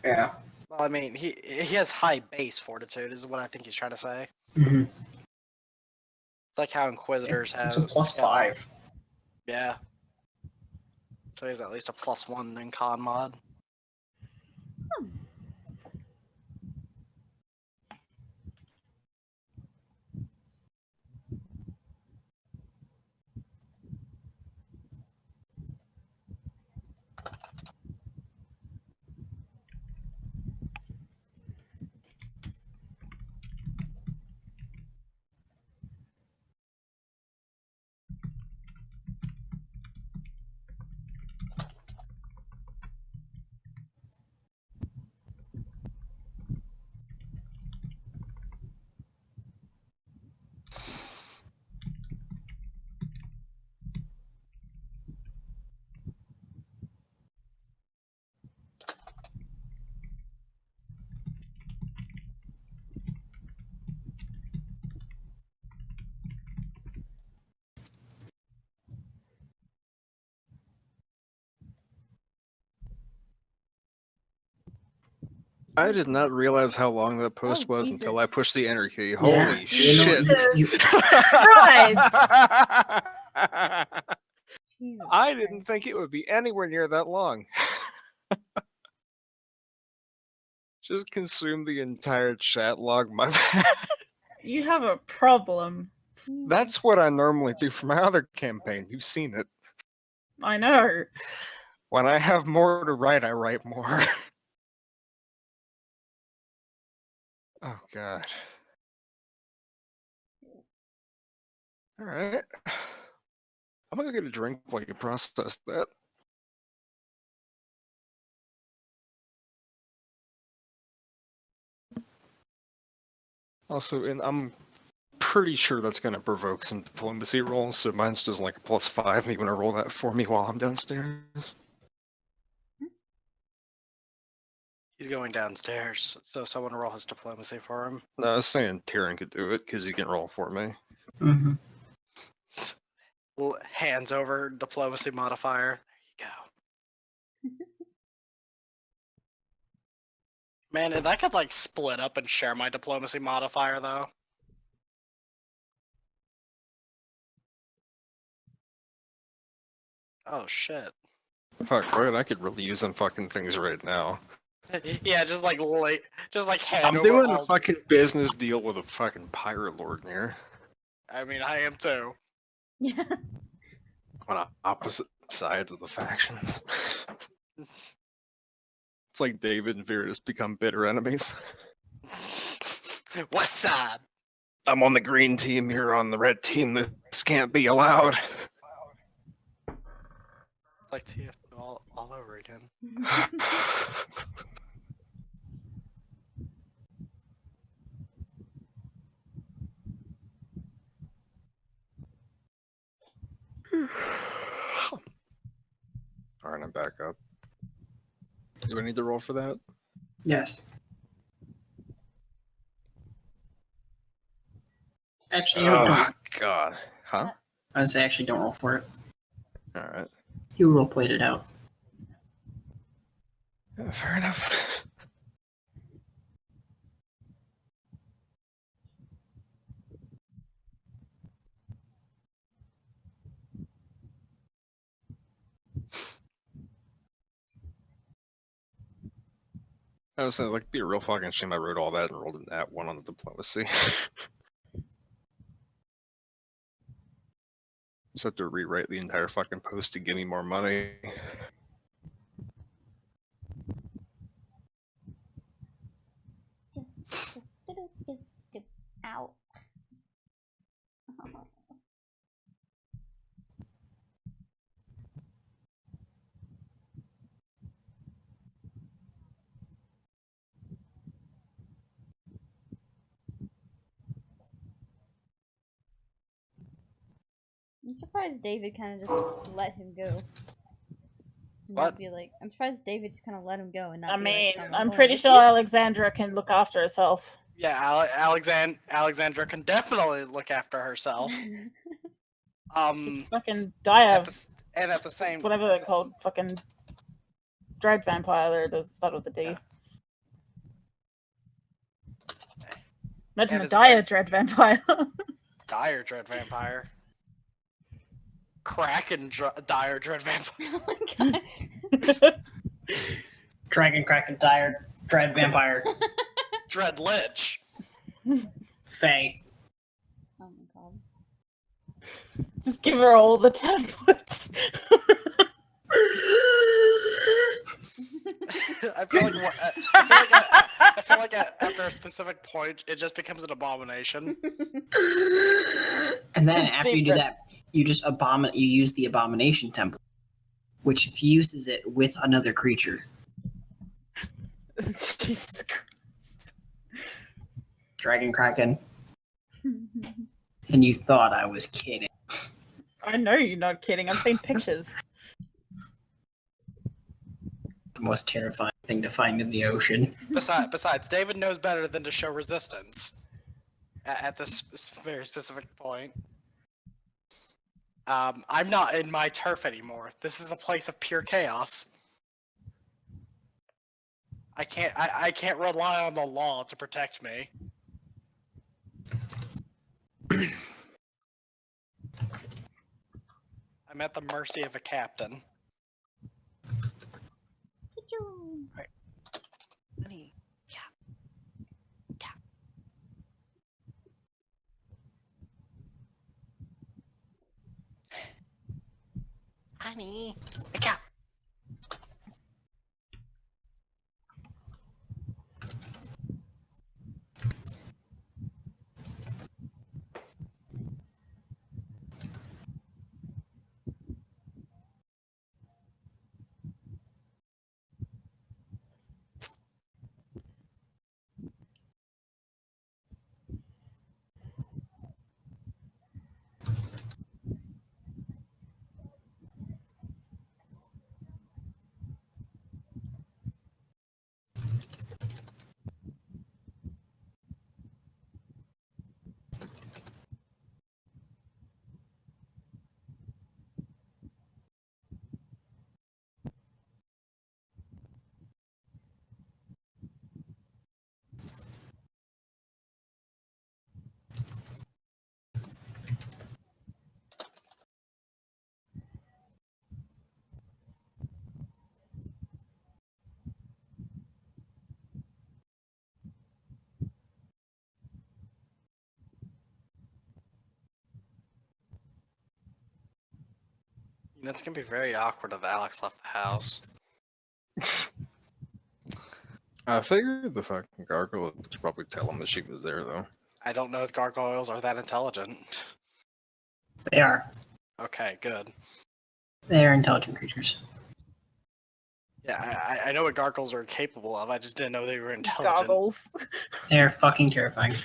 yeah. Well, I mean, he has high base fortitude, is what I think he's trying to say. Mm-hmm. It's like how Inquisitors have. It's a +5. Yeah. So he's at least a +1 in con mod. I did not realize how long that post Oh, was until I Jesus. pushed the enter key. Yeah, Holy you know, shit. Jesus I didn't Christ. think it would be anywhere near that long. Just consume the entire chat log, my bad. You have a problem. That's what I normally do for my other campaign. You've seen it. I know. When I have more to write, I write more. Oh god. Alright. I'm gonna go get a drink while you process that. Also, and I'm pretty sure that's gonna provoke some diplomacy rolls, so mine's just like a +5. You wanna roll that for me while I'm downstairs? He's going downstairs, so someone roll his diplomacy for him. No, I was saying Tyrion could do it, because he can roll for me. Mm-hmm. Hands over diplomacy modifier. There you go. Man, if I could like split up and share my diplomacy modifier though. Oh shit. Fuck, right? I could really use some fucking things right now. Yeah, just like hand I'm over doing a all. fucking business deal with a fucking pirate lord here. I mean, I am too. Yeah. On opposite sides of the factions. It's like David and Virtus become bitter enemies. West side. I'm on the green team, you're on the red team. This can't be allowed. It's like TF2 all over again. Alright, I'm back up. Do I need to roll for that? Yes. Actually, don't. Oh, God. Huh? I would say actually don't roll for it. Alright. You role played it out. Fair enough. I was saying, like, it'd be a real fucking shame I wrote all that and rolled in that one on the diplomacy. Just have to rewrite the entire fucking post to give me more money. Ow. I'm surprised David kind of just let him go. And What? not be like, I'm surprised David just kind of let him go and not I be mean, like, I'm going pretty with sure you." Alexandra can look after herself. Yeah, Alexandra can definitely look after herself. She's fucking dire, And at the same whatever at they're the s- called, fucking dread vampire. There, does start with a D. Yeah. Imagine And a is a very- dire dread vampire. Dire dread vampire. Dire dread vampire. Oh my god. Dragon Kraken Dire Dread Vampire Dread Lich. Faye. Oh my god. Just give her all the templates. I feel like after a specific point, it just becomes an abomination. And then after you do Deeper. that, you just you use the abomination template, which fuses it with another creature. Jesus Christ. Dragon Kraken. And you thought I was kidding. I know you're not kidding. I've seen pictures. The most terrifying thing to find in the ocean. Besides, David knows better than to show resistance at this very specific point. I'm not in my turf anymore. This is a place of pure chaos. I can't rely on the law to protect me. I'm at the mercy of a captain. Right. Honey, yeah. Honey, a cat. It's gonna be very awkward if Alex left the house. I figured the fucking gargoyle would probably tell him that she was there, though. I don't know if gargoyles are that intelligent. They are. Okay, good. They are intelligent creatures. Yeah, I know what gargoyles are capable of. I just didn't know they were intelligent. Goggles. They are fucking terrifying.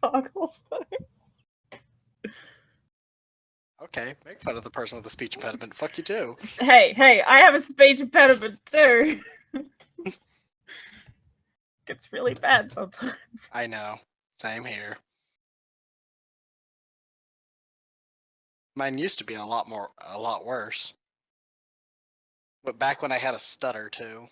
Goggles, though. Okay, make fun of the person with the speech impediment. Fuck you too. Hey, I have a speech impediment too. It's really bad sometimes. I know. Same here. Mine used to be a lot worse. But back when I had a stutter too.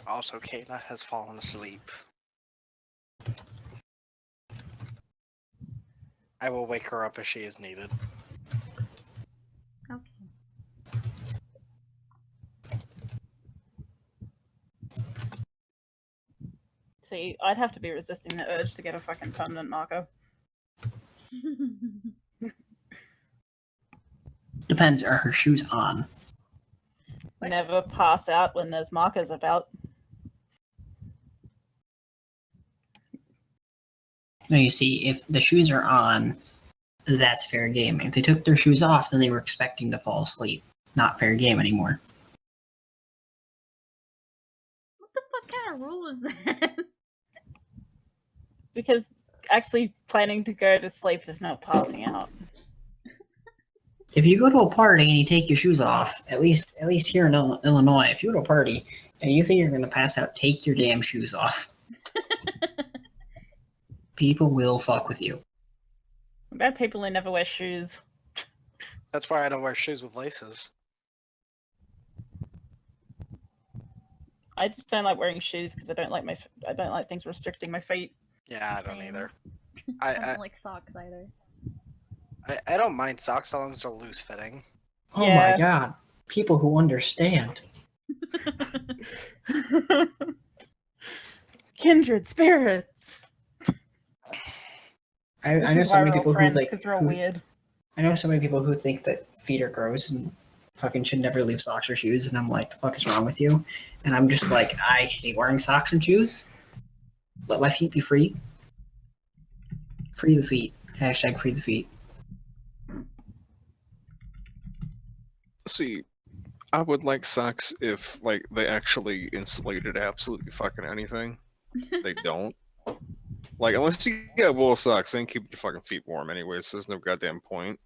Also, Kayla has fallen asleep. I will wake her up if she is needed. Okay. See, I'd have to be resisting the urge to get a fucking permanent marker. Depends. Are her shoes on? What? Never pass out when there's markers about. No, you see, if the shoes are on, that's fair game. If they took their shoes off, then they were expecting to fall asleep. Not fair game anymore. What the fuck kind of rule is that? Because actually planning to go to sleep is not passing out. If you go to a party and you take your shoes off, at least here in Illinois, if you go to a party and you think you're going to pass out, take your damn shoes off. People will fuck with you. Bad people who never wear shoes. That's why I don't wear shoes with laces. I just don't like wearing shoes because I don't like I don't like things restricting my feet. Yeah, I don't Same. either. I I don't like socks either. I don't mind socks so long as they're loose fitting. Oh Yeah. my god. People who understand. Kindred spirits. I know so many people who like because we're all weird. I know so many people who think that feet are gross and fucking should never leave socks or shoes, and I'm like, the fuck is wrong with you? And I'm just like, I hate wearing socks and shoes. Let my feet be free. Free the feet. Hashtag free the feet. See, I would like socks if, like, they actually insulated absolutely fucking anything. They don't. Like, unless you get wool socks, then keep your fucking feet warm anyways, so there's no goddamn point.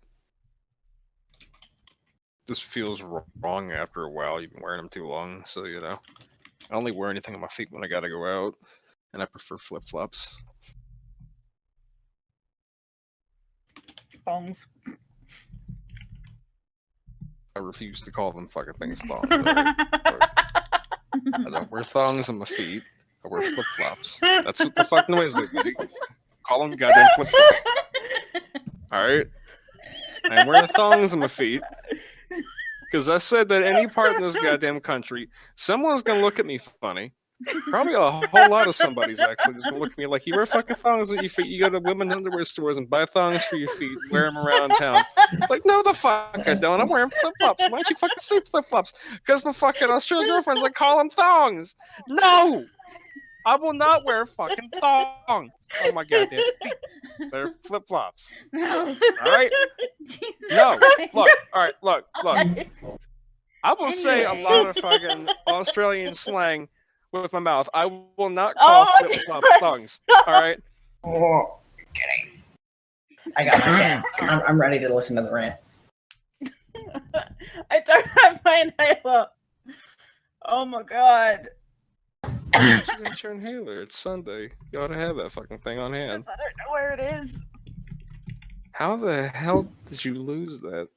This feels wrong after a while. You've been wearing them too long, so, you know. I only wear anything on my feet when I gotta go out, and I prefer flip-flops. Thongs. I refuse to call them fucking things thongs. Alright? I don't wear thongs on my feet. I wear flip-flops. That's what the fuck noise they make. Call them goddamn flip-flops. Alright? I'm wearing thongs on my feet. Because I said that any part in this goddamn country, someone's gonna look at me funny. Probably a whole lot of somebody's actually just gonna look at me like, you wear fucking thongs on your feet, you go to women's underwear stores and buy thongs for your feet, wear them around town. Like, no the fuck I don't, I'm wearing flip-flops. Why don't you fucking say flip-flops? Because my fucking Australian girlfriend's like, call them thongs. No! I will not wear fucking thongs on my goddamn feet. They're flip-flops. Alright? Jesus No, Christ. look, alright, look. I will say a lot of fucking Australian slang with my mouth. I will not call Oh my flip-flops God, thongs. Alright? Oh, kidding. I got it. I'm ready to listen to the rant. I don't have my inhaler. Oh my god. You got your inhaler. It's Sunday. You ought to have that fucking thing on hand. I don't know where it is. How the hell did you lose that?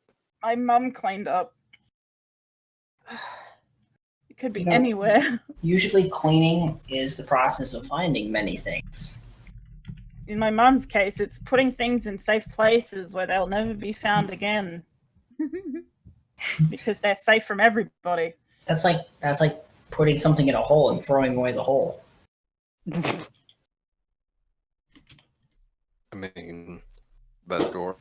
My mum cleaned up. It could be You know- anywhere. Usually cleaning is the process of finding many things. in my mum's case, it's putting things in safe places where they'll never be found again because they're safe from everybody. That's like putting something in a hole and throwing away the hole. I mean, that door.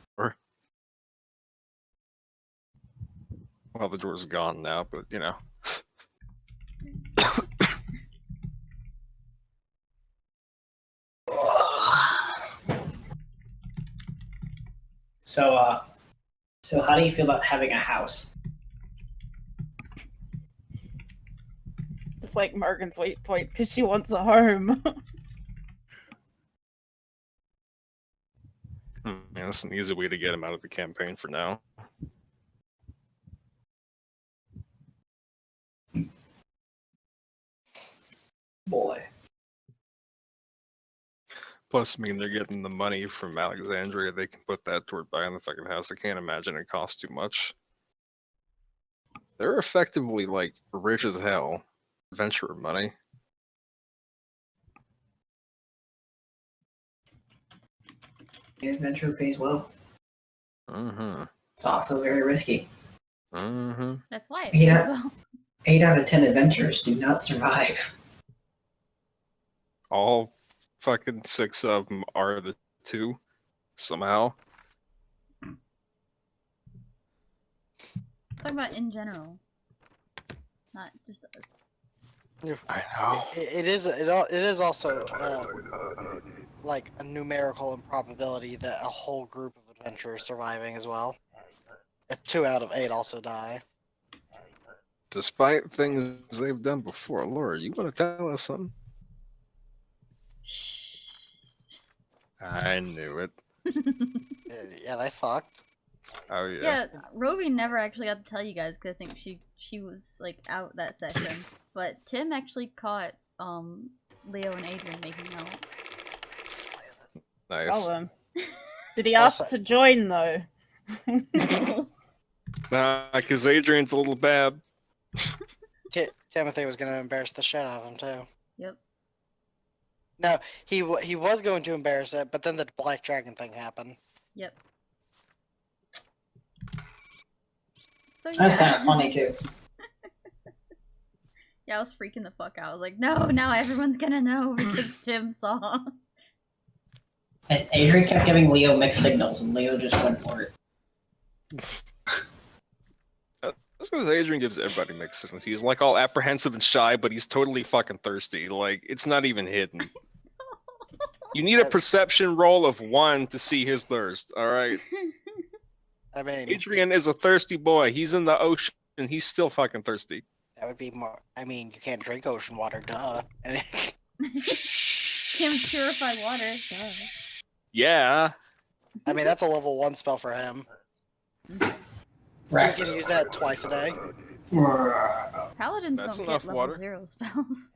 Well, the door's gone now, but you know. So how do you feel about having a house? Just like Morgan's weak point because she wants a home. Yeah, that's an easy way to get him out of the campaign for now. Boy. Plus, I mean, they're getting the money from Alexandria. They can put that toward buying the fucking house. I can't imagine it costs too much. They're effectively, like, rich as hell. Adventurer money. The adventure pays well. Mm-hmm. It's also very risky. Mm-hmm. That's why it Yeah. pays well. 8 out of 10 adventurers do not survive. All fucking 6 of them are the 2, somehow. Talking about in general, not just us. I know. It is also like a numerical improbability that a whole group of adventurers surviving as well. If 2 out of 8 also die. Despite things they've done before, Laura, you want to tell us something? Shh. I knew it. Yeah, they fucked. Oh yeah. Yeah, Rovi never actually got to tell you guys because I think she was like out that session. But Tim actually caught Leo and Adrian making out. Nice. Tell them. Did he ask Also- to join though? Nah, because Adrian's a little bad. Timothy was going to embarrass the shit out of him too. Yep. No, he was going to embarrass it, but then the Black Dragon thing happened. Yep. So That's kind yeah. of funny too. Yeah, I was freaking the fuck out. I was like, no, now everyone's gonna know because Tim saw. And Adrian kept giving Leo mixed signals, and Leo just went for it. That's because Adrian gives everybody mixed signals. He's like all apprehensive and shy, but he's totally fucking thirsty. Like, it's not even hidden. You need a perception roll of 1 to see his thirst, alright? I mean, Adrian is a thirsty boy. He's in the ocean, and he's still fucking thirsty. that would be more. I mean, you can't drink ocean water, duh. Can't purify water. Duh. Yeah. I mean, that's a level 1 spell for him. Right. You can use that twice a day. Paladins That's don't enough get level water. 0 spells.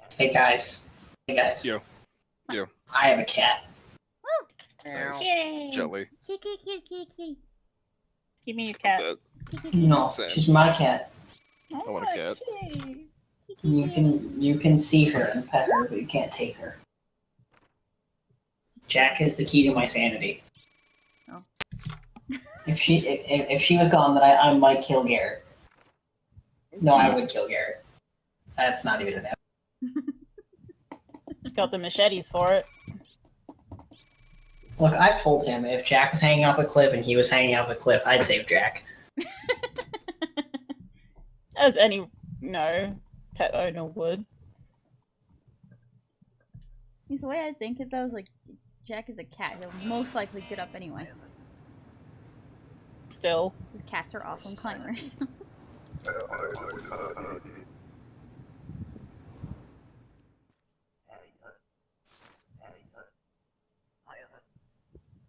Hey guys. Hey guys. Yo. Yo. I have a cat. Nice. Yay! Jelly. Give me your cat. That- No, Same. she's my cat. I want a cat. You can see her and pet her, but you can't take her. Jack is the key to my sanity. Oh. If she was gone, then I might kill Garrett. No, I would kill Garrett. That's not even an Got the machetes for it. Look, I've told him if Jack was hanging off a cliff and he was hanging off a cliff, I'd save Jack. As any, pet owner would. He's the way I think it though is like Jack is a cat. He'll most likely get up anyway. Still. Because cats are awesome climbers.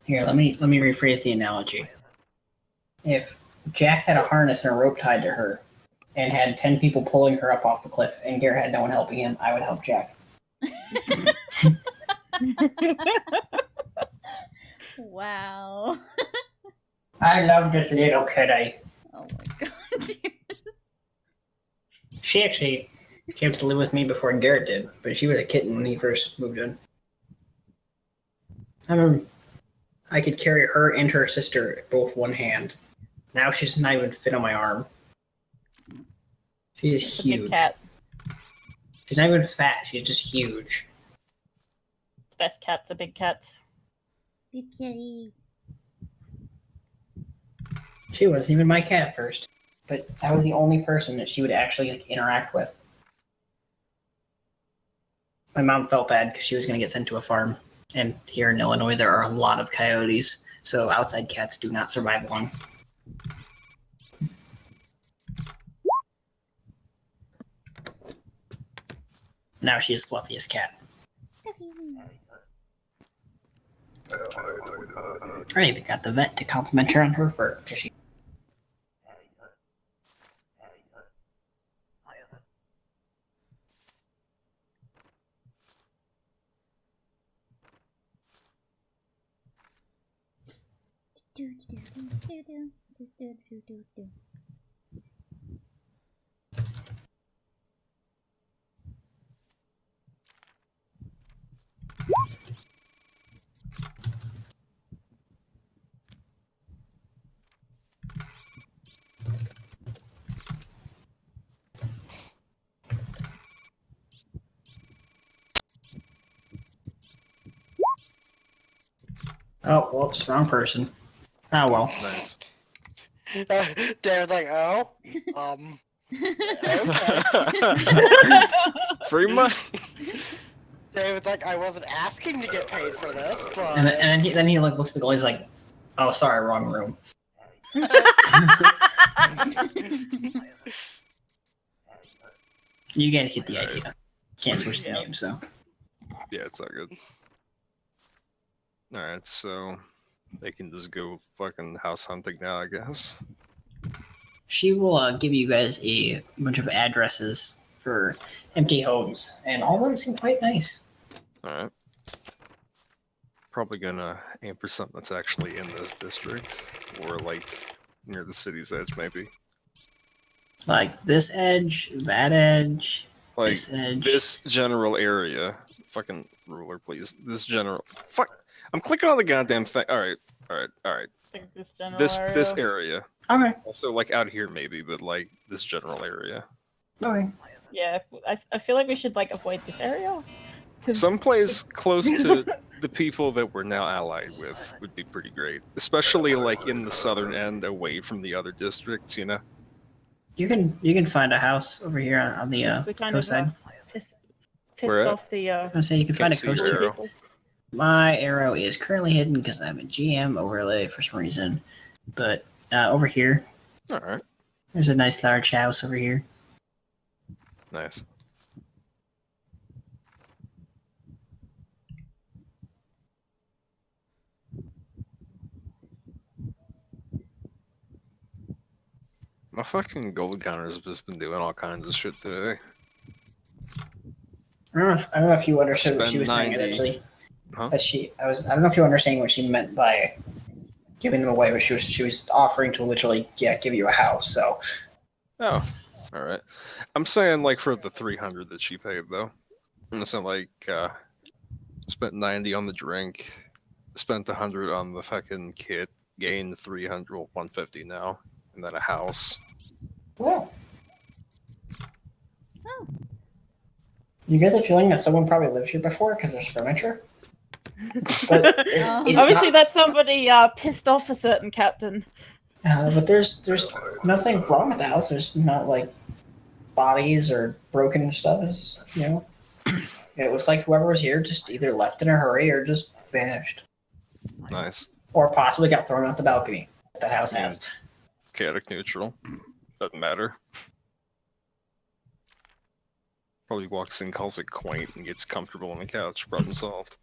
Here, let me rephrase the analogy. If Jack had a harness and a rope tied to her, and had 10 people pulling her up off the cliff, and Garrett had no one helping him, I would help Jack. Wow. I love this little kitty. Oh my god, dude. She actually, Came to live with me before Garrett did, but she was a kitten when he first moved in. I remember I could carry her and her sister both one hand. Now she's not even fit on my arm. She is It's a big huge. cat. She's not even fat. She's just huge. The best cat's a big cat. Big kitties. She wasn't even my cat at first, but I was the only person that she would actually like, interact with. My mom felt bad because she was going to get sent to a farm, and here in Illinois there are a lot of coyotes, so outside cats do not survive long. Now she is Fluffiest cat. I even got the vet to compliment her on her fur. 'Cause she... Oh, whoops, wrong person. Oh well. Nice. David's like, oh, okay. Free money. David's like, I wasn't asking to get paid for this, but And then he looks at the goal. He's like, "Oh, sorry, wrong room." You guys get the idea. Can't switch the name, so. Yeah, it's all good. Alright, so they can just go fucking house hunting now, I guess. She will give you guys a bunch of addresses for empty homes, and all of them seem quite nice. Alright. Probably gonna aim for something that's actually in this district, or like near the city's edge, maybe. Like this edge, that edge, Like this edge. this general area. Fucking ruler, please. This general. Fuck. I'm clicking on the goddamn thing. Alright, alright, alright. I think this general This area. area. Okay. Also, like out here, maybe, but like this general area. Okay. Yeah, I feel like we should like avoid this area. 'Cause Someplace close to the people that we're now allied with would be pretty great. Especially like in the southern end, away from the other districts, you know? You can find a house over here on the to kind of coast side. pissed Where at? off the I was say you can find a Can't see your coast arrow. people. My arrow is currently hidden because I have a GM overlay for some reason. But over here, Alright, there's a nice large house over here. nice. My fucking gold counter's just been doing all kinds of shit today. I don't know if you understood what she Spend was saying 90. actually. Huh? That I don't know if you understand what she meant by giving them away, but she was offering to literally give you a house. So Oh, alright. I'm saying like for the 300 that she paid though. I'm saying like spent 90 on the drink, spent 100 on the fucking kit, gained 300, 150 now, and then a house. well, you get the feeling that someone probably lived here before because there's furniture. But it's Obviously, not, that's somebody pissed off a certain captain. but there's nothing wrong with the house. There's not like bodies or broken stuff. It's, it looks like whoever was here just either left in a hurry or just vanished, Nice. or possibly got thrown out the balcony. That house has. Chaotic neutral. Doesn't matter. Probably walks in, calls it quaint, and gets comfortable on the couch. Problem solved.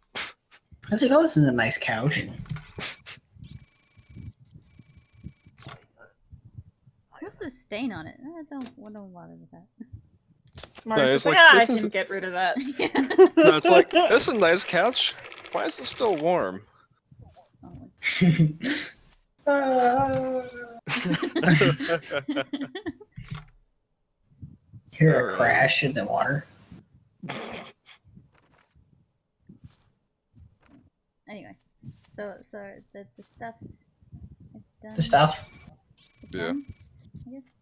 I was like, oh, this is a nice couch. What's the stain on it? I don't bother with that. Marius it's is like, like, I this can is- get rid of that. No, it's like, this is a nice couch. Why is it still warm? Hear a Alright. crash in the water. Anyway, so the stuff. The stuff. Yeah. I guess.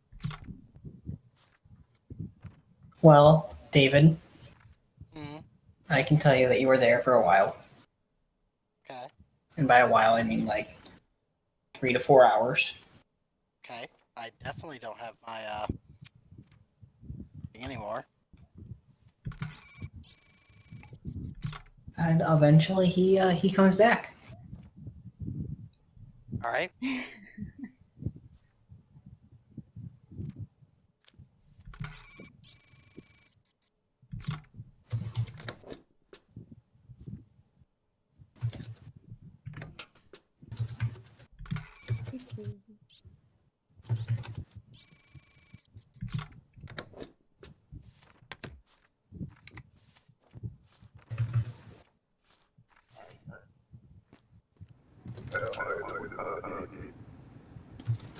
Well, David, Hmm. I can tell you that you were there for a while. Okay. And by a while, I mean like 3 to 4 hours. Okay. I definitely don't have my thing anymore. And eventually he comes back. All right.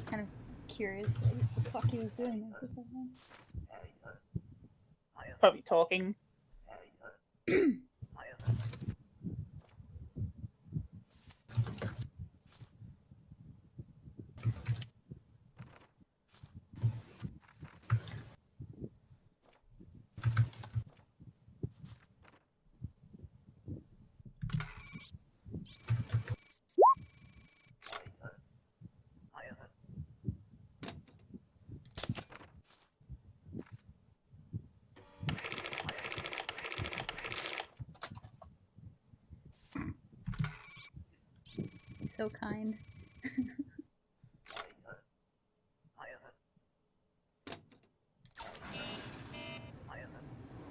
Kind of curious what the fuck he was doing there for so long. Probably talking. He's so kind.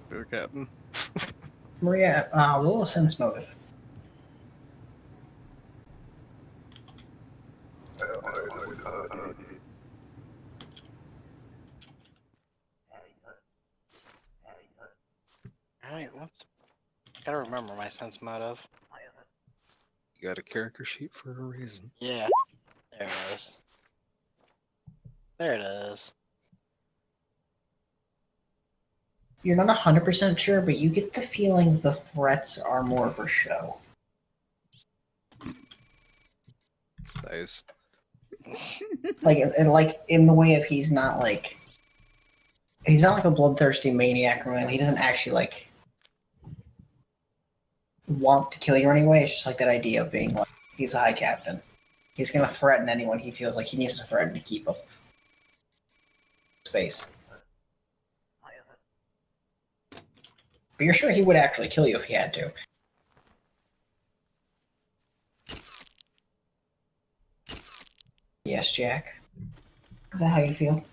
Go, Captain. Maria, roll a sense motive. All right. What's? Gotta remember my sense motive. You got a character sheet for a reason. Yeah. There it is. There it is. You're not 100% sure, but you get the feeling the threats are more for show. Nice. Like, and like in the way of he's not like a bloodthirsty maniac or anything. He doesn't actually like want to kill you anyway. It's just like that idea of being like he's a high captain. He's gonna threaten anyone he feels like he needs to threaten to keep up space. But you're sure he would actually kill you if he had to. Yes, Jack. Is that how you feel?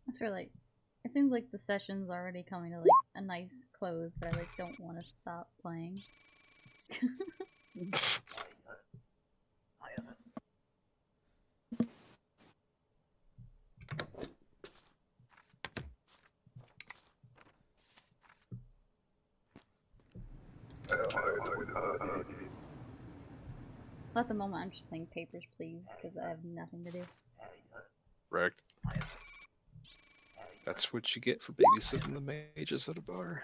That's for like. It seems like the session's already coming to like a nice close, but I like don't want to stop playing. At the moment, I'm just playing Papers, Please, because I have nothing to do. Correct. That's what you get for babysitting the mages at a bar.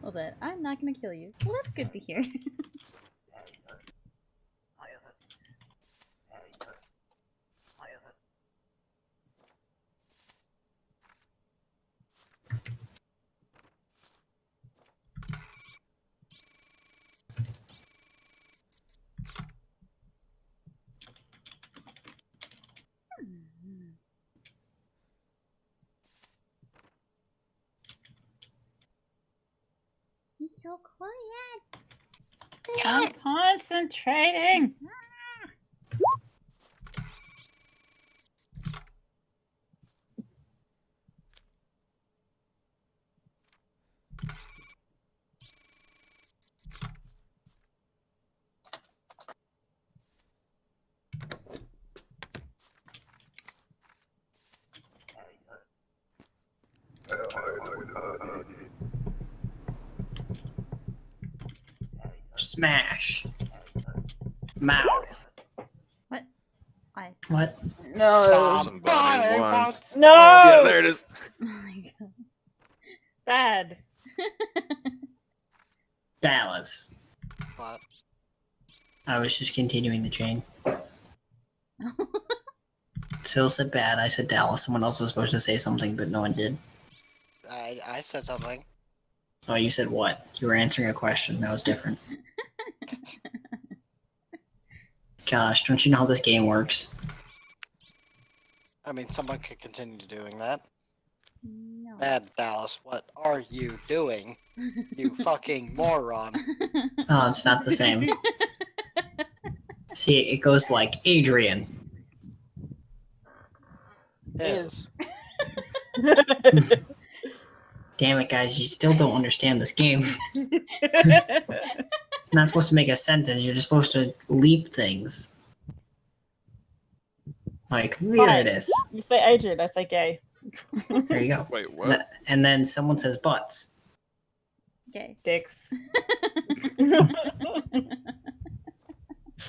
Well, but I'm not gonna kill you. Well, that's good to hear. He's so quiet. I'm concentrating. Smash. Mouth. What? I. What? No. Somebody wants. No. Yeah, there it is. Oh my god. Bad. Dallas. What? I was just continuing the chain. Sil said bad, I said Dallas. Someone else was supposed to say something, but no one did. I said something. Oh, you said what? You were answering a question. That was different. Gosh, don't you know how this game works? I mean, someone could continue doing that. No. Bad Dallas, what are you doing? You fucking moron. Oh, it's not the same. See, it goes like Adrian. Is. Damn it, guys, you still don't understand this game. You're not supposed to make a sentence, you're just supposed to leap things. Like, weirdest. You say Adrian, I say gay. There you go. Wait, what? And then someone says butts. Okay. Dicks.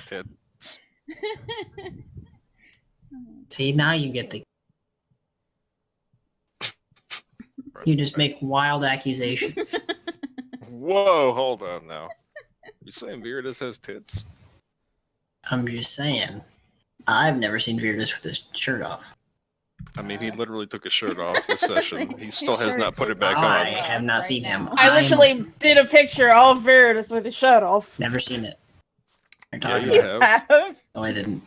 Tits. See, now you get the... You just make wild accusations. Whoa, hold on now. You saying Viridis has tits? I'm just saying. I've never seen Viridis with his shirt off. I mean, he literally took his shirt off this session. He still has Shirt not put is it back off. I on. have not Right seen now. him. I literally did a picture of Viridis with his shirt off. Never seen it. You're Yeah, talking you about- have. No, I didn't.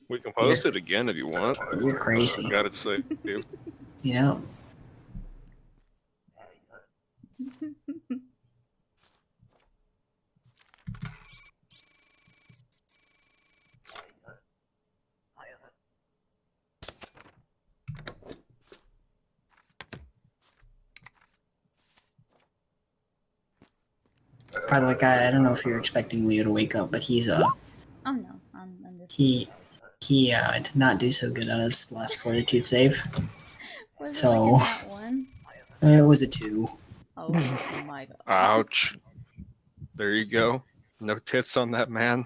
We can post it again if you want. You're crazy. Got it saved. You know? By the way, guy, I don't know if you're expecting Leo to wake up, but he's Oh no, I'm just. he did not do so good on his last fortitude save. Was so- it like in that one? It was a 2. Oh my god. Ouch. There you go. No tits on that man.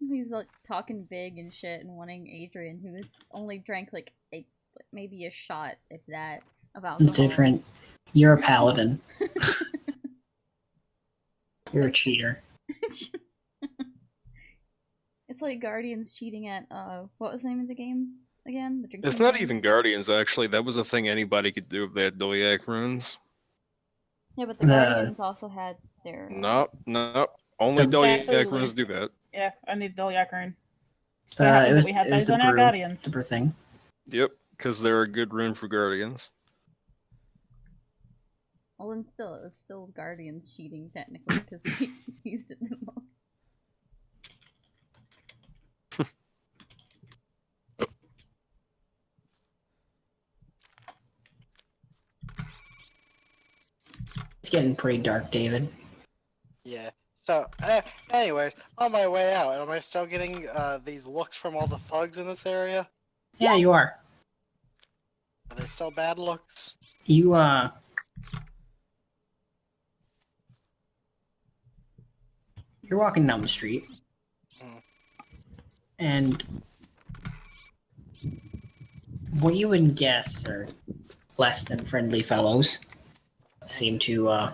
He's like talking big and shit and wanting Adrian, who has only drank like maybe a shot, if that, of alcohol. It's different. You're a paladin. You're a cheater. It's like Guardians cheating at what was the name of the game again? The drinking It's not game? even Guardians, actually. That was a thing anybody could do if they had Doyak runes. Yeah, but the The- Guardians also had their. Nope, nope. Only The- Doyak Actually, runes do that. Yeah, I need Dolyak rune. So It happened that was- we had it was those the on our brew. Guardians. Super thing. Yep, because they're a good rune for Guardians. Well, and still, it was still Guardians cheating technically because he used it the most. It's getting pretty dark, David. Yeah. So, anyways, on my way out, am I still getting these looks from all the thugs in this area? Yeah, you are. Are they still bad looks? You you're walking down the street, Mm. and what you would guess are less than friendly fellows seem to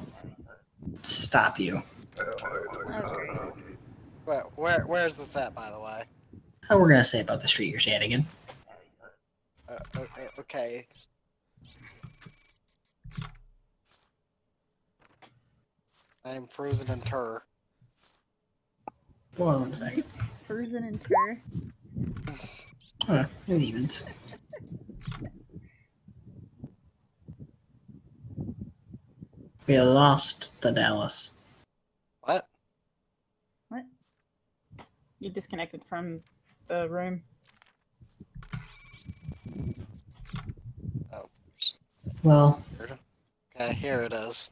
stop you. Oh, great. Where's this at, by the way? How we're gonna say about the street you're standing in. Okay. I'm frozen in tur. Hold on 1 second. Frozen and Tur. It evens. We lost the Dallas. What? What? You disconnected from the room. Well, Okay, here it is.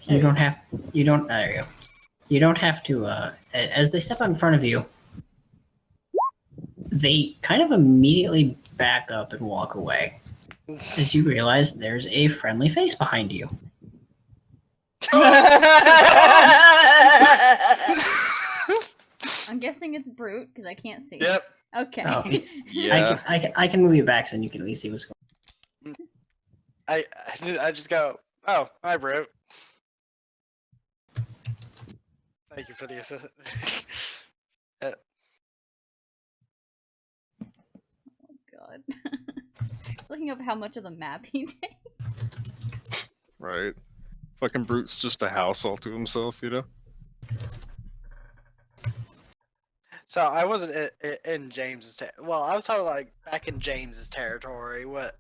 you don't have. You don't. There you go. You don't have to. As they step out in front of you, they kind of immediately back up and walk away. As you realize there's a friendly face behind you. I'm guessing it's Brute because I can't see. Yep. Okay. Oh. Yeah. I can move you back so you can at least see what's going I just go, oh, hi, bro. Thank you for the assist. God. Looking up how much of the map he takes. Right. Fucking Brute's just a house all to himself, you know? So I wasn't in James's well, I was talking like back in James's territory. What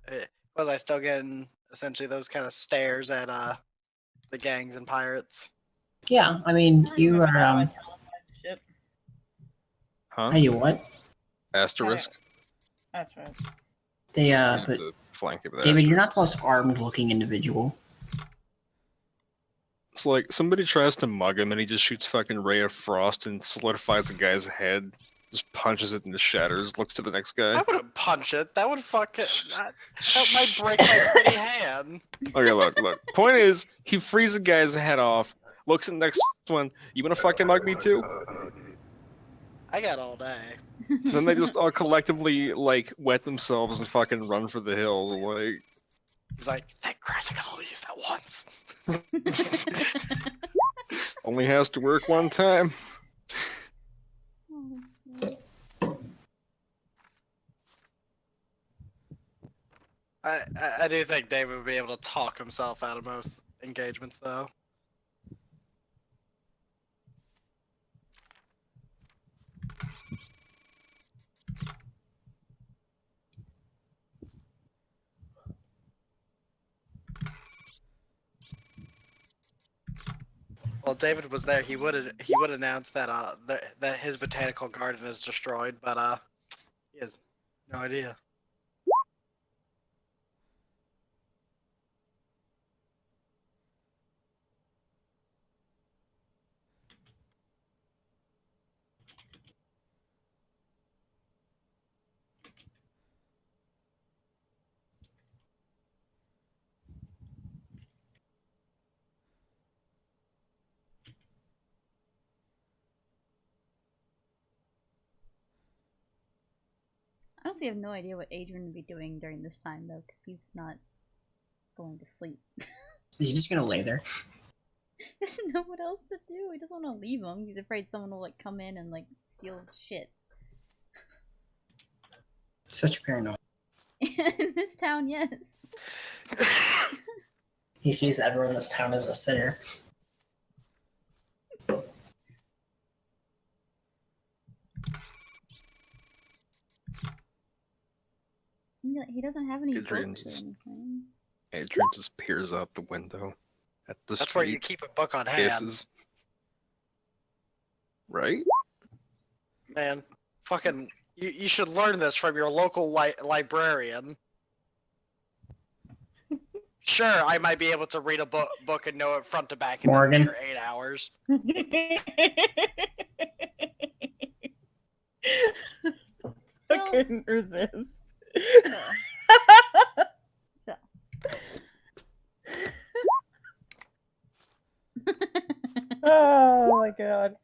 was I still getting essentially those kind of stares at the gangs and pirates? Yeah, I mean, you are Huh? Hey, you what? Asterisk? That's right. They You have but to flank it with David, you're not the asterisks. most armed-looking individual. It's like somebody tries to mug him and he just shoots fucking Ray of Frost and solidifies the guy's head, just punches it into shatters, looks to the next guy. I wouldn't punch it. That would fuck it. That might break my pretty hand. Okay, look. Point is, he frees the guy's head off, looks at the next one, you wanna fucking mug me too? I got all day. Then they just all collectively, like, wet themselves and fucking run for the hills, like... He's like, thank Christ I can only use that once. Only has to work one time. I do think David would be able to talk himself out of most engagements, though. Well, David was there. He would announce that that his botanical garden is destroyed, but he has no idea. I honestly have no idea what Adrian would be doing during this time, though, because he's not going to sleep. Is he just gonna lay there? He doesn't know what else to do. He doesn't want to leave him. He's afraid someone will, like, come in and, like, steal shit. Such paranoia. In this town, yes. He sees everyone in this town as a sinner. He doesn't have any Adrian's books or anything. Adrian just peers out the window at the That's where you street keep a book on hand, faces. Right? man. Fucking, you should learn this from your local librarian. Sure, I might be able to read a book and know it front to back in Morgan. under 8 hours. I couldn't resist. So. Oh my god.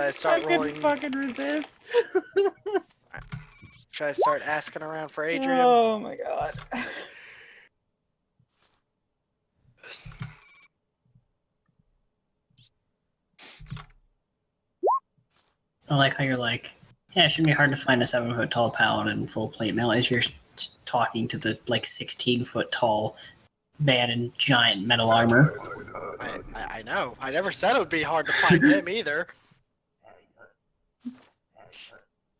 I start I couldn't rolling? fucking resist. Should I start asking around for Adrian? Oh my god. I like how you're like, yeah, it shouldn't be hard to find a 7-foot tall paladin in full plate mail as you're talking to the like 16-foot tall man in giant metal armor. I know. I never said it would be hard to find him either.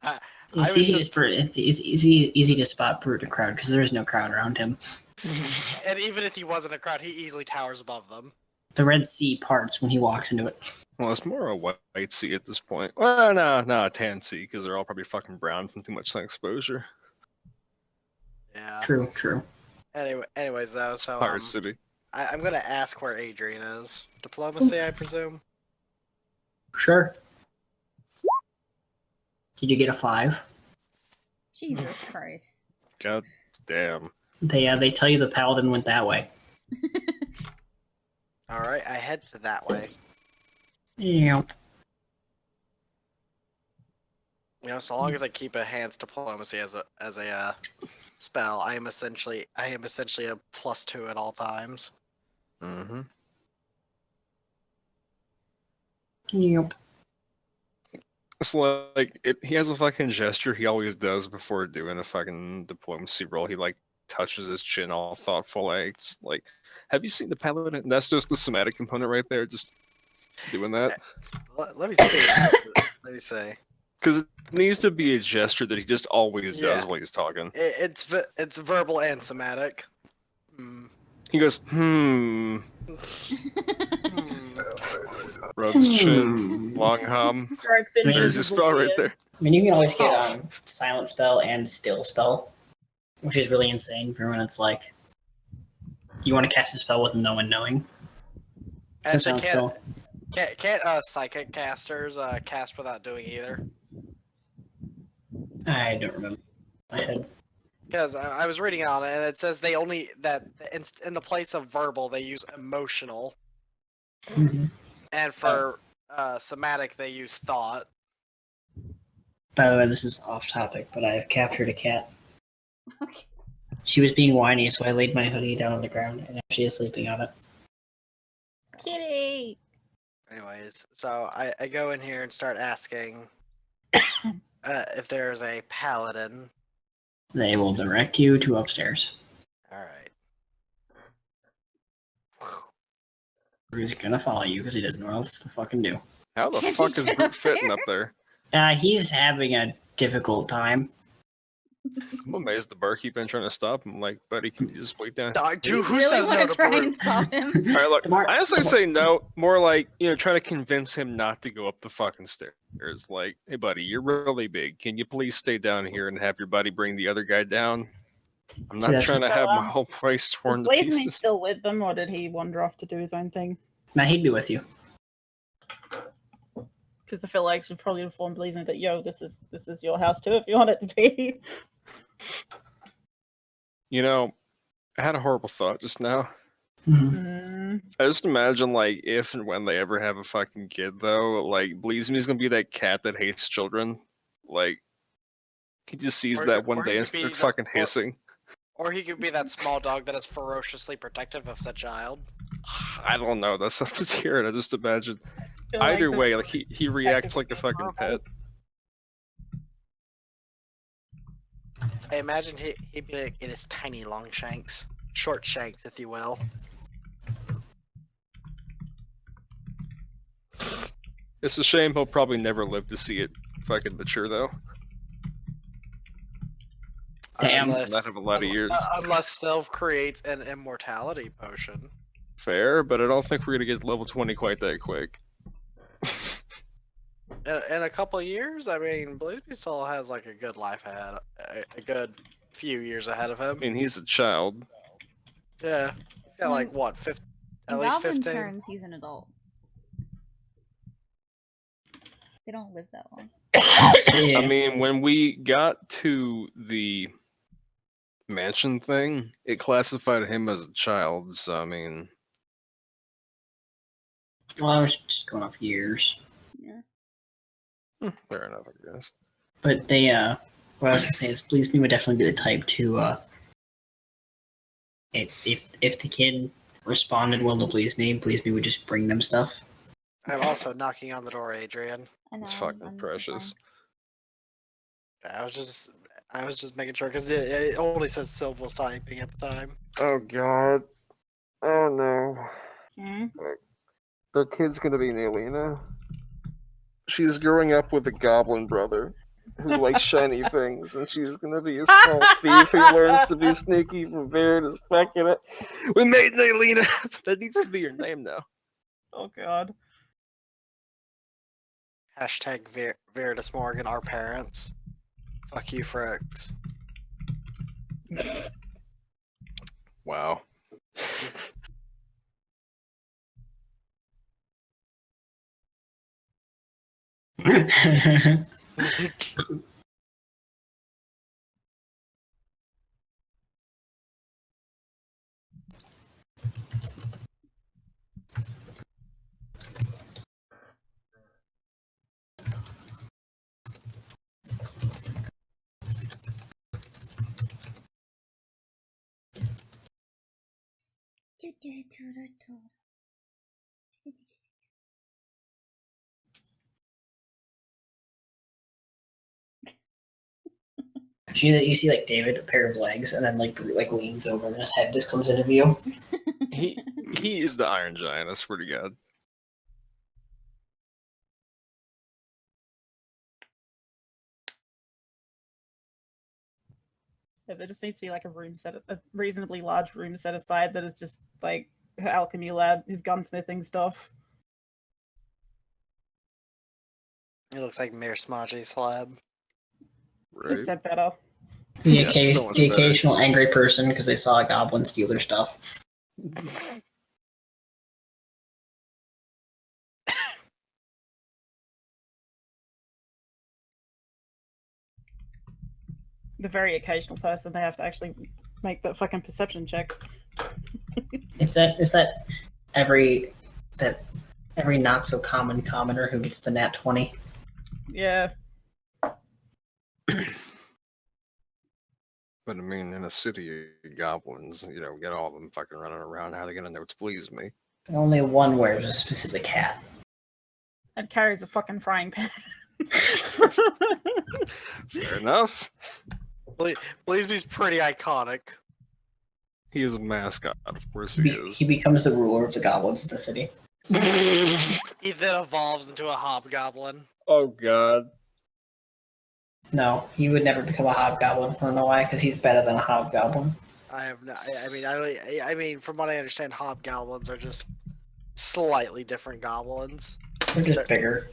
I It's was easy just, to it's easy to spot Brute in a crowd because there's no crowd around him. and even if he wasn't a crowd, he easily towers above them. The Red Sea parts when he walks into it. Well, it's more a white sea at this point. Well, no, a tan sea because they're all probably fucking brown from too much sun exposure. Yeah. True. Anyways, though, so Pirate City. I'm gonna ask where Adrian is. Diplomacy, I presume. Sure. Did you get a 5? Jesus Christ. God damn. They tell you the paladin went that way. All right, I head that way. Yep. You know, so long as I keep enhanced diplomacy as a spell, I am essentially a +2 at all times. Mm-hmm. Yep. It's like he has a fucking gesture he always does before doing a fucking diplomacy roll. He like touches his chin all thoughtful, like, just like, have you seen the paladin? And that's just the somatic component right there, just doing that. Let me see. Let me see. Because it needs to be a gesture that he just always does Yeah. while he's talking. It's verbal and somatic. Hmm. He goes, rubs his chin, long hum. Strikes There's There's your spell right there. I mean, you can always get silent spell and still spell, which is really insane for when it's like you want to cast a spell with no one knowing. And so Silent spell. can't psychic casters cast without doing either? I don't remember. My head. Because I was reading on it, and it says they only that in the place of verbal they use emotional, Mhm. and for somatic they use thought. By the way, this is off topic, but I have captured a cat. Okay. She was being whiny, so I laid my hoodie down on the ground, and now she is sleeping on it. Kitty. Anyways, so I go in here and start asking if there's a paladin. They will direct you to upstairs. All right. He's gonna follow you because he doesn't know what else to fucking do. How the Can fuck he is get Brute up fitting there? up there? He's having a difficult time. I'm amazed the barkeep ain't trying to stop him. Like, buddy, can you just wait down? Dude, You who really says want no to to try Brute? and stop him? All right, look. The bar- I honestly say no. More like, try to convince him not to go up the fucking stairs. Like, hey, buddy, you're really big. Can you please stay down here and have your buddy bring the other guy down? I'm See, not that's trying to So, have my whole place Was torn to Blazemy pieces. still with them, or did he wander off to do his own thing? Now he'd be with you. Because I feel like I should probably inform Blazemy that, yo, this is your house too, if you want it to be. I had a horrible thought just now. Mhm. I just imagine, like, if and when they ever have a fucking kid, though, like, Bleezeme's gonna be that cat that hates children. Like, he just sees Or- that one or day he and could be starts the- fucking hissing. Or he could be that small dog that is ferociously protective of said child. I don't know. That sounds weird. I just imagine. I just feel like Either the- way, like he reacts like a fucking pet. I imagine he'd be like in his tiny long shanks. Short shanks, if you will. It's a shame he'll probably never live to see it fucking mature, though. Damn. Not have a lot of years. Unless Sylve creates an immortality potion. Fair, but I don't think we're gonna get level 20 quite that quick. In a couple of years, I mean, Blazeby still has like a good life ahead, a good few years ahead of him. I mean, he's a child. Yeah, he's got like what, at In least Goblin 15. terms, he's an adult. They don't live that long. Yeah. I mean, when we got to the mansion thing, it classified him as a child, so I mean... Well, I was just going off years. Yeah. Fair enough, I guess. But they, what I was gonna say is, Please Me would definitely be the type to, if the kid responded well to Please Me would just bring them stuff. I'm also knocking on the door, Adrian. I know. It's fucking precious. I was just making sure because it only says Sylv was typing at the time. Oh god. Oh no. Hmm? The kid's gonna be Nalina. She's growing up with a goblin brother who likes shiny things, and she's gonna be a small thief who learns to be sneaky from Baird as fucking it. We made Nalina! That needs to be your name now. Oh god. Hashtag Veritas Morgan, our parents. Fuck you, Fricks. Wow. You see like David, a pair of legs, and then like leans over, and his head just comes into view. He is the Iron Giant, I swear to God. Yeah, there just needs to be like a reasonably large room set aside that is just like her alchemy lab, his gunsmithing stuff. It looks like Mir Smaji's lab. Right? Except better. The, Yeah, so much better. occasional angry person because they saw a goblin steal their stuff. The very occasional person they have to actually make that fucking perception check. It's that every not so common commoner who gets the nat 20. Yeah. But I mean, in a city of goblins, you know, get all of them fucking running around. How are they gonna know it's Please Me? Only one wears a specific hat. And carries a fucking frying pan. Fair enough. Please Me's pretty iconic. He is a mascot, of course he is. He becomes the ruler of the goblins of the city. He then evolves into a hobgoblin. Oh god. No, he would never become a hobgoblin. I don't know why, because he's better than a hobgoblin. I have no. I mean, from what I understand, hobgoblins are just slightly different goblins. They're just bigger.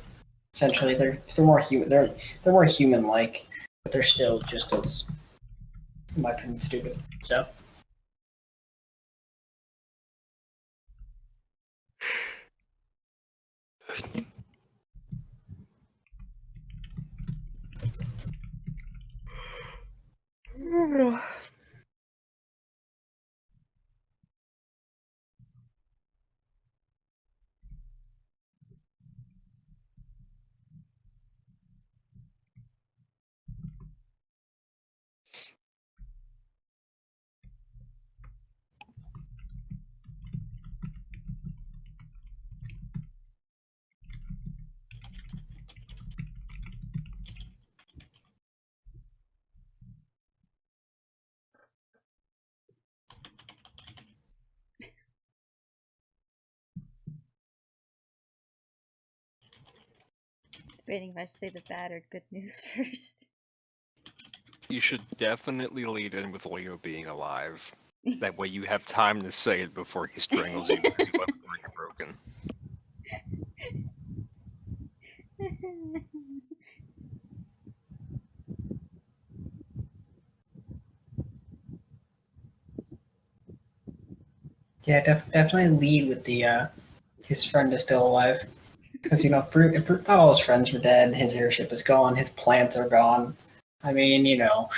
Essentially, they're more human. They're more human-like, but they're still just as, in my opinion, stupid. So. Debating if I should say the bad or good news first. You should definitely lead in with Leo being alive. That way you have time to say it before he strangles you because you left the ring broken. Yeah, definitely lead with the his friend is still alive. Because, you know, Brute thought all his friends were dead, his airship is gone, his plants are gone. I mean, you know.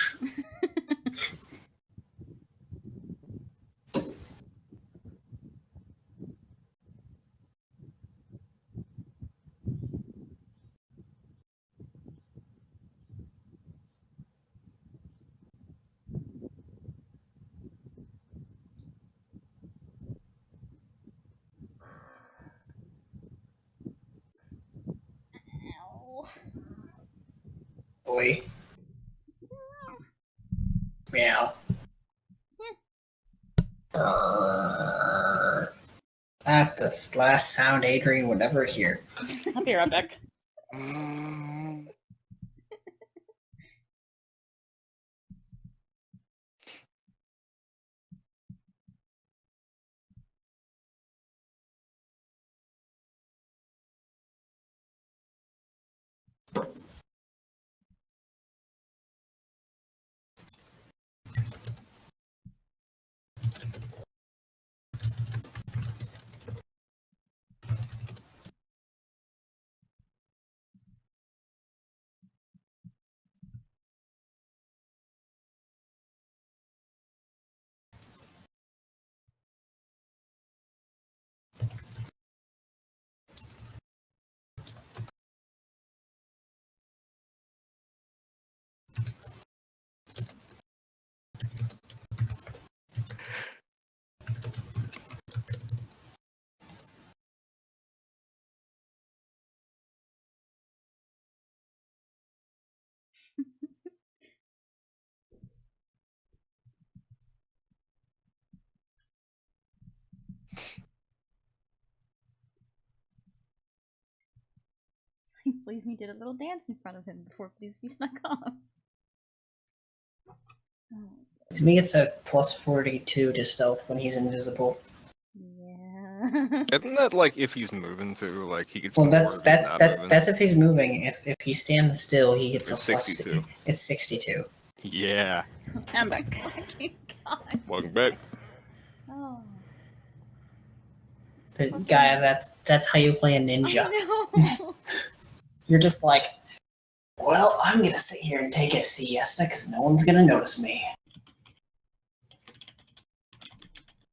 Boy. Meow. That's the last sound Adrian would ever hear. I'll be right back. Mm. Please me did a little dance in front of him before Please be snuck off. Oh, To me, it's a plus 42 to stealth when he's invisible. yeah. Isn't that like if he's moving too? Like he gets Well, more that's if he's that's not that's moving? that's if he's moving. If he stands still, he gets It's a plus 62. It's 62. Yeah. I'm back. Fucking God. Welcome back. Oh. The Fucking- guy that's how you play a ninja. I know. You're just like, well, I'm gonna sit here and take a siesta because no one's gonna notice me.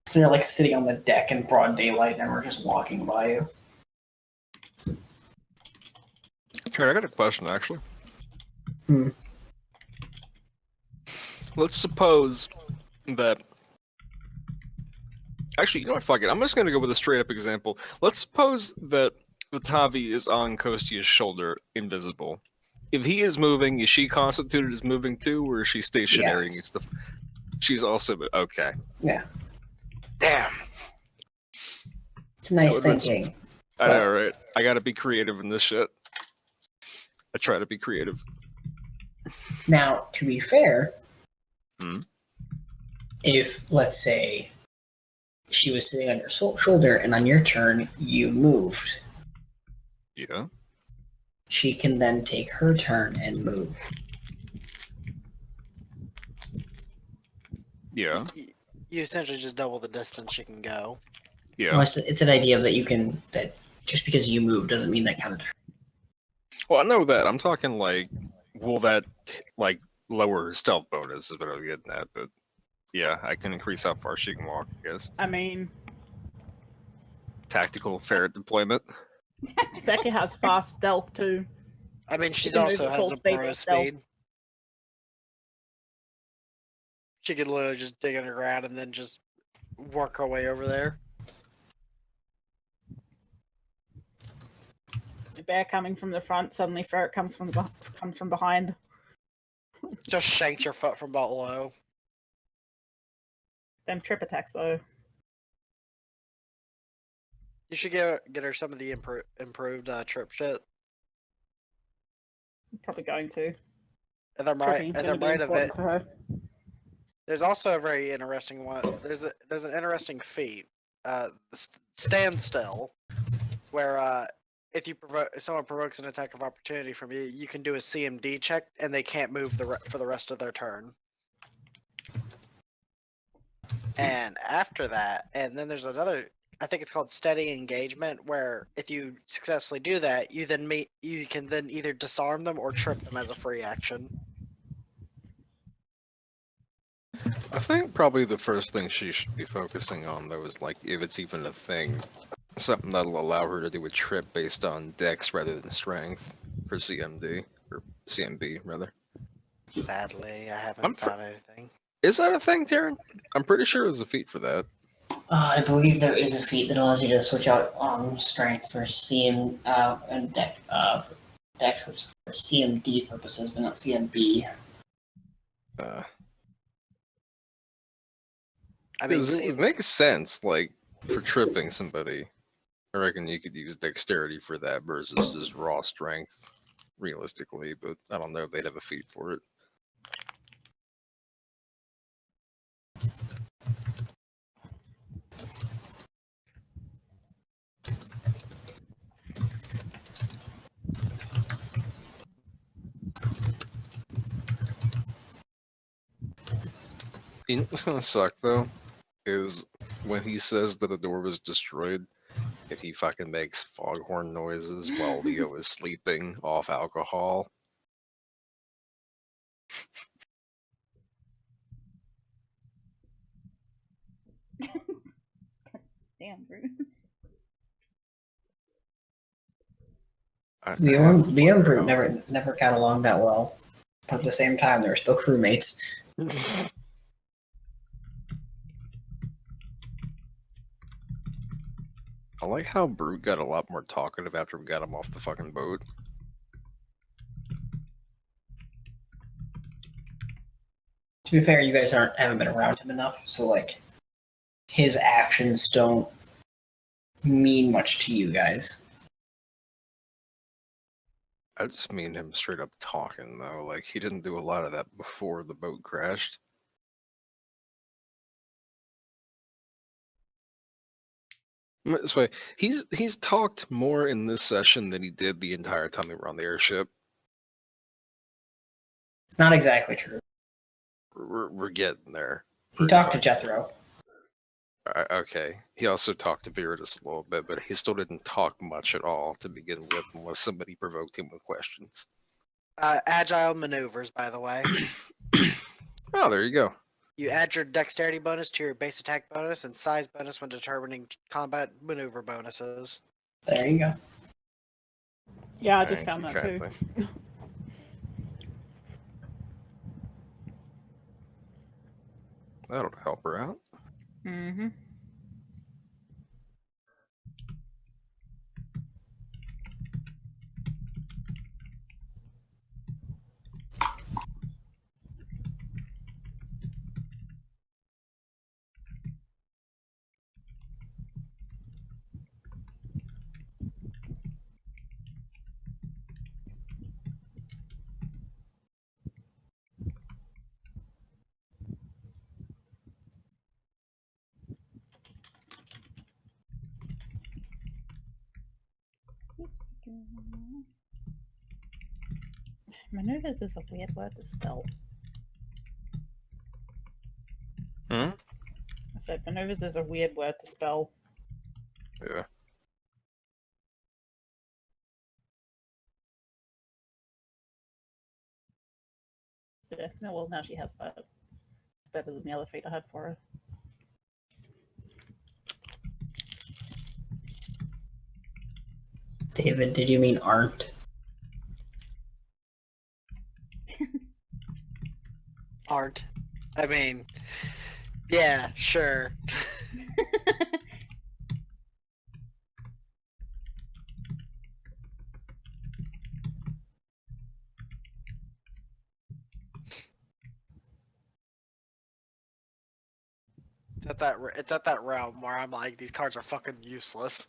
So you're like sitting on the deck in broad daylight and we're just walking by you. Jared, I got a question actually. Hmm. Let's suppose that. Actually, you know what? Fuck it. I'm just gonna go with a straight up example. Let's suppose that the Tavi is on Kostia's shoulder, invisible. If he is moving, is she constituted as moving too, or is she stationary? Yes. And stuff? She's also okay. Yeah. Damn. It's nice That would've been thinking. I know, right? I gotta be creative in this shit. I try to be creative. Now, to be fair, Hmm? if, let's say, she was sitting on your shoulder and on your turn you moved, Yeah. she can then take her turn and move. Yeah. You essentially just double the distance you can go. Yeah. Well, it's an idea that you can, that just because you move doesn't mean that kind of. Well, I know that. I'm talking like, will that like lower her stealth bonus? Is what I was getting at. But yeah, I can increase how far she can walk. I guess I mean, tactical ferret deployment. Seki has fast stealth too. I mean, she can move also at has full a speed burrow herself. speed. She could literally just dig underground and then just work her way over there. The bear coming from the front, suddenly ferret comes from behind. Just shanks your foot from below. Them trip attacks though. You should get her some of the improved trip shit. I'm probably going to. And I'm Tripping's right. gonna And be I'm right of it. important for her. There's also a very interesting one. There's an interesting feat. Stand still, where if someone provokes an attack of opportunity from you, you can do a CMD check, and they can't move for the rest of their turn. And after that, and then there's another. I think it's called steady engagement, where if you successfully do that, you can then either disarm them or trip them as a free action. I think probably the first thing she should be focusing on, though, is like if it's even a thing, something that'll allow her to do a trip based on dex rather than strength for CMD or CMB rather. Sadly, I haven't found anything. Is that a thing, Taryn? I'm pretty sure there's a feat for that. I believe there is a feat that allows you to switch out strength for CM and deck. Dex was for CMD purposes, but not CMB. Uh, I mean, 'cause it makes sense, like, for tripping somebody. I reckon you could use dexterity for that versus just raw strength, realistically, but I don't know if they'd have a feat for it. You know what's gonna suck though? Is when he says that the door was destroyed, if he fucking makes foghorn noises while Leo is sleeping off alcohol. Damn, Brute. Leo and Brute never got along that well. But at the same time, they were still crewmates. I like how Brute got a lot more talkative after we got him off the fucking boat. To be fair, you guys haven't been around him enough, so like his actions don't mean much to you guys. I just mean him straight up talking though. Like he didn't do a lot of that before the boat crashed. This way, he's talked more in this session than he did the entire time we were on the airship. Not exactly true. We're getting there. He talked to Jethro. Okay. He also talked to Viridus a little bit, but he still didn't talk much at all to begin with, unless somebody provoked him with questions. Agile maneuvers, by the way. Oh, there you go. You add your dexterity bonus to your base attack bonus and size bonus when determining combat maneuver bonuses. There you go. Yeah, I just Thank found you that too. kindly. That'll help her out. Mm-hmm. Maneuvers is a weird word to spell. Hmm? I said maneuvers is a weird word to spell. Yeah. So, no, well, now she has that. It's better than the other feat I had for her. David, did you mean aren't? Aren't. I mean, yeah, sure. It's at that realm where I'm like, these cards are fucking useless.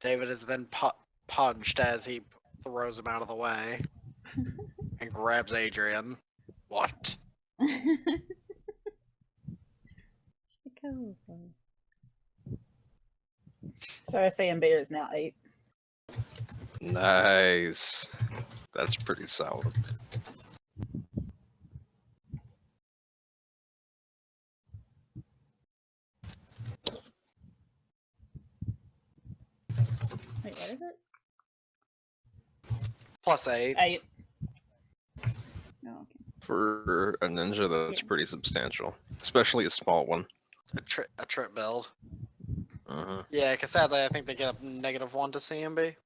David is then punched as he throws him out of the way and grabs Adrian. What? So CMB is now 8. Nice. That's pretty solid. Wait, what is it? Plus 8. 8. Oh, okay. For a ninja, that's Yeah. pretty substantial. Especially a small one. A trip build. Uh-huh. Yeah, because sadly I think they get a -1 to CMB.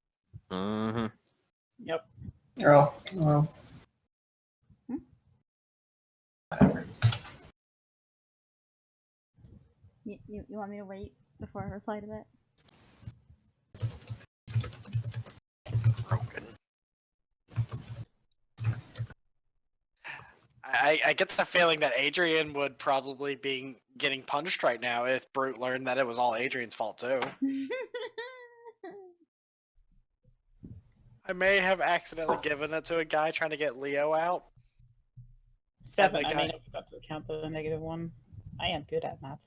Uh-huh. Yep. Oh, well. Hmm? Whatever. You want me to wait before I reply to that? Broken. I get the feeling that Adrian would probably be getting punished right now if Brute learned that it was all Adrian's fault too. I may have accidentally given it to a guy trying to get Leo out. 7. the I mean, guy- I forgot to count the -1. I am good at math.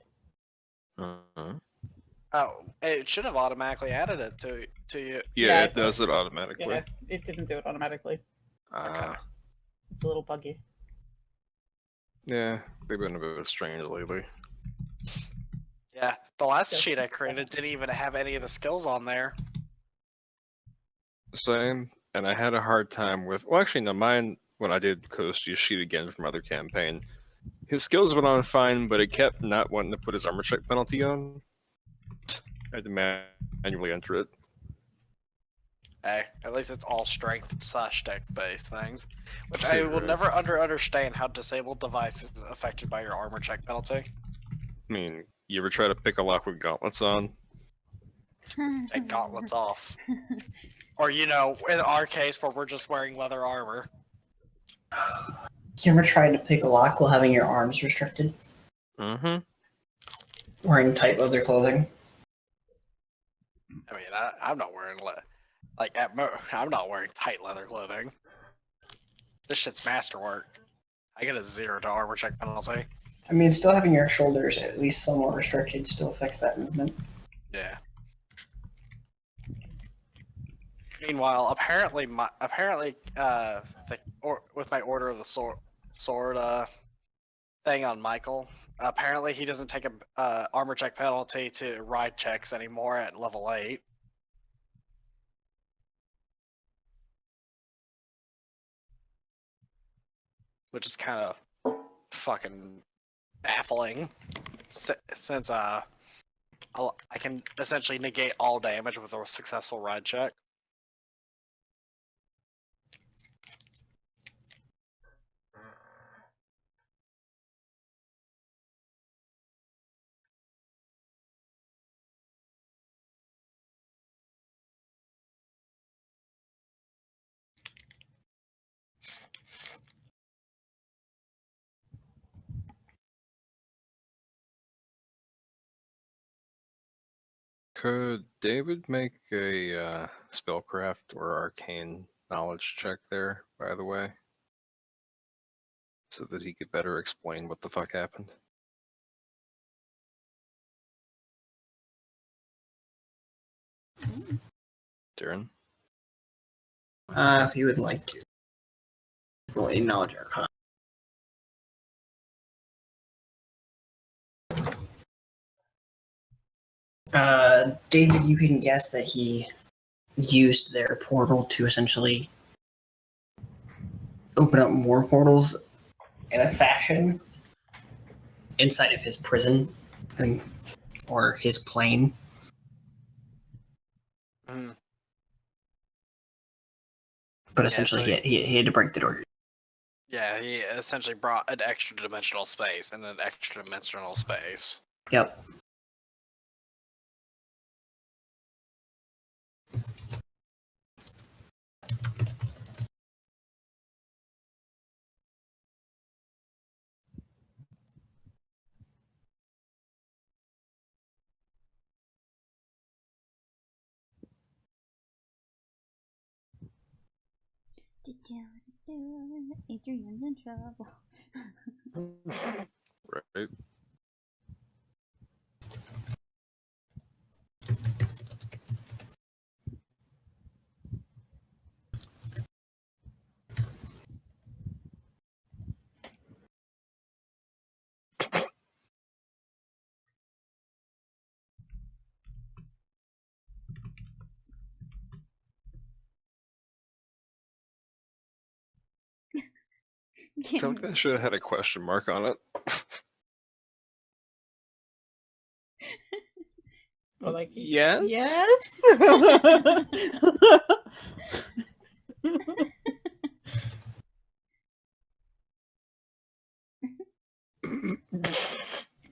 Oh, it should have automatically added it to you. Yeah, I it does thought- it automatically. Yeah, it didn't do it automatically. Okay. It's a little buggy. Yeah, they've been a bit strange lately. Yeah, the last So- sheet I created didn't even have any of the skills on there. Same, and I had a hard time with. Well, actually, no, mine when I did Kosty's sheet again from other campaign, his skills went on fine, but it kept not wanting to put his armor check penalty on. I had to manually enter it. Hey, at least it's all strength / deck based things, which I will Right. never understand how disabled devices is affected by your armor check penalty. I mean, you ever try to pick a lock with gauntlets on? Take gauntlets off. Or, you know, in our case where we're just wearing leather armor. You ever tried to pick a lock while having your arms restricted? Mm-hmm. Wearing tight leather clothing? I mean, I'm not wearing I'm not wearing tight leather clothing. This shit's masterwork. I get a 0 to armor check penalty. I mean, still having your shoulders at least somewhat restricted still affects that movement. Yeah. Meanwhile, apparently, with my order of the sword thing on Michael, apparently he doesn't take a armor check penalty to ride checks anymore at level 8. Which is kind of fucking baffling, since I can essentially negate all damage with a successful ride check. Could David make a spellcraft or arcane knowledge check there, by the way? So that he could better explain what the fuck happened? Darren? If you would like to. Roll a knowledge arcana. David, you can guess that he used their portal to essentially open up more portals in a fashion inside of his prison or his plane. Mhm. But Yeah, essentially, so he had to break the door. Yeah, he essentially brought an extra dimensional space and an extra dimensional space. Yep. Adrian's in trouble. Right. I feel like that should have had a question mark on it. Well, like, Yes? Yes.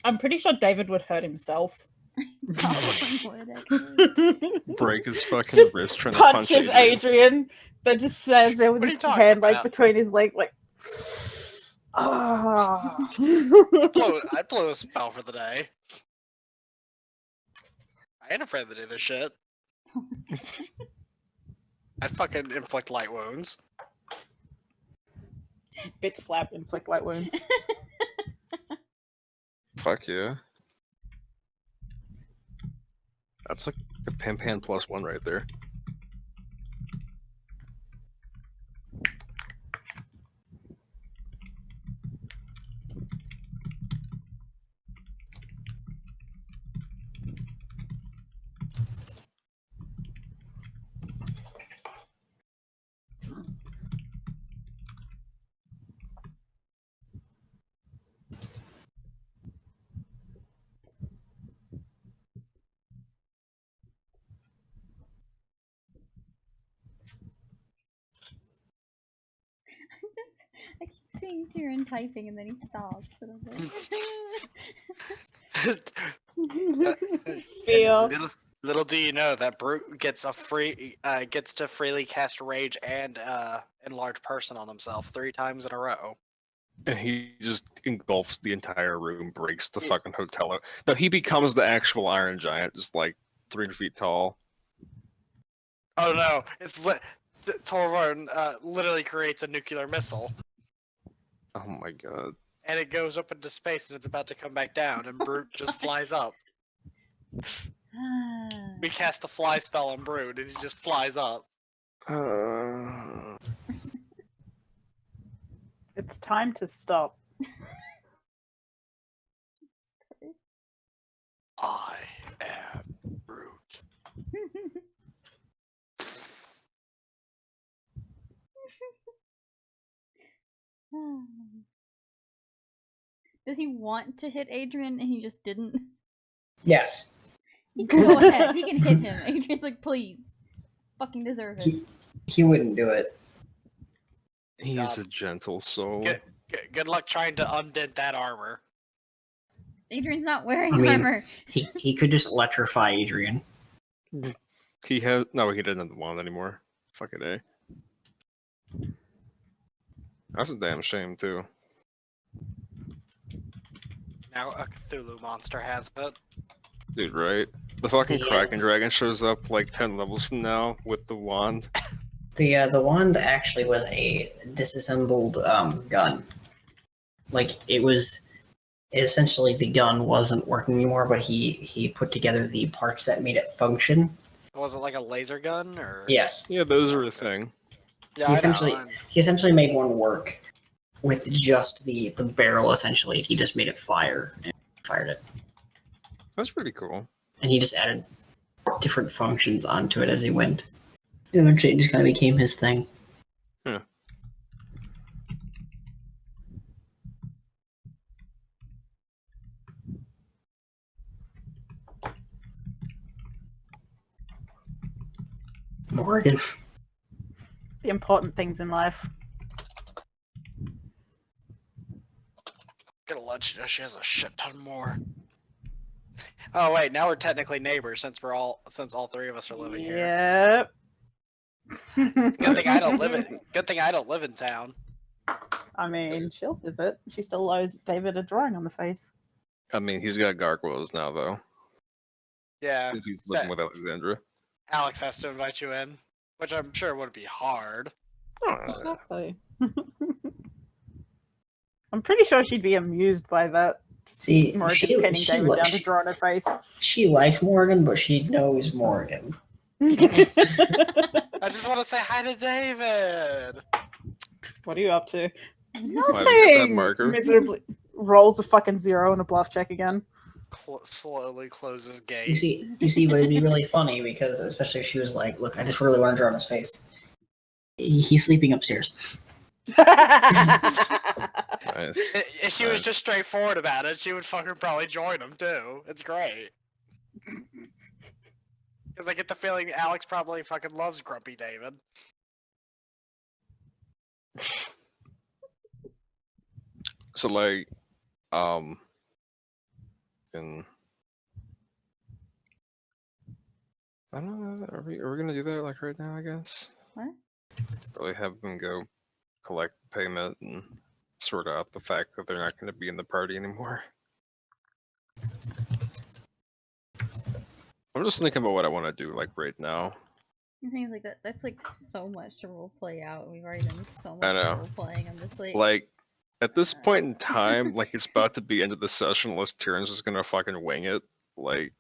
I'm pretty sure David would hurt himself. Probably would, actually. Break his fucking Just wrist trying to punch punches Adrian. Then just stands there with What are his you talking hand like about? between his legs, like. Ah. I'd blow a spell for the day. I ain't afraid to do this shit. I'd fucking inflict light wounds. Bitch slap, inflict light wounds. Fuck yeah. That's like a Pan +1 right there. I keep seeing Tyrion typing and then he stops, and I'm like, Feel. Little do you know that Brute gets to freely cast Rage and Enlarge Person on himself 3 times in a row. And he just engulfs the entire room, breaks the fucking hotel out. No, he becomes the actual Iron Giant, just like 3 feet tall. Oh no, it's Torvarn literally creates a nuclear missile, Oh my god. and it goes up into space, and it's about to come back down, and Brute just flies up. We cast the fly spell on Brute, and he just flies up. It's time to stop. I am Brute. Does he want to hit Adrian and he just didn't? Yes. He can go ahead. He can hit him. Adrian's like, please. Fucking deserve it. He wouldn't do it. He's a gentle soul. Good luck trying to undent that armor. Adrian's not wearing I mean, armor. He could just electrify Adrian. He has no, he doesn't have the wand anymore. Fucking A. That's a damn shame too. Now a Cthulhu monster has it. Dude, right? The fucking Yeah. Kraken Dragon shows up like 10 levels from now with the wand. The wand actually was a disassembled gun. Like it was essentially the gun wasn't working anymore, but he put together the parts that made it function. Was it like a laser gun or? Yes. Yeah, those are a thing. Yeah, He essentially made one work with just the barrel. Essentially, he just made it fire and fired it, That's pretty cool. and he just added different functions onto it as he went. And eventually, it just kind of became his thing. Yeah. Morgan. The important things in life. Gonna let you know she has a shit ton more. Oh wait, now we're technically neighbors since all 3 of us are living here. Yep. Good thing I don't live in town. I mean, she'll visit. She still owes David a drawing on the face. I mean, he's got gargoyles now, though. Yeah, If he's living with Alexandra. Alex has to invite you in, which I'm sure would be hard. Exactly. I'm pretty sure she'd be amused by that. See, Morgan pinning David down to draw on her face. She likes Morgan, but she knows Morgan. I just want to say hi to David. What are you up to? Why did you get that Nothing. marker? Miserably rolls a fucking 0 and a bluff check again. Slowly closes gate. You see, but it'd be really funny because, especially if she was like, "Look, I just really want to draw on his face. He's sleeping upstairs." Nice. If she was just straightforward about it, she would fucking probably join him too. It's great. Because I get the feeling Alex probably fucking loves Grumpy David. So, like, And I don't know. Are we gonna do that like right now? I guess. What? Really have them go collect payment and sort out the fact that they're not going to be in the party anymore. I'm just thinking about what I want to do like right now. I think like that's like so much to role play out. We've already done so I much know. role playing on this Like at this point in time, like it's about to be into the session unless Tyrion's just gonna fucking wing it. Like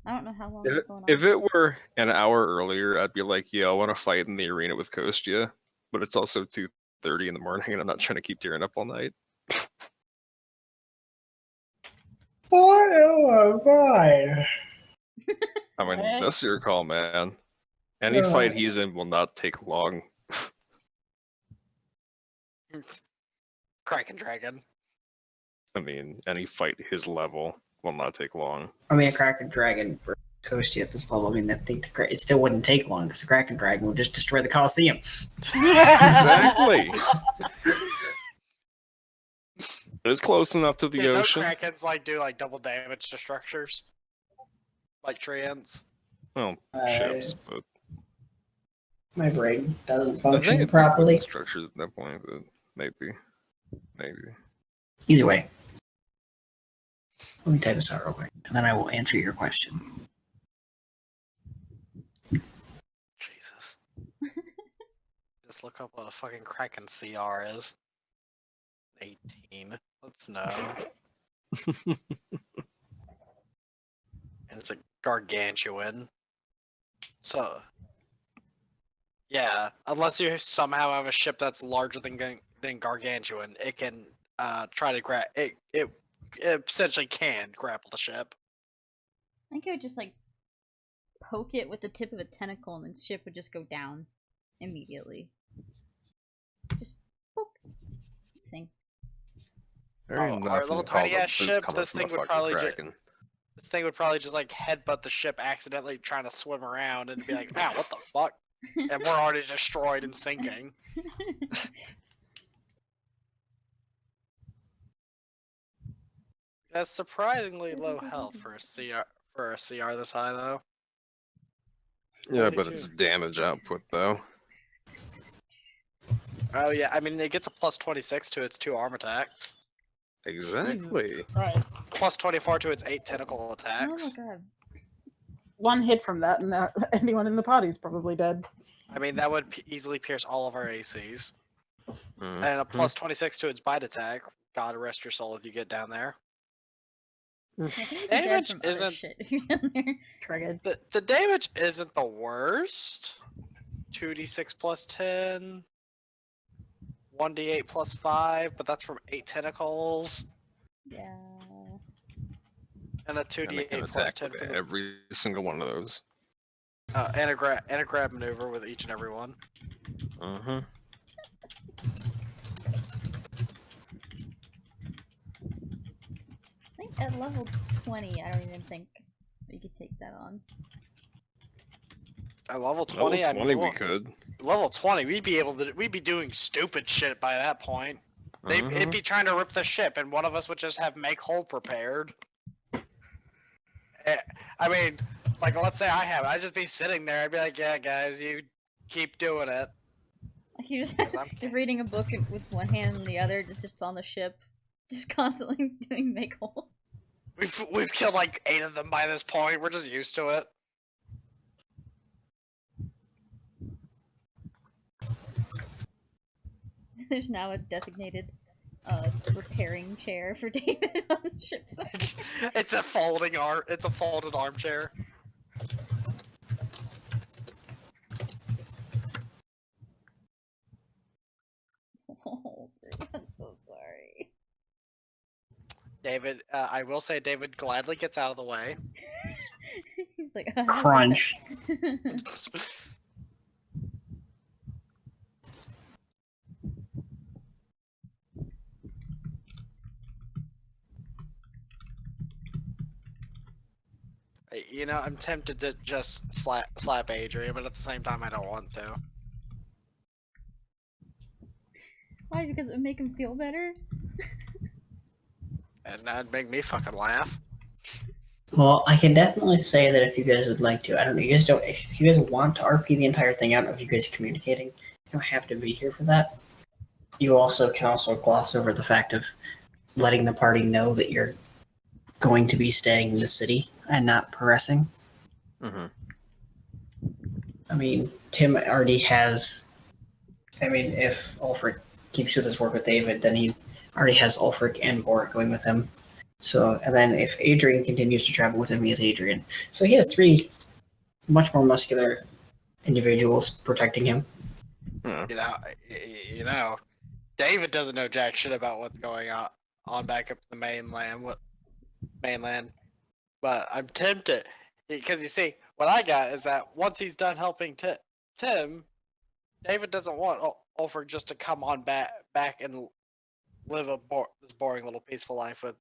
I don't know how long it's going on. if it were an hour earlier, I'd be like, yeah, I want to fight in the arena with Kostya, but it's also 2:30 in the morning, and I'm not trying to keep Tyrion up all night. Fine. I mean, Okay. that's your call, man. Any fight he's in will not take long. Kraken Dragon. I mean, any fight his level will not take long. I mean, a Kraken Dragon for Kostya at this level. I mean, I think it still wouldn't take long because the Kraken Dragon would just destroy the Coliseum. Exactly. It's close enough to the Yeah, don't ocean. Krakens like do like double damage to structures? Like treants? Well, ships, but My brain doesn't I function think properly. structures at that point, but maybe. Either way, let me type this out real quick, and then I will answer your question. Jesus. Just look up what a fucking Kraken CR is. 18. Let's know. And it's a gargantuan. So, yeah, unless you somehow have a ship that's larger than gargantuan, it can try to grab it. It essentially can grapple the ship. I think it would just like poke it with the tip of a tentacle, and then the ship would just go down immediately. Just poke, sink. There Oh, ain't our nothing little called tiny a ass boot ship, coming this from thing a would fucking probably Kraken. This thing would probably just like headbutt the ship accidentally trying to swim around and be like, "Ow, what the fuck?" And we're already destroyed and sinking. That's surprisingly low health for a CR this high though. Yeah, Only but two. it's damage output though. Oh yeah, I mean it gets a plus 26 to its 2 arm attacks, Exactly. Christ. plus 24 to its 8 tentacle Oh my attacks. god. One hit from that, and anyone in the party's probably dead. I mean that would easily pierce all of our ACs. Mhm. And a plus 26 to its bite attack. God rest your soul if you get down there. I think you'd be dead Damage from other isn't- shit if you're down there. Triggered. The damage isn't the worst. 2d6 plus 10. 1d8 plus 5, but that's from 8 tentacles. Yeah. And a And it 2d8 can plus attack 10 with for the every single one of those. and a grab maneuver with each and every one. Mm-hmm. I think at level 20, I don't even think we could take that on. At level 20, Level 20 I mean, we could. level 20, we'd be doing stupid shit by that point. It'd be trying to rip the ship, and one of us would just have make hole prepared. I mean, like, let's say I have it. I'd just be sitting there. I'd be like, yeah, guys, you keep doing it. Like you just Because I'm you're reading a book with one hand and the other, just on the ship, just constantly doing make hole. We've killed like 8 of them by this point. We're just used to it. There's now a designated repairing chair for David on the ship side. It's a folded armchair. Oh, I'm so sorry. David, I will say David gladly gets out of the way. He's like Crunch. You know, I'm tempted to just slap Adrian, but at the same time, I don't want to. Why? Because it would make him feel better? And that'd make me fucking laugh. Well, I can definitely say that if you guys would like to, I don't know, you guys don't, if you guys want to RP the entire thing out of you guys communicating, you don't have to be here for that. You also can also gloss over the fact of letting the party know that you're going to be staying in the city and not progressing. Mm-hmm. I mean, Tim already has, I mean, if Ulfric keeps with his work with David, then he already has Ulfric and Boric going with him. So, and then if Adrian continues to travel with him, he has Adrian. So he has 3 much more muscular individuals protecting him. You know, David doesn't know jack shit about what's going on back up the mainland. But I'm tempted because you see, what I got is that once he's done helping Tim, David doesn't want Ulfric just to come on back and live this boring little peaceful life with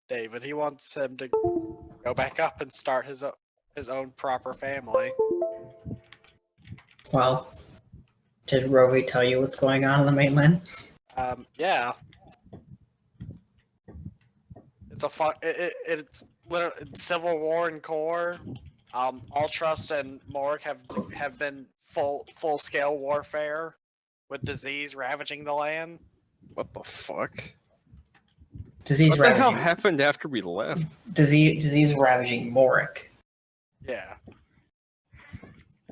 David. He wants him to go back up and start his own proper family. Well, did Rovi tell you what's going on the mainland? Yeah. It's a it's literally civil war and core. Alltrust and Mork have been full scale warfare with disease ravaging the land. What the fuck? Disease What the hell ravaging. happened after we left? Disease ravaging Morik. Yeah.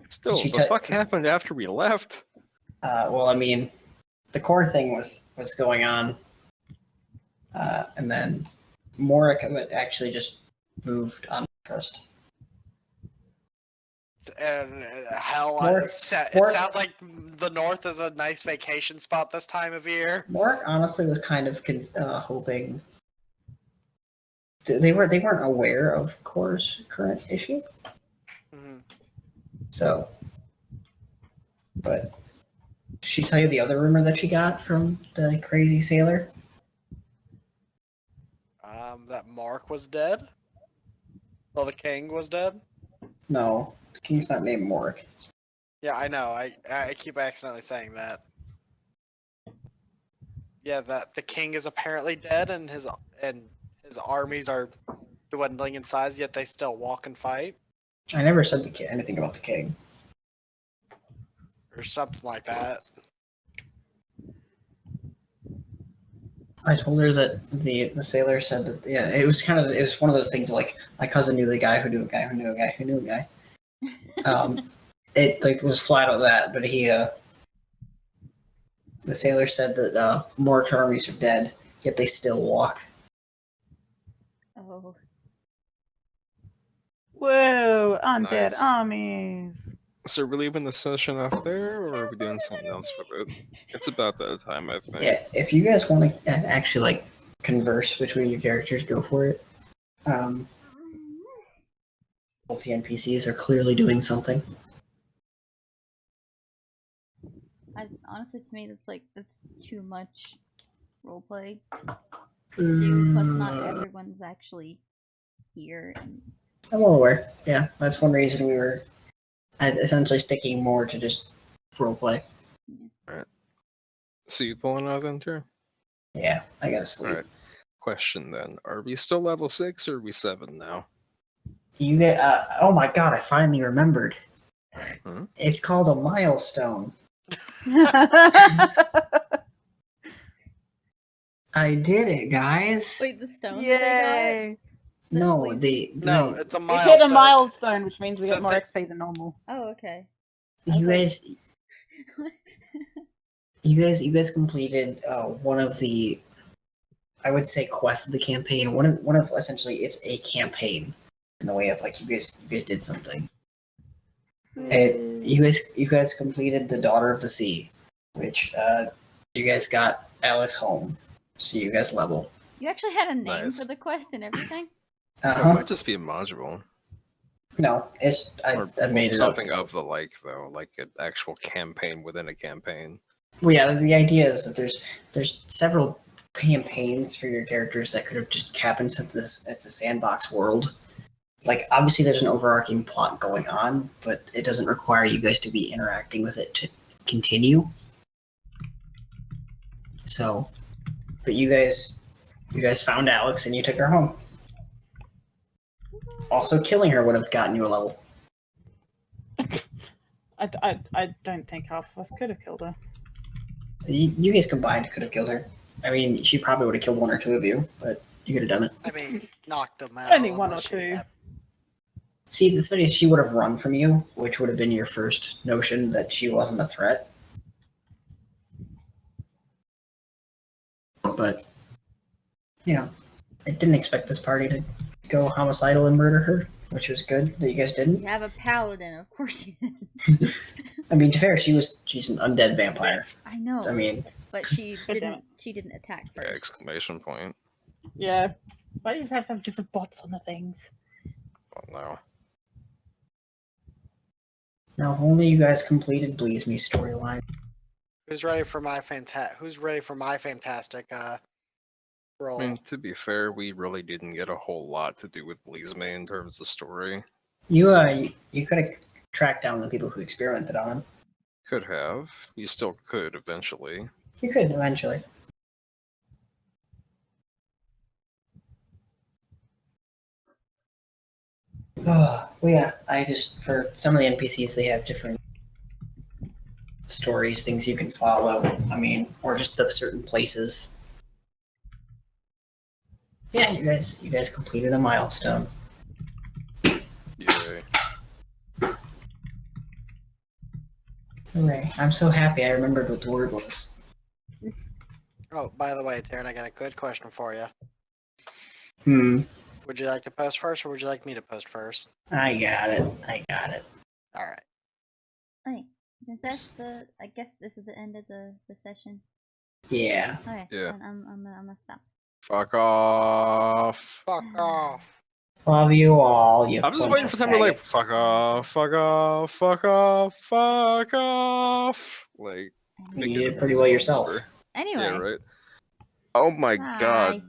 Still, She the fuck happened after we left? Well, I mean, the core thing was going on, and then Morik actually just moved on trust. And hell, Mork- it sounds like the North is a nice vacation spot this time of year. Morik honestly was kind of hoping. They weren't aware of Core's current issue, so. But did she tell you the other rumor that she got from the crazy sailor? That Mark was dead. Well, the king was dead. No, the king's not named Morik. Yeah, I know. I keep accidentally saying that. Yeah, that the king is apparently dead, and his armies are dwindling in size. Yet they still walk and fight, I never said anything about the king. or something like that. I told her that the sailor said that it was one of those things like my cousin knew the guy who knew a guy who knew a guy who knew a guy. It was flat out that, but the sailor said that more armies are dead, yet they still walk. Oh. Whoa, undead Nice. armies. So we're leaving the session off there, or are we doing something else with it? It's about that time, I think. Yeah, if you guys want to actually like converse between your characters, go for it. Both the NPCs are clearly doing something. Honestly, to me, that's too much roleplay to do. Plus, not everyone's actually here. And I'm well aware. Yeah, that's one reason we were essentially sticking more to just roleplay. Alright. So you pulling out then, Drew? Yeah, I gotta sleep. Alright. Question then. Are we still level 6 or are we 7 now? You get. Oh my god! I finally remembered. Hmm? It's called a milestone. I did it, guys. wait, the stone that they Yay! No, poison? No, it's a We milestone. hit a milestone, which means we So get more the- XP than normal. got? Oh, okay. you guys. You guys completed one of the, I would say, quests of the campaign. One of essentially it's a campaign in the way of like you guys did something. You guys completed the Daughter of the Sea, which you guys got Alex home, so you guys level. You actually had a name Nice. for the quest and everything? It might just be a module. No, it's I made it up. Something of the like, though, like an actual campaign within a campaign. Well, yeah, the idea is that there's several campaigns for your characters that could have just happened since it's a sandbox world. Like, obviously there's an overarching plot going on, but it doesn't require you guys to be interacting with it to continue. So, but you guys You guys found Alex and you took her home. Also, killing her would have gotten you a level. I don't think half of us could have killed her. You guys combined could have killed her. I mean, she probably would have killed one or two of you, but you could have done it. I mean, knocked them out. Only one or unless she two. had- See, the thing is, she would have run from you, which would have been your first notion that she wasn't a threat. But, you know, I didn't expect this party to go homicidal and murder her, which was good that you guys didn't. You have a paladin, of course you did. I mean, to be fair, she's an undead vampire. I know. I mean, but she God damn didn't attack Yeah, first. exclamation point. Yeah. Why do you have to have different bots on the things? Oh no. now if only you guys completed Bleeze Me storyline. Who's ready for my fantastic role? I mean, to be fair, we really didn't get a whole lot to do with Lizme in terms of story. You could have tracked down the people who experimented on him. Could have. You still could eventually. You could eventually. Oh, well, yeah. I just for some of the NPCs they have different stories, things you can follow. I mean, or just the certain places. Yeah, you guys completed a milestone. Yay. Hooray. I'm so happy I remembered what the word was. Oh, by the way, Taryn, I got a good question for you. Would you like to post first, or would you like me to post first? I got it. All right. Okay. Since that's the, I guess this is the end of the session. Yeah. Okay. Yeah. then I'm gonna stop. Fuck off. Fuck off. Love you all. You I'm just bunch waiting of for them to like, faggots. fuck off, fuck off, fuck off, fuck off. Like, You make did it pretty well easy yourself. over. Anyway. Yeah, right. Oh my Bye. god.